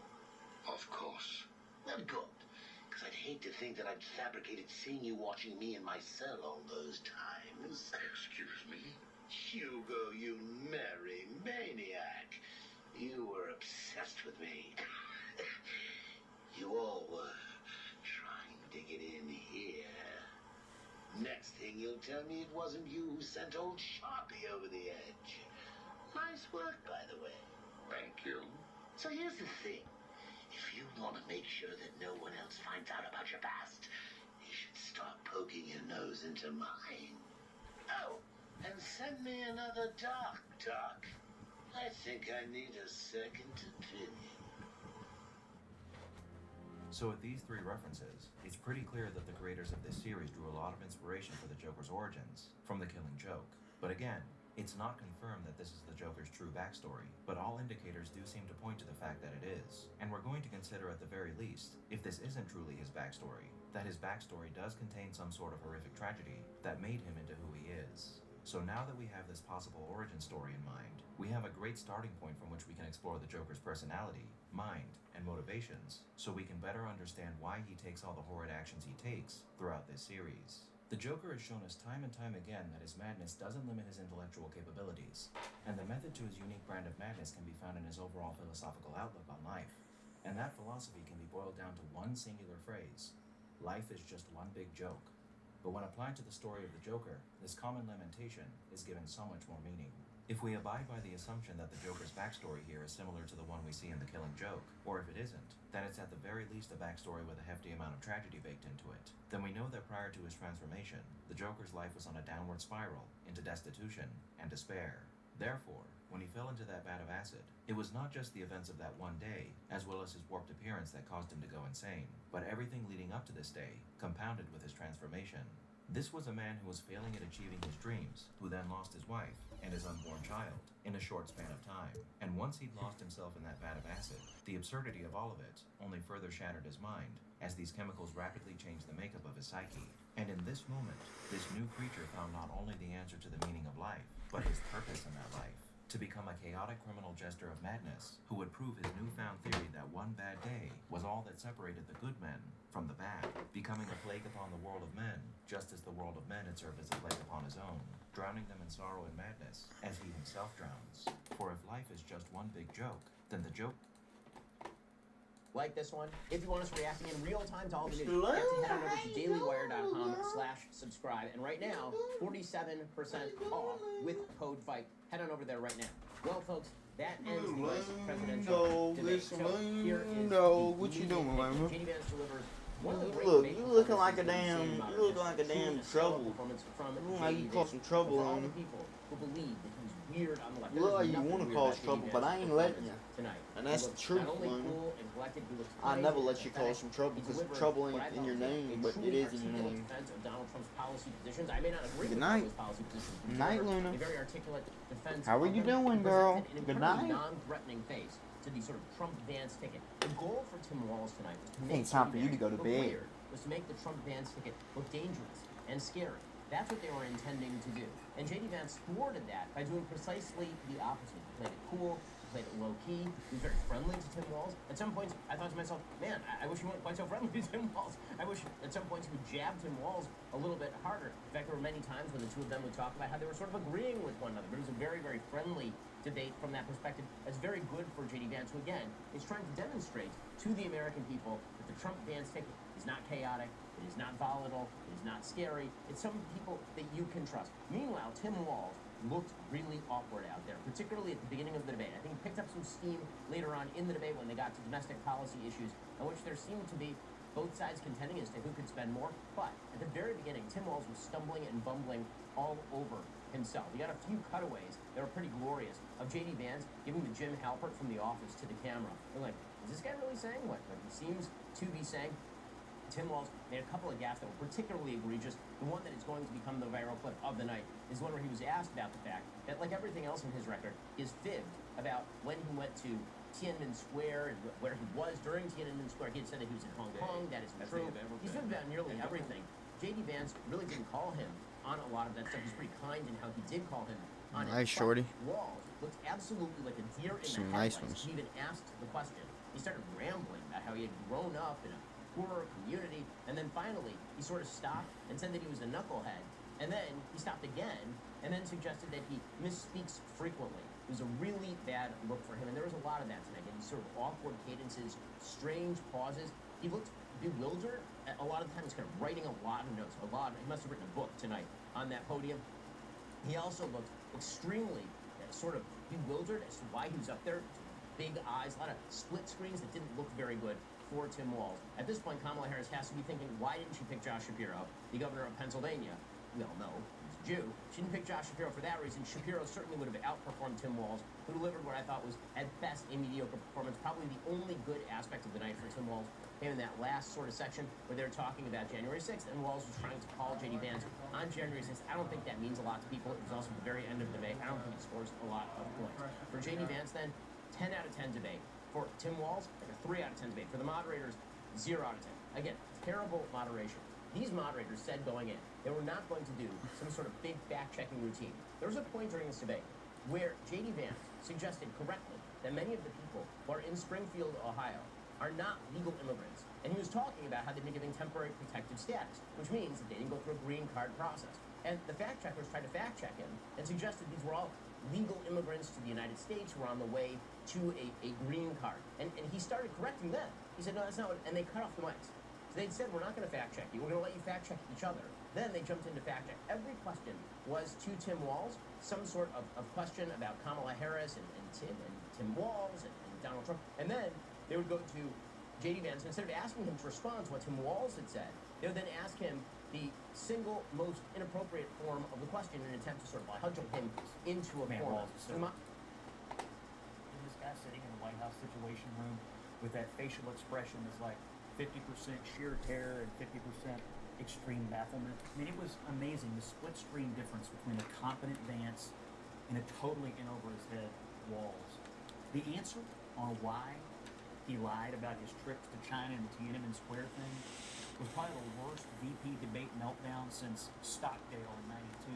Of course. Well, good. Because I'd hate to think that I'd fabricated seeing you watching me in my cell all those times. Excuse me? Hugo, you merry maniac. You were obsessed with me. You all were trying to get in here. Next thing you'll tell me it wasn't you who sent old Sharpie over the edge. Nice work, by the way. Thank you. So here's the thing. If you want to make sure that no one else finds out about your past, you should stop poking your nose into mine. Oh, and send me another doc. I think I need a second opinion. So with these three references, it's pretty clear that the creators of this series drew a lot of inspiration for the Joker's origins from The Killing Joke. But again, it's not confirmed that this is the Joker's true backstory, but all indicators do seem to point to the fact that it is. And we're going to consider at the very least, if this isn't truly his backstory, that his backstory does contain some sort of horrific tragedy that made him into who he is. So now that we have this possible origin story in mind, we have a great starting point from which we can explore the Joker's personality, mind, and motivations, so we can better understand why he takes all the horrid actions he takes throughout this series. The Joker has shown us time and time again that his madness doesn't limit his intellectual capabilities, and the method to his unique brand of madness can be found in his overall philosophical outlook on life. And that philosophy can be boiled down to one singular phrase: life is just one big joke. But when applied to the story of the Joker, this common lamentation is given so much more meaning. If we abide by the assumption that the Joker's backstory here is similar to the one we see in The Killing Joke, or if it isn't, then it's at the very least a backstory with a hefty amount of tragedy baked into it, then we know that prior to his transformation, the Joker's life was on a downward spiral into destitution and despair. Therefore, when he fell into that vat of acid, it was not just the events of that one day, as well as his warped appearance that caused him to go insane, but everything leading up to this day, compounded with his transformation. This was a man who was failing at achieving his dreams, who then lost his wife and his unborn child in a short span of time. And once he'd lost himself in that vat of acid, the absurdity of all of it only further shattered his mind, as these chemicals rapidly changed the makeup of his psyche. And in this moment, this new creature found not only the answer to the meaning of life, but his purpose in that life: to become a chaotic criminal jester of madness who would prove his newfound theory that one bad day was all that separated the good men from the bad, becoming a plague upon the world of men, just as the world of men had served as a plague upon his own, drowning them in sorrow and madness, as he himself drowns. For if life is just one big joke, then the joke... Like this one. If you want us reacting in real time to all the news, you have to head on over to dailywire.com/subscribe. And right now, 47% off with code FIGHT. Head on over there right now. Well, folks, that ends the vice presidential debate. So here is what you doing, man? JD Vance delivers one of the great Look, debates you looking like a we've seen damn, in you modern look like a history. damn Truly a stellar trouble. performance from You look like you JD caused some Vance. trouble For all on the him. people who believe that he's weird on the left. You look There's like you nothing want to weird cause about trouble, JD but I Vance's ain't letting you. performance tonight. And that's He the looks truth, not only man. cool and collected, he looks I never crazy let you and cause some trouble He because delivered trouble what I ain't in thought your was a name, but truly it is in your articulate name. defense of Donald Trump's policy positions. I may not agree Good with night. all his policy positions. but Good night, delivered Luna. A very articulate defense. How are of you them. doing, He girl? presented an Good incredibly night. non-threatening face to the sort of Trump-Vance ticket. The goal for Tim Walz tonight was to I make think it's time for you to Vance go to look bed. weird, was to make the Trump-Vance ticket look dangerous and scary. That's what they were intending to do. And JD Vance thwarted that by doing precisely the opposite. He played it cool, he played it low-key, he was very friendly to Tim Walz. At some points, I thought to myself, man, I wish he wasn't quite so friendly to Tim Walz. I wish at some points he would jab Tim Walz a little bit harder. In fact, there were many times when the two of them would talk about how they were sort of agreeing with one another. But it was a very, very friendly debate from that perspective. That's very good for JD Vance, who again is trying to demonstrate to the American people that the Trump-Vance ticket is not chaotic, it is not volatile, it is not scary. It's some people that you can trust. Meanwhile, Tim Walz looked really awkward out there, particularly at the beginning of the debate. I think he picked up some steam later on in the debate when they got to domestic policy issues, in which there seemed to be both sides contending as to who could spend more. But at the very beginning, Tim Walz was stumbling and bumbling all over himself. We got a few cutaways that were pretty glorious of JD Vance giving the Jim Halpert from The Office to the camera. They're like, is this guy really saying what he seems to be saying? Tim Walz made a couple of gaffes that were particularly egregious. The one that is going to become the viral clip of the night is one where he was asked about the fact that, like everything else in his record, he is fibbed about when he went to Tiananmen Square and where he was during Tiananmen Square. He had said that he was in Hong Kong. That is true. He's fibbed about nearly everything. JD Vance really didn't call him on a lot of that stuff. He's pretty kind in how he did call him on it. Nice, shorty. Walz looked absolutely like a deer in Some the nice headlights. ones. He even asked the question. He started rambling about how he had grown up in a poor community, and then finally he sort of stopped and said that he was a knucklehead, and then he stopped again and then suggested that he misspeaks frequently. It was a really bad look for him, and there was a lot of that tonight. These sort of awkward cadences, strange pauses. He looked bewildered. A lot of the time he's kind of writing a lot of notes. He must have written a book tonight on that podium. He also looked extremely sort of bewildered as to why he was up there big eyes, a lot of split screens that didn't look very good for Tim Walz. At this point, Kamala Harris has to be thinking, why didn't she pick Josh Shapiro, the governor of Pennsylvania? We all know he's a Jew. She didn't pick Josh Shapiro for that reason. Shapiro certainly would have outperformed Tim Walz, who delivered what I thought was, at best, a mediocre performance. Probably the only good aspect of the night for Tim Walz came in that last sort of section where they were talking about January 6th, and Walz was trying to call J.D. Vance on January 6th. I don't think that means a lot to people. It was also the very end of the debate. I don't think it scores a lot of points. For J.D. Vance, then, 10 out of 10 debate. For Tim Walz, like a 3 out of 10 debate. For the moderators, 0 out of 10. Again, terrible moderation. These moderators said going in they were not going to do some sort of big fact-checking routine. There was a point during this debate where J.D. Vance suggested correctly that many of the people who are in Springfield, Ohio, are not legal immigrants. And he was talking about how they've been given temporary protective status, which means that they didn't go through a green card process. And the fact-checkers tried to fact-check him and suggested these were all legal immigrants to the United States who were on the way to a green card. And he started correcting them. He said, no, that's not what, and they cut off the mics. So they'd said, we're not going to fact-check you. We're going to let you fact-check each other. Then they jumped into fact-check. Every question was to Tim Walz, some sort of question about Kamala Harris and Tim Walz and Donald Trump. And then they would go to J.D. Vance. Instead of asking him to respond to what Tim Walz had said, they would then ask him the single most inappropriate form of the question in an attempt to sort of cudgel him into a form. This guy sitting in the White House Situation Room with that facial expression that's like 50% sheer terror and 50% extreme bafflement. I mean, it was amazing, the split screen difference between a competent Vance and a totally in over his head Walz. The answer on why he lied about his trips to China and the Tiananmen Square thing was probably the worst VP debate meltdown since Stockdale in '92.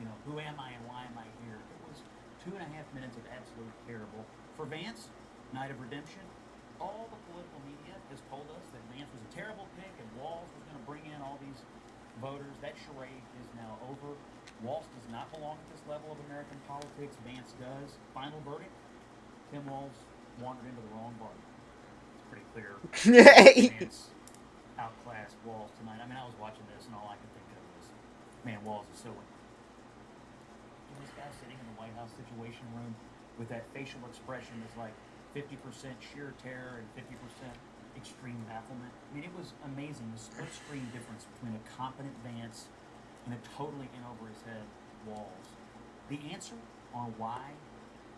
You know, who am I and why am I here? It was 2.5 minutes of absolute terrible. For Vance, night of redemption, all the political media has told us that Vance was a terrible pick and Walz was going to bring in all these voters. That charade is now over. Walz does not belong at this level of American politics. Vance does. Final verdict, Tim Walz wandered into the wrong bar. It's pretty clear. Vance outclassed Walz tonight. I mean, I was watching this and all I could think of was, man, Walz is so... This guy sitting in the White House Situation Room with that facial expression that's like 50% sheer terror and 50% extreme bafflement. I mean, it was amazing, the split screen difference between a competent Vance and a totally in over his head Walz. The answer on why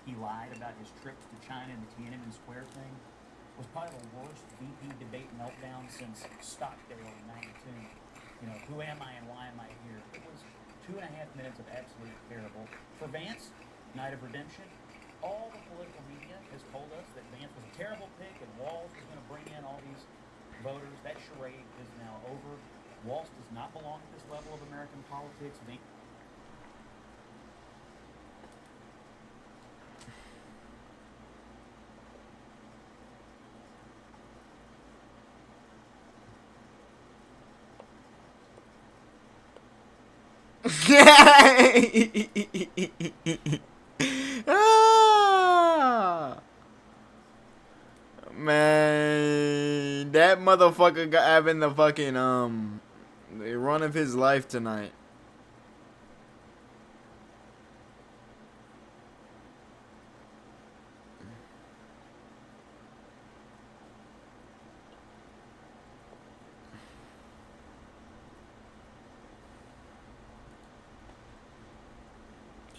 he lied about his trips to China and the Tiananmen Square thing was probably the worst VP debate meltdown since Stockdale in '92. You know, who am I and why am I here? It was 2.5 minutes of absolute terrible. For Vance, night of redemption, all the political media has told us that Vance was a terrible pick and Walz was going to bring in all these voters. That charade is now over. Walz does not belong at this level of American politics. Man, that motherfucker got having the fucking the run of his life tonight.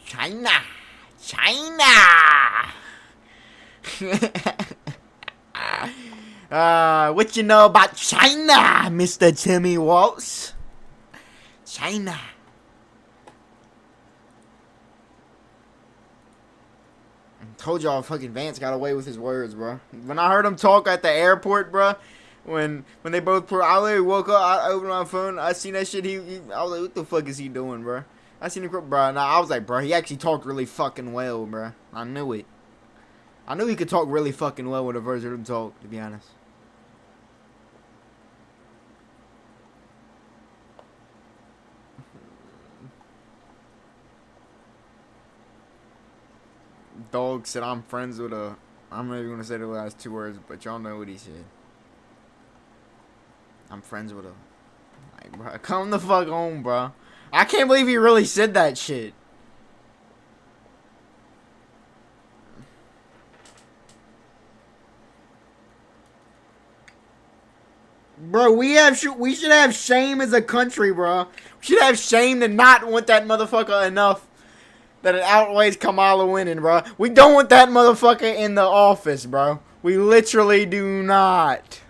China. What you know about China, Mr. Timmy Walz? China. Told y'all fucking Vance got away with his words, bro. When I heard him talk at the airport, bro, when they both put, I literally woke up, I opened my phone, I seen that shit, I was like, what the fuck is he doing, bro? I seen him, bro, and I was like, bro, he actually talked really fucking well, bro. I knew it. I knew he could talk really fucking well with a version of him talk, to be honest. Dog said, I'm friends with a... I'm not even going to say the last 2 words, but y'all know what he said. I'm friends with a... Like, bro, come the fuck home, bro. I can't believe he really said that shit. Bro, we should have shame as a country, bro. We should have shame to not want that motherfucker enough that it outweighs Kamala winning, bro. We don't want that motherfucker in the office, bro. We literally do not.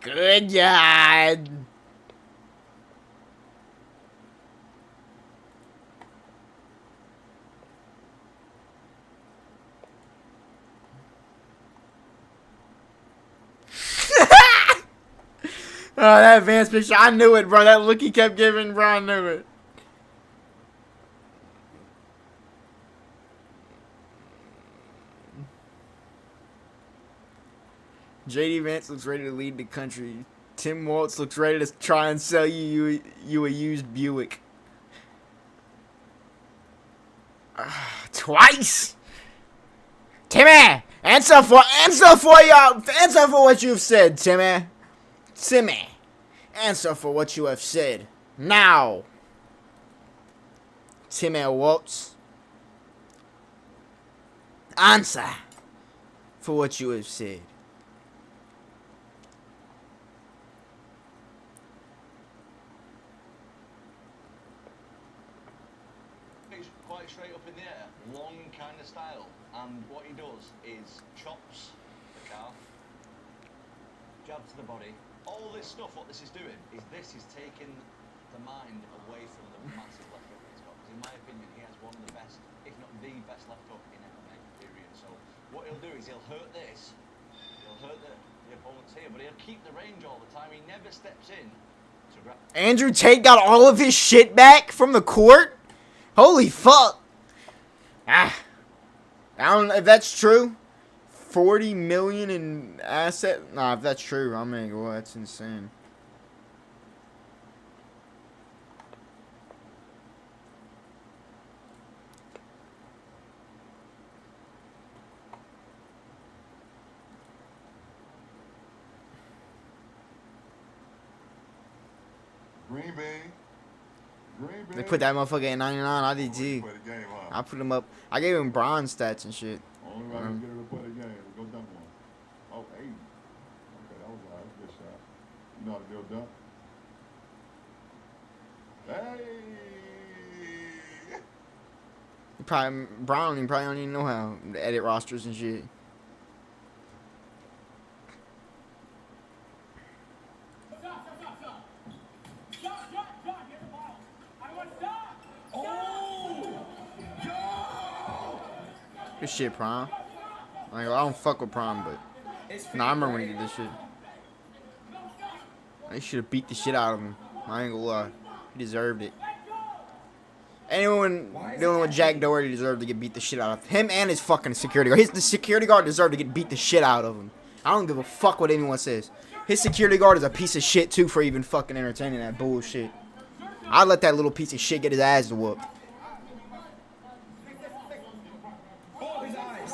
Good God. Oh, that Vance picture. I knew it, bro. That look he kept giving, bro. I knew it. JD Vance looks ready to lead the country. Tim Waltz looks ready to try and sell you a used Buick. Twice. Timmy, answer for what you've said, Timmy. Timmy, answer for what you have said. Now. Timmy Waltz. Answer for what you have said. Quite straight up in the air, long kind of style, and what he does is chops the calf, jab to the body. All this stuff, what this is doing, is taking the mind away from the massive left hook he's got. Because in my opinion, he has one of the best, if not the best left hook in MMA, period. So what he'll do is he'll hurt this, he'll hurt the opponents here, but he'll keep the range all the time. He never steps in to grab. Andrew Tate got all of his shit back from the court? Holy fuck. I don't know if that's true. 40 million in asset. Nah, if that's true, I mean, well, that's insane. Green Bay. They put that motherfucker at 99. I did too. I put him up. I gave him bronze stats and shit. Only way to get her to play the game. Go dunk one. Oh, 80. Okay, that was all right. Good shot. You know how to do a dunk? Hey! Brown probably don't even know how to edit rosters and shit. Good shit, Prime. Like, I don't fuck with Prime, but nah, I remember when he did this shit. They should have beat the shit out of him. I ain't gonna lie. He deserved it. Anyone dealing with Jack Doherty deserved to get beat the shit out of him and his fucking security guard. The security guard deserved to get beat the shit out of him. I don't give a fuck what anyone says. His security guard is a piece of shit too for even fucking entertaining that bullshit. I'd let that little piece of shit get his ass whooped.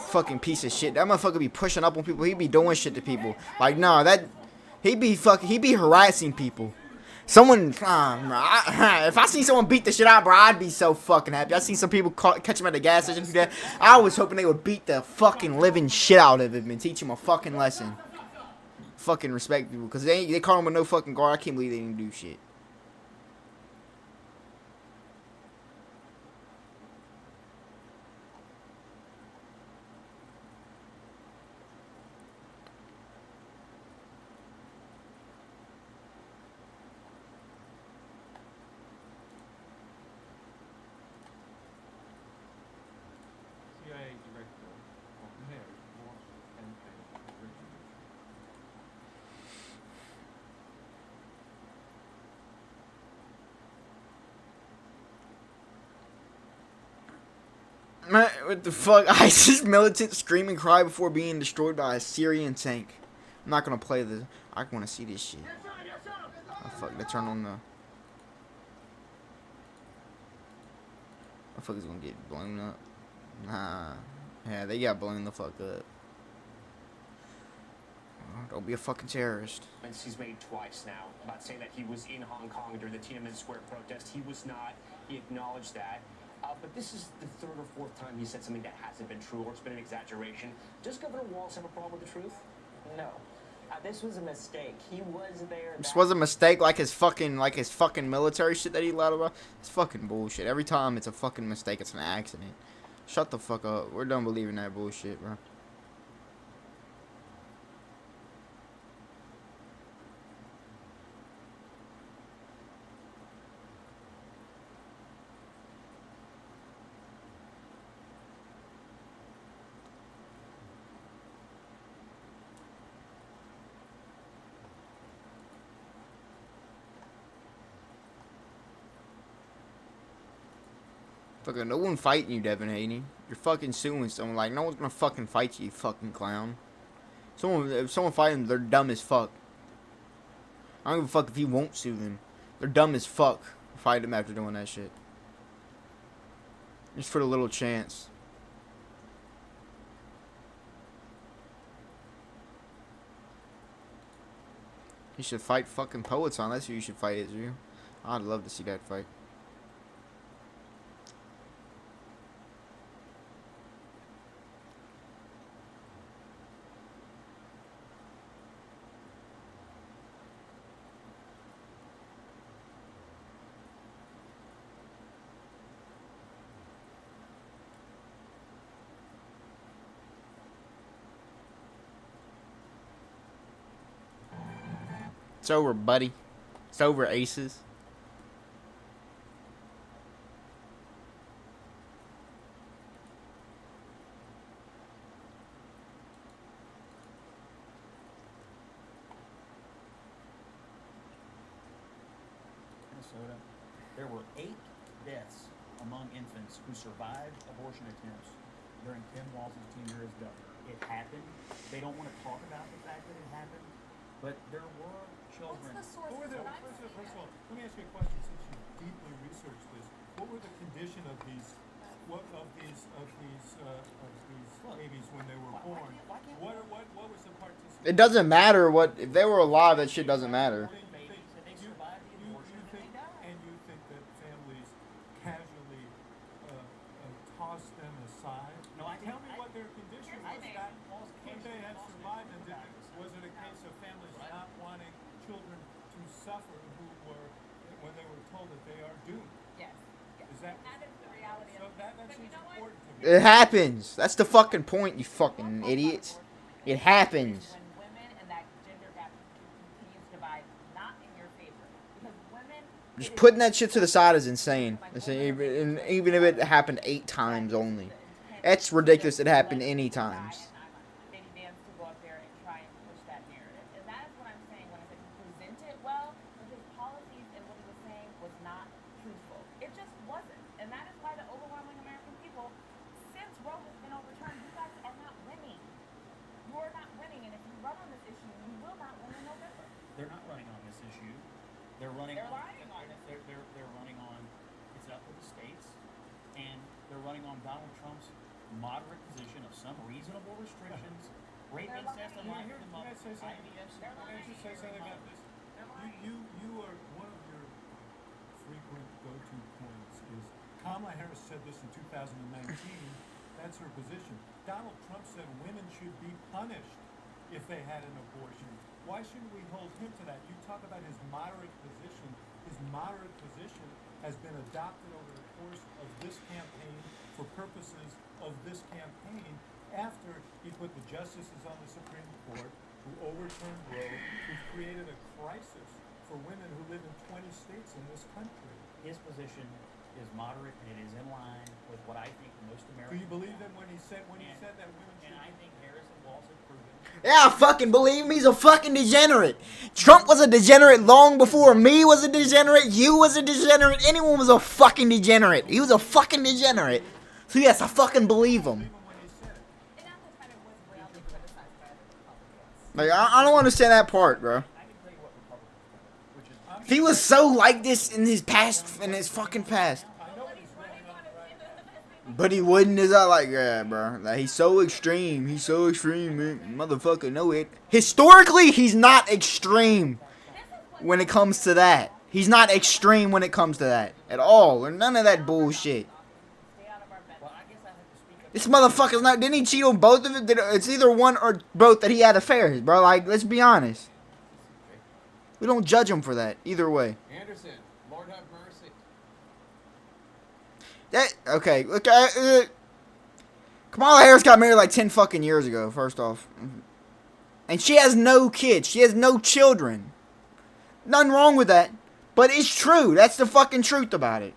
Fucking piece of shit. That motherfucker be pushing up on people. He be doing shit to people. Like, nah, he be harassing people. Someone, if I seen someone beat the shit out, bro, I'd be so fucking happy. I seen some people catch him at the gas station. I was hoping they would beat the fucking living shit out of him and teach him a fucking lesson. Fucking respect people, because they caught him with no fucking guard. I can't believe they didn't do shit. What the fuck? ISIS militant scream and cry before being destroyed by a Syrian tank. I'm not gonna play this. I want to see this shit. Oh fuck, they turn on the... The fuck is gonna get blown up? Nah. Yeah, they got blown the fuck up. Don't be a fucking terrorist. He's made twice now about saying that he was in Hong Kong during the Tiananmen Square protest. He was not. He acknowledged that. But this is the third or fourth time he said something that hasn't been true or it's been an exaggeration. Does Governor Walz have a problem with the truth? No. This was a mistake. He was there. This was a mistake, like his fucking military shit that he lied about. It's fucking bullshit. Every time it's a fucking mistake, it's an accident. Shut the fuck up. We're done believing that bullshit, bro. Fucking no one fighting you, Devin Haney. You're fucking suing someone. Like, no one's gonna fucking fight you, you fucking clown. If someone fighting them, they're dumb as fuck. I don't give a fuck if you won't sue them. They're dumb as fuck. Fight them after doing that shit. Just for the little chance. You should fight fucking poets on. That's who you should fight, is you. I'd love to see that fight. It's over, buddy. It's over, aces. Minnesota, there were 8 deaths among infants who survived abortion attempts during Tim Walz's tenure as governor. It happened. They don't want to talk about the fact that it happened, but there were children. First of all, let me ask you a question. Since you deeply researched this, what were the condition of these babies when they were born? What was the participation? It doesn't matter what if they were alive. That shit doesn't matter. You think that families casually toss them aside? No, tell me what their condition was. Could they have survived? And was it a case of families not wanting children to suffer when they were told that they are doomed? Yes. Is that the reality so? That seems important to me. It happens. That's the fucking point, you fucking idiots. It happens. When women and that gender gap continues to divide, not in your favor, because women. Just putting that shit to the side is insane. Even if it happened 8 times only. It's ridiculous it happened any times. JD Vance to go up there and try and push that narrative. And that is what I'm saying when I said he presented well, but his policies and what he was saying was not truthful. It just wasn't. And that is why the overwhelming American people, since Roe has been overturned, you guys are not winning. You are not winning. And if you run on this issue, you will not win in November. They're not running on this issue. They're running They're on, lying on it. They're running on, it's up to the states, and they're running on Donald Trump's moderate position of some reasonable restrictions, rape, incest, and life in the mother. Can I just say something about this? You are one of your frequent go-to points is Kamala Harris said this in 2019. That's her position. Donald Trump said women should be punished if they had an abortion. Why shouldn't we hold him to that? You talk about his moderate position. His moderate position has been adopted over the course of this campaign for purposes of this campaign after he put the justices on the Supreme Court who overturned Roe, who created a crisis for women who live in 20 states in this country. His position is moderate and it is in line with what I think most Americans. Do you believe him when he said that women should? And I think Harris and Walz have proven. Yeah, I fucking believe him. He's a fucking degenerate. Trump was a degenerate long before me was a degenerate. You was a degenerate. Anyone was a fucking degenerate. He was a fucking degenerate. So yes, I fucking believe him. Like, I don't understand that part, bro. If he was so like this in his past, in his fucking past. But he wouldn't. Is that like, yeah, bro? Like, he's so extreme. He's so extreme, man. Motherfucker, know it. Historically, he's not extreme when it comes to that. He's not extreme when it comes to that at all, or none of that bullshit. This motherfucker's not. Didn't he cheat on both of it? It's either one or both that he had affairs, bro. Like, let's be honest. We don't judge him for that either way. Anderson, Lord have mercy. That okay? Look, Kamala Harris got married like 10 fucking years ago. First off, and she has no kids. She has no children. Nothing wrong with that, but it's true. That's the fucking truth about it.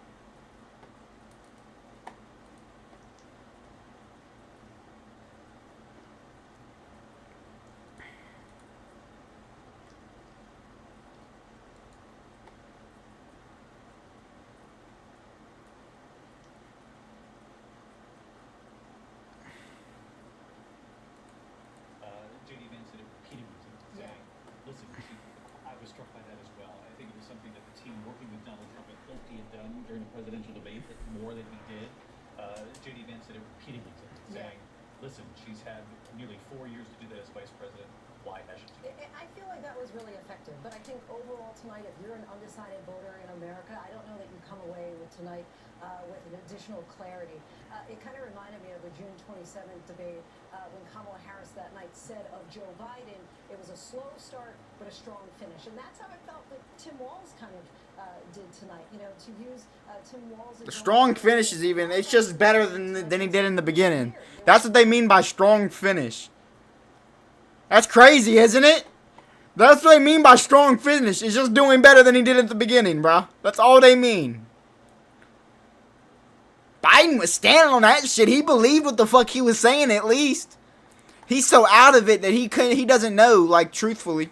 JD Vance did it repeatedly saying, listen, I was struck by that as well. I think it was something that the team working with Donald Trump had hoped he had done during the presidential debate, that more than he did. JD Vance did it repeatedly saying, listen, she's had nearly 4 years to do that as vice president. Why hasn't she? I feel like that was really effective, but I think overall tonight, if you're an undecided voter in America, I don't know that you come away with tonight with an additional clarity. It kind of reminded me of the June 27th debate when Kamala Harris that night said of Joe Biden, it was a slow start but a strong finish, and that's how I felt that Tim Walz kind of did tonight. You know, to use Tim Walz. The strong finish is even. It's just better than he did in the beginning. That's what they mean by strong finish. That's crazy, isn't it? That's what they mean by strong finish. It's just doing better than he did at the beginning, bro. That's all they mean. Biden was standing on that shit. He believed what the fuck he was saying, at least. He's so out of it that he doesn't know, like, truthfully.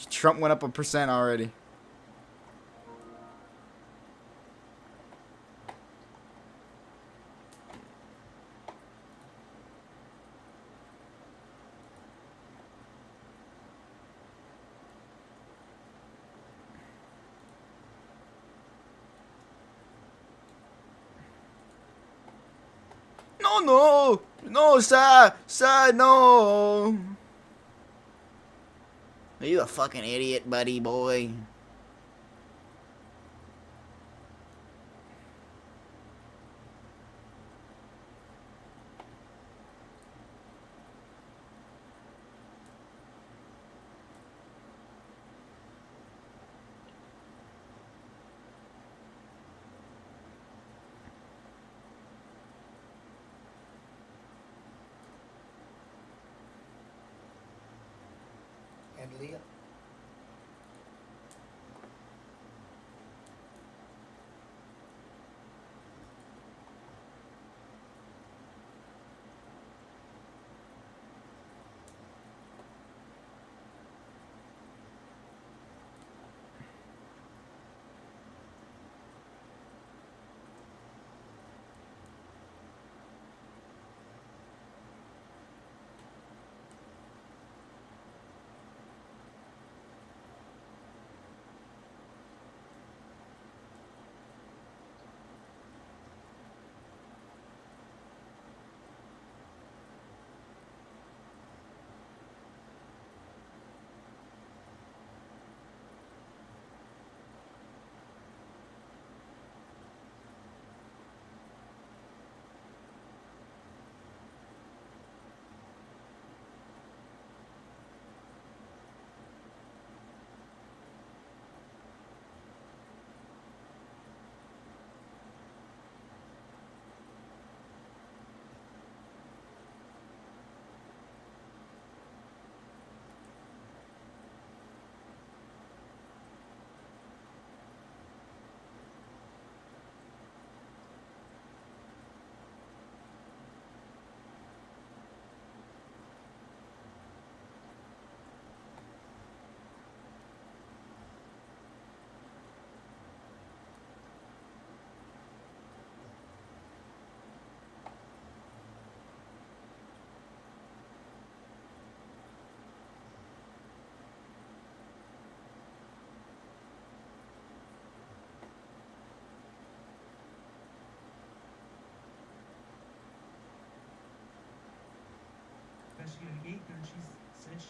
Trump went up 1% already. No, sir, no. Are you a fucking idiot, buddy boy? And Leah.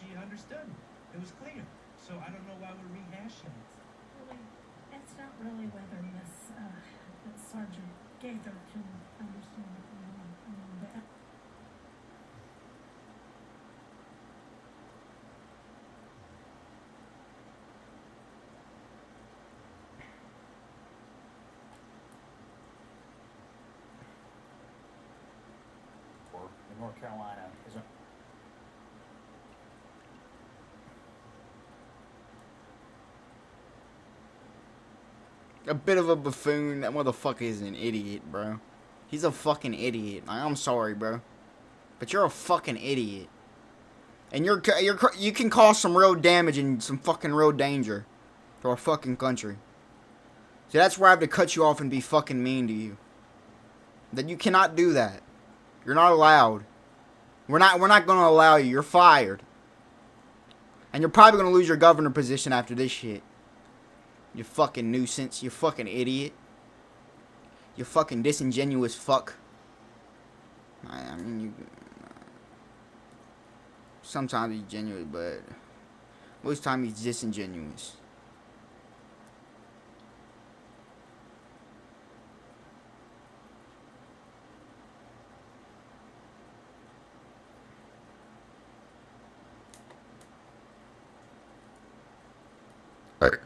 she understood. It was clear. So I don't know why we're rehashing it. Really, it's not really whether Miss Sergeant Gaither can understand it. That. In North Carolina is a bit of a buffoon. That motherfucker is an idiot, bro. He's a fucking idiot. Like, I'm sorry, bro, but you're a fucking idiot. And you can cause some real damage and some fucking real danger to our fucking country. So that's where I have to cut you off and be fucking mean to you. That you cannot do that. You're not allowed. We're not gonna allow you. You're fired. And you're probably gonna lose your governor position after this shit. You fucking nuisance. You fucking idiot. You fucking disingenuous fuck. I mean, you... Sometimes he's genuine, but... most time he's disingenuous. Right.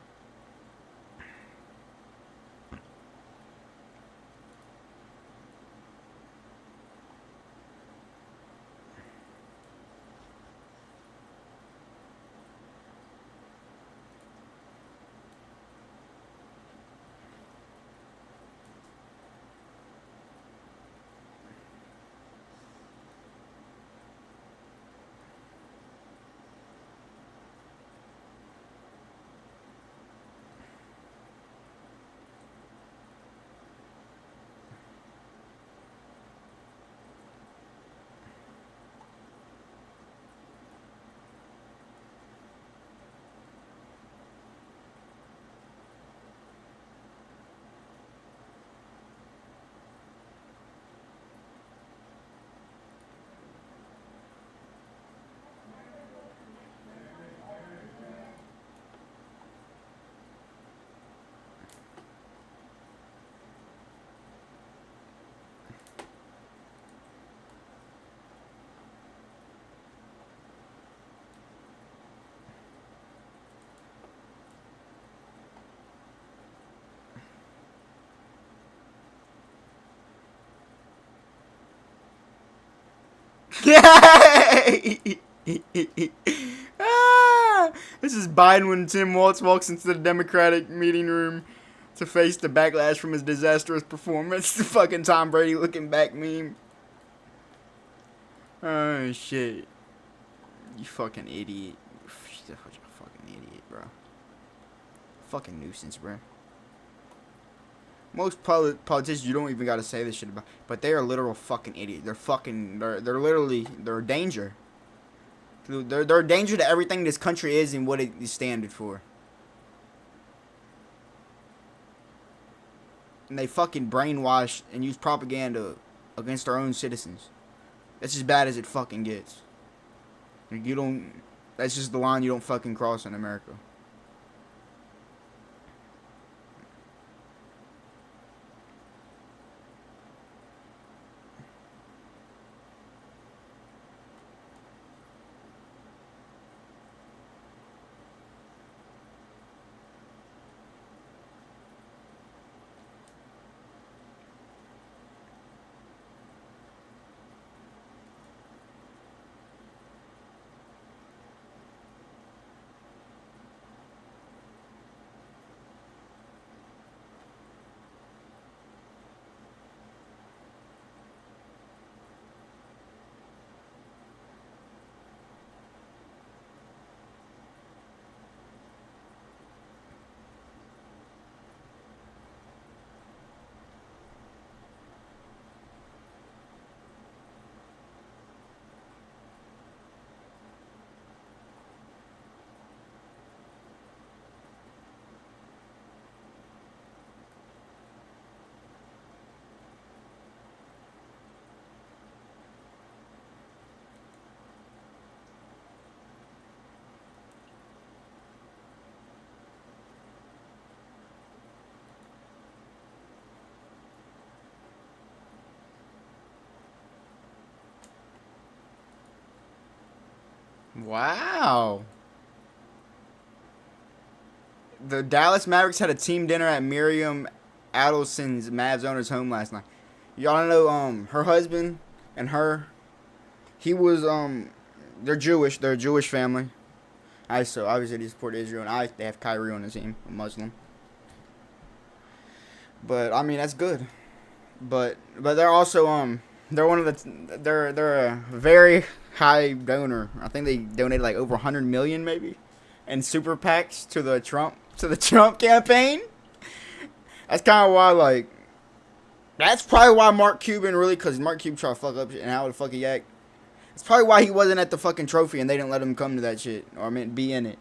Ah, this is Biden when Tim Walz walks into the Democratic meeting room to face the backlash from his disastrous performance. The fucking Tom Brady looking back meme. Oh shit. You fucking idiot. You're a fucking idiot, bro. Fucking nuisance, bro. Most politicians, you don't even gotta say this shit about, but they are literal fucking idiots. They're literally, they're a danger. They're a danger to everything this country is and what it is standard for. And they fucking brainwash and use propaganda against our own citizens. That's as bad as it fucking gets. You don't, that's just the line you don't fucking cross in America. Wow. The Dallas Mavericks had a team dinner at Miriam Adelson's Mavs owner's home last night. Y'all know her husband and her. He was they're Jewish. They're a Jewish family. So obviously they support Israel, and they have Kyrie on the team, a Muslim. But I mean that's good. But they're also they're one of the they're a very high donor. I think they donated like over 100 million maybe, in super PACs to the Trump campaign. That's kind of why that's probably why Mark Cuban because Mark Cuban tried to fuck up and how the fuck he act. It's probably why he wasn't at the fucking trophy and they didn't let him come to that shit or be in it.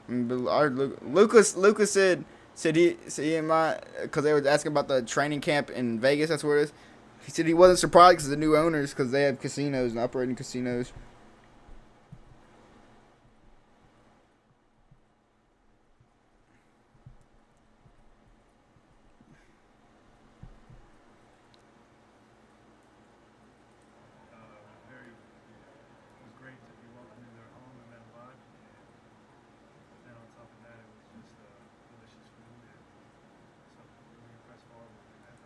Lucas said he in my because they were asking about the training camp in Vegas. That's where it is. He said he wasn't surprised because the new owners because they have casinos and operating casinos. It was great to be welcomed in their home and met a lot. And then on top of that, it was just delicious food and so really impressed with all of them.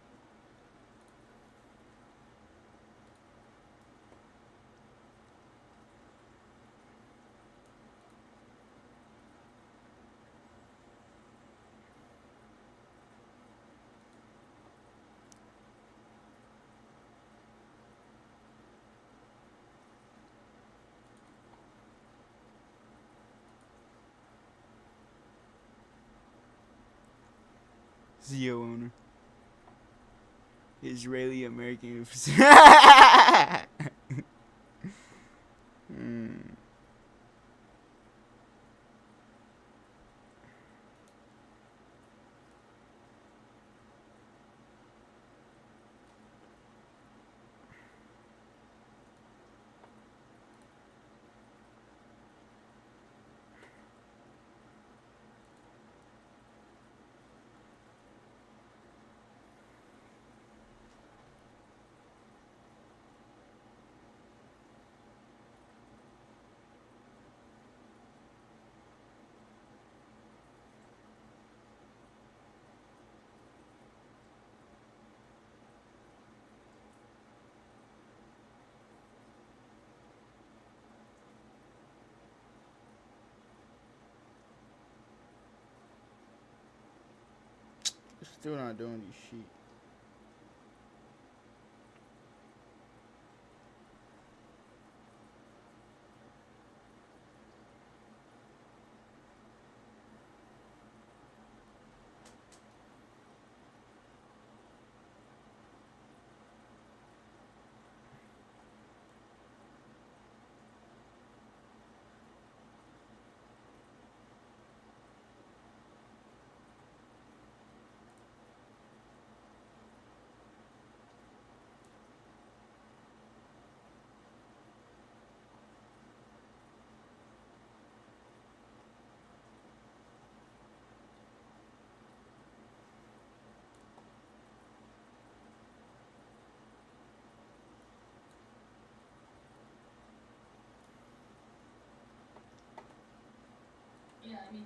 CEO owner. Israeli American. Still not doing this shit. Yeah, I mean,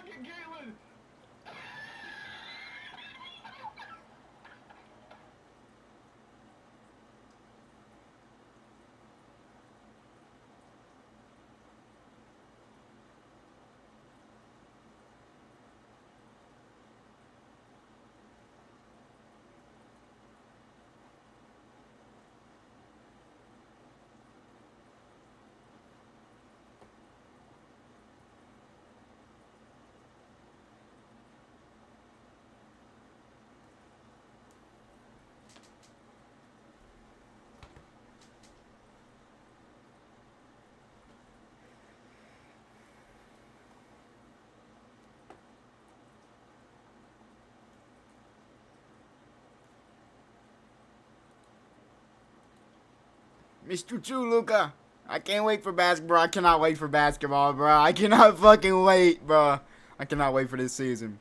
fucking giggling. Mr. Chuluka, I can't wait for basketball. I cannot wait for basketball, bro. I cannot fucking wait, bro. I cannot wait for this season.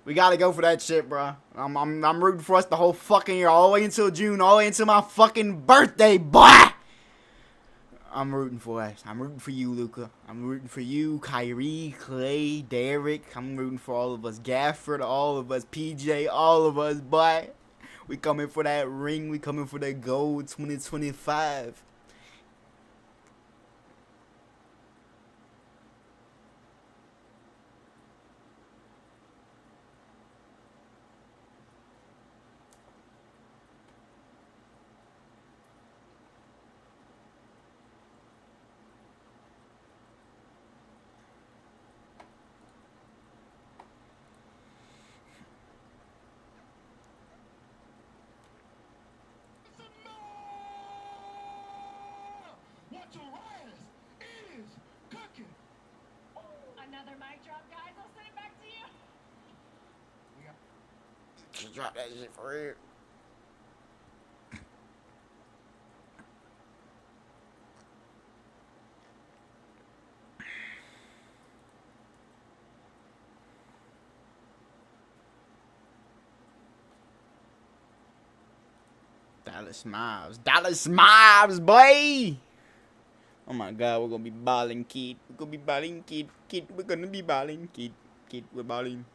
We gotta go for that shit, bro. I'm rooting for us the whole fucking year, all the way until June, all the way until my fucking birthday, boy. I'm rooting for us. I'm rooting for you, Luka. I'm rooting for you, Kyrie, Clay, Derek. I'm rooting for all of us, Gafford, all of us, PJ, all of us, boy. We coming for that ring. We coming for that gold 2025. What's your rise? It is cooking. Another mic drop, guys. I'll send it back to you. Just drop that shit for real. Dallas Miles, boy. Oh my God, we're gonna be balling, kid. We're gonna be balling, kid. We're gonna be balling, kid. We're balling.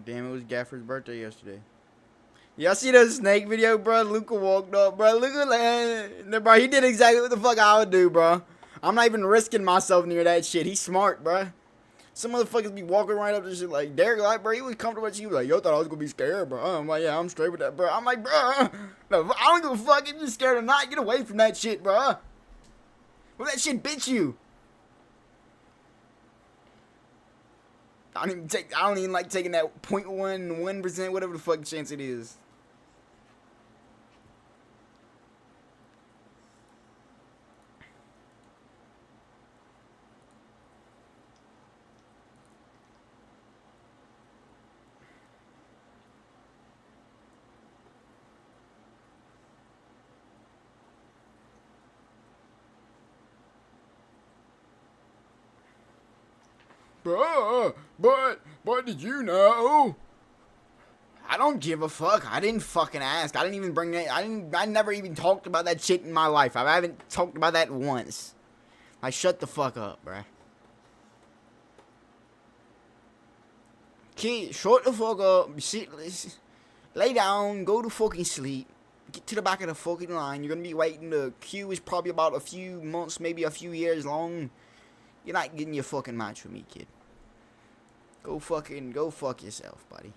Damn, it was Gafford's birthday yesterday. Y'all see that snake video, bro? Luka walked up, bro. Bro, he did exactly what the fuck I would do, bro. I'm not even risking myself near that shit. He's smart, bro. Some motherfuckers be walking right up to shit like, Derek, like, bro, he was comfortable with you. Like, yo, thought I was gonna be scared, bro. I'm like, yeah, I'm straight with that, bro. I'm like, bro, no, I don't give a fuck if you're scared or not. Get away from that shit, bro. Well, that shit bitch you. I don't even like taking that 0.1%, whatever the fuck chance it is. But did you know? I don't give a fuck. I didn't fucking ask. I didn't even bring that. I never even talked about that shit in my life. I haven't talked about that once. Like, shut the fuck up, bruh. Kid, shut the fuck up. Sit, lay down. Go to fucking sleep. Get to the back of the fucking line. You're gonna be waiting. The queue is probably about a few months, maybe a few years long. You're not getting your fucking match with me, kid. Go fuck yourself, buddy.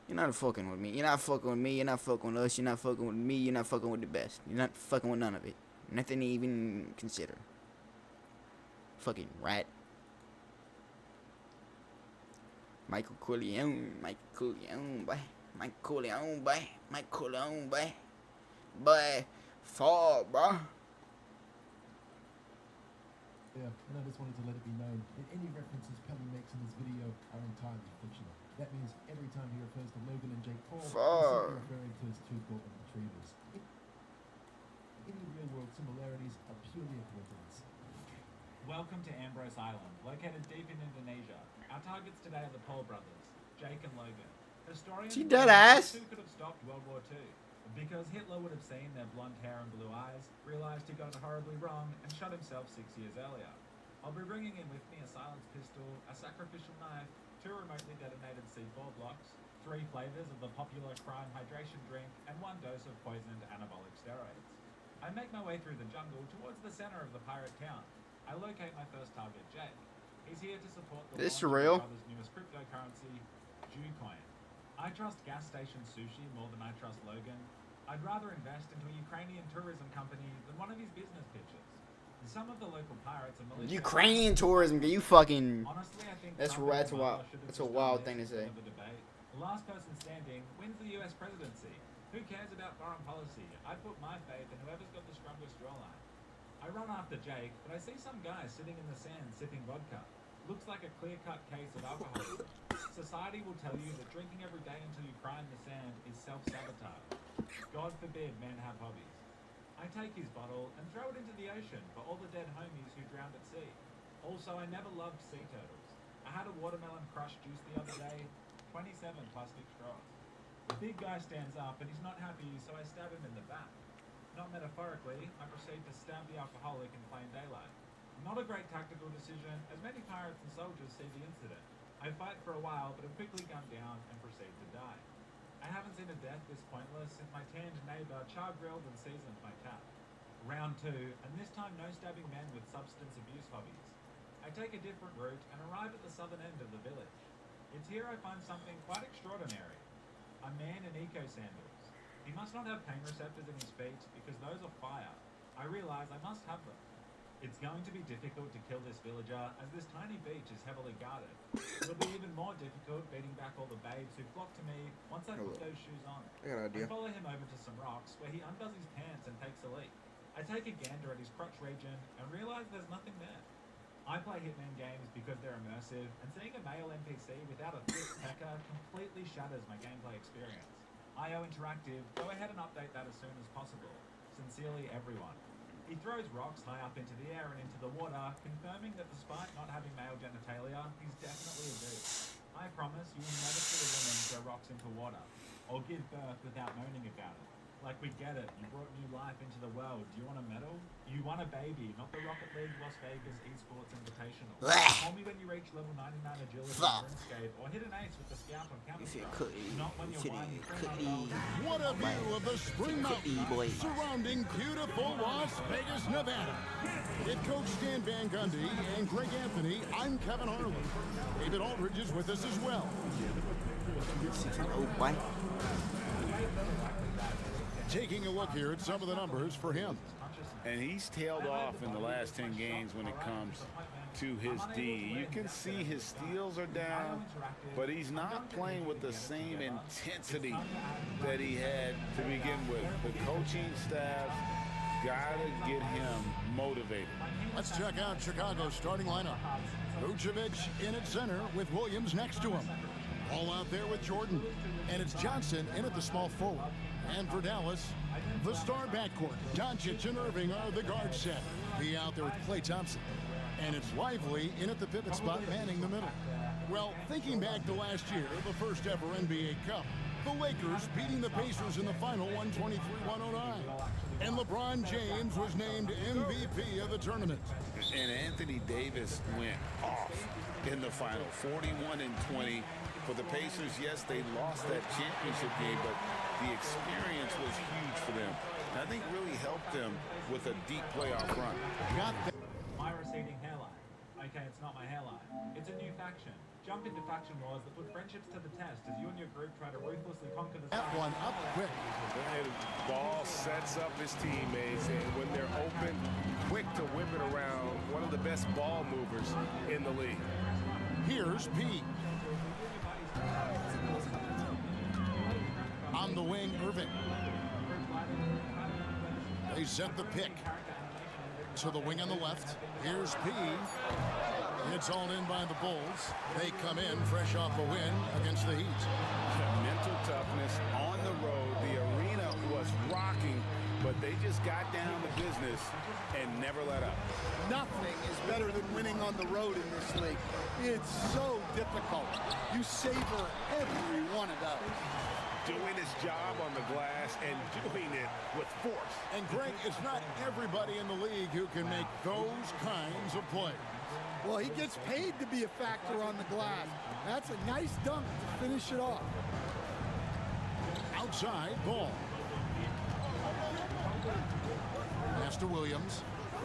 You're not fucking with me. You're not fucking with me. You're not fucking with us. You're not fucking with me. You're not fucking with the best. You're not fucking with none of it. Nothing to even consider. Fucking rat. Michael Corleone, boy. Michael Corleone, boy. Michael Corleone, boy. Boy, fall, bro. Yeah, and I just wanted to let it be known that any references Pelly makes in this video are entirely fictional. That means every time he refers to Logan and Jake Paul, he's simply referring to his two golden retrievers. Any real-world similarities are purely a coincidence. Welcome to Ambrose Island, located deep in Indonesia. Our targets today are the Paul brothers, Jake and Logan. Historians She dead ass. who could have stopped World War II. Because Hitler would have seen their blonde hair and blue eyes, realised he got it horribly wrong, and shot himself 6 years earlier. I'll be bringing in with me a silenced pistol, a sacrificial knife, 2 remotely detonated C4 blocks, 3 flavours of the popular crime hydration drink, and 1 dose of poisoned anabolic steroids. I make my way through the jungle towards the centre of the pirate town. I locate my first target, Jake. He's here to support the This launch of real? his brother's newest cryptocurrency, Jucoin. I trust gas station sushi more than I trust Logan. I'd rather invest into a Ukrainian tourism company than one of his business pitches. Some of the local pirates are malicious. Ukrainian tourism, you fucking. Honestly, I think That's Trump and that's Obama wild. should have That's a just wild done thing to this say. instead of the debate. The last person standing wins the US presidency. Who cares about foreign policy? I put my faith in whoever's got the strongest jawline. I run after Jake, but I see some guy sitting in the sand sipping vodka. Looks like a clear-cut case of alcoholism. Society will tell you that drinking every day until you cry in the sand is self-sabotage. God forbid men have hobbies. I take his bottle and throw it into the ocean for all the dead homies who drowned at sea. Also, I never loved sea turtles. I had a watermelon crush juice the other day, 27 plastic straws. The big guy stands up and he's not happy, so I stab him in the back. Not metaphorically, I proceed to stab the alcoholic in plain daylight. Not a great tactical decision, as many pirates and soldiers see the incident. I fight for a while, but am quickly gunned down and proceed to die. I haven't seen a death this pointless since my tanned neighbour char-grilled and seasoned my cat. Round 2, and this time no stabbing men with substance abuse hobbies. I take a different route and arrive at the southern end of the village. It's here I find something quite extraordinary. A man in eco-sandals. He must not have pain receptors in his feet because those are fire. I realise I must have them. It's going to be difficult to kill this villager as this tiny beach is heavily guarded. It'll be even more difficult beating back all the babes who flock to me once I put those shoes on. I got an idea. I follow him over to some rocks where he undoes his pants and takes a leak. I take a gander at his crotch region and realise there's nothing there. I play Hitman games because they're immersive, and seeing a male NPC without a thick pecker completely shatters my gameplay experience. IO Interactive, go ahead and update that as soon as possible. Sincerely, everyone. He throws rocks high up into the air and into the water, confirming that despite not having male genitalia, he's definitely a dude. I promise you will never see a woman throw rocks into water, or give birth without moaning about it. Like, we get it, you brought new life into the world. Do you want a medal? You want a baby, not the Rocket League Las Vegas Esports Invitational. Call me when you reach level 99 agility in RuneScape, or hit an ace with the scout on Counter-Strike. Not when you're What a view of the Spring Mountains surrounding beautiful Las Vegas, Nevada. Head coach Stan Van Gundy and Greg Anthony, I'm Kevin Harlan. David Aldridge is with us as well. Taking a look here at some of the numbers for him. And he's tailed off in the last 10 games when it comes to his D. You can see his steals are down, but he's not playing with the same intensity that he had to begin with. The coaching staff got to get him motivated. Let's check out Chicago's starting lineup. Vucevic in at center with Williams next to him. All out there with Jordan. And it's Johnson in at the small forward. And for Dallas, the star backcourt, Doncic and Irving are the guard set. Be out there with Klay Thompson. And it's Lively in at the pivot spot, manning the middle. Well, thinking back to last year, the first ever NBA Cup, the Lakers beating the Pacers in the final 123-109. And LeBron James was named MVP of the tournament. And Anthony Davis went off in the final, 41-20. For the Pacers, yes, they lost that championship game, but the experience was huge for them. And I think really helped them with a deep playoff run. My receding hairline. Okay, it's not my hairline. It's a new faction. Jump into faction wars that put friendships to the test as you and your group try to ruthlessly conquer the That one up quick. And Ball sets up his teammates, and when they're open, quick to whip it around. One of the best ball movers in the league. Here's P. On the wing, Irving. They set the pick. To the wing on the left. Here's P. It's all in by the Bulls. They come in fresh off a win against the Heat. Mental toughness on the road. The arena was rocking, but they just got down to business and never let up. Nothing is better than winning on the road in this league. It's so difficult. You savor every one of those. Doing his job on the glass and doing it with force. And Greg, it's not everybody in the league who can make those kinds of plays. Well, he gets paid to be a factor on the glass. That's a nice dunk to finish it off. Outside ball. Pass to Williams.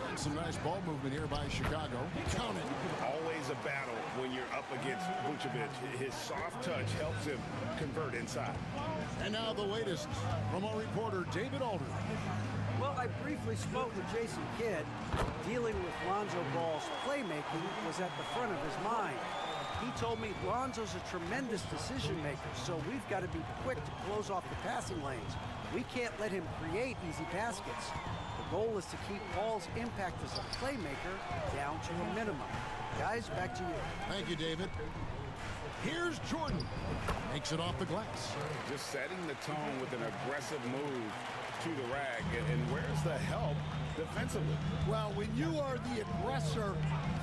And some nice ball movement here by Chicago. Count it. Always a battle when you're up against Vucevic. His soft touch helps him convert inside. And now the latest from our reporter, David Aldridge. Well, I briefly spoke with Jason Kidd. Dealing with Lonzo Ball's playmaking was at the front of his mind. He told me Lonzo's a tremendous decision maker, so we've got to be quick to close off the passing lanes. We can't let him create easy baskets. The goal is to keep Ball's impact as a playmaker down to a minimum. Guys, back to you. Thank you, David. Here's Jordan. Makes it off the glass. Just setting the tone with an aggressive move to the rack. And where's the help defensively? Well, when you are the aggressor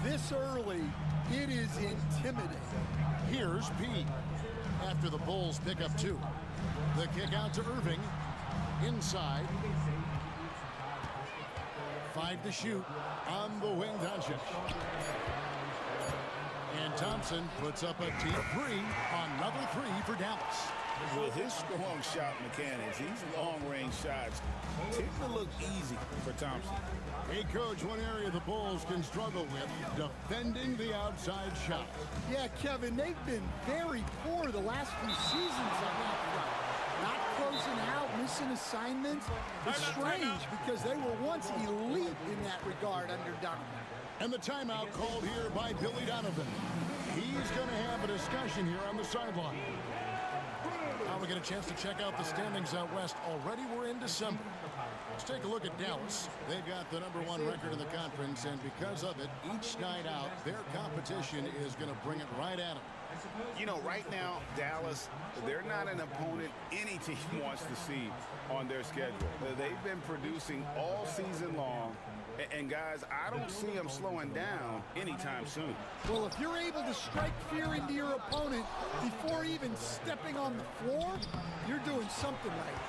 this early, it is intimidating. Here's P. After the Bulls pick up 2. The kick out to Irving. Inside. 5 to shoot. On the wing, Doncic. And Thompson puts up a deep 3. Another 3 for Dallas. With his strong shot mechanics, these long-range shots tend to look easy for Thompson. Hey, Coach, one area the Bulls can struggle with, defending the outside shot. Yeah, Kevin, they've been very poor the last few seasons on that front. Not closing out, missing assignments. It's strange because they were once elite in that regard under Donovan. And the timeout called here by Billy Donovan. He's going to have a discussion here on the sideline. Now we get a chance to check out the standings out west. Already we're in December. Let's take a look at Dallas. They've got the #1 record in the conference, and because of it, each night out, their competition is going to bring it right at them. You know, right now, Dallas, they're not an opponent any team wants to see on their schedule. They've been producing all season long. And guys, I don't see them slowing down anytime soon. Well, if you're able to strike fear into your opponent before even stepping on the floor, you're doing something right.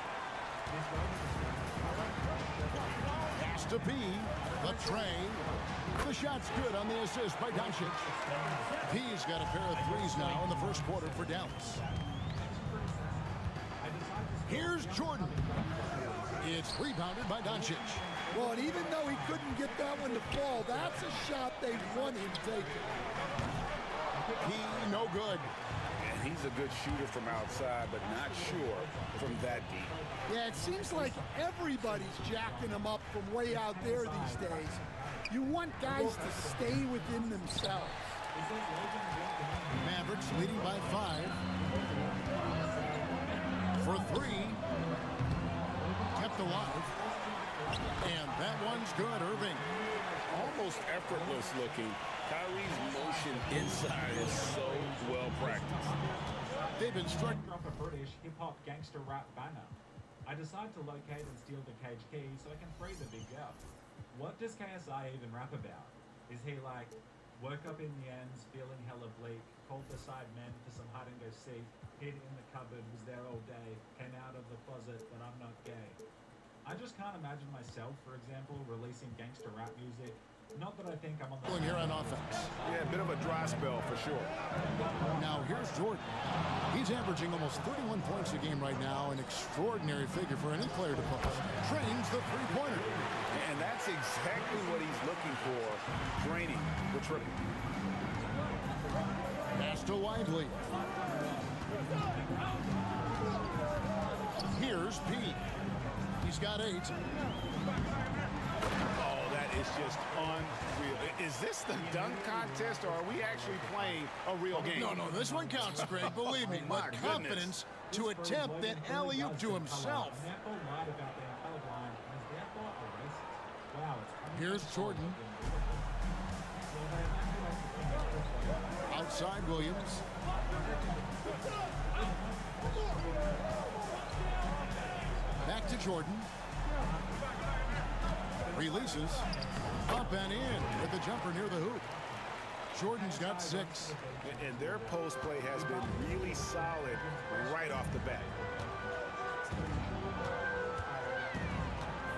Pass to P. The tray. The shot's good on the assist by Doncic. P's got a pair of 3s now in the first quarter for Dallas. Here's Jordan. It's rebounded by Doncic. Well, and even though he couldn't get that one to fall, that's a shot they want him taking. He no good. And he's a good shooter from outside, but not sure from that deep. Yeah, it seems like everybody's jacking him up from way out there these days. You want guys to stay within themselves. Mavericks leading by 5. For 3. Kept alive. And that one's good, Irving. Almost effortless looking. Kyrie's motion inside is so well practiced. They've been struck. Drop a British hip-hop gangster rap banger. I decide to locate and steal the cage key so I can free the big girl. What does KSI even rap about? Is he like, woke up in the ends, feeling hella bleak, called the side men for some hide and go seek, hid in the cupboard, was there all day, came out of the closet, but I'm not gay. I just can't imagine myself, for example, releasing gangster rap music. Not that I think I'm on the... Here on offense. Yeah, a bit of a dry spell for sure. Now here's Jordan. He's averaging almost 31 points a game right now, an extraordinary figure for any player to post. Trains the three-pointer. And that's exactly what he's looking for, draining the triple. Pass to Lively. Here's Pete. He's got 8. Oh, that is just unreal. Is this the dunk contest, or are we actually playing a real game? No, this one counts, Greg. Believe me. My But confidence to attempt that alley-oop to himself. Here's Jordan. Outside Williams. Back to Jordan. Releases. Up and in with the jumper near the hoop. Jordan's got 6. And their post play has been really solid right off the bat.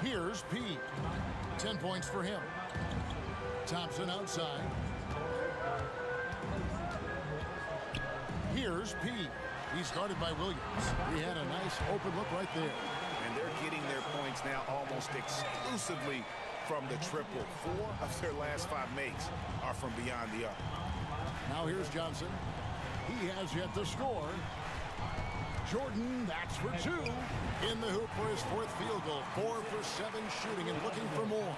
Here's P. 10 points for him. Thompson outside. Here's P. He's guarded by Williams. He had a nice open look right there. And they're getting their points now almost exclusively from the triple. 4 of their last 5 makes are from beyond the arc. Now here's Johnson. He has yet to score. Jordan, that's for 2. In the hoop for his 4th field goal. 4 for 7 shooting and looking for more.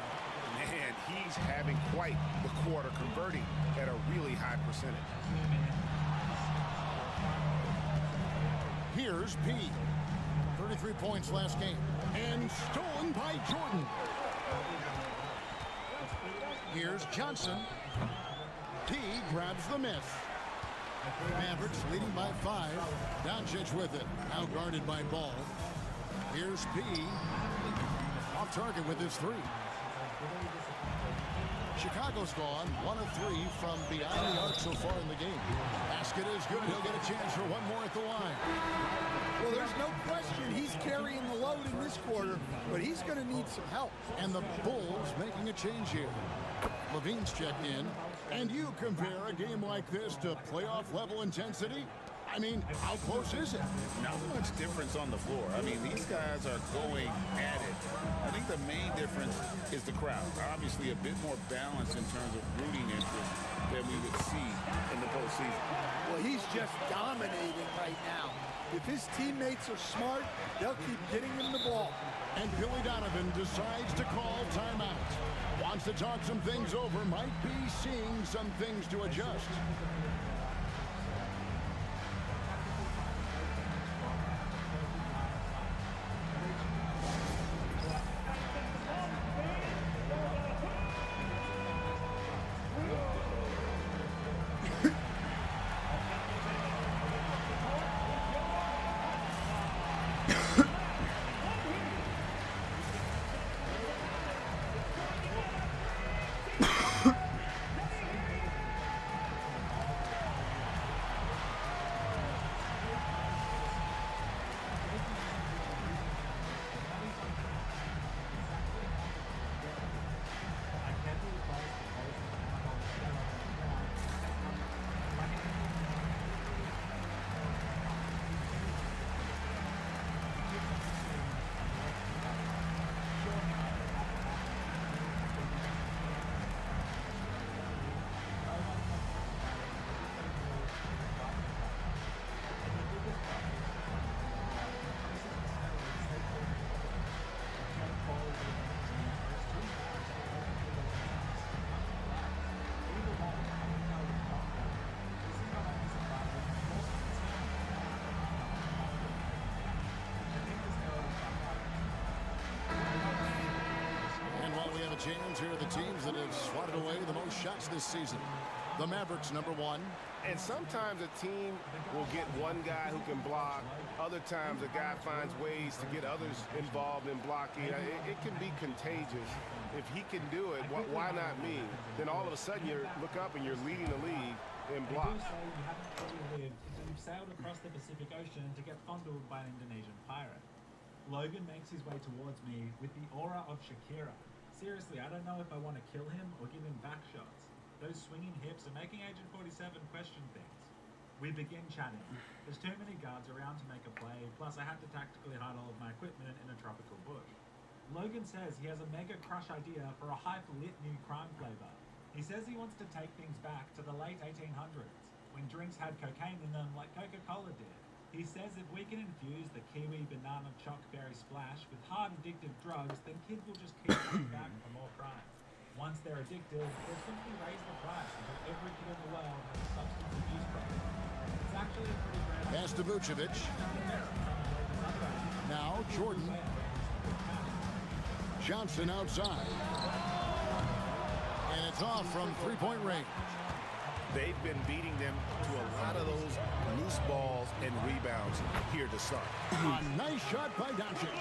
Man, he's having quite the quarter, converting at a really high percentage. Here's P. 33 points last game. And stolen by Jordan. Here's Johnson. P grabs the miss. Mavericks leading by 5. Doncic with it. Now guarded by Ball. Here's P. Off target with his 3. Chicago's gone 1 of 3 from beyond the arc so far in the game. Basket is good. He'll get a chance for one more at the line. Well, there's no question he's carrying the load in this quarter, but he's going to need some help. And the Bulls making a change here. Levine's checked in. And you compare a game like this to playoff level intensity? I mean, how close is it? Not much difference on the floor. I mean, these guys are going at it. I think the main difference is the crowd. Obviously, a bit more balance in terms of rooting interest than we would see in the postseason. Well, he's just dominating right now. If his teammates are smart, they'll keep getting him the ball. And Billy Donovan decides to call timeout. Wants to talk some things over, might be seeing some things to adjust. Chance here are the teams that have swatted away the most shots this season. The Mavericks, number 1. And sometimes a team will get one guy who can block. Other times a guy finds ways to get others involved in blocking. It can be contagious. If he can do it, why not me? Then all of a sudden you look up and you're leading the league in blocks. You haven't fully lived until you've sailed across the Pacific Ocean to get fondled by an Indonesian pirate. Logan makes his way towards me with the aura of Shakira. Seriously, I don't know if I want to kill him or give him back shots. Those swinging hips are making Agent 47 question things. We begin chatting. There's too many guards around to make a play, plus I had to tactically hide all of my equipment in a tropical bush. Logan says he has a mega crush idea for a hype-lit new crime flavor. He says he wants to take things back to the late 1800s, when drinks had cocaine in them like Coca-Cola did. He says if we can infuse the kiwi banana choc berry splash with hard addictive drugs, then kids will just keep coming back for more crime. Once they're addicted, they'll simply raise the price until every kid in the world has a substance abuse problem. It's actually a pretty grand... Pass to Vucevic. Now Jordan. Johnson outside. And it's off from three-point range. They've been beating them to a lot of those loose balls and rebounds here to start. A nice shot by Doncic.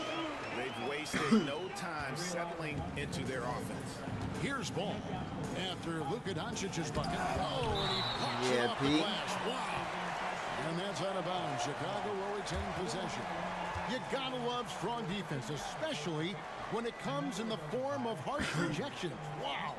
They've wasted no time settling into their offense. Here's ball after Luka Doncic's bucket. Oh, and he pucks it off the glass. Wow. And that's out of bounds. Chicago will retain possession. You gotta love strong defense, especially when it comes in the form of harsh rejections. Wow.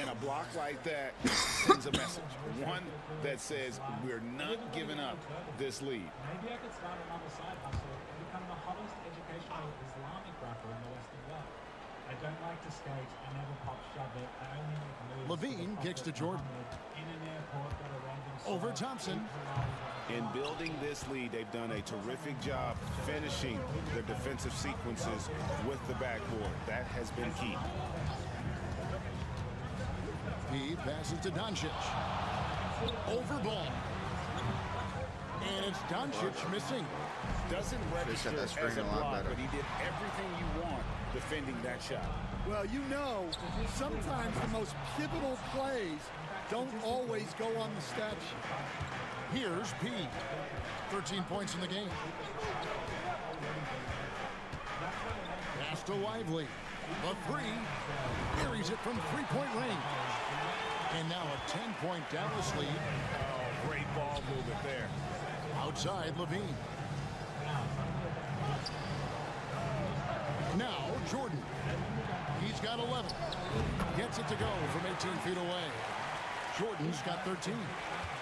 And a block like that sends a message. One that says we're not giving up this lead. Maybe I could start another side hustle and become the hottest educational Islamic rapper in the Western world. I don't like to skate. I never pop shove it. I only make moves. Levine kicks to Jordan. In an airport, got a random over Thompson. In building this lead, they've done a terrific job finishing their defensive sequences with the backboard. That has been key. He passes to Doncic. Over ball. And it's Doncic missing. Doesn't register as a block, but he did everything you want defending that shot. Well, you know, sometimes the most pivotal plays don't always go on the stat sheet. Here's P. 13 points in the game. Pass to Lively. The three. Buries it from three-point range. And now a 10-point Dallas lead. Oh, great ball movement there. Outside Levine. Now Jordan. He's got 11. Gets it to go from 18 feet away. Jordan's got 13.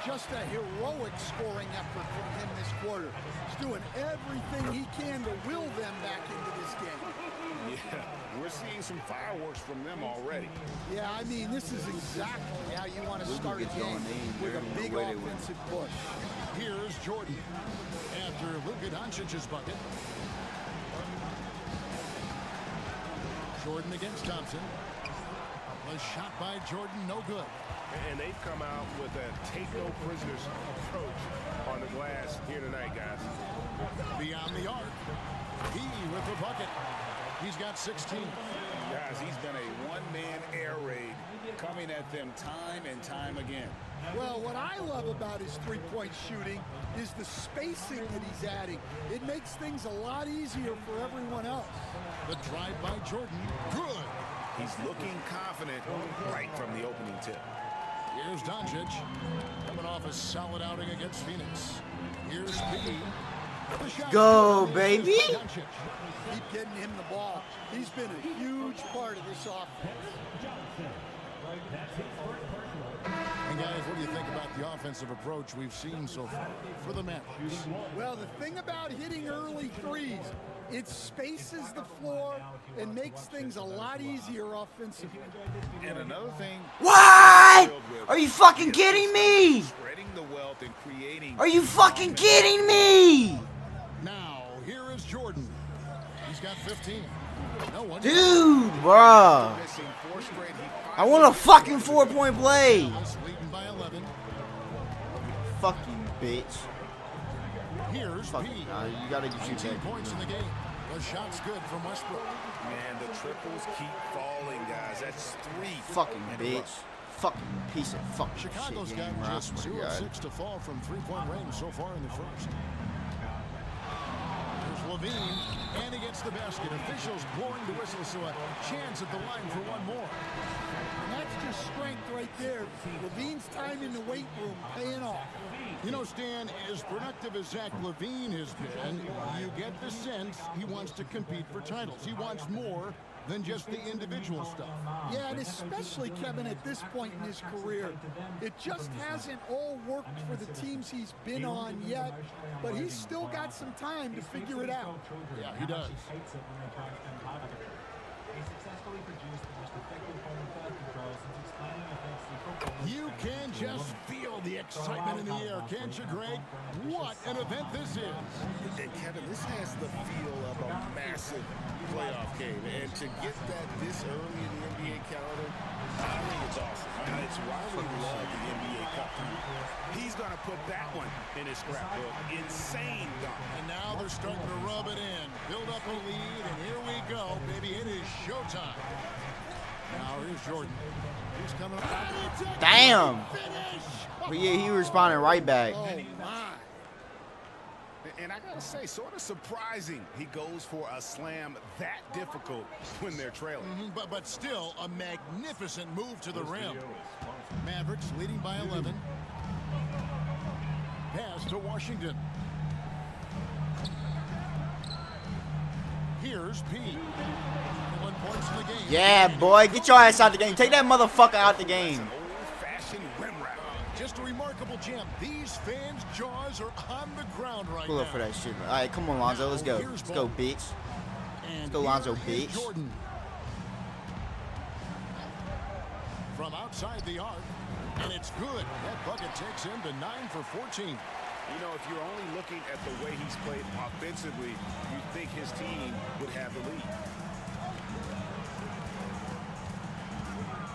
Just a heroic scoring effort from him this quarter. He's doing everything he can to will them back into this game. Yeah, we're seeing some fireworks from them already. Yeah, I mean, this is exactly how you want to start a game with a big offensive push. Here's Jordan after Luka Doncic's bucket. Jordan against Thompson. A shot by Jordan, no good. And they've come out with a take no prisoners approach on the glass here tonight, guys. Beyond the arc. He with the bucket. He's got 16. Guys, he's been a one-man air raid coming at them time and time again. Well, what I love about his three-point shooting is the spacing that he's adding. It makes things a lot easier for everyone else. The drive by Jordan, good. He's looking confident right from the opening tip. Here's Doncic, coming off a solid outing against Phoenix. Here's P. Go, baby! Keep getting him the ball. He's been a huge part of this offense. And guys, what do you think about the offensive approach we've seen so far for the Mavericks? Well, the thing about hitting early threes, it spaces the floor and makes things a lot easier offensively. And another thing... What? Are you fucking kidding me? Spreading the wealth and creating... Are you fucking kidding me? Now, here is Jordan. He's got 15. No one. Dude, bruh. I want a fucking 4-point play. Leading by 11. Fucking bitch. Here's Fuck, P. you gotta get 19 points in the game. The shot's good from Westbrook. Man, the triples keep falling, guys. That's 3. Fucking bitch. Fucking piece of fucking Chicago's shit. got just 2 of 6 to fall from three-point range so far in the first. Here's Levine, and he gets the basket. Officials blowing the whistle, so a chance at the line for one more. And that's just strength right there. Levine's time in the weight room paying off. You know, Stan, as productive as Zach LaVine has been, you get the sense he wants to compete for titles. He wants more than just the individual stuff. Yeah, and especially, Kevin, at this point in his career, it just hasn't all worked for the teams he's been on yet, but he's still got some time to figure it out. Yeah, he does. You can just feel Feel the excitement in the air, can't you, Greg? What an event this is. And Kevin, this has the feel of a massive playoff game. And to get that this early in the NBA calendar, I think it's awesome. It's why we love the NBA Cup. He's going to put that one in his scrapbook. Insane dunk. And now they're starting to rub it in. Build up a lead, and here we go, baby. It is showtime. Now here's Jordan. He's coming up. Damn. But yeah, he responded right back. Oh, my. And I gotta say, sort of surprising he goes for a slam that difficult when they're trailing. But still, a magnificent move to the rim. Mavericks leading by 11. Pass to Washington. Here's P. 1 point in the game. Yeah, boy, get your ass out the game. Take that motherfucker out the game. Old-fashioned rim wrap. Just a remarkable gem. These fans' jaws are on the ground right Pull now. up for that shit. All right, come on, Lonzo. Let's go. Let's go, bitch. Let's go, Lonzo, bitch. Jordan. From outside the arc, and it's good. That bucket takes him to 9 for 14. You know, if you're only looking at the way he's played offensively, you'd think his team would have the lead.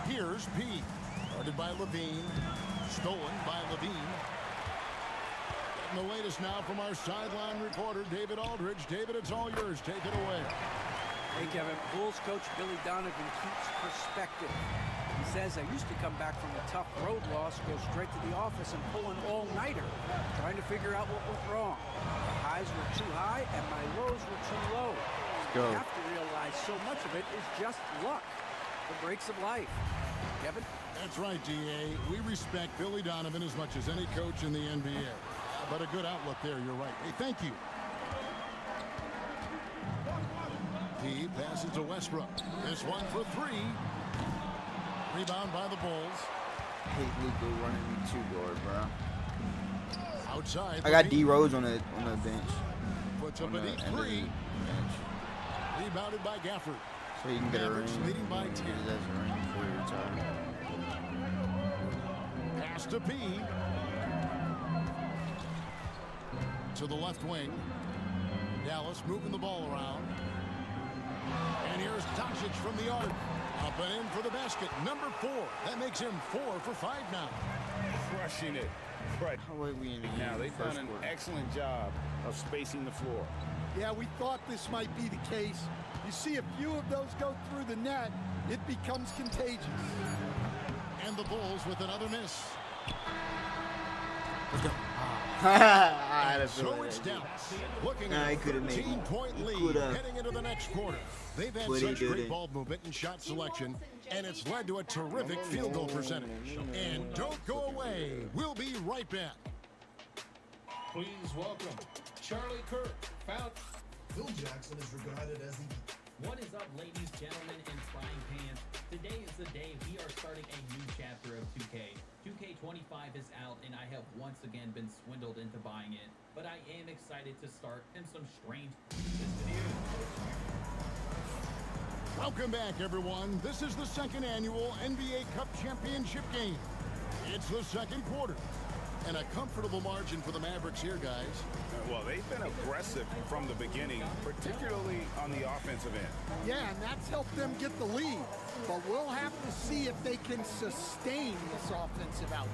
Here's P. Guarded by Levine. Stolen by Levine. And the latest now from our sideline reporter, David Aldridge. David, it's all yours. Take it away. Hey, Kevin. Bulls coach Billy Donovan keeps perspective. He says, I used to come back from a tough road loss, go straight to the office and pull an all-nighter, trying to figure out what went wrong. My highs were too high and my lows were too low. Go. You have to realize so much of it is just luck. The breaks of life. Kevin? That's right, D.A. We respect Billy Donovan as much as any coach in the NBA. But a good outlook there, you're right. Hey, thank you. He passes to Westbrook. This one for 3. Rebound by the Bulls. Hey, Luka running me 2-guard, bro. Outside. I got D Rose on the bench. Puts up a deep 3. Rebounded by Gafford. So you can get a ring. Leading by 10. That's a ring before you retire. Pass to P. To the left wing. Dallas moving the ball around. And here's Doncic from the arc. Up and in for the basket. Number 4. That makes him 4 for 5 now. Crushing it. Right. Now, they've done an excellent job of spacing the floor. Yeah, we thought this might be the case. You see a few of those go through the net, it becomes contagious. And the Bulls with another miss. Let's go. I had a So feeling it's that. Dallas looking Nah, at he a coulda made it. 13-point lead Coulda. heading into the next quarter. They've had But he such great didn't. ball movement and shot selection, and it's led to a terrific field goal percentage. And don't go away. We'll be right back. Please welcome Charlie Kirk, found. Phil Jackson is regarded as the... What is up, ladies, gentlemen, and frying pans? Today is the day we are starting a new chapter of 2K. 2K25 is out, and I have once again been swindled into buying it. But I am excited to start in some strange... Welcome back, everyone. This is the second annual NBA Cup Championship game. It's the second quarter. And a comfortable margin for the Mavericks here, guys. Well, they've been aggressive from the beginning, particularly on the offensive end. Yeah, and that's helped them get the lead. But we'll have to see if they can sustain this offensive output.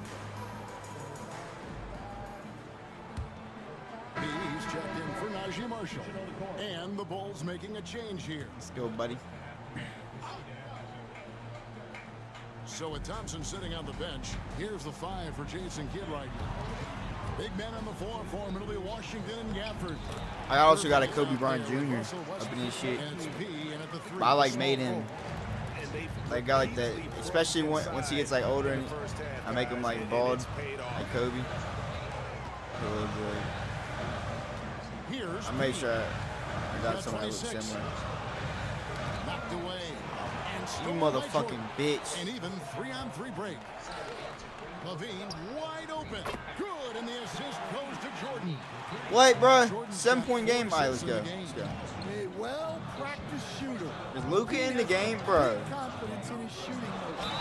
He's checked in for Najee Marshall. And the Bulls making a change here. Let's go, buddy. So with Thompson sitting on the bench, here's the 5 for Jason Kidd right now. Big men on the floor formerly Washington and Gafford. I also got a Kobe Bryant Jr. up in this shit. But I like made him like guy like that, especially once he gets like older and I make him like bald, like Kobe. Really good. I made sure I got something that looks similar. Knocked away. You motherfucking bitch. And even 3-on-3 break. Levine wide open. Good, and the assist goes to Jordan. What, bro? 7-point game. All right, let's go. Let's go. A well-practiced shooter. Is Luka in the game, bro? Confidence in his shooting motion.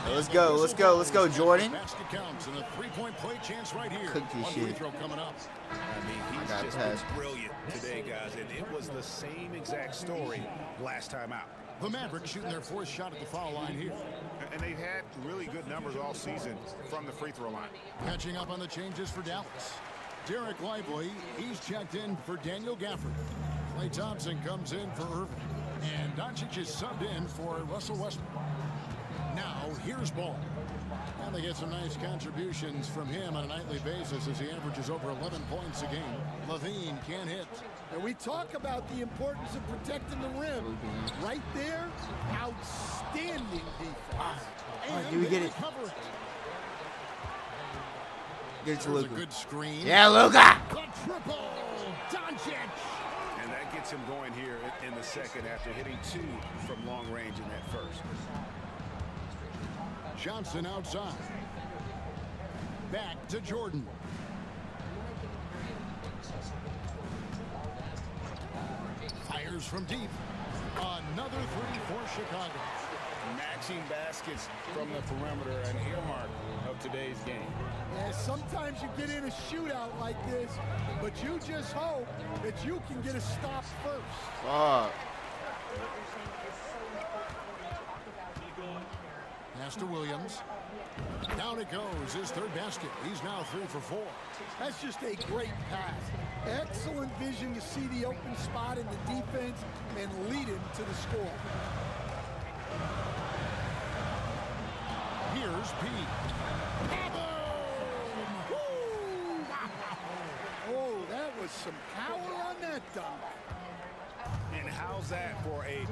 Let's go, let's go, let's go, Jordan. Basket counts and a three-point play chance right here. Cook this One shit. free throw coming up. I mean, he's just been brilliant today, guys, and it was the same exact story last time out. The Mavericks shooting their fourth shot at the foul line here. And they've had really good numbers all season from the free throw line. Catching up on the changes for Dallas. Derek Lively, he's checked in for Daniel Gafford. Klay Thompson comes in for Irving. And Doncic is subbed in for Russell Westbrook. Now, here's Ball. And they get some nice contributions from him on a nightly basis as he averages over 11 points a game. Levine can't hit. And we talk about the importance of protecting the rim. Right there, outstanding defense. Do we get it? Get it to There's Luka. a good screen. Yeah, Luka! The triple, Doncic. And that gets him going here in the second after hitting 2 from long range in that first. Johnson outside. Back to Jordan. Fires from deep. Another three for Chicago. Matching baskets from the perimeter, an earmark of today's game. Yeah, sometimes you get in a shootout like this, but you just hope that you can get a stop first. Fuck. Pass to Williams. Down it goes, his third basket. He's now 3 for 4. That's just a great pass. Excellent vision to see the open spot in the defense and lead him to the score. Here's P. Oh, that was some power on that dunk. And how's that for a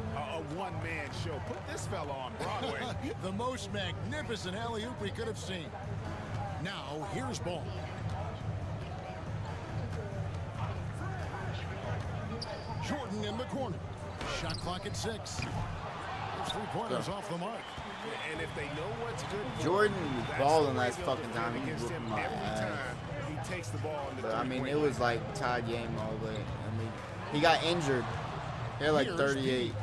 one-man show? Put this fella on Broadway. The most magnificent alley-oop we could have seen. Now, here's Ball. Jordan in the corner. Shot clock at 6. His three-pointers off the mark. And if they know what's good for Jordan him, was that's balling the way last they'll fucking defend time. He against was him whooping my every ass. time he takes the ball in the But I mean, three-point it was like tied game all the way. I mean, he got injured. He had like Here's 38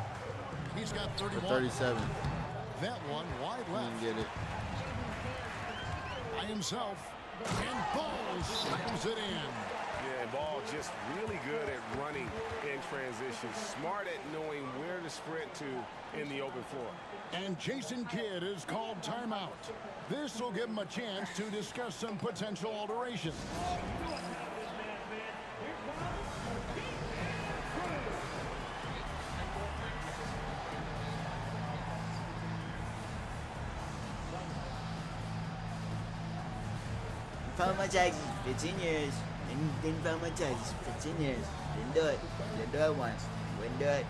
He's got or 31. 37. That one wide He left. didn't get it. By himself. And Ball slams it in. Yeah, Ball just really good at running in transition. Smart at knowing where to sprint to in the open floor. And Jason Kidd is called timeout. This will give him a chance to discuss some potential alterations. Found my taxes, 15 years. Didn't find my taxes, 15 years. Didn't do it. Didn't do it once. Wouldn't do it.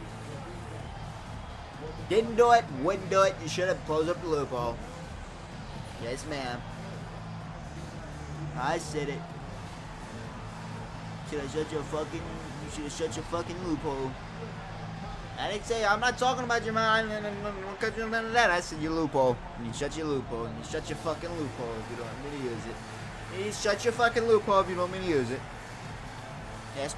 Didn't do it. Wouldn't do it. You should have closed up the loophole. Yes, ma'am. I said it. Should have shut your fucking. You should have shut your fucking loophole. I didn't say. I'm not talking about your mind. None of that. I said your loophole. You shut your loophole. You shut your fucking loophole if you don't want me to use it. You shut your fucking loophole if you don't want me to use it. Yes.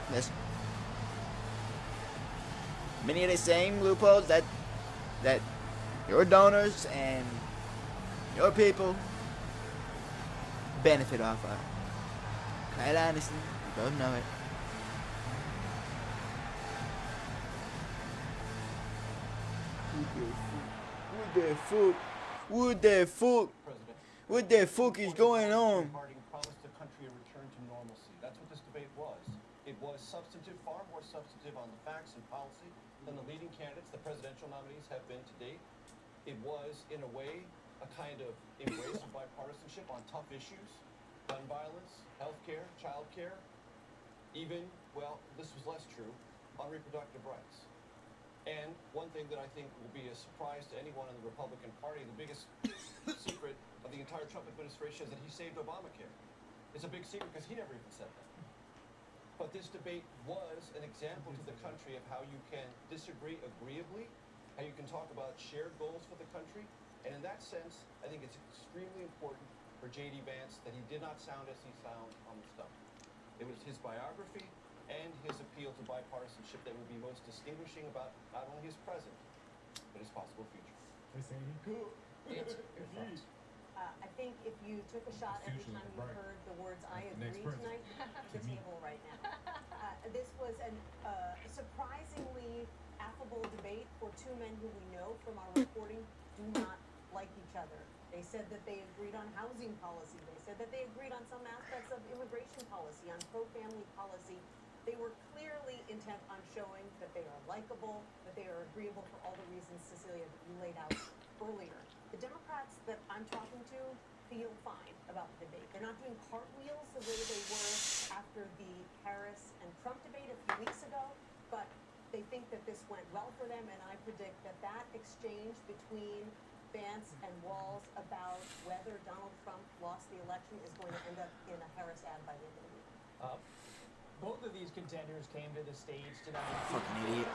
Many of the same loopholes that your donors and your people benefit off of. Quite honestly, you both know it. What the fuck is going on? Harding promised the country a return to normalcy. That's what this debate was. It was substantive, far more substantive on the facts and policy than the leading candidates, the presidential nominees, have been to date. It was, in a way, a kind of embrace of bipartisanship on tough issues: gun violence, healthcare, childcare, even, well, this was less true, on reproductive rights. And one thing that I think will be a surprise to anyone in the Republican Party, the biggest secret of the entire Trump administration is that he saved Obamacare. It's a big secret because he never even said that. But this debate was an example to the country of how you can disagree agreeably, how you can talk about shared goals for the country. And in that sense, I think it's extremely important for J.D. Vance that he did not sound as he sounded on the stump. It was his biography and his appeal to bipartisanship that will be most distinguishing about not only his present, but his possible future. They say he could. Vance, your thoughts? I think if you took a shot every time you heard the words "I agree" tonight, the table right now. This was a surprisingly affable debate for two men who we know from our reporting do not like each other. They said that they agreed on housing policy. They said that they agreed on some aspects of immigration policy, on pro-family policy. They were clearly intent on showing that they are likable, that they are agreeable for all the reasons, Cecilia, that you laid out earlier. The Democrats that I'm talking to feel fine about the debate. They're not doing cartwheels the way they were after the Harris and Trump debate a few weeks ago, but they think that this went well for them, and I predict that that exchange between Vance and Walz about whether Donald Trump lost the election is going to end up in a Harris ad by the end of the week. Both of these contenders came to the stage tonight. Fucking idiot.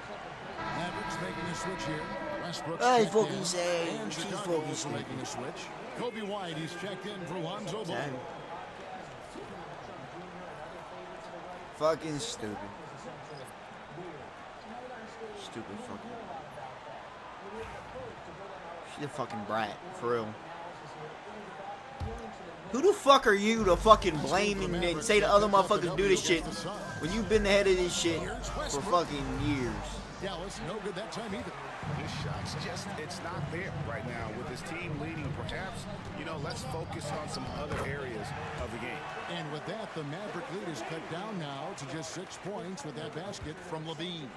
Mavericks making a switch here. Westbrook Hey, checked fucking in. say. And She's Chicago fucking also making a switch. Kobe White, he's checked in for Lonzo Ball. Fucking stupid. Stupid fucking. She's a fucking brat, for real. Who the fuck are you to fucking blame and say to other motherfuckers do this shit when you've been the head of this shit for fucking years? Dallas, no good that time either. His shot's just, it's not there right now. With his team leading, perhaps, let's focus on some other areas of the game. And with that, the Maverick lead is cut down now to just 6 points with that basket from Levine.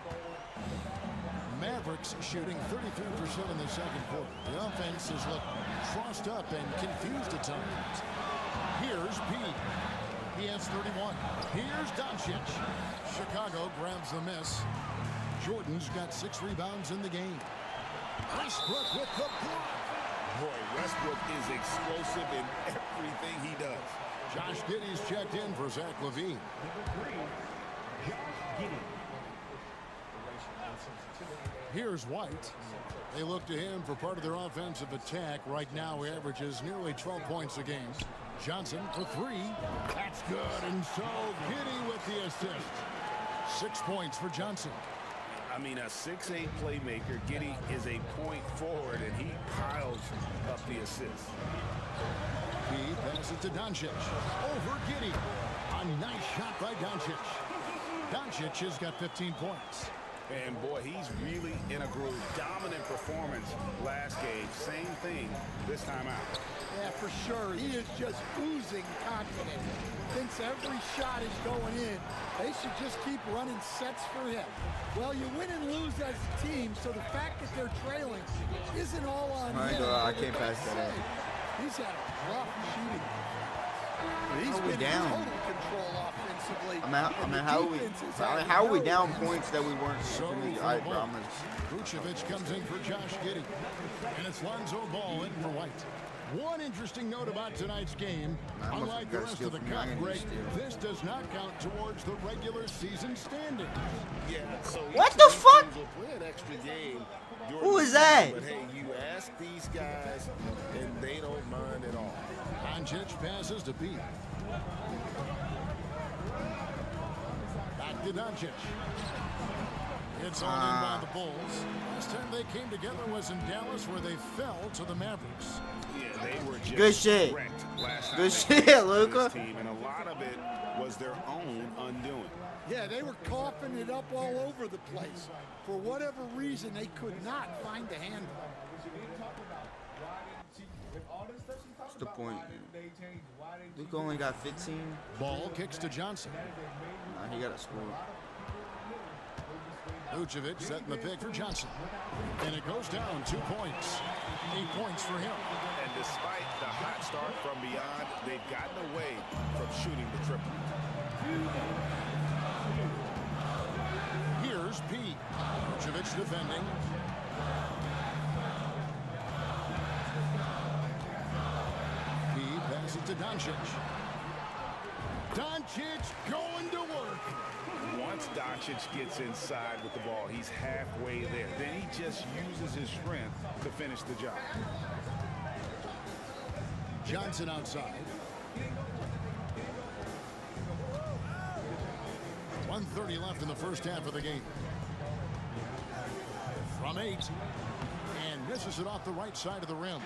Mavericks shooting 33% in the second quarter. The offense has looked crossed up and confused at times. Here's Pete. He has 31. Here's Doncic. Chicago grabs the miss. Jordan's got 6 rebounds in the game. Westbrook with the block. Boy, Westbrook is explosive in everything he does. Josh Giddey's checked in for Zach LaVine. Here's White. They look to him for part of their offensive attack. Right now, he averages nearly 12 points a game. Johnson for 3. That's good. And so Giddey with the assist. 6 points for Johnson. I mean, a 6'8" playmaker. Giddey is a point forward, and he piles up the assists. He passes it to Doncic. Over Giddey. A nice shot by Doncic. Doncic has got 15 points. And boy, he's really in a groove. Dominant performance last game. Same thing this time out. Yeah, for sure. He is just oozing confidence. Thinks every shot is going in. They should just keep running sets for him. Well, you win and lose as a team, so the fact that they're trailing isn't all on him. I can't pass that up. He's had a rough shooting. He's How we been down? total control offensively. How are we down points that we weren't? Vucevic comes in for Josh Giddey. And it's Lonzo Ball in for White. One interesting note about tonight's game, unlike the rest of the cup break, this does not count towards the regular season standings. Yeah, so what the fuck? Will play an extra game. Who is that? But hey, you ask these guys, and they don't mind at all. Doncic passes to Pete. Back to Doncic. It's all in by the Bulls. Last time they came together was in Dallas, where they fell to the Mavericks. Yeah, they were just good shit. Last time good shit, Luka. And a lot of it was their own undoing. Yeah, they were coughing it up all over the place. For whatever reason, they could not find the handle. What's the point? Luka only got 15. Ball kicks to Johnson. Nah, he got a score. Vucevic setting the pick for Johnson. And it goes down 2 points. 8 points for him. And despite the hot start from beyond, they've gotten away from shooting the triple. Here's Pete. Vucevic defending. Pete passes to Doncic. Doncic going to work. Once Doncic gets inside with the ball, he's halfway there. Then he just uses his strength to finish the job. Johnson outside. 1:30 left in the first half of the game. From 8. And misses it off the right side of the rim.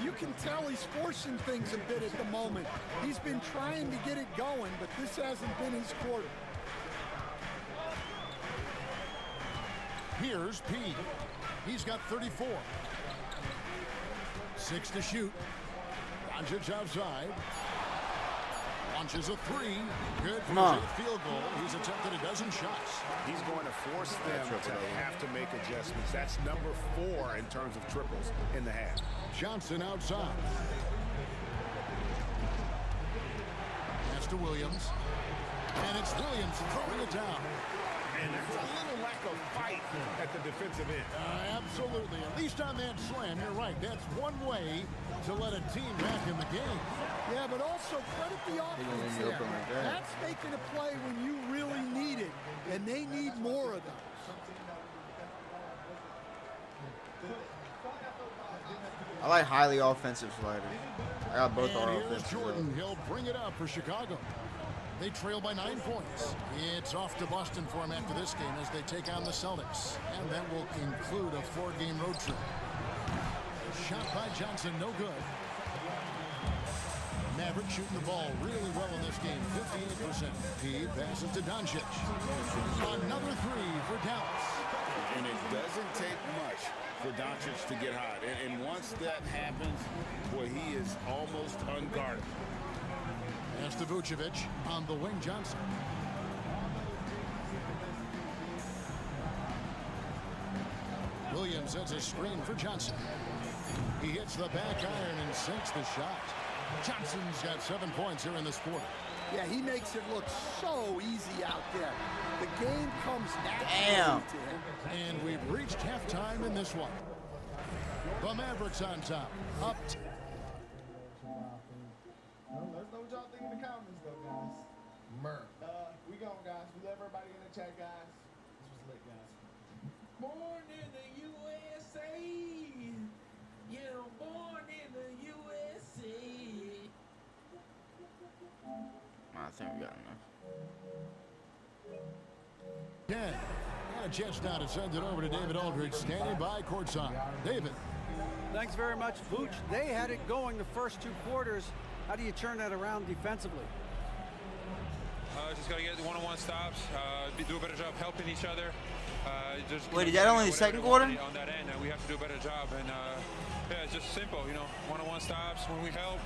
You can tell he's forcing things a bit at the moment. He's been trying to get it going, but this hasn't been his quarter. Here's P. He's got 34. 6 to shoot. Doncic outside. Launches a three. Good for his eighth field goal. He's attempted a dozen shots. He's going to force them to have to make adjustments. That's number 4 in terms of triples in the half. Johnson outside. Pass to Williams. And it's Williams throwing it down. And there's a little lack of fight at the defensive end. Absolutely. At least on that slam, you're right. That's one way to let a team back in the game. Yeah, but also credit the offense there. That's making a play when you really need it, and they need more of those. I like highly offensive sliders. I got both our offensive. Jordan, he'll bring it up for Chicago. They trail by 9 points. It's off to Boston for him after this game as they take on the Celtics. And that will include a 4-game road trip. Shot by Johnson, no good. Maverick shooting the ball really well in this game, 58%. He passes to Doncic. Another three for Dallas. And it doesn't take much for Doncic to get hot. And once that happens, boy, he is almost unguarded. Pass to Vucevic on the wing, Johnson. Williams sets a screen for Johnson. He hits the back iron and sinks the shot. Johnson's got 7 points here in this quarter. Yeah, he makes it look so easy out there. The game comes naturally to him. And we've reached halftime in this one. The Mavericks on top. Up. Let us know what y'all think in the comments, though, guys. We gone, guys. We love everybody in the chat, guys. This was lit, guys. Born in the USA. Yeah, born in the USA. I think we got enough. Yeah. And a chance now to send it over to David Aldridge, standing by courtside. David. Thanks very much, Vooch. They had it going the first 2 quarters. How do you turn that around defensively? Just got to get one-on-one stops, do a better job helping each other. Wait, is that only the second quarter? On that end, we have to do a better job. And yeah, it's just simple, you know, one-on-one stops when we help.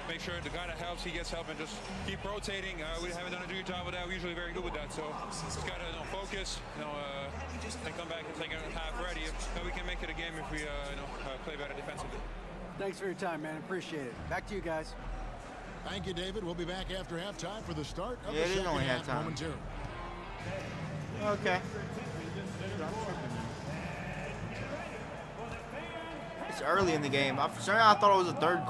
Make sure the guy that helps, he gets help, and just keep rotating. We haven't done a good job with that. We're usually very good with that. So just got to focus, and come back and take a half ready. Then we can make it a game if we play better defensively. Thanks for your time, man. Appreciate it. Back to you guys. Thank you, David. We'll be back after halftime for the start of Yeah, the it is second only half halftime. momentarily. Okay. It's early in the game. For some reason, I thought it was a third.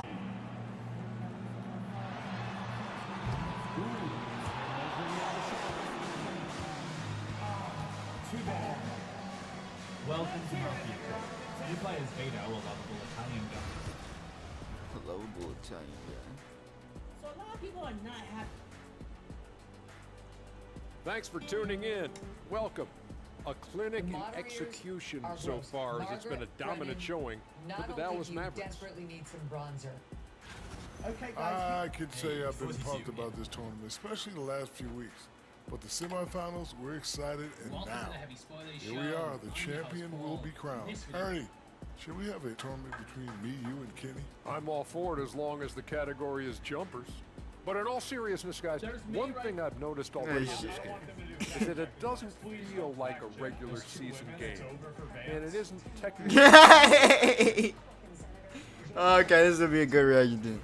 Welcome to our future. You play as Vito, a lovable Italian guy. A lovable Italian guy. So a lot of people are not happy. Thanks for tuning in. Welcome. A clinic in execution so far as it's been a dominant showing for the Dallas Mavericks. Desperately need some bronzer. Okay, guys. I could say I've been pumped about this tournament, especially the last few weeks. But the semifinals, we're excited, and now, here we are. The champion will be crowned. Ernie, should we have a tournament between me, you, and Kenny? I'm all for it as long as the category is jumpers. But in all seriousness, guys, one thing I've noticed already in this game is that it doesn't feel like a regular season game. And it isn't technically... Okay, this will be a good reaction.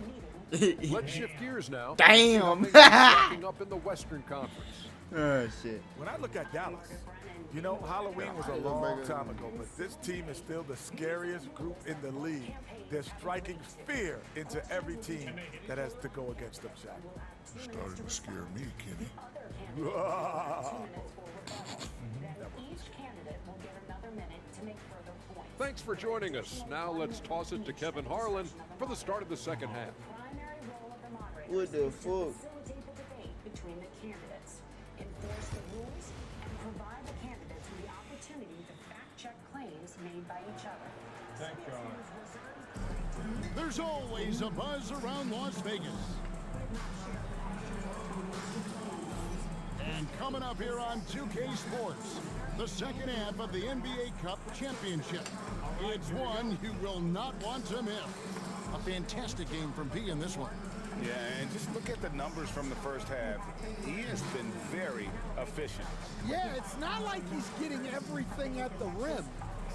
Let's shift gears now. Damn! Stacking up in the Western Conference. Oh, shit. When I look at Dallas, you know, Halloween was a long time ago, but this team is still the scariest group in the league. They're striking fear into every team that has to go against them, Shaq. You're starting to scare me, Kenny. Thanks for joining us. Now let's toss it to Kevin Harlan for the start of the second half. What the fuck? Between the candidates, enforce the rules, and provide the candidates with the opportunity to fact-check claims made by each other. Thank God. There's always a buzz around Las Vegas. And coming up here on 2K Sports, the second half of the NBA Cup Championship. It's one you will not want to miss. A fantastic game from P in this one. Yeah, and just look at the numbers from the first half. He has been very efficient. Yeah, it's not like he's getting everything at the rim.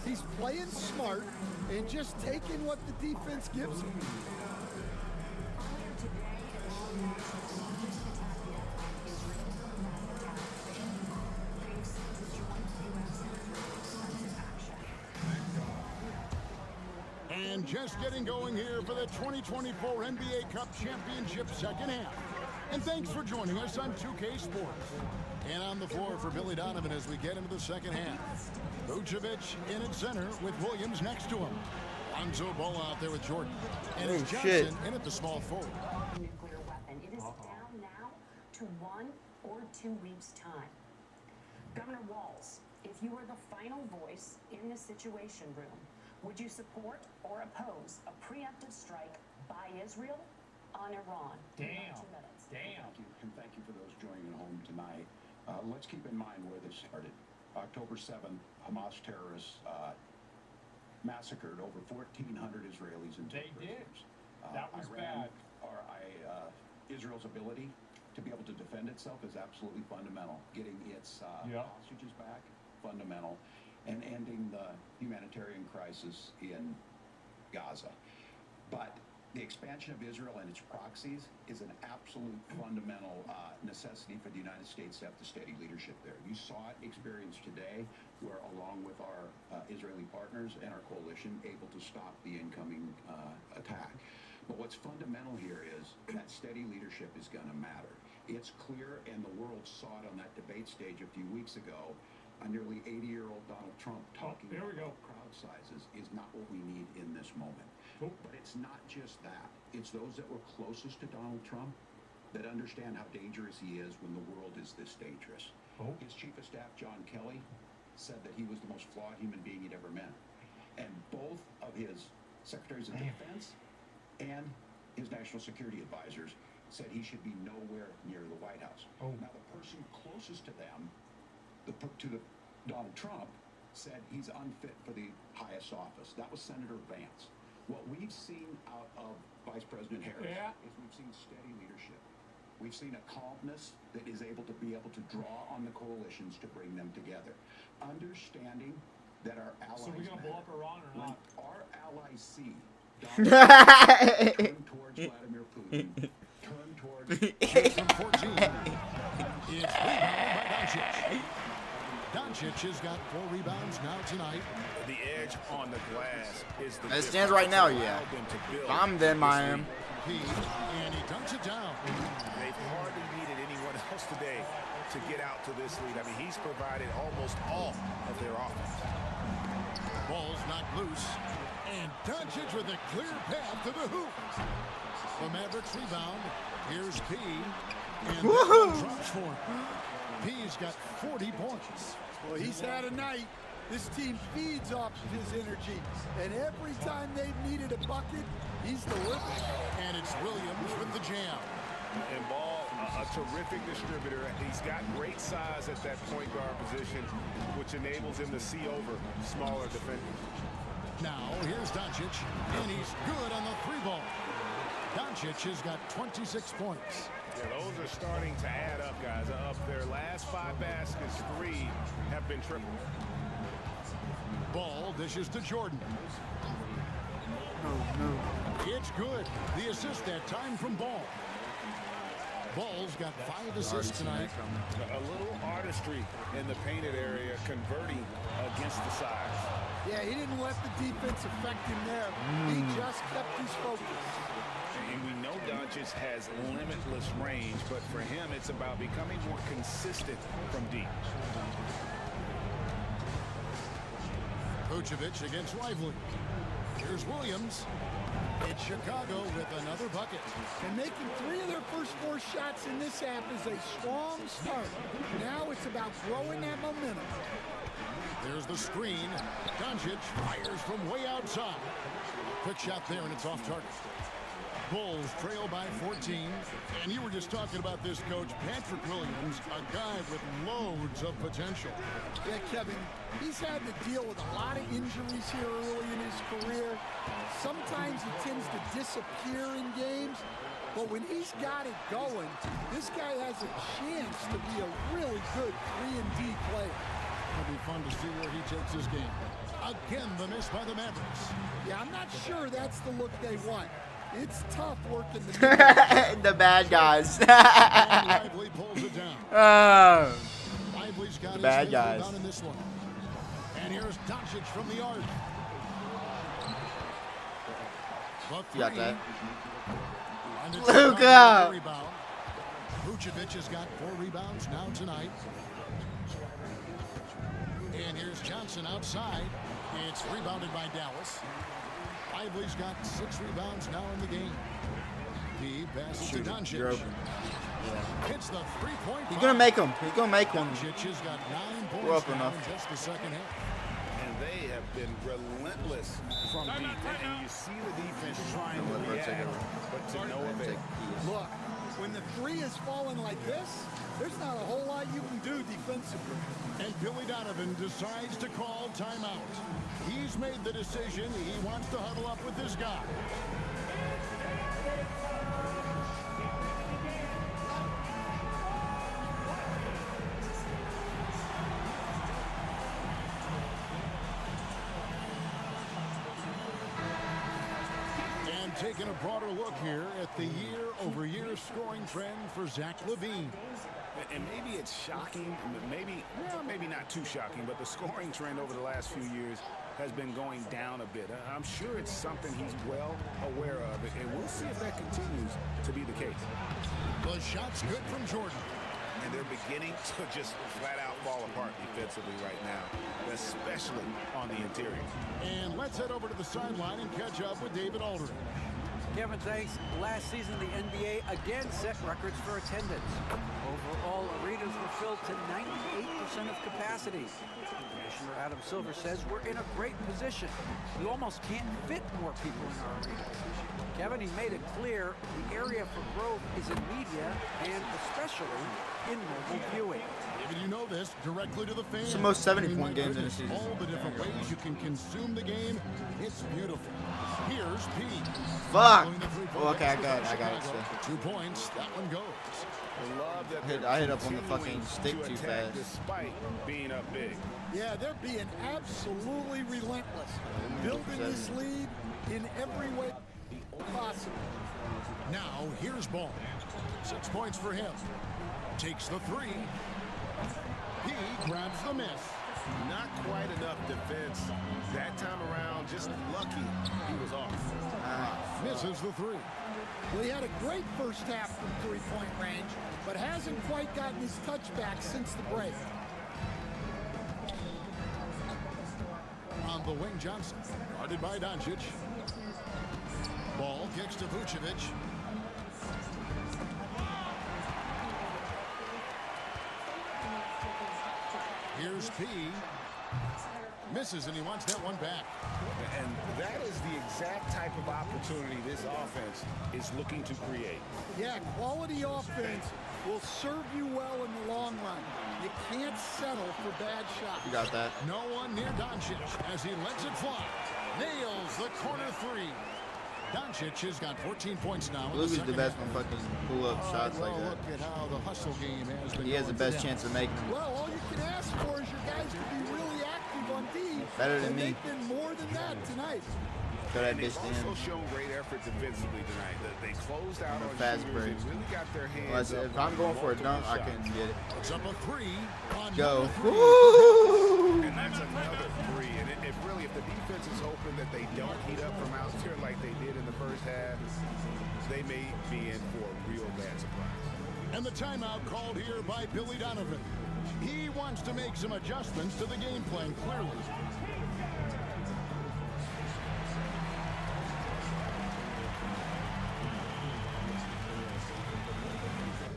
He's playing smart and just taking what the defense gives him. And just getting going here for the 2024 NBA Cup Championship second half. And thanks for joining us on 2K Sports. And on the floor for Billy Donovan as we get into the second half. Vucevic in at center with Williams next to him. Lonzo Ball out there with Jordan. And it's Johnson in at the small forward. Nuclear weapon. It is down now to 1 or 2 weeks' time. Governor Walz, if you were the final voice in the Situation Room, would you support or oppose a preemptive strike by Israel on Iran? Damn. 2 minutes. Damn. Thank you, and thank you for those joining at home tonight. Let's keep in mind where this started. October 7th, Hamas terrorists massacred over 1,400 Israelis and took prisoners. That was bad. Israel's ability to be able to defend itself is absolutely fundamental. Getting its hostages back, fundamental. And ending the humanitarian crisis in Gaza. But the expansion of Israel and its proxies is an absolute fundamental necessity for the United States to have the steady leadership there. You saw it experienced today, where along with our Israeli partners and our coalition, able to stop the incoming attack. But what's fundamental here is that steady leadership is going to matter. It's clear, and the world saw it on that debate stage a few weeks ago. A nearly 80-year-old Donald Trump talking about crowd sizes is not what we need in this moment. But it's not just that. It's those that were closest to Donald Trump that understand how dangerous he is when the world is this dangerous. His chief of staff, John Kelly, said that he was the most flawed human being he'd ever met. And both of his secretaries of defense and his national security advisors said he should be nowhere near the White House. Now, the person closest to them, Donald Trump, said he's unfit for the highest office. That was Senator Vance. What we've seen out of Vice President Harris is we've seen steady leadership. We've seen a calmness that is able to draw on the coalitions to bring them together. Understanding that our allies So we're going to blow up Iran or not? Our allies see Donald Trump turn towards Vladimir Putin, turn towards... From 14. It's rebounded by Doncic. Doncic has got 4 rebounds now tonight. The edge on the glass is the As it stands right now, yeah. If I'm them, I am. And he dunks it down. They've hardly needed anyone else today to get out to this lead. I mean, he's provided almost all of their offense. Ball's knocked loose. And Doncic with a clear path to the hoop. The Mavericks rebound. Here's P. And that one drops for him. P's got 40 points. Well, he's had a night. This team feeds off of his energy. And every time they've needed a bucket, he's delivered. And it's Williams with the jam. And Ball, a terrific distributor. He's got great size at that point guard position, which enables him to see over smaller defenders. Now, here's Doncic, and he's good on the 3-ball. Doncic has got 26 points. Yeah, those are starting to add up, guys. Of their last 5 baskets, 3 have been triple. Ball dishes to Jordan. It's good. The assist that time from Ball. Ball's got 5 assists tonight. A little artistry in the painted area, converting against the size. Yeah, he didn't let the defense affect him there. He just kept his focus. And we know Doncic has limitless range, but for him, it's about becoming more consistent from deep. Vucevic against Lively. Here's Williams. It's Chicago with another bucket. And making 3 of their first 4 shots in this half is a strong start. Now it's about growing that momentum. There's the screen. Doncic fires from way outside. Quick shot there, and it's off target. Bulls trail by 14. And you were just talking about this, Coach. Patrick Williams, a guy with loads of potential. Yeah, Kevin, he's had to deal with a lot of injuries here early in his career. Sometimes he tends to disappear in games. But when he's got it going, this guy has a chance to be a really good 3-and-D player. It'll be fun to see where he takes his game. Again, the miss by the Mavericks. Yeah, I'm not sure that's the look they want. It's tough working the the bad guys. Lively pulls it down. Lively's got the bad guys. In this one. And here's Doncic from the arc. You got that. Luka. Vucevic has got 4 rebounds now tonight. And here's Johnson outside. It's rebounded by Dallas. Lively's got 6 rebounds now in the game. He passes to Doncic. Yeah. Hits the 3-point. He's gonna make them. He's gonna make one. Doncic has got 9 points now in just the second half. And they have been relentless from deep. And you see the defense trying to react, but to no avail. Look, when the 3 is falling like this, there's not a whole lot you can do defensively. And Billy Donovan decides to call timeout. He's made the decision. He wants to huddle up with this guy. And taking a broader look here at the year-over-year scoring trend for Zach LaVine. And maybe it's shocking, maybe not too shocking, but the scoring trend over the last few years has been going down a bit. I'm sure it's something he's well aware of, and we'll see if that continues to be the case. The shot's good from Jordan. And they're beginning to just flat out fall apart defensively right now, especially on the interior. And let's head over to the sideline and catch up with David Aldridge. Kevin, thanks. Last season, the NBA again set records for attendance. Overall, arenas were filled to 98% of capacity. Commissioner Adam Silver says we're in a great position. We almost can't fit more people in our arenas. Kevin, he made it clear the area for growth is in media and especially in mobile viewing. David, you know this, directly to the fans. It's the most 70-point games in the season. All the different ways you can consume the game, it's beautiful. Here's P. Fuck. Oh, okay, I got it. Still. 2 points. That one goes. I hit up on the fucking stick too fast. Despite being up big. Yeah, they're being absolutely relentless. Building this lead in every way possible. Now, here's Ball. 6 points for him. Takes the 3. He grabs the miss. Not quite enough defense. That time around, just lucky he was off. Misses the 3. Well, he had a great first half from 3-point range, but hasn't quite gotten his touchback since the break. On the wing, Johnson, guarded by Doncic. Ball kicks to Vucevic. Here's P. Misses, and he wants that one back. And that is the exact type of opportunity this offense is looking to create. Yeah, quality offense will serve you well in the long run. You can't settle for bad shots. You got that. No one near Doncic as he lets it fly. Nails the corner 3. Doncic has got 14 points now. Luka's the best one fucking pull up shots like that. Look at how the hustle game has been. He has the best chance of making them. Well, all you can ask for is your guys to be really active on D. Better than me. They've been more than that tonight. Throw that And bitch they've also in. shown great effort defensively tonight. They closed out on Fast shooters break. and really got their hands Unless, up. if I'm going for a dunk, I can get it. It's up a 3. Go. Woo! And that's another 3. And if the defense is hoping that they don't heat up from out here like they did in the first half, they may be in for a real bad surprise. And the timeout called here by Billy Donovan. He wants to make some adjustments to the game plan, clearly.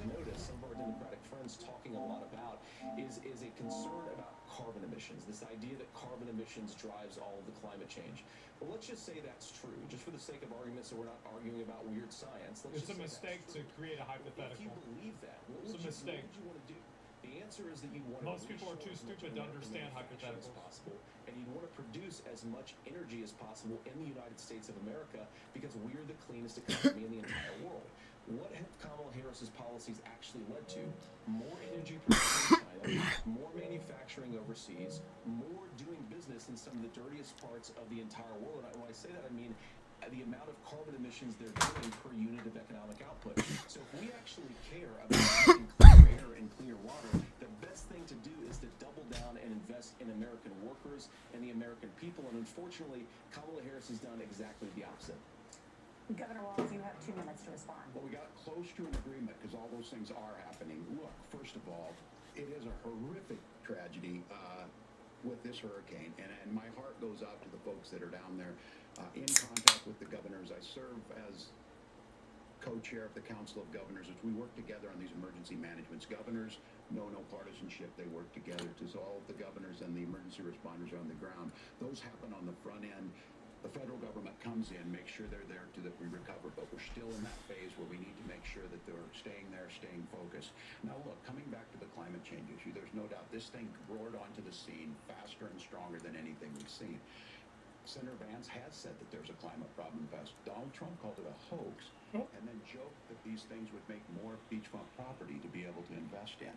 Notice some of our Democratic friends talking a lot about is a concern about carbon emissions, this idea that carbon emissions drives all of the climate change. But let's just say that's true, just for the sake of argument, so we're not arguing about weird science. It's a mistake to create a hypothetical. If you believe that, what It's a mistake. would you want to do? The answer is that you want Most people are too stupid to understand hypotheticals. Possible, and you'd want to produce as much energy as possible in the United States of America because we're the cleanest economy in the entire world. What have Kamala Harris's policies actually led to? More energy production in China, more manufacturing overseas, more doing business in some of the dirtiest parts of the entire world. And when I say that, I mean the amount of carbon emissions they're doing per unit of economic output. So if we actually care about using clear air and clear water, the best thing to do is to double down and invest in American workers and the American people. And unfortunately, Kamala Harris has done exactly the opposite. Governor Walz, you have 2 minutes to respond. Well, we got close to an agreement because all those things are happening. Look, first of all, it is a horrific tragedy with this hurricane, and my heart goes out to the folks that are down there in contact with the governors. I serve as co-chair of the Council of Governors as we work together on these emergency managements. Governors know no partisanship. They work together. So all of the governors and the emergency responders are on the ground. Those happen on the front end. The federal government comes in, makes sure they're there so that we recover, but we're still in that phase where we need to make sure that they're staying there, staying focused. Now look, coming back to the climate change issue, there's no doubt this thing roared onto the scene faster and stronger than anything we've seen. Senator Vance has said that there's a climate problem in the past. Donald Trump called it a hoax, and then joked that these things would make more beachfront property to be able to invest in.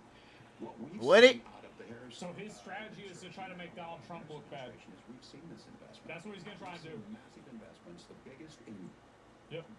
What we've seen out of the Harris... So his strategy is to try to make Donald Trump look bad. We've seen this investment. That's what he's going to try and do. Massive investments, the biggest in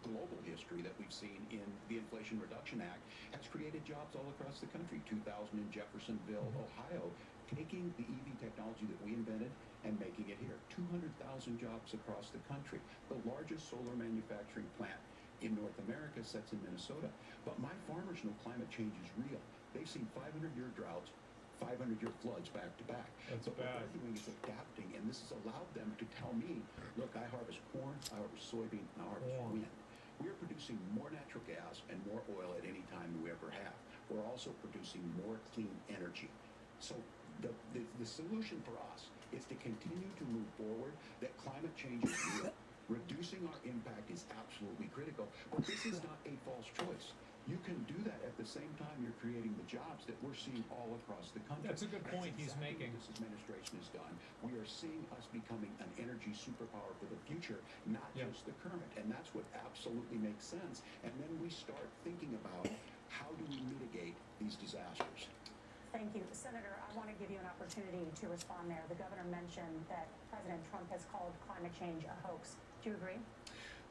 global history that we've seen in the Inflation Reduction Act, has created jobs all across the country. 2,000 in Jeffersonville, Ohio, taking the EV technology that we invented and making it here. 200,000 jobs across the country. The largest solar manufacturing plant in North America sits in Minnesota. But my farmers know climate change is real. They've seen 500-year droughts, 500-year floods back to back. That's but what they're doing is adapting, and this has allowed them to tell me, look, I harvest corn, I harvest soybean, and I harvest wind. We are producing more natural gas and more oil at any time than we ever have. We're also producing more clean energy. So the solution for us is to continue to move forward, that climate change is real. Reducing our impact is absolutely critical, but this is not a false choice. You can do that at the same time you're creating the jobs that we're seeing all across the country. That's a good point he's making. What this administration has done. We are seeing us becoming an energy superpower for the future, not just the current. And that's what absolutely makes sense. And then we start thinking about how do we mitigate these disasters. Thank you. Senator, I want to give you an opportunity to respond there. The governor mentioned that President Trump has called climate change a hoax. Do you agree?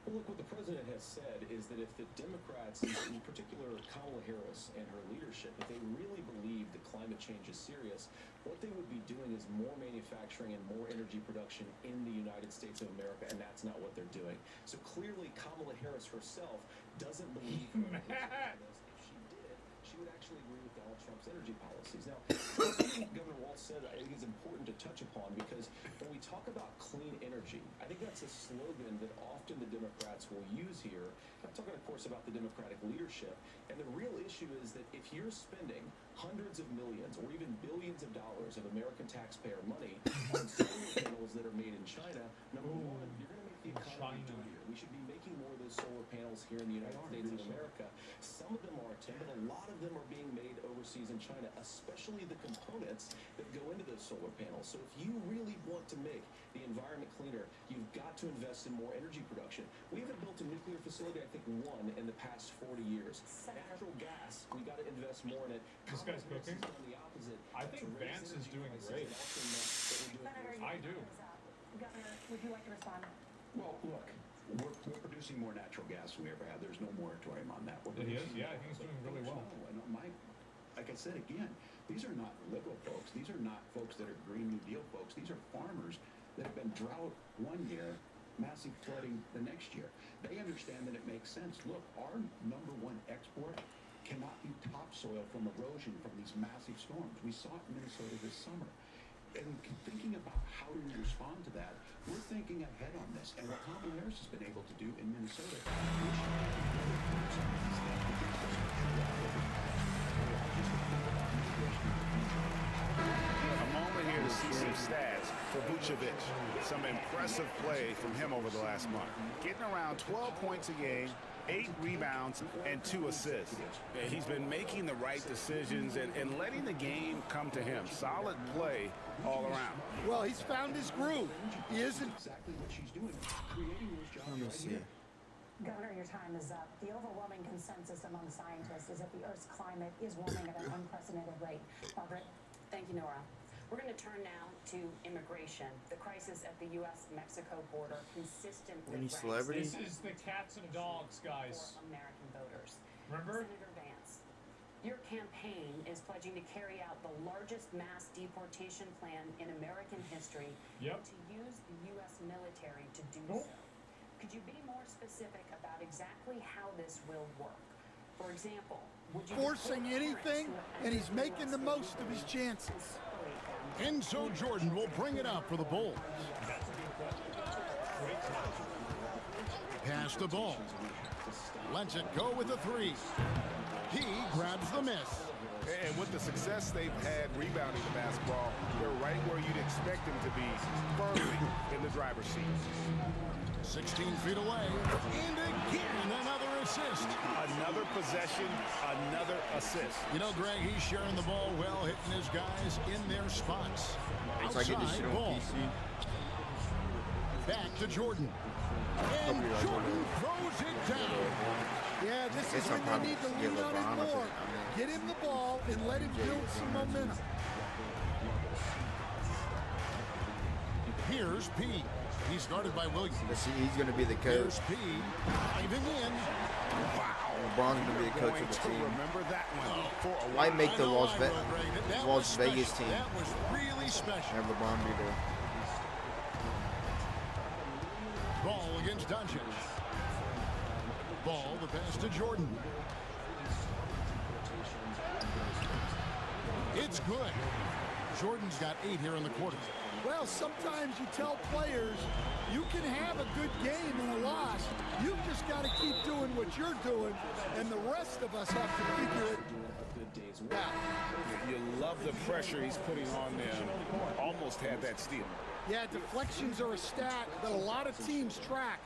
Well, look, what the president has said is that if the Democrats, in particular Kamala Harris and her leadership, if they really believe that climate change is serious, what they would be doing is more manufacturing and more energy production in the United States of America, and that's not what they're doing. So clearly Kamala Harris herself doesn't believe her. If she did, she would actually agree with Donald Trump's energy policies. Now, something Governor Walz said I think is important to touch upon, because when we talk about clean energy, I think that's a slogan that often the Democrats will use here. I'm talking, of course, about the Democratic leadership. And the real issue is that if you're spending hundreds of millions or even billions of dollars of American taxpayer money on solar panels that are made in China, number one, you're going to make the economy dirtier. We should be making more of those solar panels here in the United States of America. Some of them are, Tim, but a lot of them are being made overseas in China, especially the components that go into those solar panels. So if you really want to make the environment cleaner, you've got to invest in more energy production. We haven't built a nuclear facility, I think, one in the past 40 years. Natural gas, we got to invest more in it. This guy's cooking. On the opposite. I think Vance is doing great. I do. Governor, would you like to respond? Well, look, we're producing more natural gas than we ever have. There's no moratorium on that. He is? Yeah, I think he's doing really well. Like I said again, these are not liberal folks. These are not folks that are Green New Deal folks. These are farmers that have been drought one year, massive flooding the next year. They understand that it makes sense. Look, our #1 export cannot be topsoil from erosion from these massive storms. We saw it in Minnesota this summer. And thinking about how do we respond to that, we're thinking ahead on this. And what Kamala Harris has been able to do in Minnesota, A moment here for Vucevic. Some impressive play from him over the last month. Getting around 12 points a game, 8 rebounds, and 2 assists. He's been making the right decisions and letting the game come to him. Solid play all around. Well, he's found his groove. He isn't. Let me see. Governor, your time is up. The overwhelming consensus among scientists is that the Earth's climate is warming at an unprecedented rate. Margaret? Thank you, Nora. We're going to turn now to immigration. The crisis at the U.S.-Mexico border consistently Any celebrities? This is the cats and dogs, guys. For American voters. Remember? Senator Vance, your campaign is pledging to carry out the largest mass deportation plan in American history and to use the U.S. military to do so. Could you be more specific about exactly how this will work? For example, would you forcing anything, and he's making the most of his chances. Enzo Jordan will bring it up for the Bulls. Pass the ball. Lets it go with a 3. He grabs the miss. And with the success they've had rebounding the basketball, they're right where you'd expect them to be, firmly in the driver's seat. 16 feet away, and again another assist. Another possession, another assist. You know, Greg, he's sharing the ball well, hitting his guys in their spots. It's like this shit on ball. PC. Back to Jordan. And Jordan throws it down. Yeah, this is when they need to lean on him more. Get him the ball and let him build some momentum. Here's P. He's guarded by Williams. He's going to be the coach. Here's P. Diving in. Wow. LeBron's going to be the coach of the team. Remember that one. Why make the Las Vegas team? That was really special. Have LeBron be there. Ball against Doncic. Ball, the pass to Jordan. It's good. Jordan's got 8 here in the quarter. Well, sometimes you tell players you can have a good game and a loss. You've just got to keep doing what you're doing, and the rest of us have to figure it out. You love the pressure he's putting on them. Almost had that steal. Yeah, deflections are a stat that a lot of teams track,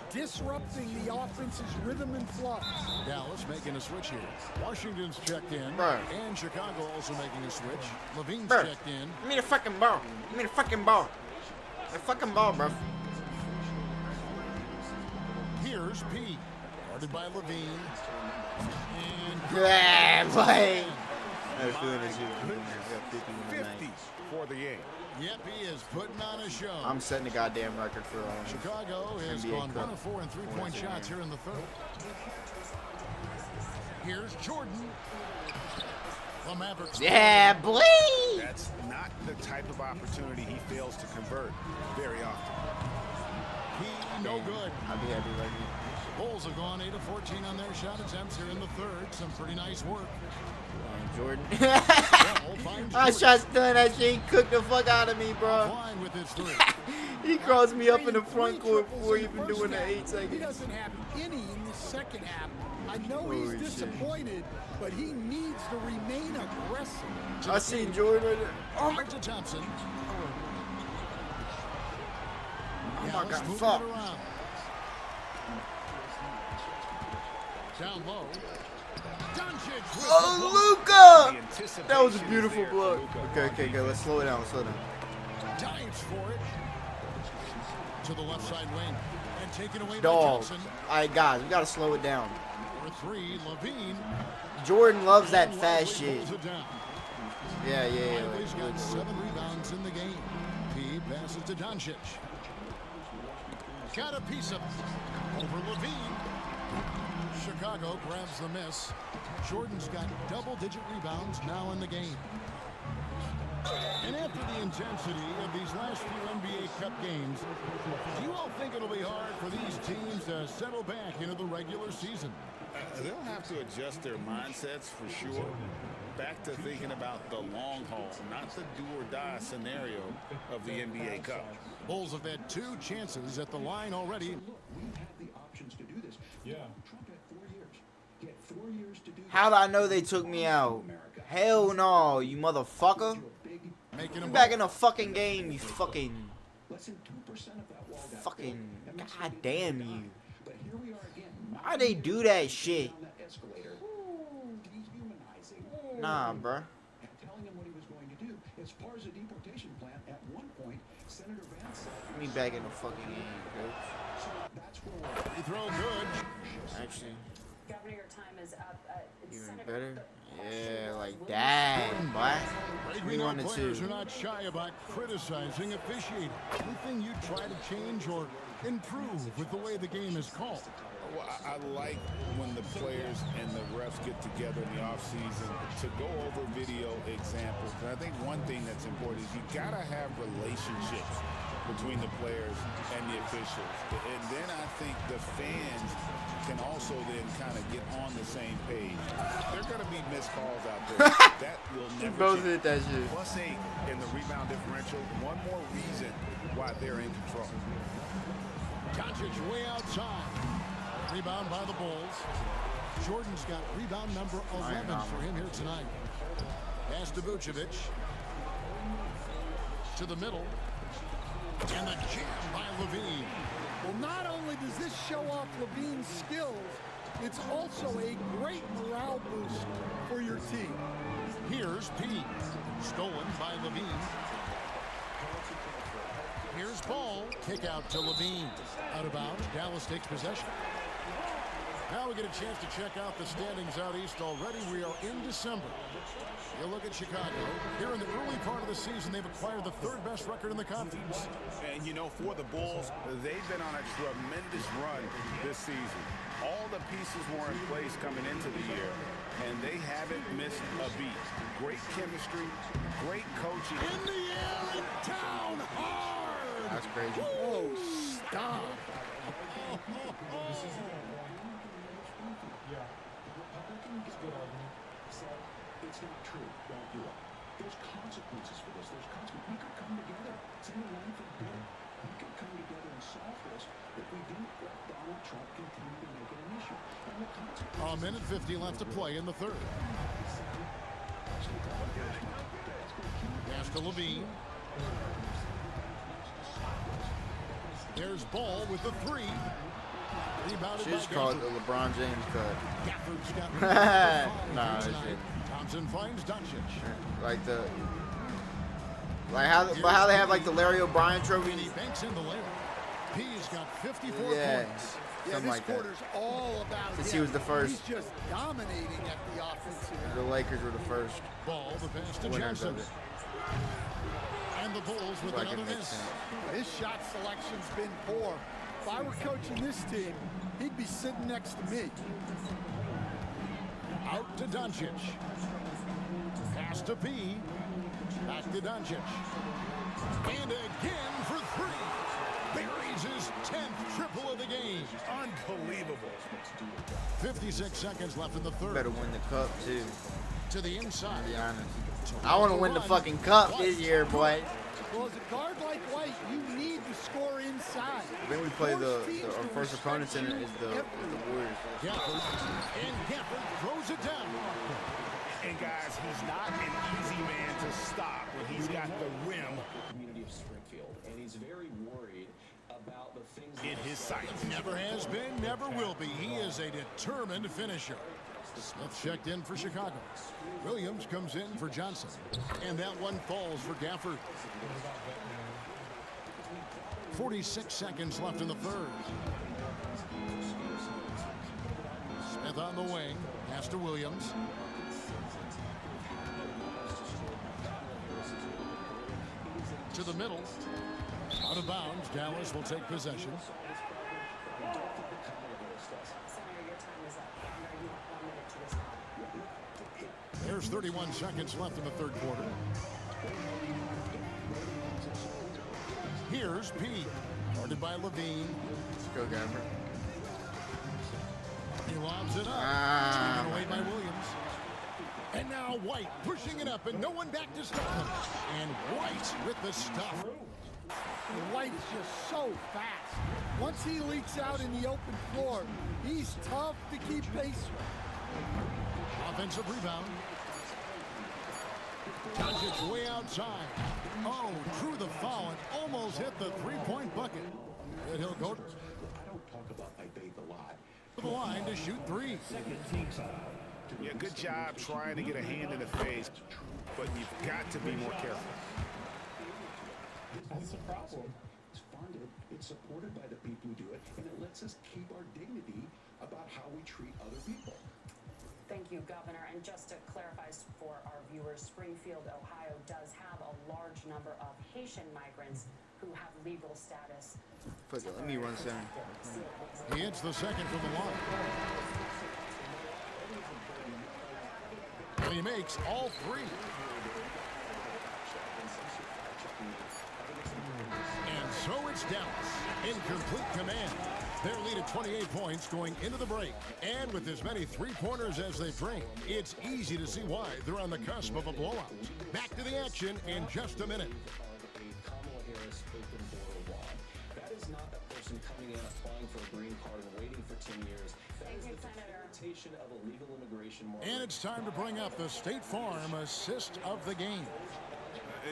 disrupting the offense's rhythm and flow. Dallas making a switch here. Washington's checked in. Bro. And Chicago also making a switch. Levine's Bro. checked in. Give me the fucking ball. Give me the fucking ball. The fucking ball, bro. Here's P. Guarded by Levine. And yeah, boy. I had a feeling this shit. 50 for the game. Yep, he is putting on a show. I'm setting the goddamn record for Chicago has NBA gone Cup. 1 of 4 and 3-point shots here in the third. Here's Jordan. The Mavericks. Yeah, boy. That's not the type of opportunity he fails to convert very often. He no good. I'll be happy right here. Bulls have gone 8 of 14 on their shot attempts here in the third. Some pretty nice work. Jordan. I shot stun that shit. He cooked the fuck out of me, bro. Fine with his 3. He crossed me up in the front court before even doing the 8 He seconds. doesn't have any in the second half. I know he's Holy disappointed, but he needs to remain aggressive. I see Jordan right there. Oh my God. Thompson. Oh my God, fuck. Down low. Doncic. Oh, Luka! That was a beautiful block. Okay, let's slow it down, Dives for it. To the left side wing. And taken away by Dog. Johnson. All right, guys, we got to slow it down. For 3, Levine. Jordan loves that fast shit. Pulls it down. Yeah. Lively's got 7 rebounds in the game. P passes to Doncic. Got a piece of it. Over Levine. Chicago grabs the miss. Jordan's got double-digit rebounds now in the game. And after the intensity of these last few NBA Cup games, do you all think it'll be hard for these teams to settle back into the regular season? They'll have to adjust their mindsets for sure. Back to thinking about the long haul, not the do-or-die scenario of the NBA Cup. Bulls have had 2 chances at the line already. Look, we have the options to do this. Yeah. Trump had 4 years. He had 4 years to do this. How'd I know they took me out? Hell no, you motherfucker. Making Get back in the fucking game, you fucking fucking god damn you. Why they do that shit? Nah, bro. Telling him what he was going to do. As far as the deportation plan, at one point, Senator Vance said, Get me back in the fucking game, dude. That's where he throw good. Actually, Governor, your time is up. even Senator, better. Yeah, like that, boy. We know players are not shy about criticizing officiating. Anything you try to change or improve with the way the game is called? Well, I like when the players and the refs get together in the offseason to go over video examples. And I think one thing that's important is you got to have relationships between the players and the officials. And then I think the fans can also then kind of get on the same page. There are going to be missed calls out there. That will never both change. hit that shit. +8 in the rebound differential. One more reason why they're in control. Doncic way outside. Rebound by the Bulls. Jordan's got rebound number 11 for him here tonight. Pass to Vucevic. To the middle. And the jam by Levine. Well, not only does this show off Levine's skills, it's also a great morale boost for your team. Here's P. Stolen by Levine. Here's Ball. Kick out to Levine. Out of bounds. Dallas takes possession. Now we get a chance to check out the standings out east already. We are in December. You look at Chicago. Here in the early part of the season, they've acquired the third best record in the conference. And, you know, for the Bulls, they've been on a tremendous run this season. All the pieces were in place coming into the year, and they haven't missed a beat. Great chemistry, great coaching. In the air and down hard. That's crazy. Oh, stop. it's not true. Don't do it. There's consequences for this. There's consequences. We could come together. It's in the line for good. We could come together and solve this if we didn't let Donald Trump continue to make it an issue. And the consequences. A minute 50 left to play in the third. Pass to Levine. There's Ball with the three. Rebounded She's by called the LeBron James cut. Gafford's got nah, that shit. Thompson finds Doncic. Like the, like how they have like the Larry O'Brien trophy. And he banks in the layup. He's got 54 Yeah, points. something like that. Quarter's all about Since him. he was the first. He's just dominating at the offensive end. The Lakers were the first Ball, the pass to winners Johnson. of it. And the Bulls with Like another it makes miss. sense. His shot selection's been poor. If I were coaching this team, he'd be sitting next to me. Out to Doncic. Pass to P. Back to Doncic. And again for three. Buries his 10th triple of the game. Unbelievable. 56 seconds left in the third. Better win the cup too. To the inside. To be honest, I want to win the fucking cup this year, boy. Well, as a guard like White, you need to score inside. Then we play our first opponents in it is the Warriors. Gafford. And Gafford throws it down. And guys, he's not an easy man to stop when he's got the rim Community of Springfield, and he's very worried about the things in his sights. Never has been, never will be. He is a determined finisher. Smith checked in for Chicago. Williams comes in for Johnson. And that one falls for Gafford. 46 seconds left in the third. Smith on the wing. Pass to Williams. To the middle. Out of bounds. Dallas will take possession. There's 31 seconds left in the third quarter. Here's P. Guarded by Levine. Let's go, Gafford. He lobs it up. Taken away by Williams. And now White pushing it up and no one back to stop him. And White with the stop. And White is just so fast. Once he leaks out in the open floor, he's tough to keep pace with. Offensive rebound. Doncic way outside. Oh, drew the foul and almost hit the three-point bucket. that he'll go I don't talk about my faith a lot. to the line to shoot three. Yeah, good job trying to get a hand in the face, but you've got to be more careful. That's the problem. It's funded, it's supported by the people who do it, and it lets us keep our dignity about how we treat other people. Thank you, Governor. And just to clarify for our viewers, Springfield, Ohio does have a large number of Haitian migrants who have legal status. Fuck it, let me run center. He hits the second from the line. And he makes all three. And so it's Dallas in complete command. Their lead at 28 points going into the break. And with as many three-pointers as they bring, it's easy to see why they're on the cusp of a blowout. Back to the action in just a minute. Kamala Harris open border law. That is not a person coming in, applying for a green card and waiting for 10 years. That is the facilitation of illegal immigration. And it's time to bring up the State Farm assist of the game.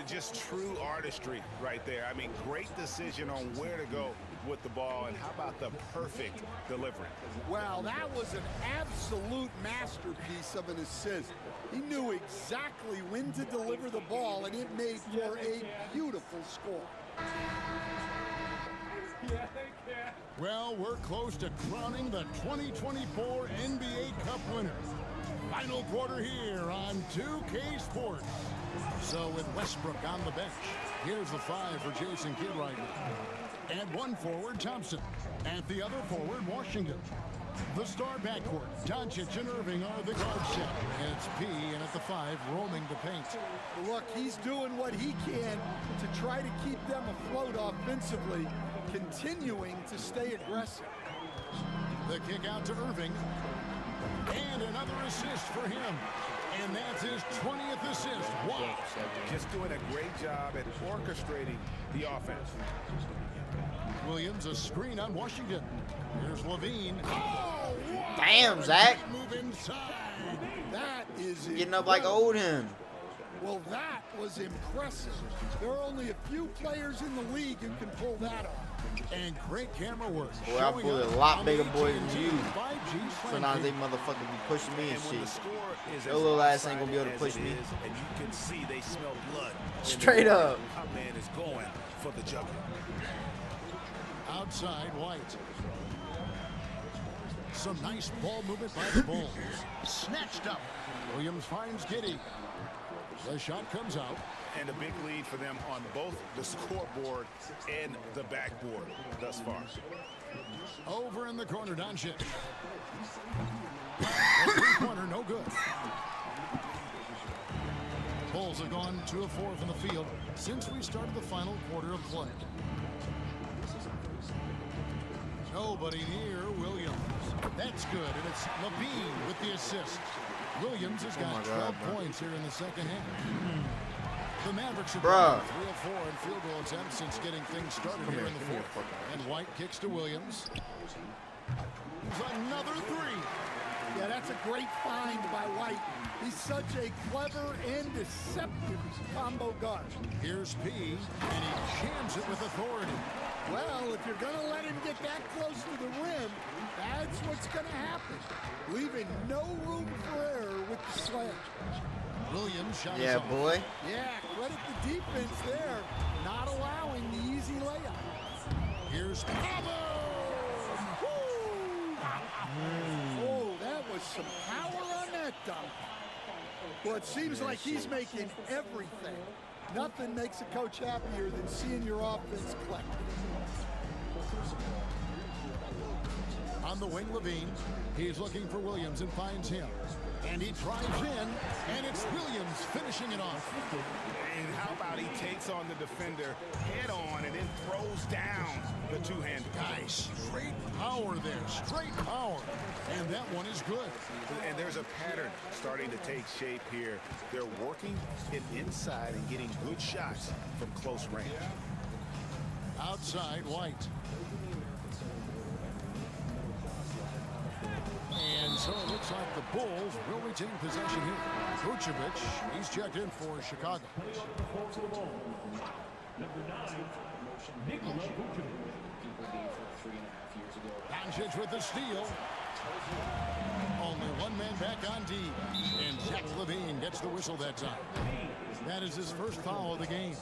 Just true artistry right there. I mean, great decision on where to go with the ball, and how about the perfect delivery? Well, that was an absolute masterpiece of an assist. He knew exactly when to deliver the ball, and it made for a beautiful score. Well, we're close to crowning the 2024 NBA Cup winner. Final quarter here on 2K Sports. So with Westbrook on the bench, here's the 5 for Jason Kidd right now. And one forward, Thompson. And the other forward, Washington. The star backcourt, Doncic and Irving are the guard set. And it's P and at the 5, roaming the paint. Look, he's doing what he can to try to keep them afloat offensively, continuing to stay aggressive. The kick out to Irving. And another assist for him. And that's his 20th assist. Wow. Just doing a great job at orchestrating the offense. Williams, a screen on Washington. Here's Levine. Oh, damn, Zach. Move inside. That is getting up like old him. Well, that was impressive. There are only a few players in the league who can pull that off. And great camera work. Boy, I pull a lot bigger boy than you. Sometimes they motherfuckers be pushing me and shit. Your little ass ain't gonna be able to push me. And you can see they smell blood. Straight up. Our man is going for the jugular. Outside, White. Some nice ball movement by the Bulls. Snatched up. Williams finds Giddey. The shot comes out. And a big lead for them on both the scoreboard and the backboard thus far. Over in the corner, Doncic. The three-pointer, no good. Bulls have gone 2 of 4 from the field since we started the final quarter of play. Nobody near Williams. That's good, and it's Levine with the assist. Williams has got 12 points here in the second half. The Mavericks have gone 3 of 4 in field goal attempts since getting things started here in the fourth. And White kicks to Williams. Another 3. Yeah, that's a great find by White. He's such a clever and deceptive combo guard. Here's P, and he jams it with authority. Well, if you're going to let him get that close to the rim, that's what's going to happen. Leaving no room for error with the slam. Williams shot yeah, boy. Yeah, credit the defense there, not allowing the easy layup. Here's Pablo. Oh, that was some power on that dunk. Well, it seems like he's making everything. Nothing makes a coach happier than seeing your offense click. On the wing, Levine. He's looking for Williams and finds him. And he drives in, and it's Williams finishing it off. And how about he takes on the defender head on and then throws down the two-handed. Guys, straight power there, straight power. And that one is good. And there's a pattern starting to take shape here. They're working it inside and getting good shots from close range. Outside, White. And so it looks like the Bulls will retain possession here. Vucevic, he's checked in for Chicago. Number 9, Nikola Vucevic. Doncic with the steal. Only one man back on D. And Zach LaVine gets the whistle that time. That is his first foul of the game.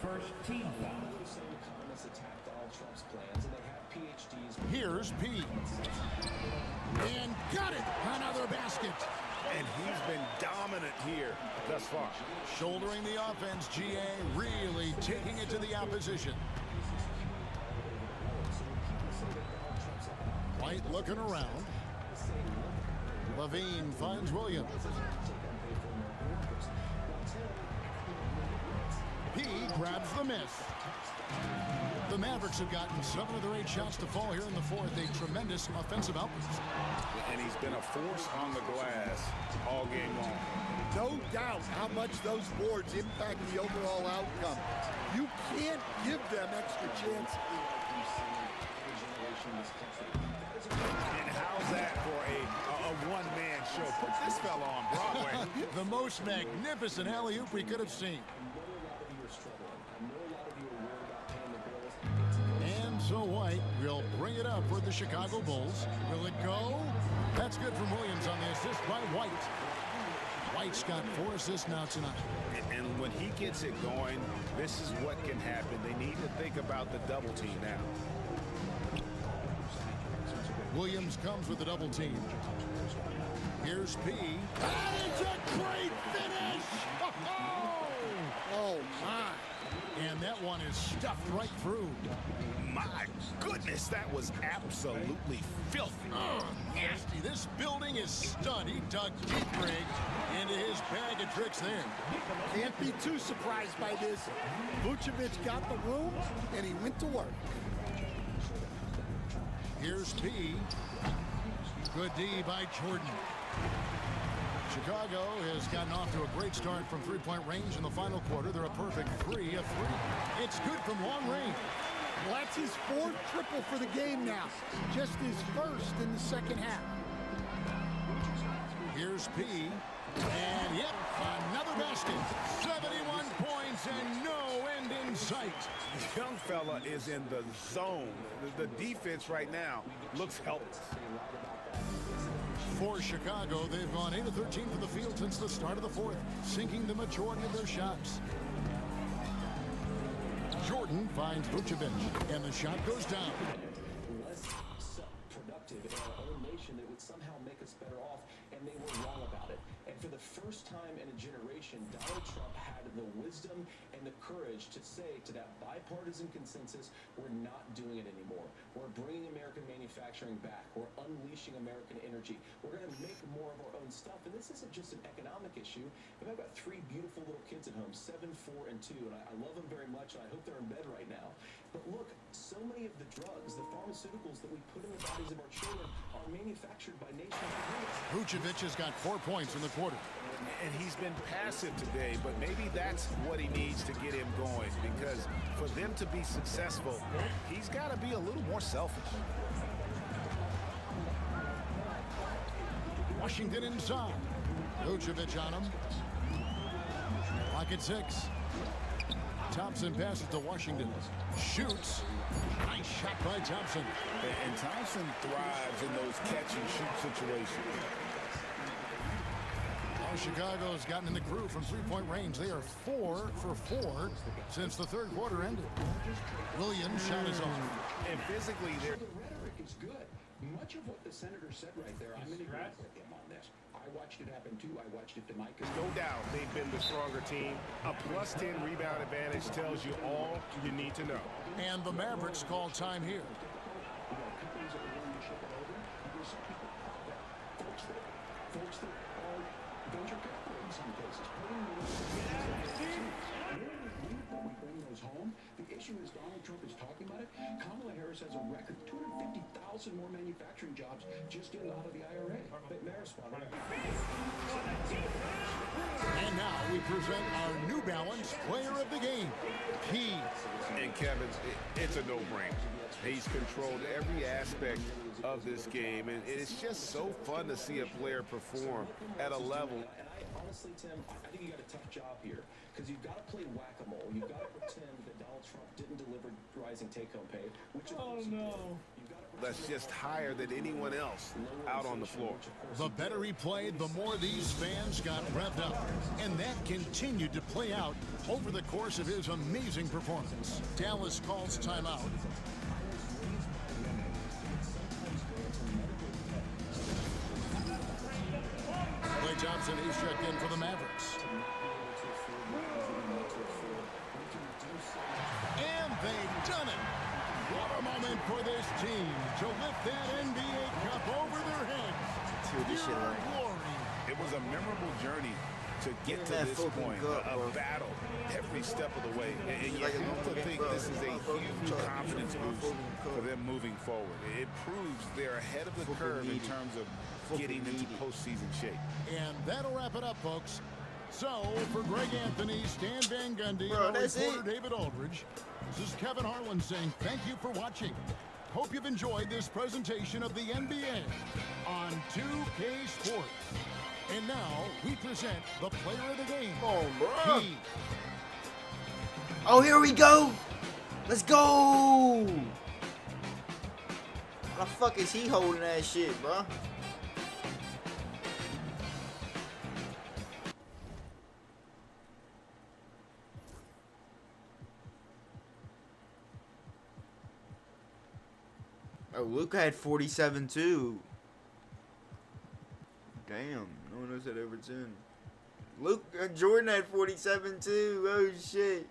First team foul. Here's P. And got it. Another basket. And he's been dominant here thus far. Shouldering the offense, GA really taking it to the opposition. White looking around. LaVine finds Williams. He grabs the miss. The Mavericks have gotten 7 of their 8 shots to fall here in the fourth. A tremendous offensive outburst. And he's been a force on the glass all game long. No doubt how much those boards impact the overall outcome. You can't give them extra chances. And how's that for a one-man show? Put this fella on Broadway. The most magnificent alley-oop we could have seen. And so White will bring it up for the Chicago Bulls. Will it go? That's good from Williams on the assist by White. White's got 4 assists now tonight. And when he gets it going, this is what can happen. They need to think about the double team now. Williams comes with a double team. Here's P. And it's a great finish! Oh, my. And that one is stuffed right through. My goodness, that was absolutely filthy. Nasty. This building is stunned. He dug deep, Greg, into his bag of tricks there. Can't be too surprised by this. Vucevic got the room, and he went to work. Here's P. Good D by Jordan. Chicago has gotten off to a great start from three-point range in the final quarter. They're a perfect 3 of 3. It's good from long range. Well, that's his 4th triple for the game now. Just his first in the second half. Here's P. And yep, another basket. 71 points and no end in sight. The young fella is in the zone. The defense right now looks helpless. For Chicago, they've gone 8 of 13 from the field since the start of the fourth, sinking the majority of their shots. Jordan finds Vucevic, and the shot goes down. Less productive in our own nation that would somehow make us better off, and they were wrong about it. And for the first time in a generation, Donald Trump had the wisdom and the courage to say to that bipartisan consensus, we're not doing it anymore. We're bringing American manufacturing back. We're unleashing American energy. We're going to make more of our own stuff. And this isn't just an economic issue. I've got 3 beautiful little kids at home, 7, 4, and 2, and I love them very much, and I hope they're in bed right now. But look, so many of the drugs, the pharmaceuticals that we put in the bodies of our children are manufactured by nations. Vucevic has got 4 points in the quarter. And he's been passive today, but maybe that's what he needs to get him going, because for them to be successful, he's got to be a little more selfish. Washington inside. Vucevic on him. Pocket 6. Thompson passes to Washington. Shoots. Nice shot by Thompson. And Thompson thrives in those catch-and-shoot situations. Chicago's gotten in the groove from three-point range. They are 4 for 4 since the third quarter ended. Williams shot is on. And physically, they're... The rhetoric is good. Much of what the senator said right there, I'm in agreement with him on this. I watched it happen too. I watched it tonight. No doubt they've been the stronger team. A +10 rebound advantage tells you all you need to know. And the Mavericks call time here. Folks that are venture capital in some cases. We bring those home. The issue is Donald Trump is talking about it. Kamala Harris has a record 250,000 more manufacturing jobs just in out of the IRA. And now we present our New Balance Player of the Game, P. And Kevin, it's a no-brainer. He's controlled every aspect of this game, and it's just so fun to see a player perform at a level. honestly, Tim, I think you got a tough job here because you've got to play whack-a-mole. You've got to pretend that Donald Trump didn't deliver rising take-home pay, which of course he did. That's just higher than anyone else out on the floor. The better he played, the more these fans got revved up. And that continued to play out over the course of his amazing performance. Dallas calls timeout. Clay Thompson is checked in for the Mavericks. And they've done it. What a moment for this team to lift that NBA Cup over their heads. Pure glory. It was a memorable journey to get to this point, a battle every step of the way. And you have to think this is a huge confidence boost for them moving forward. It proves they're ahead of the curve in terms of getting into postseason shape. And that'll wrap it up, folks. So, for Greg Anthony, Stan Van Gundy, and our reporter David Aldridge, this is Kevin Harlan saying thank you for watching. Hope you've enjoyed this presentation of the NBA on 2K Sports. And now, we present the player of the game. Oh, bro. Oh, here we go. Let's go. How the fuck is he holding that shit, bro? Oh, Luka had 47 too. Damn, no one else had over 10. Jordan had 47 too. Oh shit.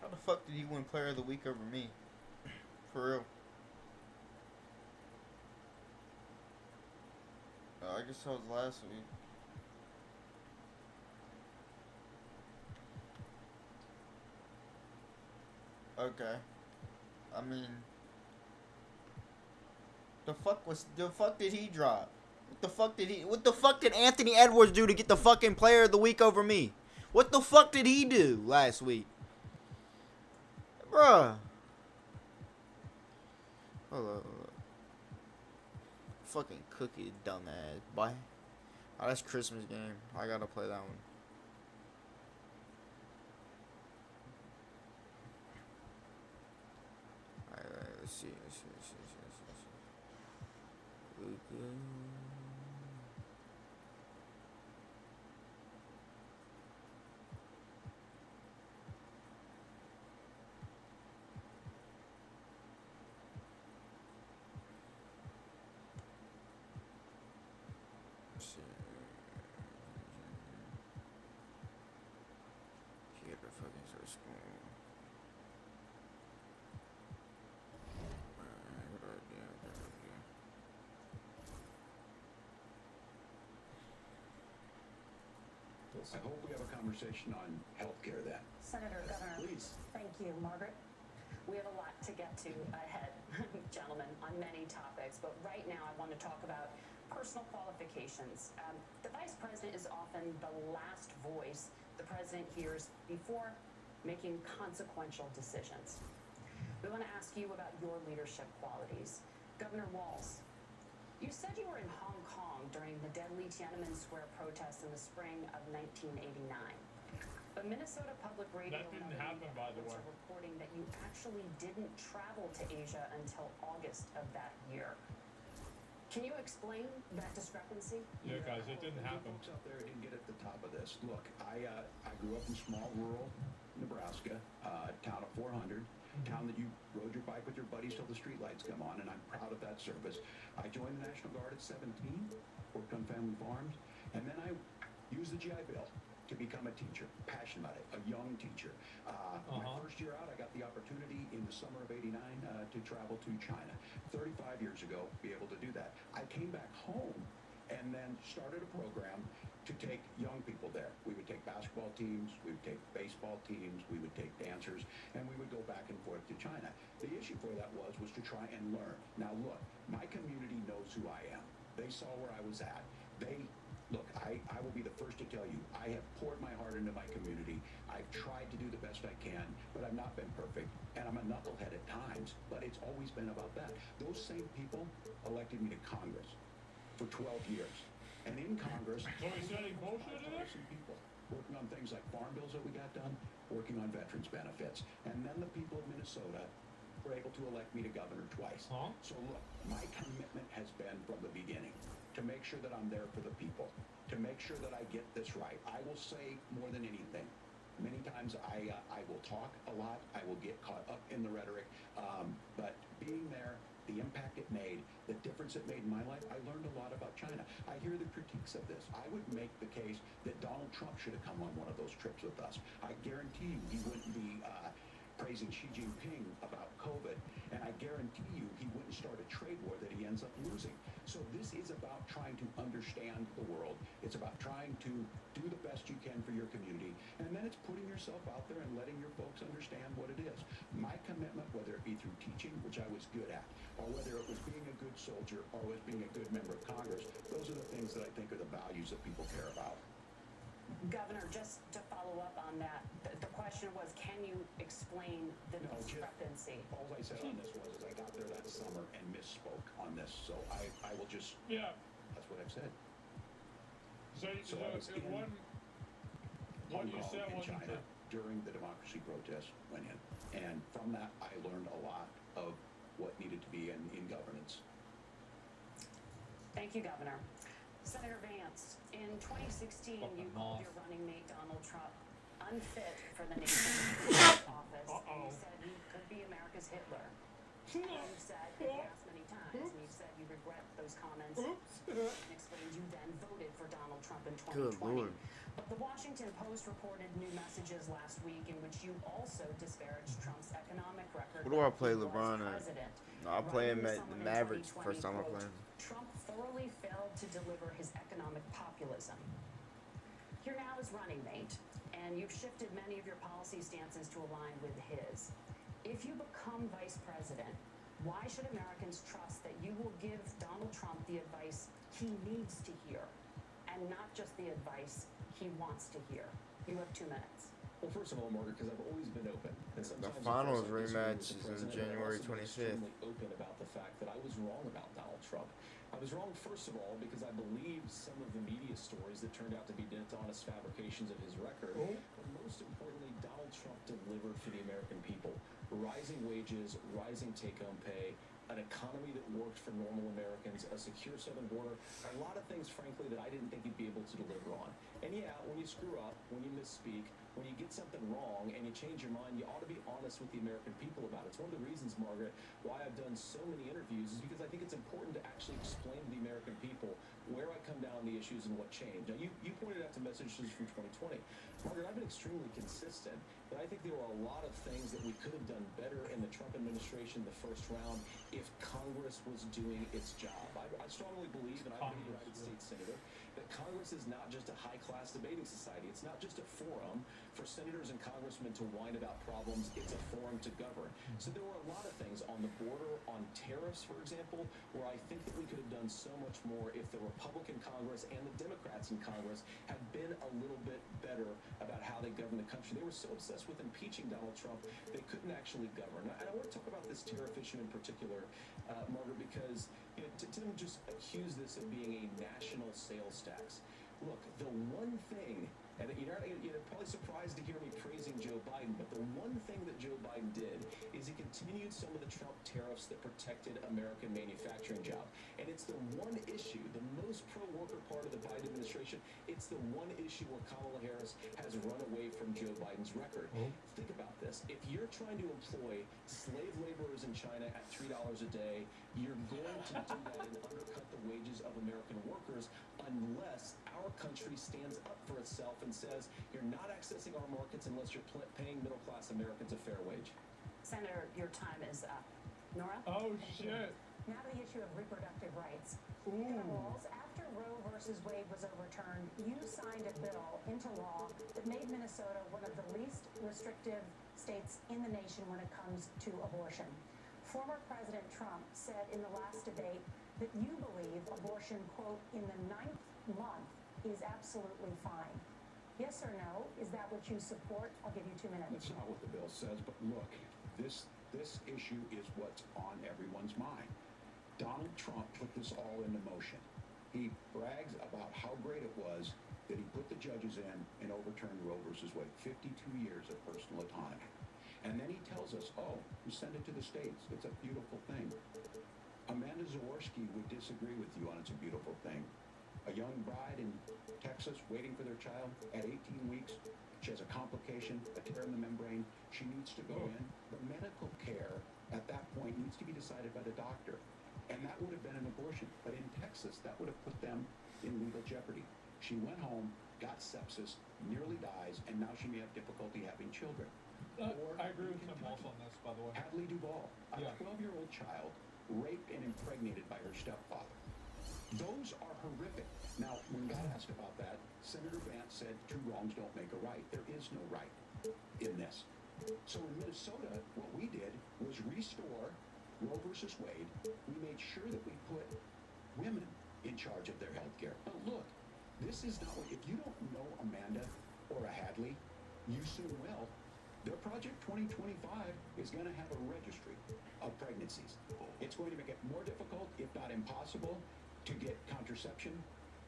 How the fuck did he win Player of the Week over me? For real. I guess that was last week. Okay. I mean, the fuck did he drop? What the fuck did Anthony Edwards do to get the fucking player of the week over me? What the fuck did he do last week? Bruh. Hold up. Fucking cookie, dumbass. Bye. Oh, that's Christmas game. I gotta play that one. Alright, let's see. Luka. I hope we have a conversation on healthcare then. Senator, Governor. Please. Thank you, Margaret. We have a lot to get to ahead, gentlemen, on many topics. But right now, I want to talk about personal qualifications. The vice president is often the last voice the president hears before making consequential decisions. We want to ask you about your leadership qualities. Governor Walz, you said you were in Hong Kong during the deadly Tiananmen Square protests in the spring of 1989. But Minnesota Public Radio That didn't happen, by the way. are reporting that you actually didn't travel to Asia until August of that year. Can you explain that discrepancy? Yeah, guys, it didn't happen. Folks out there didn't get at the top of this. Look, I grew up in small rural Nebraska, town of 400. Town that you rode your bike with your buddies till the streetlights come on, and I'm proud of that service. I joined the National Guard at 17, worked on family farms, and then I used the GI Bill to become a teacher, passionate about it, a young teacher. My first year out, I got the opportunity in the summer of '89 to travel to China. 35 years ago, be able to do that. I came back home and then started a program to take young people there. We would take basketball teams, we would take baseball teams, we would take dancers, and we would go back and forth to China. The issue for that was to try and learn. Now look, my community knows who I am. They saw where I was at. Look, I will be the first to tell you, I have poured my heart into my community. I've tried to do the best I can, but I've not been perfect, and I'm a knucklehead at times, but it's always been about that. Those same people elected me to Congress for 12 years. And in Congress, some people working on things like farm bills that we got done, working on veterans benefits. And then the people of Minnesota were able to elect me to governor twice. So look, my commitment has been from the beginning to make sure that I'm there for the people, to make sure that I get this right. I will say more than anything. Many times I will talk a lot. I will get caught up in the rhetoric. But being there, the impact it made, the difference it made in my life, I learned a lot about China. I hear the critiques of this. I would make the case that Donald Trump should have come on one of those trips with us. I guarantee you he wouldn't be praising Xi Jinping about COVID, and I guarantee you he wouldn't start a trade war that he ends up losing. So this is about trying to understand the world. It's about trying to do the best you can for your community, and then it's putting yourself out there and letting your folks understand what it is. My commitment, whether it be through teaching, which I was good at, or whether it was being a good soldier, or was being a good member of Congress, those are the things that I think are the values that people care about. Governor, just to follow up on that, the question was, can you explain the discrepancy? All I said on this was I got there that summer and misspoke on this, so I will just, that's what I've said. So I was in what Hong you Kong said and wasn't China during the democracy protest went in, and from that I learned a lot of what needed to be in governance. Thank you, Governor. Senator Vance, in 2016, you called your running mate Donald Trump unfit for the nation's office, and you said he could be America's Hitler. And you've said, you've asked many times, and you've said you regret those comments, and explained you then voted for Donald Trump in 2020. Good Lord. But the Washington Post reported new messages last week in which you also disparaged Trump's economic record. What do I play LeBron at? No, I play him at the Mavericks first time I play him. Trump thoroughly failed to deliver his economic populism. You're now his running mate, and you've shifted many of your policy stances to align with his. If you become vice president, why should Americans trust that you will give Donald Trump the advice he needs to hear and not just the advice he wants to hear? You have 2 minutes. Well, first of all, Margaret, because I've always been open. And The finals rematch is in January 25th. Open about the fact that I was wrong about Donald Trump. I was wrong, first of all, because I believed some of the media stories that turned out to be dishonest fabrications of his record. But most importantly, Donald Trump delivered for the American people. Rising wages, rising take-home pay, an economy that worked for normal Americans, a secure southern border, a lot of things, frankly, that I didn't think he'd be able to deliver on. And yeah, when you screw up, when you misspeak, when you get something wrong and you change your mind, you ought to be honest with the American people about it. It's one of the reasons, Margaret, why I've done so many interviews is because I think it's important to actually explain to the American people where I come down on the issues and what changed. Now, you pointed out the messages from 2020. Margaret, I've been extremely consistent, but I think there were a lot of things that we could have done better in the Trump administration the first round if Congress was doing its job. I strongly believe, and I've been a United States Senator, that Congress is not just a high-class debating society. It's not just a forum for senators and congressmen to whine about problems. It's a forum to govern. So there were a lot of things on the border, on tariffs, for example, where I think that we could have done so much more if the Republican Congress and the Democrats in Congress had been a little bit better about how they govern the country. They were so obsessed with impeaching Donald Trump, they couldn't actually govern. And I want to talk about this tariff issue in particular, Margaret, because Tim just accused this of being a national sales tax. Look, the one thing, and you're probably surprised to hear me praising Joe Biden, but the one thing that Joe Biden did is he continued some of the Trump tariffs that protected American manufacturing jobs. And it's the one issue, the most pro-worker part of the Biden administration, it's the one issue where Kamala Harris has run away from Joe Biden's record. Think about this. If you're trying to employ slave laborers in China at $3 a day, you're going to do that and undercut the wages of American workers unless our country stands up for itself and says you're not accessing our markets unless you're paying middle-class Americans a fair wage. Senator, your time is up. Nora? Oh, shit. Now to the issue of reproductive rights. Governor Walz, after Roe versus Wade was overturned, you signed a bill into law that made Minnesota one of the least restrictive states in the nation when it comes to abortion. Former President Trump said in the last debate that you believe abortion, quote, in the 9th month is absolutely fine. Yes or no? Is that what you support? I'll give you 2 minutes. That's not what the bill says, but look, this issue is what's on everyone's mind. Donald Trump put this all into motion. He brags about how great it was that he put the judges in and overturned Roe versus Wade, 52 years of personal autonomy. And then he tells us, oh, we send it to the states. It's a beautiful thing. Amanda Zaworski would disagree with you on it's a beautiful thing. A young bride in Texas waiting for their child at 18 weeks. She has a complication, a tear in the membrane. She needs to go in. The medical care at that point needs to be decided by the doctor. And that would have been an abortion. But in Texas, that would have put them in legal jeopardy. She went home, got sepsis, nearly dies, and now she may have difficulty having children. I agree with him also on this, by the way. Hadley Duvall, a 12-year-old child, raped and impregnated by her stepfather. Those are horrific. Now, when God asked about that, Senator Vance said, 2 wrongs don't make a right. There is no right in this. So in Minnesota, what we did was restore Roe versus Wade. We made sure that we put women in charge of their health care. Now, look, this is not what, if you don't know Amanda or a Hadley, you soon will. Their Project 2025 is going to have a registry of pregnancies. It's going to make it more difficult, if not impossible, to get contraception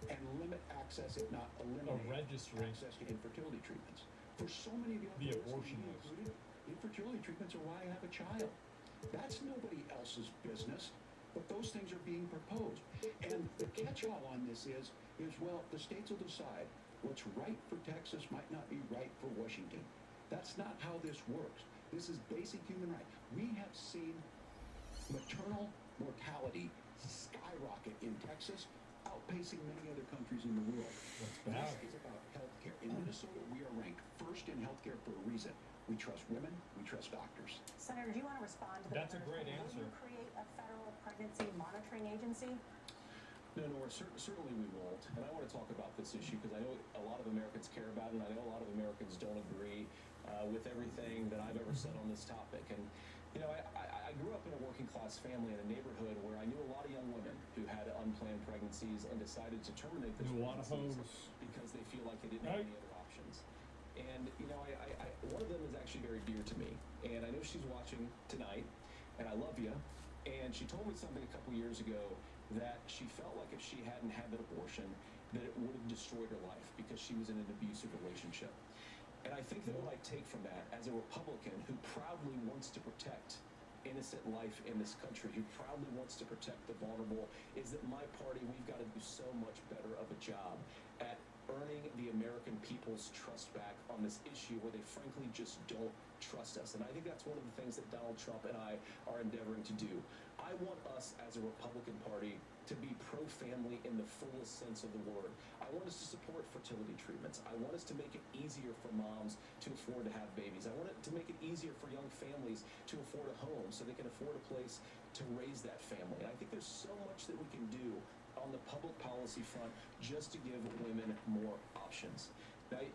and limit access, if not eliminate access to infertility treatments. For so many of the abortion included, infertility treatments are why I have a child. That's nobody else's business, but those things are being proposed. And the catch-all on this is, well, the states will decide what's right for Texas might not be right for Washington. That's not how this works. This is basic human right. We have seen maternal mortality skyrocket in Texas, outpacing many other countries in the world. This is about healthcare. In Minnesota, we are ranked first in healthcare for a reason. We trust women, we trust doctors. Senator, do you want to respond to the That's a great answer. Will you create a federal pregnancy monitoring agency? No, certainly we won't. And I want to talk about this issue because I know a lot of Americans care about it, and I know a lot of Americans don't agree. with everything that I've ever said on this topic. And, you know, I grew up in a working-class family in a neighborhood where I knew a lot of young women who had unplanned pregnancies and decided to terminate those pregnancies because they feel like they didn't have any other options. And, you know, one of them is actually very dear to me. And I know she's watching tonight, and I love you. And she told me something a couple years ago that she felt like if she hadn't had that abortion, that it would have destroyed her life because she was in an abusive relationship. And I think that what I take from that as a Republican who proudly wants to protect innocent life in this country, who proudly wants to protect the vulnerable, is that my party, we've got to do so much better of a job at earning the American people's trust back on this issue where they frankly just don't trust us. And I think that's one of the things that Donald Trump and I are endeavoring to do. I want us as a Republican Party to be pro-family in the fullest sense of the word. I want us to support fertility treatments. I want us to make it easier for moms to afford to have babies. I want it to make it easier for young families to afford a home so they can afford a place to raise that family. And I think there's so much that we can do on the public policy front just to give women more options.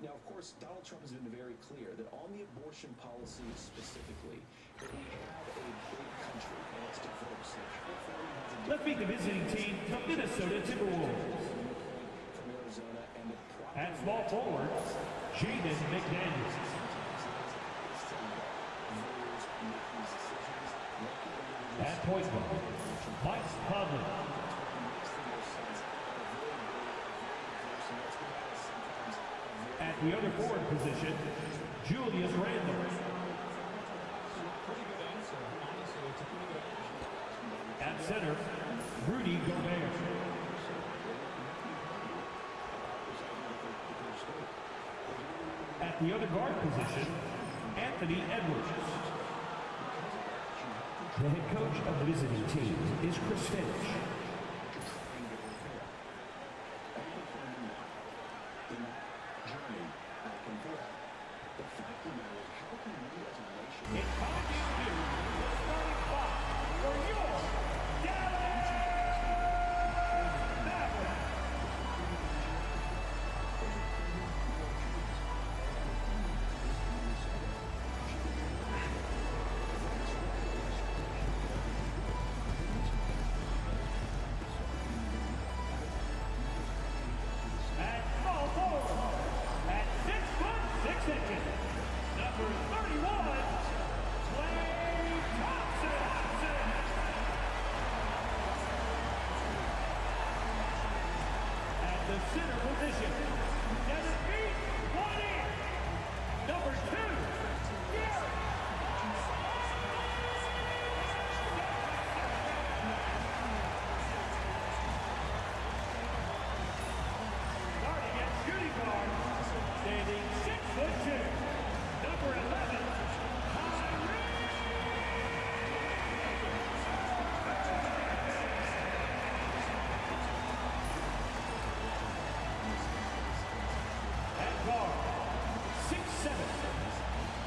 Now, of course, Donald Trump has been very clear that on the abortion policy specifically, that we have a big country and it's diverse. Let's meet the visiting team, the Minnesota Timberwolves. From Arizona and the At small forward, Jaden McDaniels. At point guard, Mike Conley. At the other forward position, Julius Randle. At center, Rudy Gobert. At the other guard position, Anthony Edwards. The head coach of the visiting team is Chris Finch.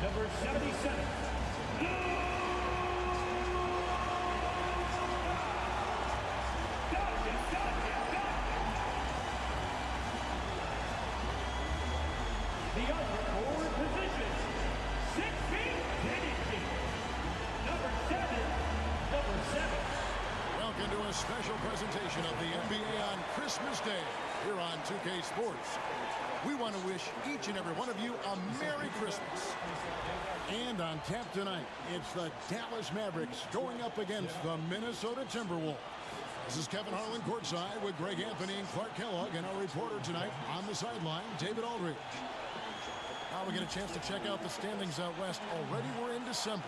Number 77. The other forward position, 6 feet, number 7. Welcome to a special presentation of the NBA on Christmas Day here on 2K Sports. We want to wish each and every one of you a Merry Christmas. And on tap tonight, it's the Dallas Mavericks going up against the Minnesota Timberwolves. This is Kevin Harlan courtside with Greg Anthony and Clark Kellogg, and our reporter tonight on the sideline, David Aldridge. Now we get a chance to check out the standings out west. Already we're in December.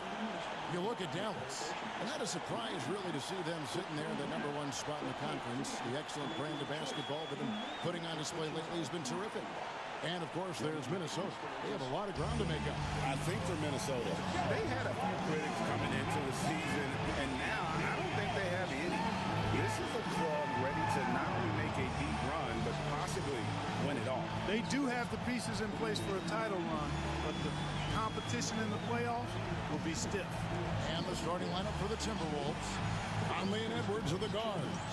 You look at Dallas, and not a surprise really to see them sitting there in the #1 spot in the conference. The excellent brand of basketball they've been putting on display lately has been terrific. And of course there's Minnesota. They have a lot of ground to make up. I think for Minnesota, they had a few critics coming into the season, and now I don't think they have any. This is a club ready to not only make a deep run, but possibly win it all. They do have the pieces in place for a title run, but the competition in the playoffs will be stiff. And the starting lineup for the Timberwolves. Conley and Edwards are the guards.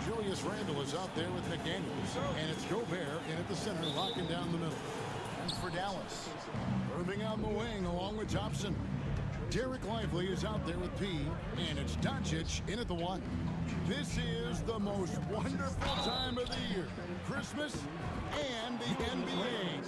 Julius Randle is out there with McDaniels. And it's Gobert in at the center, locking down the middle. And for Dallas, Moving out in the wing along with Thompson. Derek Lively is out there with P, and it's Doncic in at the 1. This is the most wonderful time of the year. Christmas and the NBA.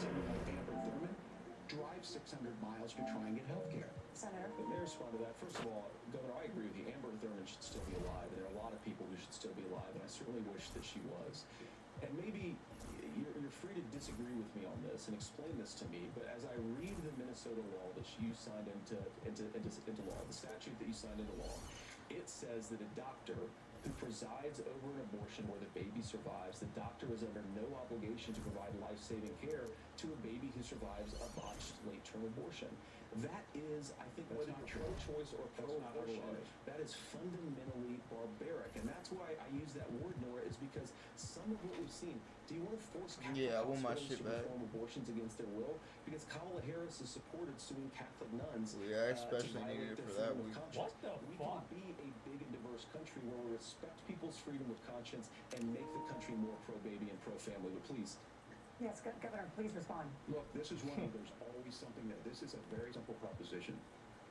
Drive 600 miles to try and get health care. Senator? Let me respond to that. First of all, Governor, I agree with you. Amber Thurman should still be alive. And there are a lot of people who should still be alive, and I certainly wish that she was. And maybe you're free to disagree with me on this and explain this to me, but as I read the Minnesota law that you signed into law, the statute that you signed into law, it says that a doctor who presides over an abortion where the baby survives, the doctor is under no obligation to provide life-saving care to a baby who survives a botched late-term abortion. That is, I think, whether you're pro-choice or pro-abortion, that is fundamentally barbaric. And that's why I use that word, Nora, is because some of what we've seen, do you want to force Catholic hospitals to perform abortions against their will? Because Kamala Harris has supported suing Catholic nuns I especially needed it for that week. What the fuck? We can be a big and diverse country where we respect people's freedom of conscience and make the country more pro-baby and pro-family. But please. Yes, Governor, please respond. Look, this is one of there's always something that this is a very simple proposition.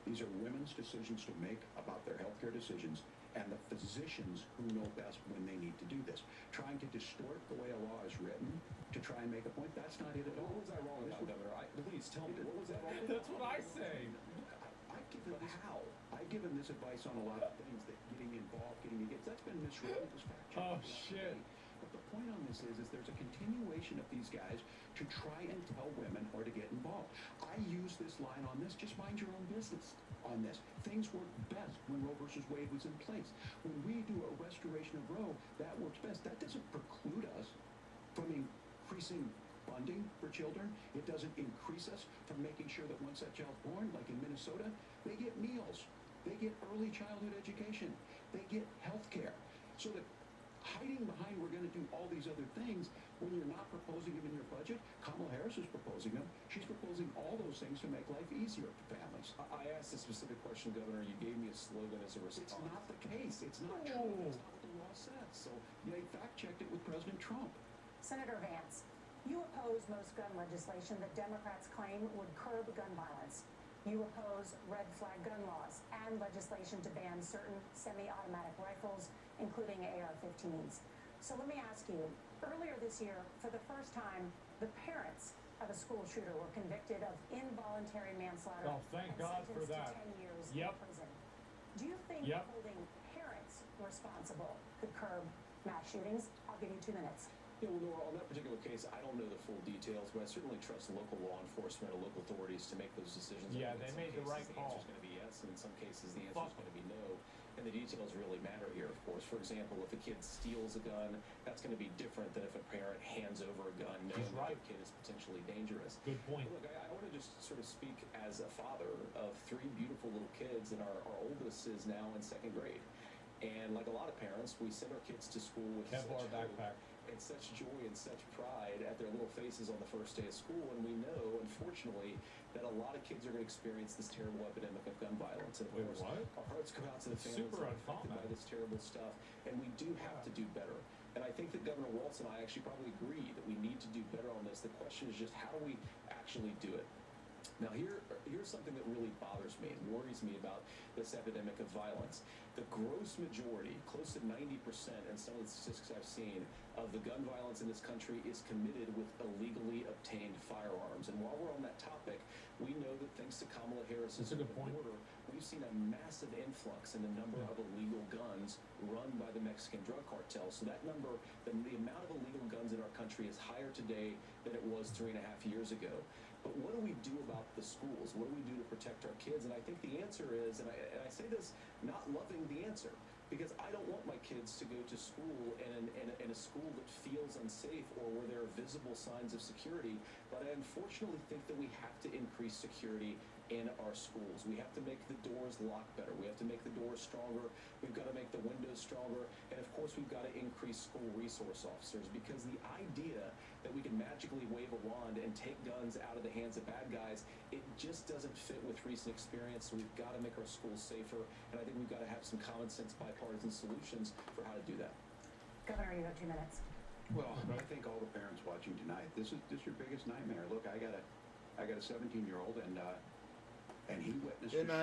These are women's decisions to make about their healthcare decisions, and the physicians who know best when they need to do this. Trying to distort the way a law is written to try and make a point, that's not it at all. What was I wrong about, Governor? Please tell me, what was I wrong about? That's what I say. I've given this advice on a lot of things, that getting involved, that's been misread. It was fact-checked. Oh, shit. But the point on this is there's a continuation of these guys to try and tell women or to get involved. I use this line on this, just mind your own business on this. Things work best when Roe versus Wade was in place. When we do a restoration of Roe, that works best. That doesn't preclude us from increasing funding for children. It doesn't increase us from making sure that once that child's born, like in Minnesota, they get meals. They get early childhood education. They get health care. So that hiding behind we're going to do all these other things when you're not proposing them in your budget. Kamala Harris is proposing them. She's proposing all those things to make life easier for families. I asked a specific question, Governor. You gave me a slogan as a response. It's not the case. It's not true. That's not what the law says. So they fact-checked it with President Trump. Senator Vance, you oppose most gun legislation that Democrats claim would curb gun violence. You oppose red flag gun laws and legislation to ban certain semi-automatic rifles, including AR-15s. So let me ask you, earlier this year, for the first time, the parents of a school shooter were convicted of involuntary manslaughter Oh, thank and God for sentenced that. to 10 years Yep. in prison. Do you think Yep. holding parents responsible could curb mass shootings? I'll give you 2 minutes. Yeah, well, Nora, on that particular case, I don't know the full details, but I certainly trust local law enforcement or local authorities to make those decisions. Yeah, I think they in some made the cases, right the call. answer's going to be yes, and in some cases the answer's going to be no. And the details really matter here, of course. For example, if a kid steals a gun, that's going to be different than if a parent hands over a gun knowing that the kid is potentially dangerous. Good point. But look, I want to just sort of speak as a father of 3 beautiful little kids, and our oldest is now in 2nd grade. And like a lot of parents, we send our kids to school with Kevlar such backpack. and such joy and such pride at their little faces on the first day of school. And we know, unfortunately, that a lot of kids are going to experience this terrible epidemic of gun violence. And of course, our hearts go out to the families that are affected by this terrible stuff. And we do have to do better. And I think that Governor Walz and I actually probably agree that we need to do better on this. The question is just how do we actually do it? Now, here's something that really bothers me and worries me about this epidemic of violence. The gross majority, close to 90%, and some of the statistics I've seen, of the gun violence in this country is committed with illegally obtained firearms. And while we're on that topic, we know that thanks to Kamala Harris's order, we've seen a massive influx in the number of illegal guns run by the Mexican drug cartel. So that number, the amount of illegal guns in our country is higher today than it was 3.5 years ago. But what do we do about the schools? What do we do to protect our kids? And I think the answer is, and I say this not loving the answer, because I don't want my kids to go to school in a school that feels unsafe or where there are visible signs of security. But I unfortunately think that we have to increase security in our schools. We have to make the doors lock better. We have to make the doors stronger. We've got to make the windows stronger. And of course, we've got to increase school resource officers, because the idea that we can magically wave a wand and take guns out of the hands of bad guys, it just doesn't fit with recent experience. So we've got to make our schools safer. And I think we've got to have some common sense bipartisan solutions for how to do that. Governor, you have 2 minutes. Well, I think all the parents watching tonight, this is your biggest nightmare. Look, I got a I got a 17-year-old, and he witnessed. Good night.